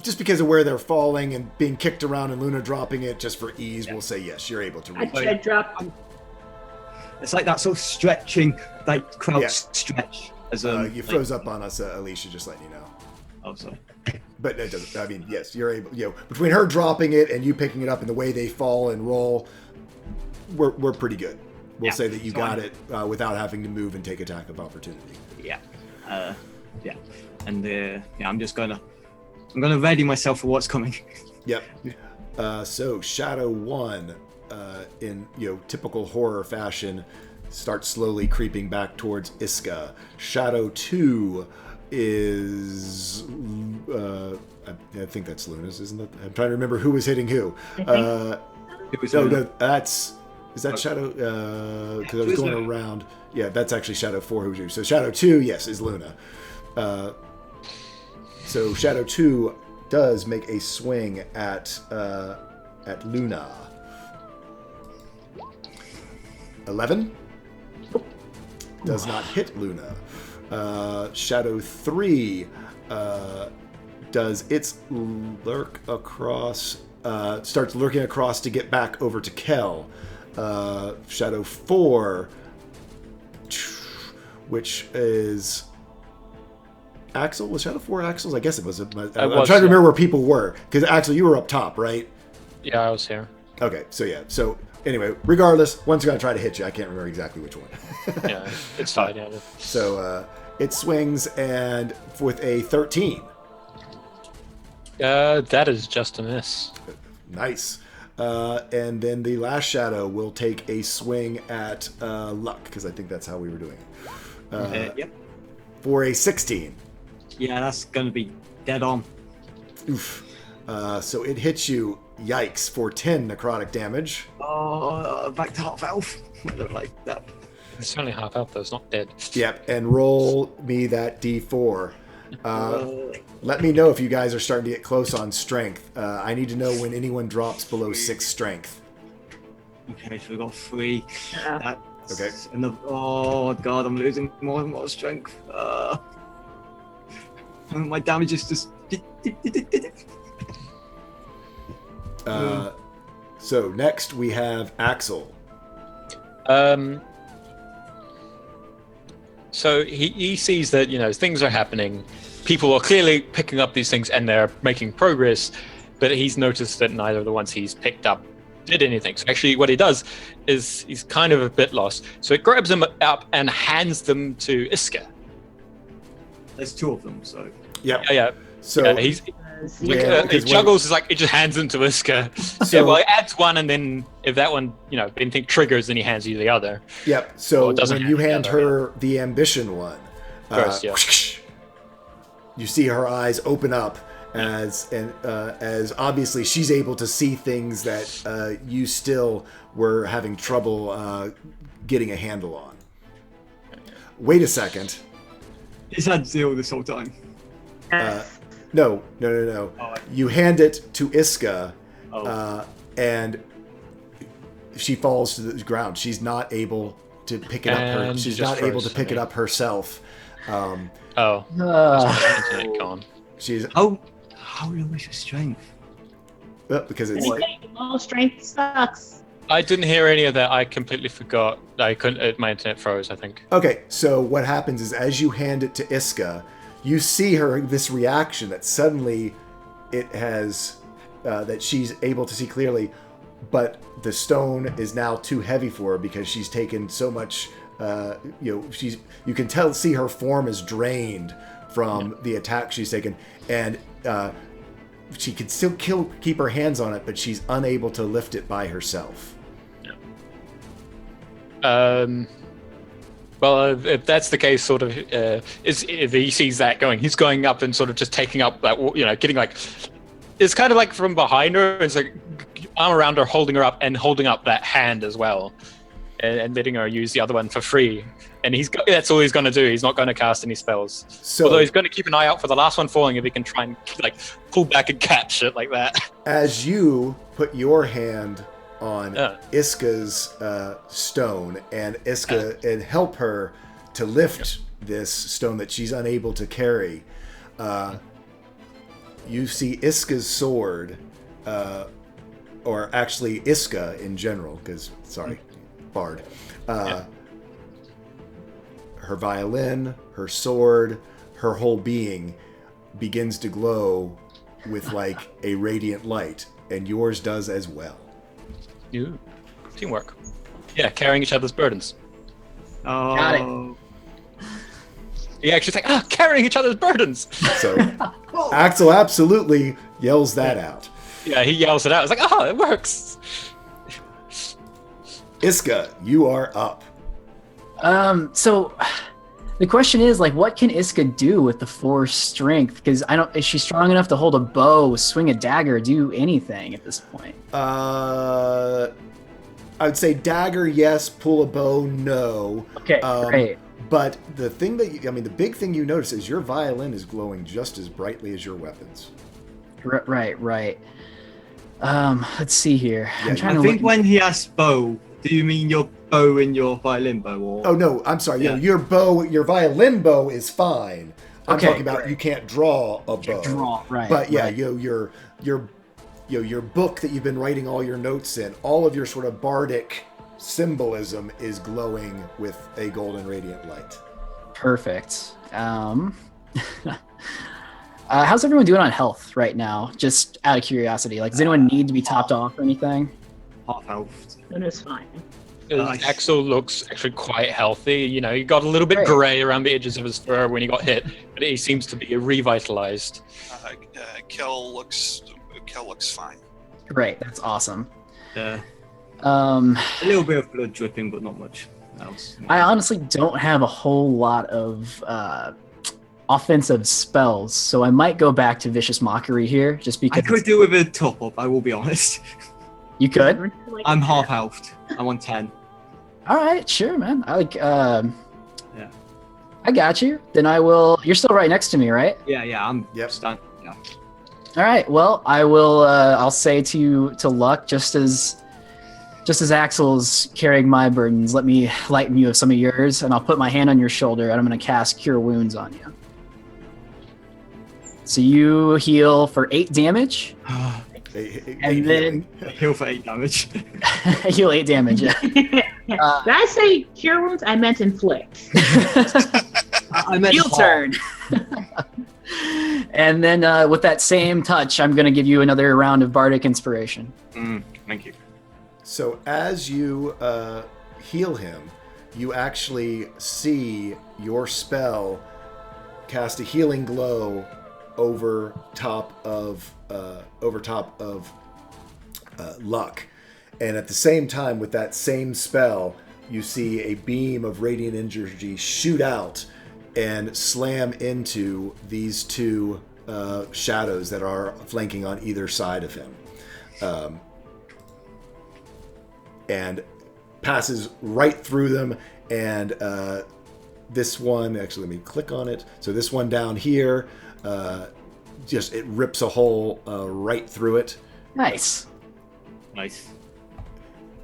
Just because of where they're falling and being kicked around and Luna dropping it, just for ease, we'll say yes, you're able to reach it. I dropped. It's like that sort of stretching, like crouch stretch. As you froze up on us, Alicia, just letting you know. Oh, sorry. But it doesn't. I mean, yes, you're able. Between her dropping it and you picking it up and the way they fall and roll, we're pretty good. We'll say that you got it without having to move and take attack of opportunity. Yeah. And I'm gonna ready myself for what's coming. Yep. So Shadow 1, in typical horror fashion, starts slowly creeping back towards Iska. Shadow 2 is I think that's Luna's, isn't it? I'm trying to remember who was hitting who. Is that Shadow? Because I was going around. Yeah, that's actually Shadow 4 who was you. So Shadow 2, yes, is Luna. So Shadow 2 does make a swing at Luna. 11 does not hit Luna. Shadow 3 does its lurk across, starts lurking across to get back over to Kel. Shadow 4, which is Axel. Was Shadow 4 Axel's? I guess it was. I'm trying to remember where people were, because Axel, you were up top, right? Yeah, I was here. Okay, so yeah. So anyway, regardless, one's going to try to hit you. I can't remember exactly which one. Yeah, it's fine. Yeah. So it swings, and with a 13. That is just a miss. Nice. And then the last Shadow will take a swing at Luck, because I think that's how we were doing it. Yep. For a 16. Yeah, that's going to be dead on. Oof. So it hits you, yikes, for 10 necrotic damage. Oh, back to half elf. I don't like that. It's only half health, though. It's not dead. Yep, and roll me that d4. Let me know if you guys are starting to get close on strength. I need to know when anyone drops below 6 strength. Okay, so we got 3. Yeah. Okay. Oh god, I'm losing more and more strength. My damage is just. So next we have Axel. So he sees that things are happening. People are clearly picking up these things and they're making progress, but he's noticed that neither of the ones he's picked up did anything. So actually what he does is he's kind of a bit lost. So it grabs them up and hands them to Iska. There's 2 of them, so. Yep. Yeah. So he juggles, he just hands them to Iska. So he adds one, and then if that one, anything triggers, then he hands you the other. Yep. So when you hand her the ambition one, first, you see her eyes open up as obviously she's able to see things that you still were having trouble getting a handle on. Wait a second. He's had 0 this whole time. No. Oh, You hand it to Iska, Oh. and she falls to the ground. She's not able to pick it up. She's not able to pick it up herself. Internet gone. She's How low is your strength? because it's Low strength sucks. I didn't hear any of that. I completely forgot. I couldn't. My internet froze, I think. okay. So what happens is, as you hand it to Iska, you see this reaction that suddenly it has that she's able to see clearly, but the stone is now too heavy for her because she's taken so much. You can see her form is drained from the attack she's taken, and she can still keep her hands on it, but she's unable to lift it by herself. Well, if that's the case, sort of, if he sees that going, he's going up and sort of just taking up that, getting like, it's kind of like from behind her, it's like arm around her, holding her up and holding up that hand as well, and letting her use the other one for free. And that's all he's going to do. He's not going to cast any spells. Although he's going to keep an eye out for the last one falling if he can try and pull back and catch it like that. As you put your hand on Iska's stone and Iska and help her to lift this stone that she's unable to carry, you see Iska's sword, or actually Iska in general, because, sorry, Bard. Her violin, her sword, her whole being begins to glow with like a radiant light, and yours does as well. Ooh. Teamwork. Yeah, carrying each other's burdens. Oh. Got it. He actually like, carrying each other's burdens. So Axel absolutely yells that out. Yeah, he yells it out. It's like, it works. Iska, you are up. So the question is, like, what can Iska do with the 4 strength? Because is she strong enough to hold a bow, swing a dagger, do anything at this point? I would say dagger, yes. Pull a bow, no. Okay, great. But the thing that the big thing you notice is your violin is glowing just as brightly as your weapons. Right. Let's see here. Yeah, I'm trying I to think when he asks bow, do you mean your bow and your violin bow? Or... Oh no, I'm sorry. Yeah. Your violin bow is fine. I'm Okay, talking about great. you can't draw a bow. Right. But yeah, right. your book that you've been writing all your notes in, all of your sort of bardic symbolism is glowing with a golden radiant light. Perfect. How's everyone doing on health right now? Just out of curiosity. Like, does anyone need to be topped off or anything? Half health. It is fine. Nice. Axel looks actually quite healthy. You know, he got a little bit Great. grey around the edges of his fur when he got hit, but he seems to be revitalized. Kel looks fine. Great. That's awesome. Yeah. A little bit of blood dripping, but not much else. I honestly don't have a whole lot of offensive spells, so I might go back to Vicious Mockery here, just because I could do with a top up, I will be honest. you could. I'm half healthed. I'm on 10. All right, sure, man. I got you. Then I will. You're still right next to me, right? Yeah, I'm Yep. stunned. Yeah. All right. Well, I will. I'll say to Luck, just as Axel's carrying my burdens, let me lighten you of some of yours, and I'll put my hand on your shoulder, and I'm going to cast Cure Wounds on you. So you heal for 8 damage, and then Heal for 8 damage. heal 8 damage. Yeah. Did I say cure wounds? I meant inflict. I meant Heel turn. And then with that same touch, I'm going to give you another round of Bardic Inspiration. Thank you. So as you heal him, you actually see your spell cast a healing glow over top of Luck, and at the same time, with that same spell, you see a beam of radiant energy shoot out and slam into these 2 shadows that are flanking on either side of him. And passes right through them, and this one, actually, let me click on it. So this one down here, just it rips a hole right through it. Nice.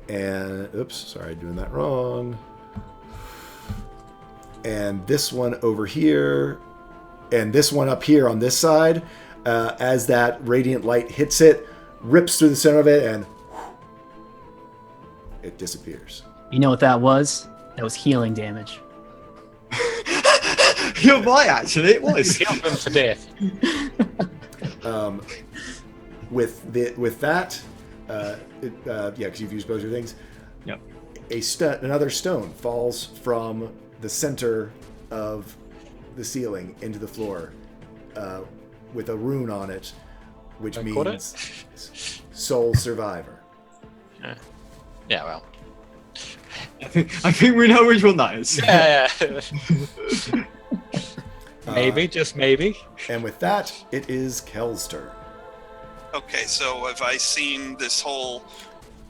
And oops, sorry, doing that wrong. And this one over here, and this one up here on this side, as that radiant light hits it, rips through the center of it, and it disappears. You know what that was? That was healing damage. You're right, actually, it was. Healed him to death. With that, because you've used both your things. Yep. Another stone falls from the center of the ceiling into the floor, with a rune on it, which means sole survivor. Yeah, well. I think we know which one that is. Yeah. Maybe, just maybe. And with that, it is Kel's turn. Okay, so have I seen this whole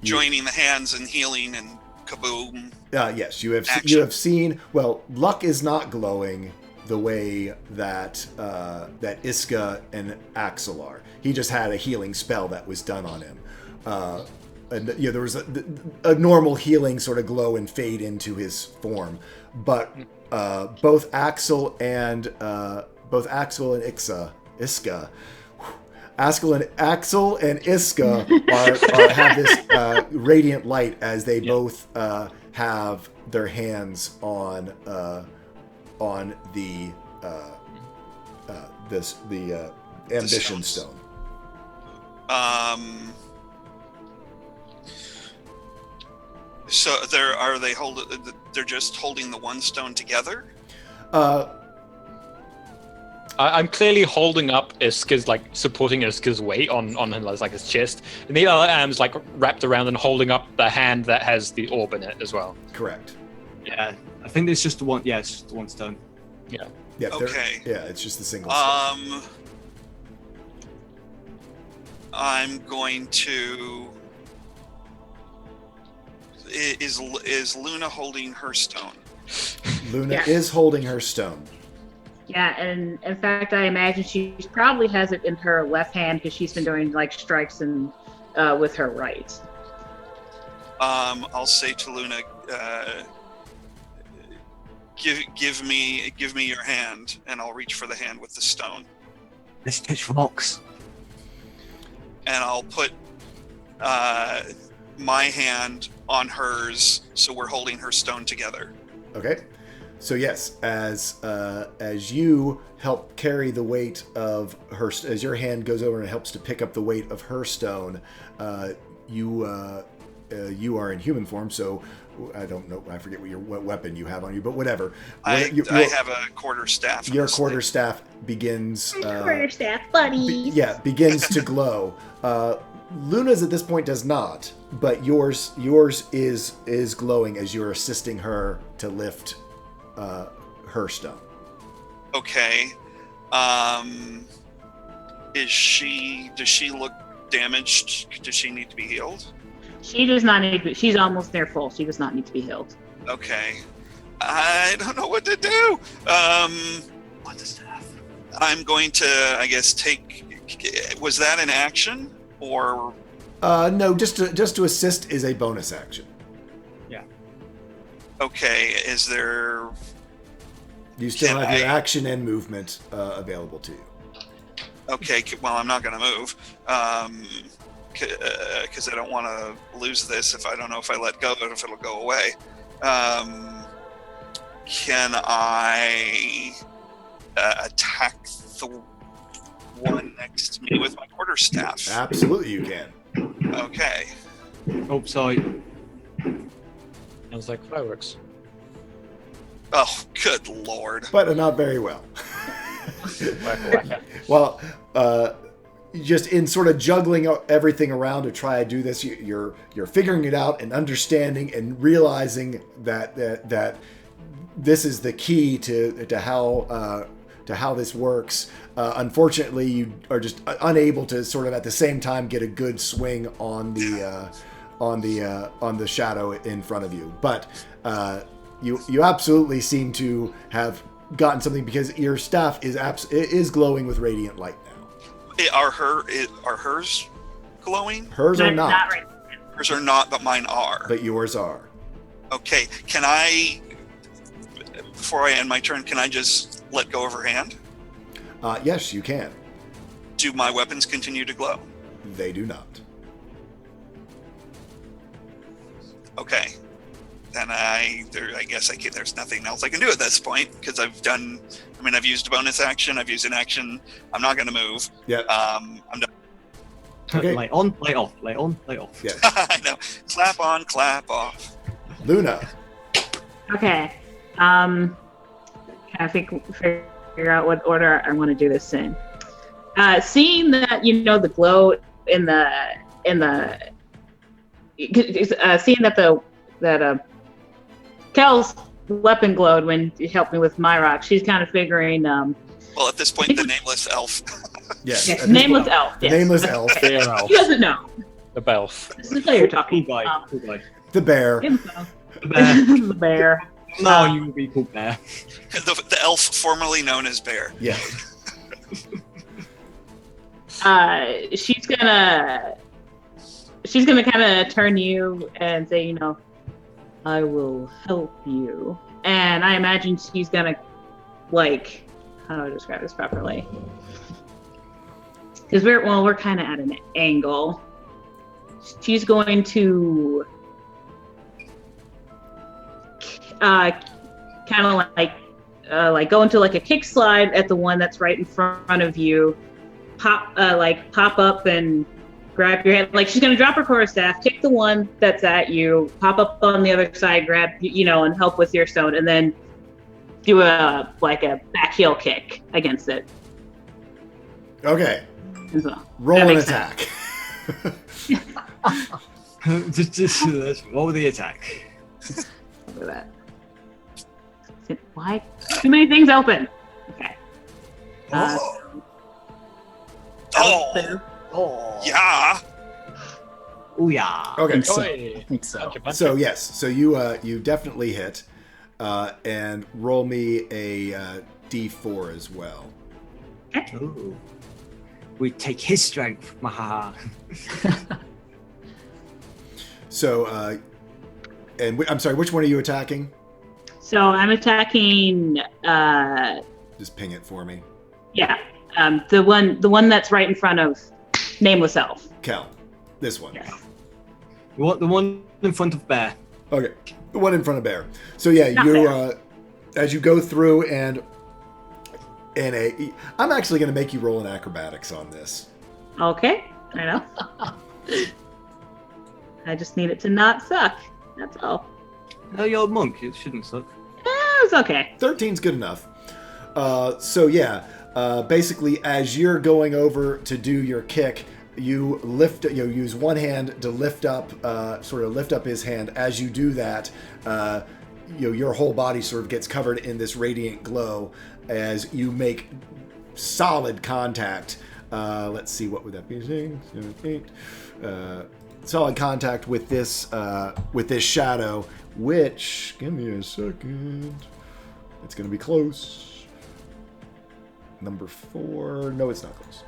joining the hands and healing and kaboom? Yes, you have. Action. You have seen. Well, Luck is not glowing the way that that Iska and Axel are. He just had a healing spell that was done on him. And there was a normal healing sort of glow and fade into his form, but both Axel and Iska. Axel and Iska have this radiant light as they both have their hands on the ambition stone. So they're just holding the one stone together? I'm clearly holding up Iska's, like supporting Iska's weight on like his chest, and the other arm's like wrapped around and holding up the hand that has the orb in it as well. Correct. Yeah, I think it's just the one. Yeah, it's just the one stone. Yeah. Yeah. Okay. Yeah, it's just the single stone. I'm going to. Is Luna holding her stone? Luna is holding her stone. Yeah, and in fact, I imagine she probably has it in her left hand because she's been doing like strikes and with her right. I'll say to Luna, give me your hand, and I'll reach for the hand with the stone. Let's touch rocks. And I'll put my hand on hers, so we're holding her stone together. Okay. So yes, as you help carry the weight of her, as your hand goes over and helps to pick up the weight of her stone, you are in human form. So I don't know, I forget what weapon you have on you, but whatever. I have a quarterstaff. Your quarterstaff begins. Quarterstaff, buddy. Begins to glow. Luna's at this point does not, but yours is glowing as you're assisting her to lift her stone. Okay. Does she look damaged? Does she need to be healed? She does not need to. She's almost near full. She does not need to be healed. Okay. I don't know what to do. What does that? I'm going to, I guess, take. Was that an action or? No, just to assist is a bonus action. Okay, is there... You still have your action and movement available to you. Okay, well, I'm not going to move. Because I don't want to lose this if I don't know if I let go, but if it'll go away. Can I attack the one next to me with my quarterstaff? Absolutely you can. Okay. Oh, sorry. Sounds like fireworks. Oh, good lord. But not very well. Well, just in sort of juggling everything around to try to do this, you're figuring it out and understanding and realizing that this is the key to how this works. Unfortunately, you are just unable to sort of at the same time get a good swing on the shadow in front of you. But you absolutely seem to have gotten something because your staff is glowing with radiant light now. Are hers glowing? Hers are not. Not right. Hers are not, but mine are. But yours are. Okay, can I, before I end my turn, can I just let go of her hand? Yes, you can. Do my weapons continue to glow? They do not. Okay. Then I guess there's nothing else I can do at this point because I've used a bonus action, I've used an action. I'm not going to move. Yeah. I'm done. Okay. Light on, light off, light on, light off. Yeah. I know. Clap on, clap off. Luna. Okay. Can I figure out what order I want to do this in? Seeing that the glow in the seeing that Kel's weapon glowed when he helped me with my rock. She's kind of figuring. Well, at this point, the nameless elf. Yes. Yes, nameless elf. The Yes. nameless elf. Bear elf. He doesn't know. The belf. This is what you're talking. Cool guy, cool guy. The bear. The bear. The bear. No, you will be called bear. The elf formerly known as Bear. Yeah. She's gonna kind of turn you and say, I will help you. And and I imagine she's gonna, like, how do I describe this properly? Because we're kind of at an angle. She's going to kind of like go into like a kick slide at the one that's right in front of you, pop up and grab your hand. Like she's gonna drop her quarterstaff, kick the one that's at you, pop up on the other side, grab and help with your stone, and then do a back heel kick against it. Okay. So, roll an attack. Let's roll the attack. Look at that. Why? Too many things open. Okay. Oh. Yeah. Oh yeah. Okay. I think so. So yes. So you definitely hit, and roll me a D4 as well. Ooh. We take his strength. Maha. So, I'm sorry. Which one are you attacking? So I'm attacking. Just ping it for me. Yeah. The one that's right in front of Nameless Elf. Kel. This one. Yes. What? The one in front of Bear. Okay. The one in front of Bear. So yeah, as you go through I'm actually going to make you roll an acrobatics on this. Okay. I know. I just need it to not suck. That's all. No, you're a monk. It shouldn't suck. It's okay. 13's good enough. So yeah, basically as you're going over to do your kick, you use one hand to lift up his hand. As you do that, your whole body sort of gets covered in this radiant glow as you make solid contact. Let's see, what would that be? 6, 7, 8. Solid contact with this shadow, which, give me a second, it's going to be close. Number 4, no, it's not close.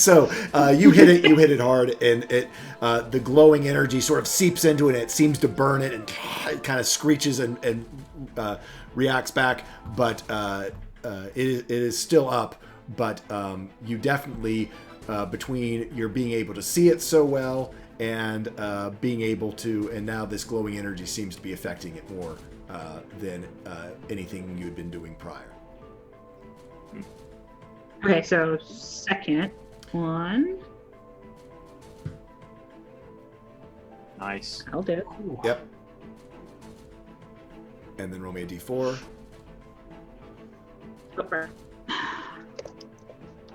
So you hit it hard, and the glowing energy sort of seeps into it, and it seems to burn it, and it kind of screeches and reacts back, but it is still up. But you definitely, between your being able to see it so well and being able to, and now this glowing energy seems to be affecting it more than anything you had been doing prior. Okay, so second one. Nice. I'll do it. Yep. And then roll me a d4. Super.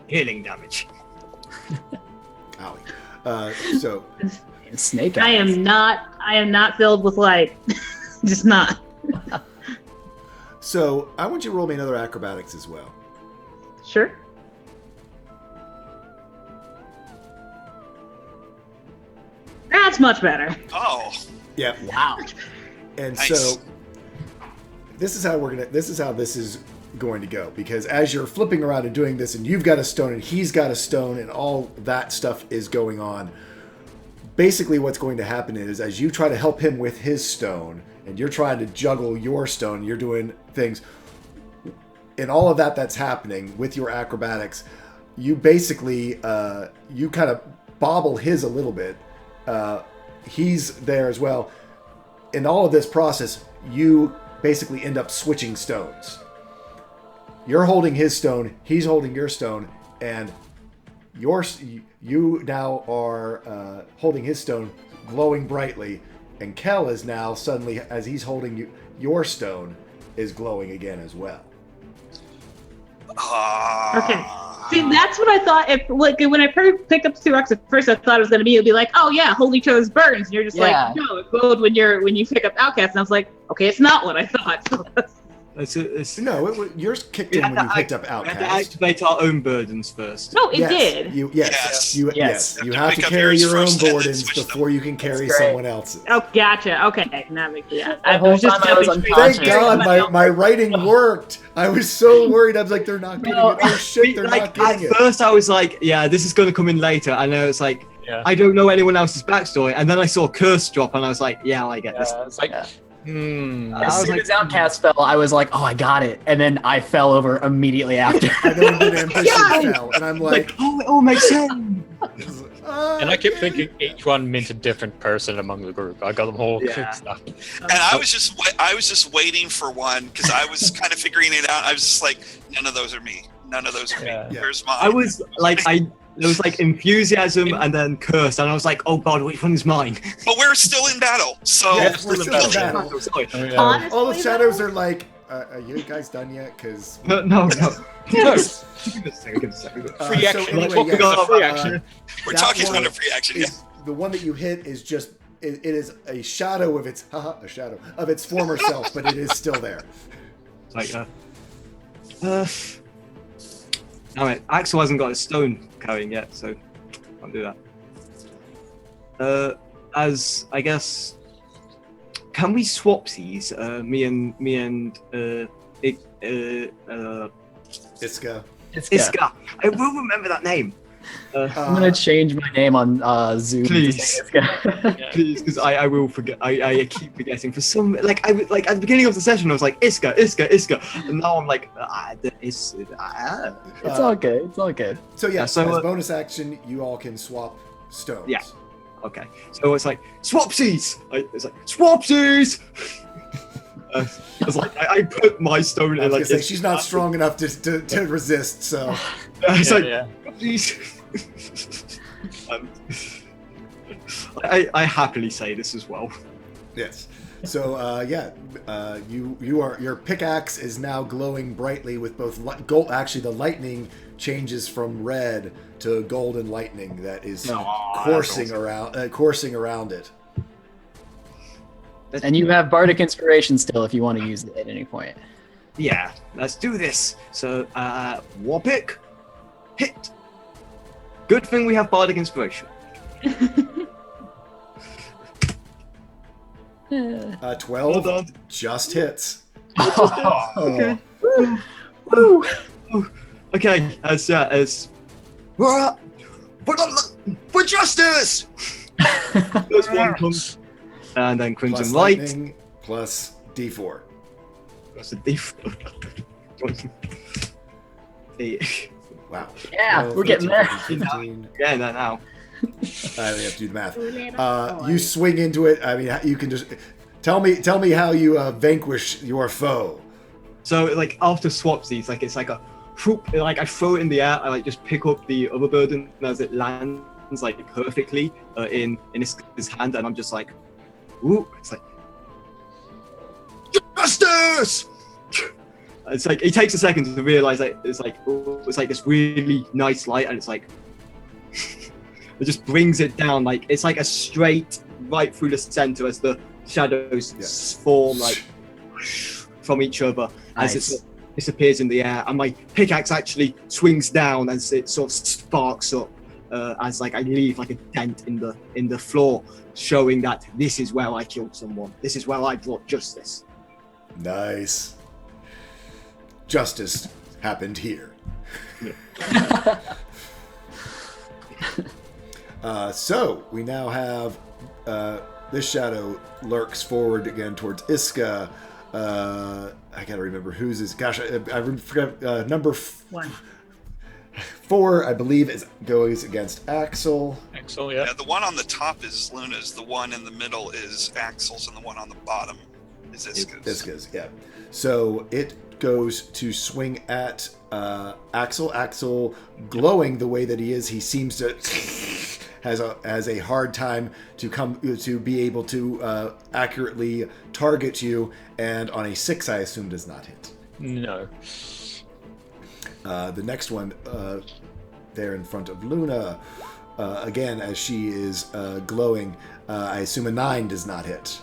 Healing damage. Owie. So Snake I eyes. am not filled with light. Just not. So I want you to roll me another acrobatics as well. Sure. That's much better. Oh. Yep. Wow. And Nice. so this is how this is going to go, because as you're flipping around and doing this, and you've got a stone and he's got a stone and all that stuff is going on, basically what's going to happen is, as you try to help him with his stone and you're trying to juggle your stone, you're doing things, and all of that's happening with your acrobatics, you basically you kind of bobble his a little bit. He's there as well. In all of this process, you basically end up switching stones. You're holding his stone, he's holding your stone, and you now are holding his stone, glowing brightly, and Kel is now suddenly, as he's holding your stone, is glowing again as well. Okay. See, that's what I thought. When I picked up Sturex at first, I thought it was going to be, it'd be like, oh yeah, hold each other's burns. And you're just Yeah. like, no, it glowed when you pick up Outcast. And I was like, okay, it's not what I thought. So No, yours kicked in when you picked up We have to Outcast. activate our own burdens first. no, it did. Yes. You Yes. You You have have to to pick up carry yours your own first and then burdens switch them. before you can carry great. someone else's. Oh, gotcha. Okay, that makes The whole time I was jumping straight Thank unconscious. God my writing worked. I was so worried. I was like, they're not getting No, it. Oh shit, they're not At getting it. first, I was like, yeah, this is going to come in later. And then it's like, Yeah. I don't know anyone else's backstory. And then I saw Curse drop, and I was like, yeah, I get this. It's like As soon as Outcast fell, I was like, oh, I got it. And then I fell over immediately after. And then Ambition fell, and I'm like, oh, it all makes sense. And I kept thinking each one meant a different person among the group. I got them all mixed up. And I was just waiting for one because I was kind of figuring it out. I was just like, none of those are me. None of those are me. Where's mine? I was like, there was like enthusiasm and then curse, and I was like, oh god, which one is mine? But we're still in battle, so yes, we're still in battle. Sorry. Honestly, All the shadows are like, are you guys done yet? Because No. Give us a second. Free action. So anyway, Talking about free action. we're that talking one about a free action. is- the one that you hit is just it is a shadow of its former self, but it is still there. It's like, no, Axel hasn't got a stone carrying yet, so can't do that. As I guess, can we swap these? Me and Iska. Iska. I will remember that name. I'm gonna change my name on Zoom. Please. To say Iska. Please, because I will forget. I keep forgetting for some at the beginning of the session I was like Iska, and now I'm like It's all good. It's all good. So yeah, so, as bonus action, you all can swap stones. Yeah. Okay, so it's like swapsies. It's like swapsies. It's like I put my stone in. I was Like gonna say, she's not strong enough to resist. So it's swapsies. I happily say this as well. yes. So your pickaxe is now glowing brightly with both gold. Actually, the lightning changes from red to golden lightning that is coursing around it. And you have Bardic Inspiration still if you want to use it at any point. Yeah, let's do this. So, war pick, hit. Good thing we have Bardic Inspiration. 12 Well done. just hits. Okay. Okay, as for justice. There's one comes, and then Crimson Plus Light. lightning plus D4. That's a D4. Wow. Yeah, 12, we're getting 13, there. 15. Yeah, that now. I only have to do the math. You swing into it. I mean, you can just tell me how you vanquish your foe. So like after swapsies, like it's like a whoop, like I throw it in the air, I like just pick up the other burden as it lands like perfectly in his hand, and I'm just like, whoop, it's like justice. It's like it takes a second to realize that it's like this really nice light, and it's like it just brings it down, like it's like a straight right through the center as the shadows form like from each other as it disappears in the air, and my pickaxe actually swings down as it sort of sparks up as like I leave like a dent in the floor, showing that this is where I killed someone. This is where I brought justice. Nice. Justice happened here. So we now have this shadow lurks forward again towards Iska. I gotta remember whose is. Gosh, I forgot. Number 4, I believe, goes against Axel. Axel, yeah. Yeah, the one on the top is Luna's, the one in the middle is Axel's, and the one on the bottom is Iska's. Iska's, yeah. So it goes to swing at Axel. Axel, glowing the way that he is, he seems to has a hard time to be able to accurately target you, and on a 6, I assume, does not hit. No. The next one there in front of Luna, again, as she is glowing, I assume a 9 does not hit.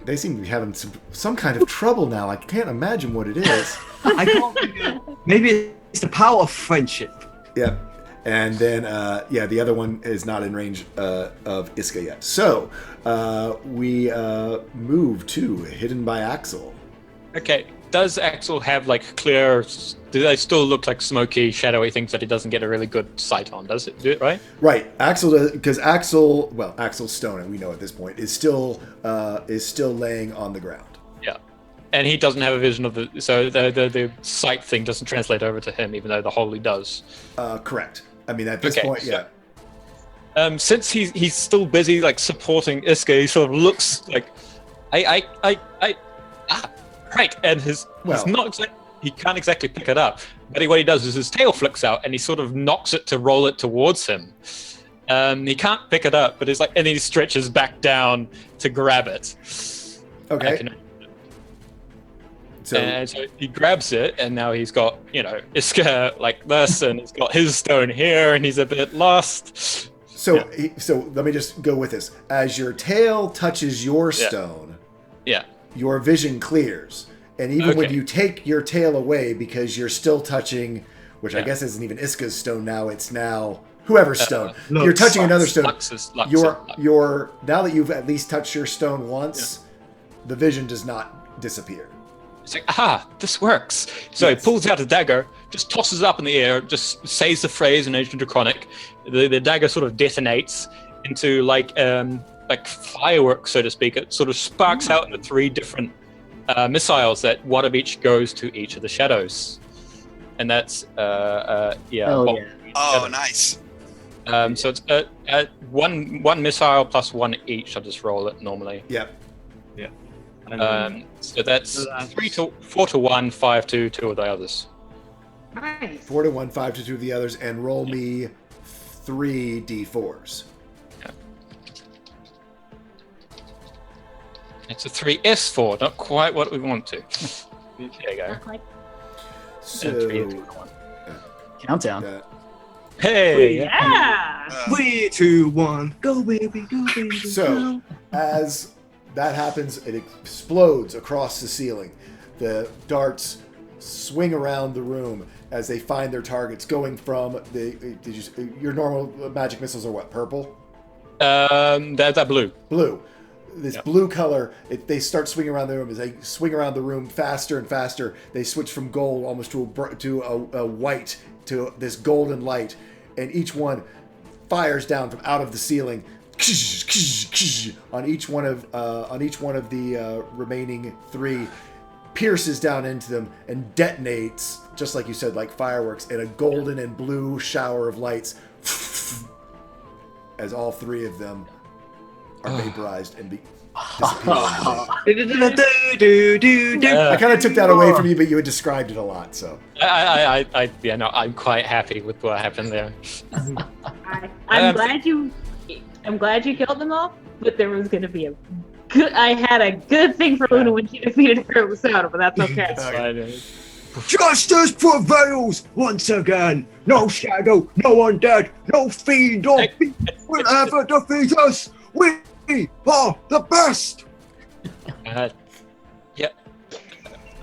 They seem to be having some kind of trouble now. I can't imagine what it is. I can't figure. Maybe it's the power of friendship. Yeah. And then, the other one is not in range of Iska yet. So, we move to Hidden by Axel. Okay. does Axel have like clear? Do they still look like smoky, shadowy things that he doesn't get a really good sight on? Does it do it right? Right, Axel, because Axel's stone, and we know at this point is still laying on the ground. Yeah, and he doesn't have a vision of the sight thing doesn't translate over to him, even though the holy does. Correct. I mean, at this point, yeah. Since he's still busy like supporting Iska, he sort of looks like right, and he's not exactly. He can't exactly pick it up, but what he does is his tail flicks out, and he sort of knocks it to roll it towards him. He can't pick it up, but it's like, and he stretches back down to grab it. Okay. So he grabs it, and now he's got, Iska like this, and he's got his stone here, and he's a bit lost. So let me just go with this. As your tail touches your stone, your vision clears. And even when you take your tail away, because you're still touching, which I guess isn't even Iska's stone now, it's now whoever's stone. You're touching another stone. You're now that you've at least touched your stone once, the vision does not disappear. It's like, this works. So he pulls out a dagger, just tosses it up in the air, just says the phrase in Ancient Draconic. The dagger sort of detonates into like fireworks, so to speak. It sort of sparks out into 3 different missiles that one of each goes to each of the shadows, and that's Oh, nice. So it's one missile plus 1 each. I'll just roll it normally. Yep. So that's 4 to 1, 5 to 2 of the others. Nice. 4 to 1, 5 to 2 of the others, and roll me 3 d4s. It's a 3s4, not quite what we want to. There you go. So, Countdown. Hey! Yeah! 3, 2, 1, go baby, go baby. So, as that happens, it explodes across the ceiling. The darts swing around the room as they find their targets, going from your normal magic missiles are what, purple? They're blue. Blue. This blue color, they start swinging around the room. As they swing around the room faster and faster, they switch from gold almost to a white, to this golden light, and each one fires down from out of the ceiling on each one of the remaining 3, pierces down into them and detonates, just like you said, like fireworks, in a golden and blue shower of lights as all 3 of them are vaporized and disappear. I kind of took that away from you, but you had described it a lot, so. I'm quite happy with what happened there. I'm glad you killed them all, but there was going to be I had a good thing for Luna when she defeated Persona, but that's okay. Justice prevails once again. No shadow, no undead, no fiend or beast will ever defeat us. We are the best.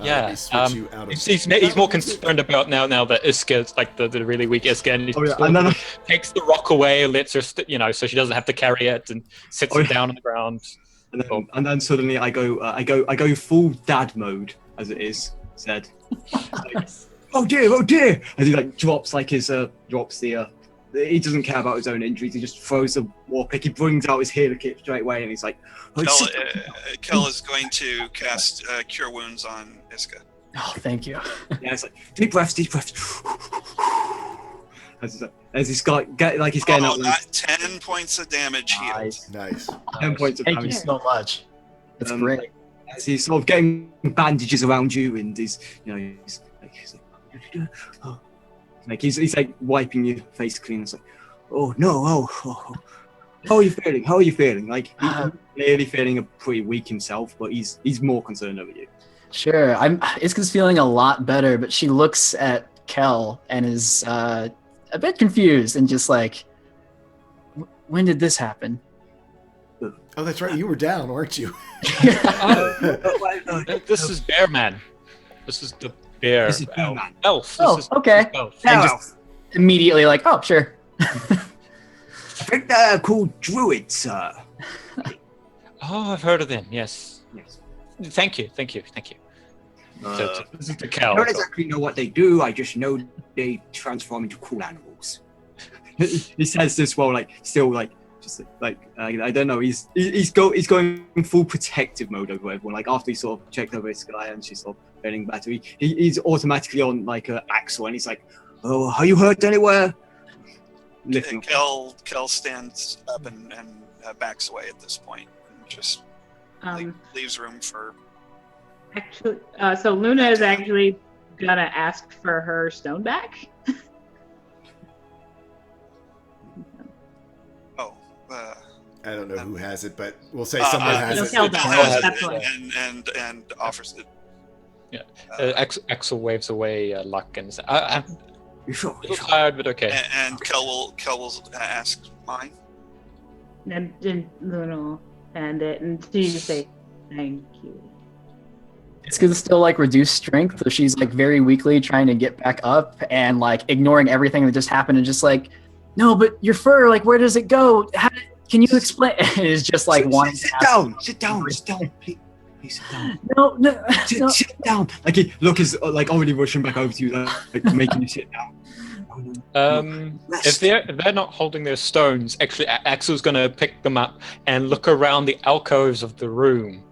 He's more concerned about now that Iska's like the really weak Iska, and he takes the rock away, lets her, so she doesn't have to carry it, and sits it down on the ground. And then suddenly I go full dad mode, as it is said. Like, oh dear! As he drops he doesn't care about his own injuries. He just throws the war pick. He brings out his healer kit straight away, and he's like, Kel is going to cast Cure Wounds on Iska. Oh, thank you. Yeah, it's like deep breaths. As he's got he's getting out. 10 points of damage healed. Nice. 10 points of Thank damage. you so much. That's great. As he's sort of getting bandages around you, and he's he's like wiping your face clean. It's like, oh no, how are you feeling? Like he's clearly feeling pretty weak himself, but he's more concerned over you. Sure, Iska's feeling a lot better, but she looks at Kel and is a bit confused and just like, when did this happen? Oh, that's right. You were down, weren't you? This is Bear Man. This is the bear. This is Bear Man. Elf. Okay. Elf. And just immediately like, oh, sure. I think they're called druids, sir. Oh, I've heard of them. Yes. Yes. Thank you. So this is the I Kel. don't exactly know what they do. I just know they transform into cool animals. He says this while still I don't know. He's going full protective mode over everyone. Like after he sort of checked over his guy and she's sort of feeling better, he's automatically on Axel and he's like, "Oh, are you hurt anywhere?" Kel stands up and backs away at this point, and just leaves room for. Actually, so Luna is actually gonna ask for her stone back. I don't know who has it, but we'll say someone has it. Kel has that's it right. and offers it. Yeah. Axel waves away Luck and says, "I'm You sure? a little tired, but okay." And Kel will ask mine. And Luna will hand it, and she just say, "Thank you." It's because it's still reduced strength, so she's very weakly trying to get back up and ignoring everything that just happened and just no, but your fur, where does it go? Can you explain? It's just wanting sit down, please sit down. No. Sit down. Look is already rushing back over to you, making you sit down. If they're not holding their stones, actually Axel's gonna pick them up and look around the alcoves of the room.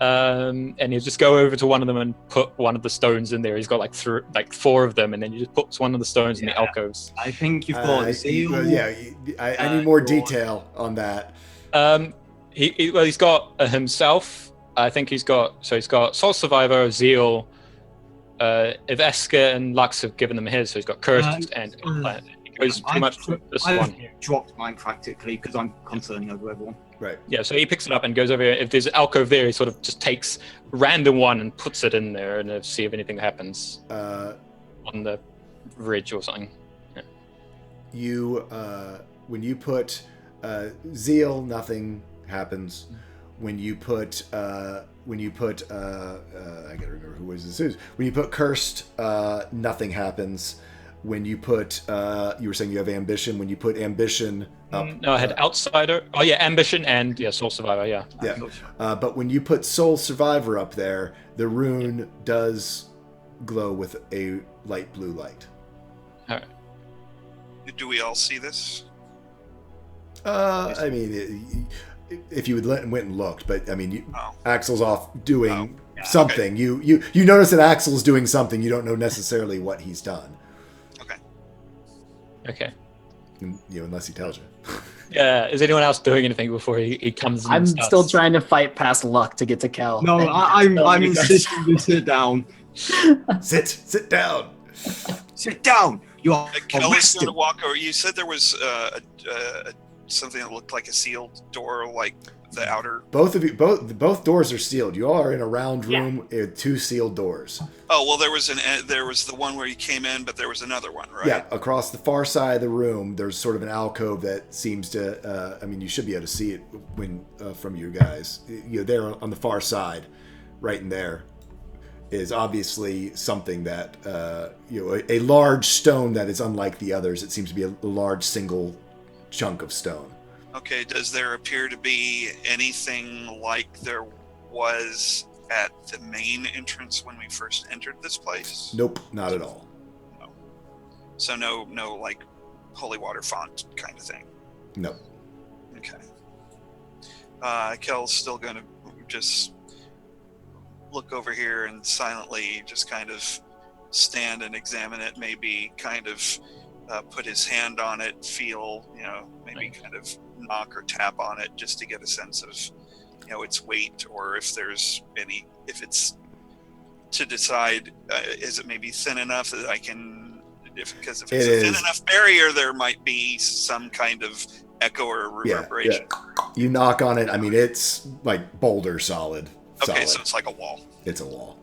And he'll just go over to one of them and put one of the stones in there. He's got four of them, and then he just puts one of the stones in the alcoves. I think you've got I need more detail on that. He's got himself. I think he's got Soul Survivor, Zeal. If Eska and Lux have given them his, so he's got Cursed, and he goes pretty much to this one here. Dropped mine practically because I'm concerning over everyone. Right. Yeah, so he picks it up and goes over here. If there's an alcove there, he sort of just takes a random one and puts it in there and see if anything happens on the ridge or something. Yeah. You, when you put Zeal, nothing happens. When you put, I gotta remember who was this. When you put Cursed, nothing happens. When you put, you were saying you have Ambition. When you put Ambition up, no, I had Outsider. Oh yeah, Ambition and Soul Survivor. Yeah. Yeah. But when you put Soul Survivor up there, the rune does glow with a light blue light. All right. Do we all see this? I mean, if you went and looked, but I mean, Axel's off doing something. Okay. You notice that Axel's doing something. You don't know necessarily what he's done. Okay. Unless he tells you. Yeah. Is anyone else doing anything before he comes? I'm still trying to fight past Luck to get to Kel. No, I'm insisting you sit down. Sit down. Sit down. You are Kel is going to walk over. You said there was something that looked like a sealed door, like the outer. Both doors are sealed. You all are in a round room with two sealed doors. Oh well, there was the one where you came in, but there was another one, right? Yeah, across the far side of the room, there's sort of an alcove that seems to. I mean, you should be able to see it when from you guys. There on the far side, right in there, is obviously something that a large stone that is unlike the others. It seems to be a large single chunk of stone. Okay, does there appear to be anything like there was at the main entrance when we first entered this place? Nope, not at all. No. So no like holy water font kind of thing? No. Okay. Kel's still going to just look over here and silently just kind of stand and examine it, maybe kind of put his hand on it, feel, maybe kind of knock or tap on it just to get a sense of, its weight, or if it's to decide, is it maybe thin enough that I can, because if it's a thin enough barrier, there might be some kind of echo or reverberation. Yeah. You knock on it, I mean, it's like boulder solid. Okay, so it's like a wall. It's a wall.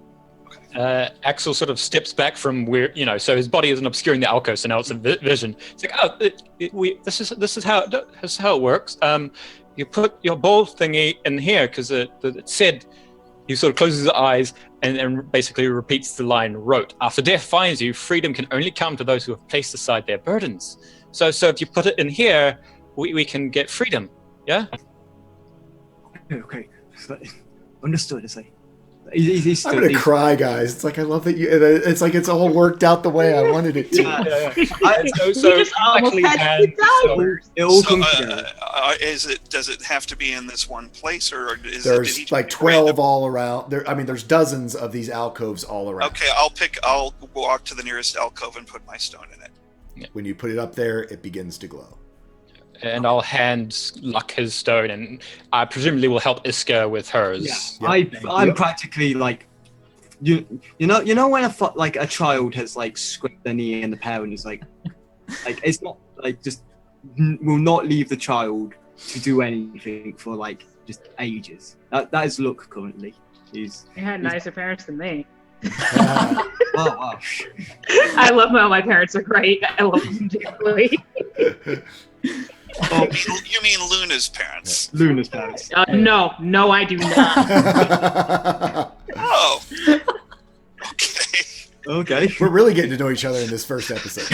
Axel sort of steps back from where, so his body isn't obscuring the alcove, so now it's a vision. It's like, this is how it works. You put your bowl thingy in here because it said. He sort of closes his eyes and basically repeats the line, wrote, "After death finds you, freedom can only come to those who have placed aside their burdens." So if you put it in here, we can get freedom. Yeah. Okay. Understood. I say. He's I'm gonna cry, guys. It's like I love that you. It's like it's all worked out the way I wanted it to. So just almost actually, had hand- to die. It all So, comes together. does it have to be in this one place, or is it? Did There's he like 12 all around. There, I mean, there's dozens of these alcoves all around. Okay, I'll walk to the nearest alcove and put my stone in it. When you put it up there, it begins to glow. And I'll hand Luck his stone, and I presumably will help Iska with hers. Yeah, I'm practically like, you know when a child has like scraped their knee and the parent is like it's not like just will not leave the child to do anything for like just ages. That is Luck currently. You had nicer parents than me. Wow. I love my parents are great. I love them dearly. Oh, you mean Luna's parents? Luna's parents. No, I do not. Oh. Okay. Okay. We're really getting to know each other in this first episode.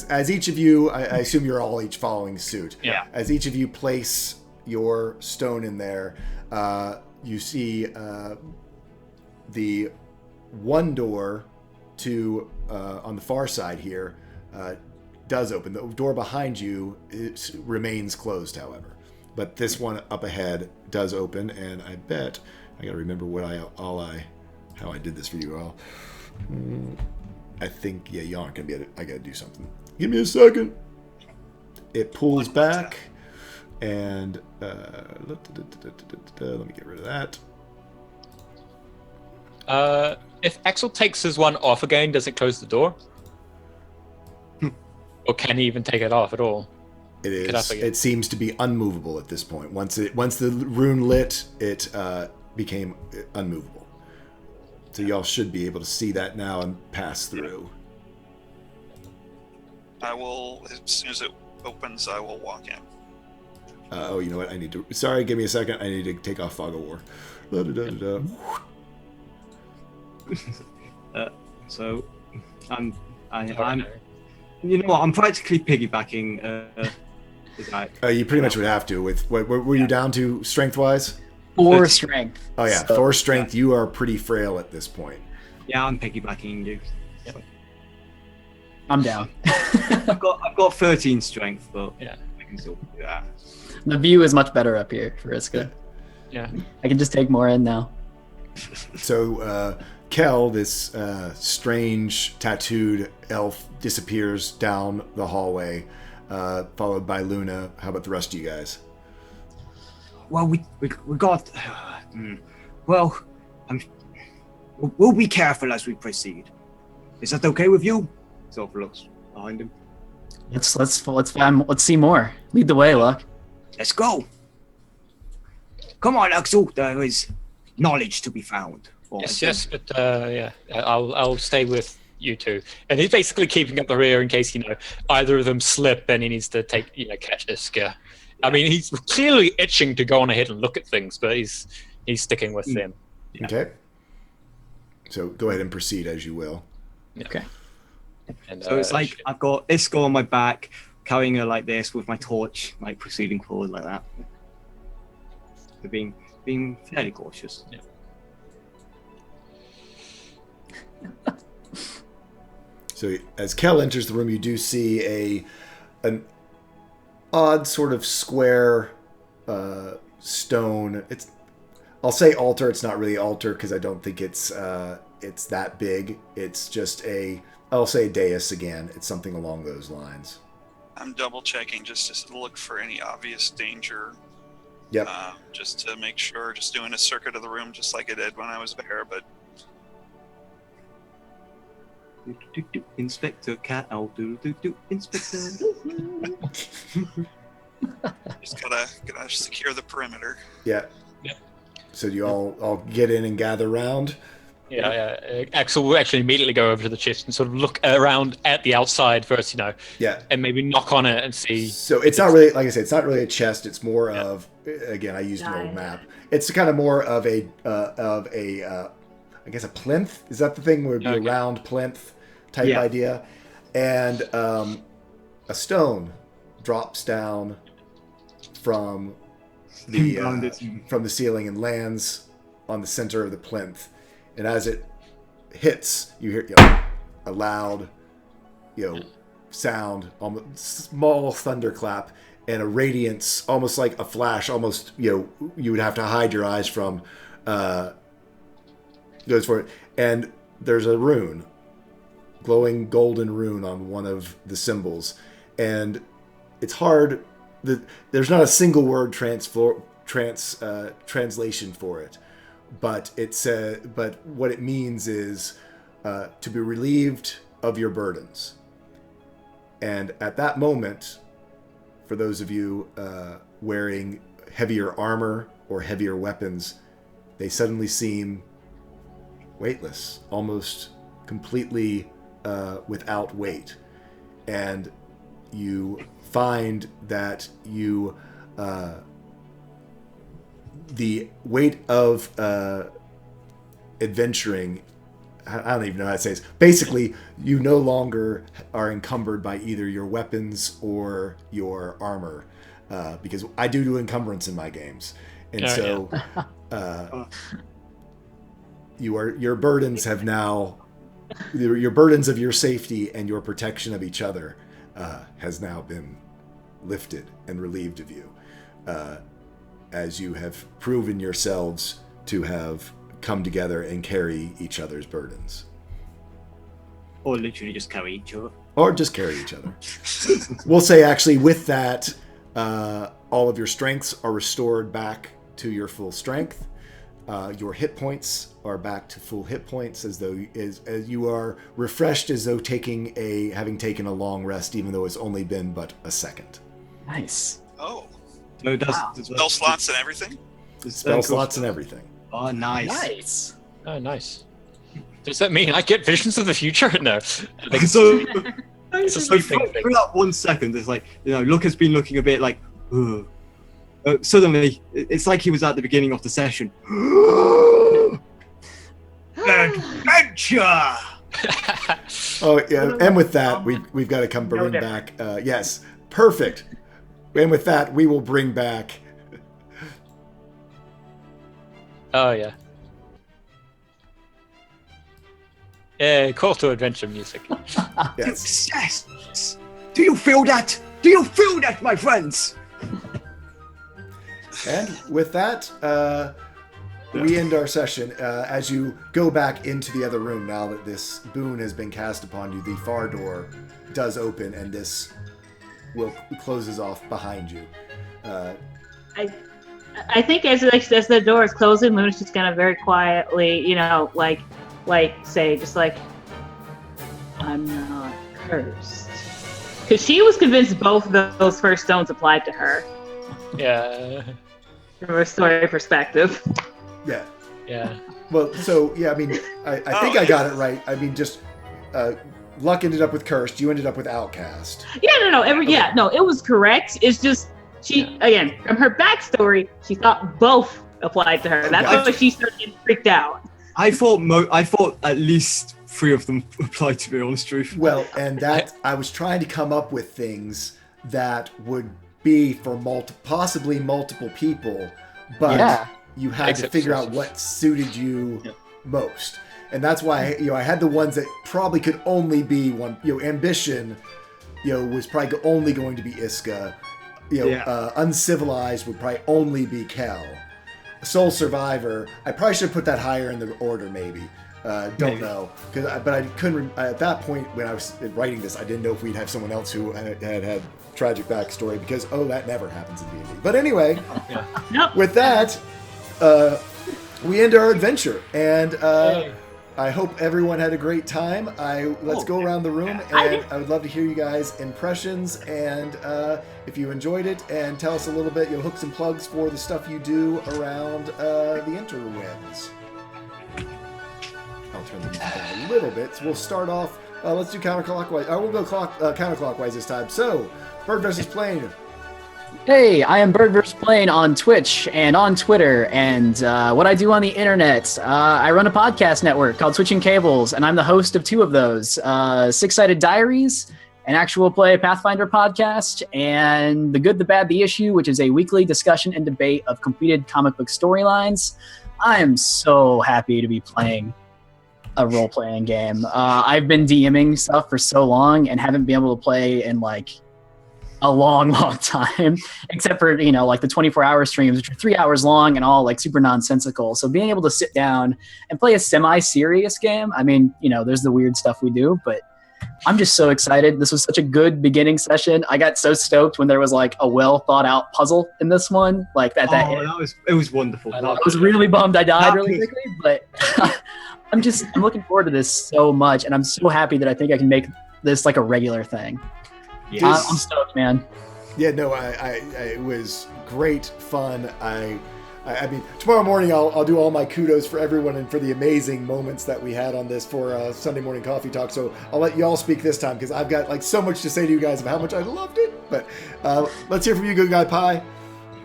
As each of you, I assume you're all each following suit. Yeah. As each of you place your stone in there, you see the one door to on the far side here does open. The door behind you remains closed, however. But this one up ahead does open, and I bet I gotta remember how I did this for you all. I think you aren't gonna be able to, I gotta do something. Give me a second. It pulls back, and let me get rid of that. If Axel takes his one off again, does it close the door? Or can he even take it off at all? It is. It seems to be unmovable at this point. Once the rune lit, it became unmovable. So y'all should be able to see that now and pass through. I will, as soon as it opens, I will walk in. You know what? I need to. Sorry, give me a second. I need to take off Fog of War. So, I'm. You know what? I'm practically piggybacking. You pretty much would have to. With what were you down to strength wise? 4 strength. Oh yeah, 4 strength. You are pretty frail at this point. Yeah, I'm piggybacking you. Yep. I'm down. I've got 13 strength, but yeah, I can still do that. The view is much better up here for Iska. Yeah. I can just take more in now. So, Kel, this strange tattooed elf, disappears down the hallway, followed by Luna. How about the rest of you guys? Well, we got. Well, we'll be careful as we proceed. Is that okay with you? Soph looks behind him. Let's see more. Lead the way, Luck. Let's go. Come on, Axel. There is knowledge to be found. Yes, but I'll stay with you two. And he's basically keeping up the rear in case either of them slip and he needs to catch Iska. I mean, he's clearly itching to go on ahead and look at things, but he's sticking with them. Okay. So go ahead and proceed as you will. Okay. And, so it's like I've got Iska on my back, carrying her like this with my torch, like proceeding forward like that. So being fairly cautious. Yeah. So as Kel enters the room, you do see an odd sort of square stone. I'll say altar. It's not really altar because I don't think it's that big. It's just I'll say dais again. It's something along those lines. I'm double checking just to look for any obvious danger. Yep. Just to make sure, just doing a circuit of the room just like I did when I was there, but Inspector Cat Owl Inspector. just gotta secure the perimeter. Yeah. Yep. So you all get in and gather around. Yeah. Axel will actually immediately go over to the chest and sort of look around at the outside first, Yeah. and maybe knock on it and see. So it's not really, like I said, it's not really a chest. It's more of, again, I used an old map. It's kind of more of a I guess a plinth. Is that the thing where it would be a round plinth type idea? And a stone drops down from from the ceiling and lands on the center of the plinth. And as it hits, you hear a loud, sound, almost small thunderclap, and a radiance, almost like a flash. Almost, you would have to hide your eyes from. Goes for it, and there's a rune, glowing golden rune on one of the symbols, and it's hard. There's not a single word translation for it, but but what it means is to be relieved of your burdens. And at that moment, for those of you wearing heavier armor or heavier weapons, they suddenly seem weightless, almost completely without weight. And you find that the weight of adventuring, I don't even know how to say this. Basically, you no longer are encumbered by either your weapons or your armor, because I do encumbrance in my games, and your burdens have now, your burdens of your safety and your protection of each other has now been lifted and relieved of you, as you have proven yourselves to have come together and carry each other's burdens. Or literally just carry each other. Or just carry each other. We'll say, actually, with that, all of your strengths are restored back to your full strength. Your hit points are back to full hit points, as you are refreshed, as though having taken a long rest, even though it's only been but a second. Nice. Oh. So does Spell slots and everything? Spell slots and everything. Oh, nice. Nice. Oh, nice. Does that mean I get visions of the future? No. So, It's a so sleep thing. for that 1 second, it's like, Luke has been looking a bit like, ugh. Suddenly, it's like he was at the beginning of the session. Adventure! Oh, yeah, and with that, we've got to come bring back. Yes, perfect. And with that, we will bring back. Oh, yeah. Call to adventure music. Yes. Success! Do you feel that? Do you feel that, my friends? And with that, we end our session. As you go back into the other room, now that this boon has been cast upon you, the far door does open, and this closes off behind you. I think as the door is closing, Moon's just gonna very quietly, say, just like, I'm not cursed. Because she was convinced both of those first stones applied to her. Yeah. From a story perspective. Yeah. Yeah. Well, so, yeah, I mean, I think I got it right. I mean, just, Luck ended up with cursed, you ended up with outcast. Yeah, no, it was correct. It's just, she, again, from her backstory, she thought both applied to her. That's why she started getting freaked out. I thought at least 3 of them applied, to be honest, truth. Well, and that I was trying to come up with things that would be for possibly multiple people, but you had to figure out what suited you most. And that's why I had the ones that probably could only be one. Ambition, was probably only going to be Iska. Uncivilized would probably only be Kel. Soul Survivor, I probably should put that higher in the order, maybe. Don't know, but I couldn't. At that point, when I was writing this, I didn't know if we'd have someone else who had tragic backstory, because that never happens in D&D. But anyway, with that, we end our adventure, and I hope everyone had a great time. Let's go around the room, and I would love to hear you guys' impressions, and if you enjoyed it, and tell us a little bit, hooks and plugs for the stuff you do around the interwebs. I'll turn the music down a little bit. So we'll start off. Let's do counterclockwise. We'll go counterclockwise this time. So, Bird vs. Plane. Hey, I am Bird vs. Plane on Twitch and on Twitter, and what I do on the internet. I run a podcast network called Switching Cables, and I'm the host of 2 of those, Six-Sided Diaries an actual play Pathfinder podcast, and The Good, the Bad, the Issue, which is a weekly discussion and debate of completed comic book storylines. I am so happy to be playing a role-playing game. I've been DMing stuff for so long and haven't been able to play in like a long time, except for, you know, like the 24-hour streams, which are 3 hours long and all like super nonsensical. So being able to sit down and play a semi-serious game, I mean, you know, there's the weird stuff we do, but I'm just so excited. This was such a good beginning session. I got so stoked when there was like a well thought out puzzle in this one. Like that. It was wonderful. I was really bummed I died really quickly, but I'm looking forward to this so much, and I'm so happy that I think I can make this like a regular thing. Yes. I'm stoked, man. Yeah, no, it was great fun. I mean, tomorrow morning I'll do all my kudos for everyone and for the amazing moments that we had on this for Sunday morning coffee talk. So I'll let you all speak this time because I've got like so much to say to you guys about how much I loved it. But let's hear from you, Good Guy Pie.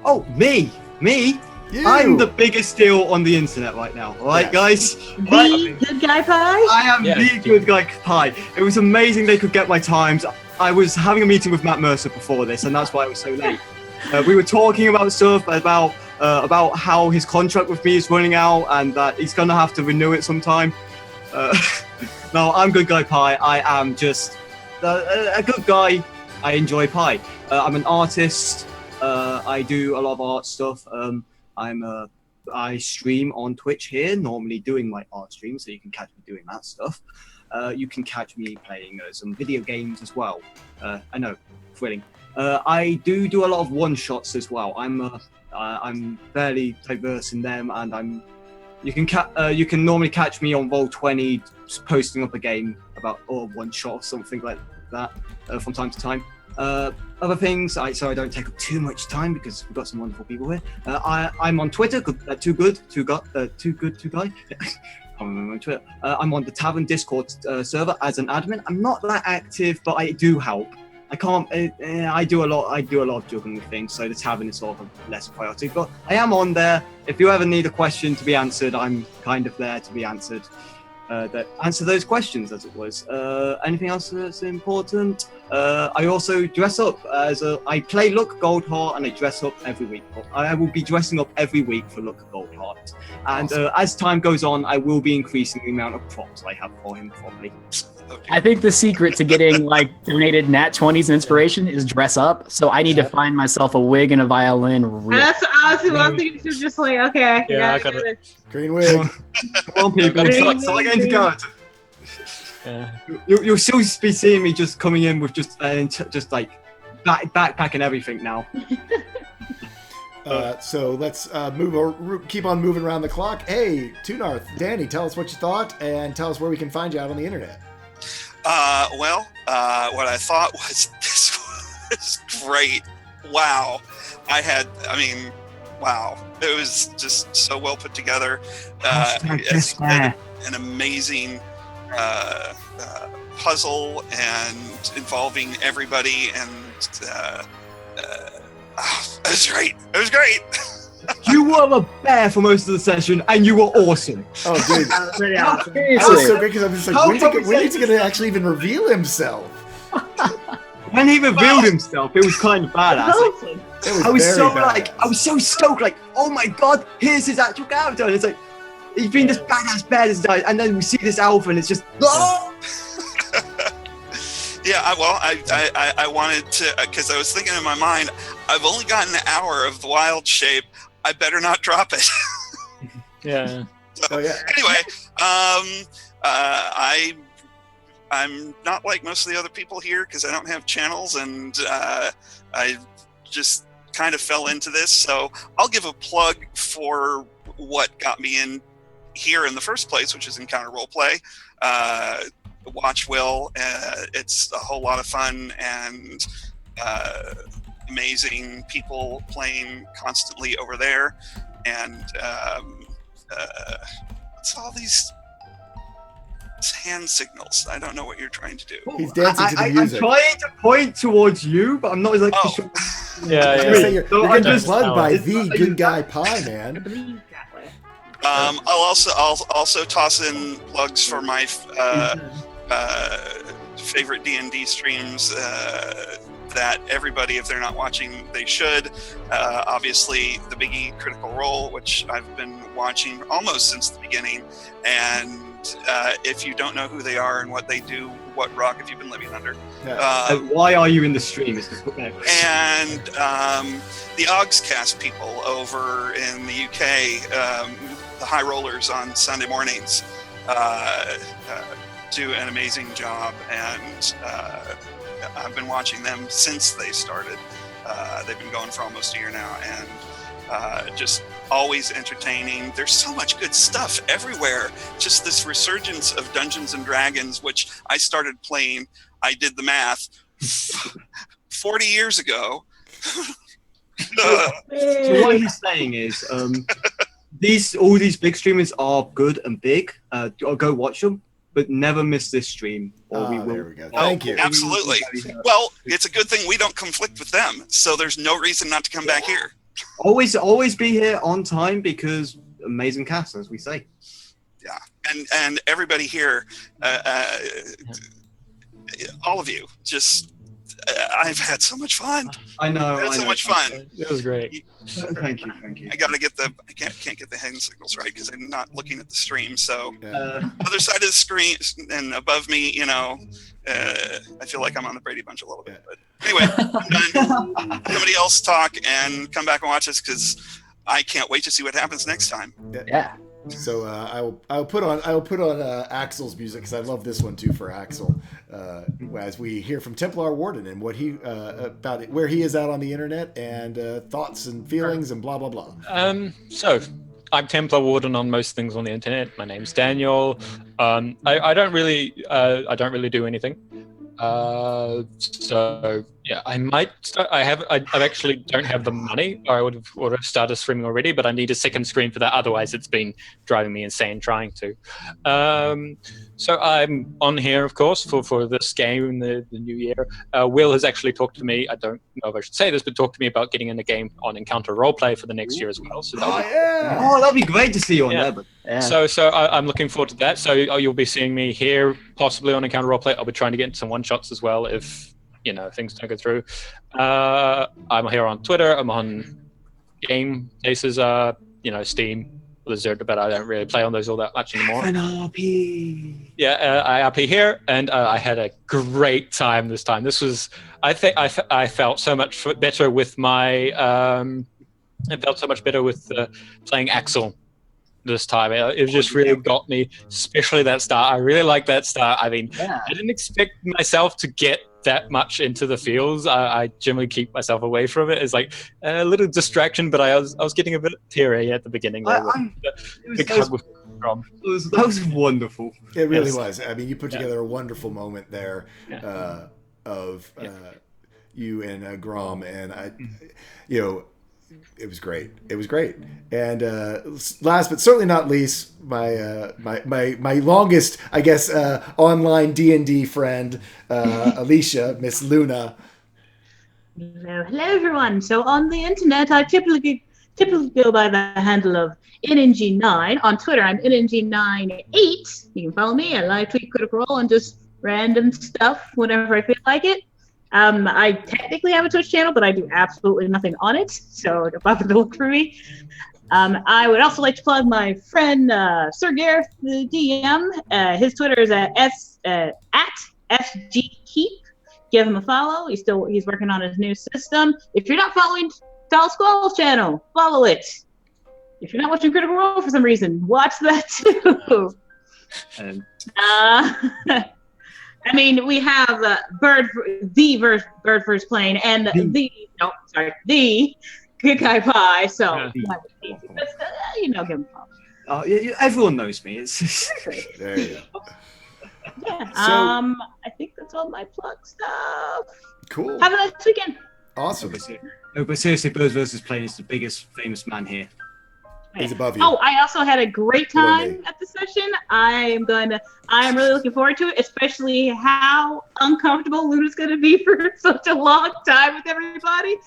Oh, me. You. I'm the biggest deal on the internet right now. All right, guys. The Good Guy Pie. I am the Good Guy Pie. It was amazing they could get my times. I was having a meeting with Matt Mercer before this, and that's why I was so late. We were talking about stuff about how his contract with me is running out and that he's gonna have to renew it sometime. No, I'm Good Guy Pie. I am just a good guy. I enjoy pie. I'm an artist. I do a lot of art stuff. I stream on Twitch here, normally doing my art stream, so you can catch me doing that stuff. You can catch me playing some video games as well. I know, thrilling. I do a lot of one-shots as well. I'm fairly diverse in them, and you can normally catch me on Roll20 posting up a game about or one shot or something like that from time to time. Other things, so I don't take up too much time because we've got some wonderful people here. I'm on Twitter, too good, guy. I'm on Twitter. I'm on the Tavern Discord server as an admin. I'm not that active, but I do help. I do a lot of juggling things, so the tavern is sort of less priority. But I am on there. If you ever need a question to be answered, I'm kind of there to be answered. Answer those questions, as it was. Anything else that's important? I also dress up I play Luck Goldheart, and I dress up every week. I will be dressing up every week for Luck Goldheart. And as time goes on, I will be increasing the amount of props I have for him, probably. Okay. I think the secret to getting like donated nat 20s and inspiration is dress up. So I need to find myself a wig and a violin. That's honestly one thing to just like, okay. Yeah, I got it. Green wig. Come on, people. So I'm going to go. You'll still be seeing me just coming in with just like backpack and everything now. So let's keep on moving around the clock. Hey, Tunarth, Danny, tell us what you thought and tell us where we can find you out on the internet. What I thought was this was great. Wow. Wow. It was just so well put together. It's an amazing puzzle and involving everybody, and it was great. It was great. You were a bear for most of the session, and you were awesome. Oh, dude. That was pretty awesome. That was so great because I'm just like, when's he going to actually even reveal himself? When he revealed himself, it was kind of badass. Awesome. I was so stoked, like, oh my god, here's his actual character. And it's like, he's been this badass bear this time, and then we see this alpha, and it's just, oh! Yeah, I wanted to, because I was thinking in my mind, I've only got an hour of the wild shape. I better not drop it. Yeah. So, yeah. Anyway, I'm not like most of the other people here because I don't have channels, and I just kind of fell into this. So I'll give a plug for what got me in here in the first place, which is Encounter Roleplay. Watch Will. It's a whole lot of fun and amazing people playing constantly over there. And what's all these hand signals? I don't know what you're trying to do. He's dancing to the music. I'm trying to point towards you, but I'm not exactly sure. Yeah. You're getting plugged by the Good Guy Pie, man. I'll also toss in plugs for my favorite D&D streams that everybody, if they're not watching, they should. Obviously, the Biggie Critical Role, which I've been watching almost since the beginning. And if you don't know who they are and what they do, what rock have you been living under? Why are you in the stream? And the Ogscast people over in the UK, the High Rollers on Sunday mornings, do an amazing job, and I've been watching them since they started. They've been going for almost a year now, and just always entertaining. There's so much good stuff everywhere. Just this resurgence of Dungeons and Dragons, which I started playing, I did the math, 40 years ago. So what he's saying is, all these big streamers are good and big. Go watch them, but never miss this stream. Or we will. There we go. Thank you. Absolutely. Well, it's a good thing we don't conflict with them, so there's no reason not to come back here. Always be here on time, because amazing cast, as we say. Yeah, and everybody here, all of you, just I've had so much fun. I know. I've had so much fun. It was great. Thank you. I gotta get I can't get the hand signals right because I'm not looking at the stream. So Yeah. other side of the screen and above me, I feel like I'm on the Brady Bunch a little bit. But anyway, I'm done. Somebody else talk and come back and watch us, because I can't wait to see what happens next time. Yeah. So I'll put on Axel's music, because I love this one too for Axel, as we hear from Templar Warden and what he about it, where he is out on the internet, and thoughts and feelings and blah blah blah. So I'm Templar Warden on most things on the internet. My name's Daniel. I don't really do anything. So yeah, I might start. I actually don't have the money, or I would have started streaming already, but I need a second screen for that. Otherwise, it's been driving me insane trying to. So I'm on here, of course, for this game in the new year. Will has actually talked to me. I don't know if I should say this, but talked to me about getting in the game on Encounter Roleplay for the next year as well. So that'd be great to see you on there. But Yeah. So I'm looking forward to that. So you'll be seeing me here, possibly on Encounter Roleplay. I'll be trying to get into some one-shots as well if things don't go through. I'm here on Twitter. I'm on Game Cases, Steam, Blizzard, but I don't really play on those all that much anymore. NRP. Yeah, I RP here, and I had a great time this time. This was, I think, I felt so much better with my, playing Axel this time. It just really got me, especially that start. I really like that start. I mean, I didn't expect myself to get that much into the fields. I generally keep myself away from it. It's like a little distraction, but I was getting a bit teary at the beginning. That was wonderful. It really was. I mean, you put together a wonderful moment there of you and Grom, and it was great. It was great. And last but certainly not least, my longest, I guess, online D&D friend, Alicia, Miss Luna. Hello, everyone. So on the internet, I typically go by the handle of NNG9. On Twitter, I'm NNG98. You can follow me. I live tweet Critical Role and just random stuff whenever I feel like it. I technically have a Twitch channel, but I do absolutely nothing on it, so don't bother to look for me. I would also like to plug my friend Sir Gareth, the DM. His Twitter is at SGKeep. Give him a follow. He's working on his new system. If you're not following Tall Squall's channel, follow it. If you're not watching Critical Role for some reason, watch that too. I mean, we have Bird First Plane and the Good Guy Pie. So, give him a follow. Everyone knows me. It's There you go. Yeah. I think that's all my plug stuff. Cool. Have a nice weekend. Awesome. No, but seriously, Birds vs. Plane is the biggest famous man here. He's above you. Oh, I also had a great time at the session. I am really looking forward to it, especially how uncomfortable Luna's going to be for such a long time with everybody.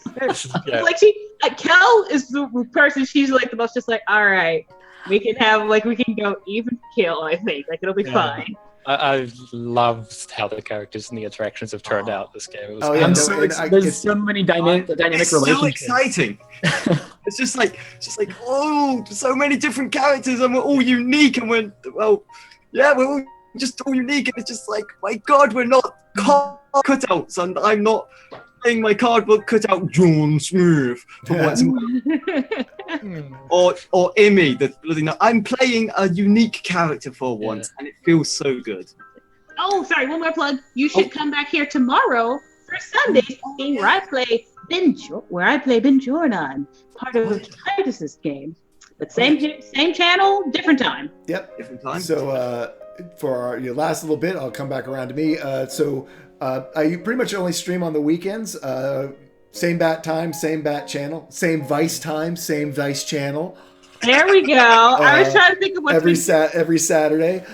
Like Kel is the person, she's like the most just like, all right, we can go even kill, I think. Like, it'll be fine. I loved how the characters and the interactions have turned out this game. It was Oh, yeah, I'm no, so and there's so many dynamic It's so relationships. exciting. It's just like, oh, so many different characters, and we're all unique, and we're all just all unique, and it's just like, my God, we're not cutouts, and I'm not playing my cardboard cutout John Smith for once, or Emmy. I'm playing a unique character for once, and it feels so good. Oh, sorry, one more plug. You should come back here tomorrow for Sunday's game where I play Ben Jordan, part of Titus's game. But same channel, different time. Yep. Different time. So for our last little bit, I'll come back around to me. I pretty much only stream on the weekends. Same bat time, same bat channel, same Vice time, same Vice channel. There we go. I was trying to think of what every Saturday.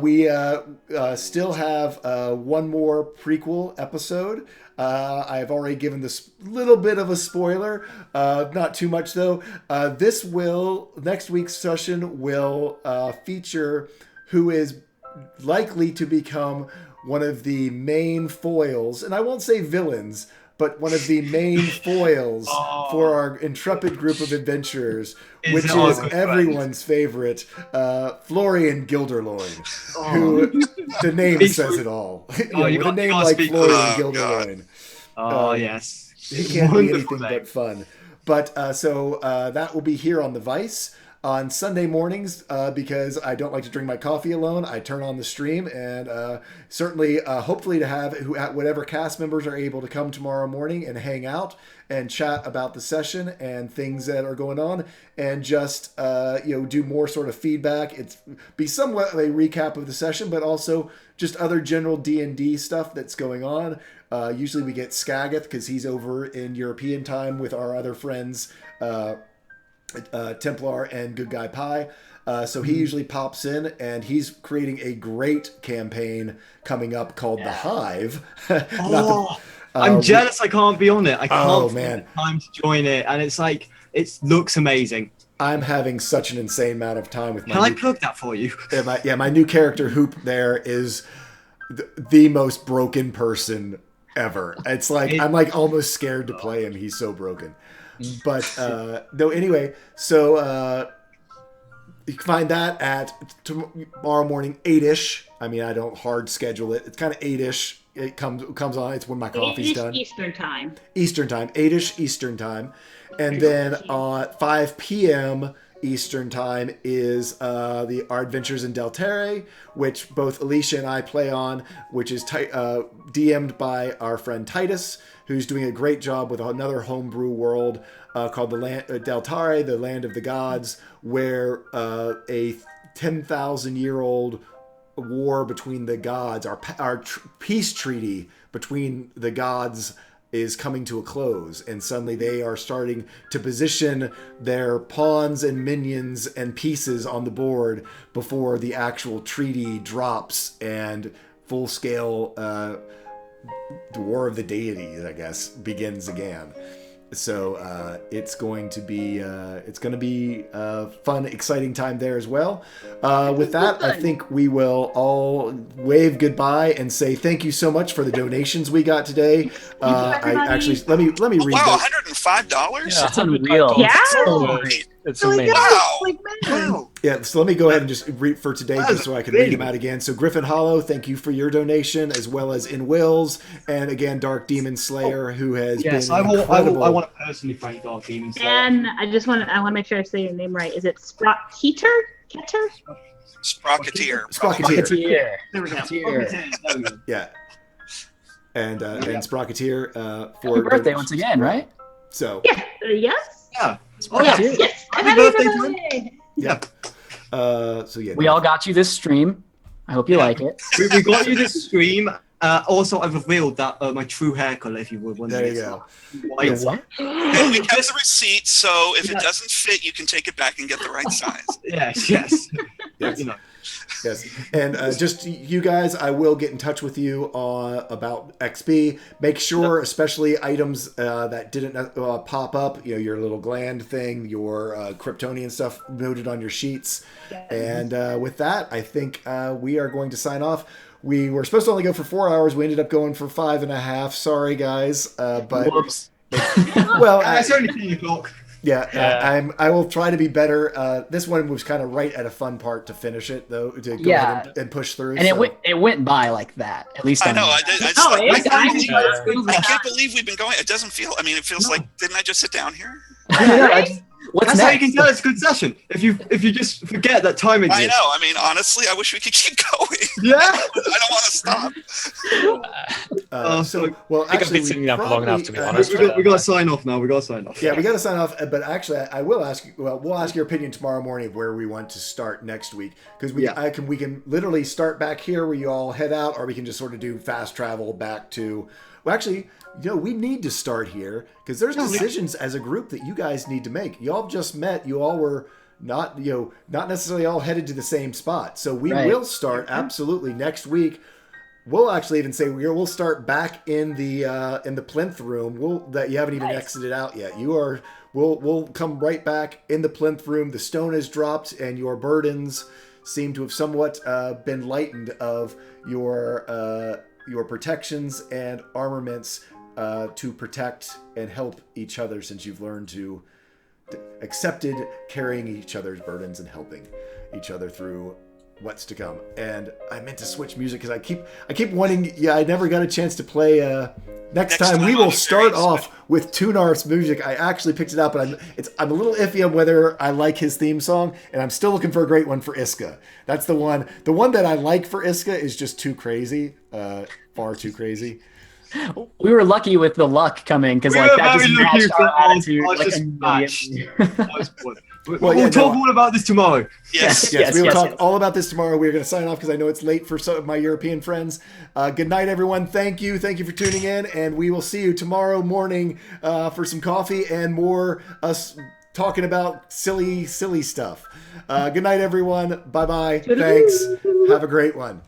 We still have one more prequel episode. I've already given this little bit of a spoiler, not too much though. Next week's session will feature who is likely to become one of the main foils, and I won't say villains, but one of the main foils for our intrepid group of adventurers, which is everyone's favorite, Florian Gilderloin, who the name says it all. With a name like Florian Gilderloin. Yes. It can't be anything but fun. But that will be here on the Vice on Sunday mornings, because I don't like to drink my coffee alone. I turn on the stream, and certainly, hopefully, to have whatever cast members are able to come tomorrow morning and hang out and chat about the session and things that are going on, and just do more sort of feedback. It's be somewhat of a recap of the session, but also just other general D&D stuff that's going on. Usually, we get Skagath because he's over in European time with our other friends. Templar and Good Guy Pie. So he usually pops in, and he's creating a great campaign coming up called The Hive. I'm jealous I can't be on it. I can't find time to join it, and it's like, it looks amazing. I'm having such an insane amount of time with my... Can I plug that for you? My new character, Hoop, there is the most broken person ever. It's like, I'm like almost scared to play him. He's so broken. But no, anyway, so you can find that at tomorrow morning 8-ish. I mean, I don't hard schedule it. It's kind of 8-ish. It comes on. It's when my coffee's done. Eastern time. 8-ish Eastern time, and then at 5 p.m. Eastern time is our Adventures in Delterre, which both Alicia and I play on, which is DM'd by our friend Titus, who's doing a great job with another homebrew world called Deltarre, the Land of the Gods, where a 10,000-year-old war between the gods, our peace treaty between the gods, is coming to a close, and suddenly they are starting to position their pawns and minions and pieces on the board before the actual treaty drops and full-scale the War of the Deities, I guess, begins again. So it's going to be a fun, exciting time there as well. With that, I think we will all wave goodbye and say thank you so much for the donations we got today. Let me read. Wow, $105. $105? That's unreal. Yeah. It's amazing. Wow. Yeah, so let me go ahead and just read for today, just so I can read them out again. So Griffin Hollow, thank you for your donation, as well as In Wills, and again Dark Demon Slayer, who has been incredible. I want to personally thank Dark Demon Slayer. And I want to make sure I say your name right. Is it Sprocketer? Sprocketeer. There we go. Yeah. And Sprocketeer for Happy birthday once again, right? So yes. Yeah. Yes. Happy birthday. Yeah. So yeah. We all got you this stream. I hope you like it. We got you this stream. Also, I've revealed that my true hair color, if you would wonder. There you go. White. What? And we kept the receipt, so if it doesn't fit, you can take it back and get the right size. Yes. Yes. You know. Yes, and just you guys, I will get in touch with you about XP. Make sure, especially items that didn't pop up, your little gland thing, your Kryptonian stuff noted on your sheets. And with that, I think we are going to sign off. We were supposed to only go for 4 hours. We ended up going for 5.5. Sorry, guys, but Whoops. well, It's only 10 o'clock. Yeah. I will try to be better. This one was kind of right at a fun part to finish it, though, to go ahead and push through. And it went by like that. At least I know. I can't believe we've been going. It doesn't feel. I mean, it feels like didn't I just sit down here? What's That's next? how you can tell it's a good session. If you just forget that time exists. I know. I mean, honestly, I wish we could keep going. Yeah. I don't want to stop. Well, I think I've been sitting down for long enough, to be honest. We got to sign off now. Yeah, we got to sign off. But actually, I will ask you. Well, we'll ask your opinion tomorrow morning of where we want to start next week, because we can literally start back here where you all head out, or we can just sort of do fast travel back to. Well, actually, we need to start here because there's decisions as a group that you guys need to make. You all just met. You all were not necessarily all headed to the same spot. So we will start absolutely next week. We'll actually even say we'll start back in the plinth room. That you haven't even exited out yet. We'll come right back in the plinth room. The stone has dropped, and your burdens seem to have somewhat been lightened of your protections and armaments to protect and help each other, since you've learned to accepted carrying each other's burdens and helping each other through what's to come. And I meant to switch music because I keep wanting. Yeah, I never got a chance to play. Next time we will start off with Tunar's music. I actually picked it up, but I'm a little iffy on whether I like his theme song, and I'm still looking for a great one for Iska. That's the one. The one that I like for Iska is just too crazy, far too crazy. We were lucky with the luck coming because that just matched our attitude immediately. We'll talk all about this tomorrow. Yes. We will talk all about this tomorrow. We're going to sign off because I know it's late for some of my European friends. Good night, everyone. Thank you for tuning in, and we will see you tomorrow morning for some coffee and more us talking about silly stuff. Good night, everyone. Bye-bye. Thanks. Have a great one.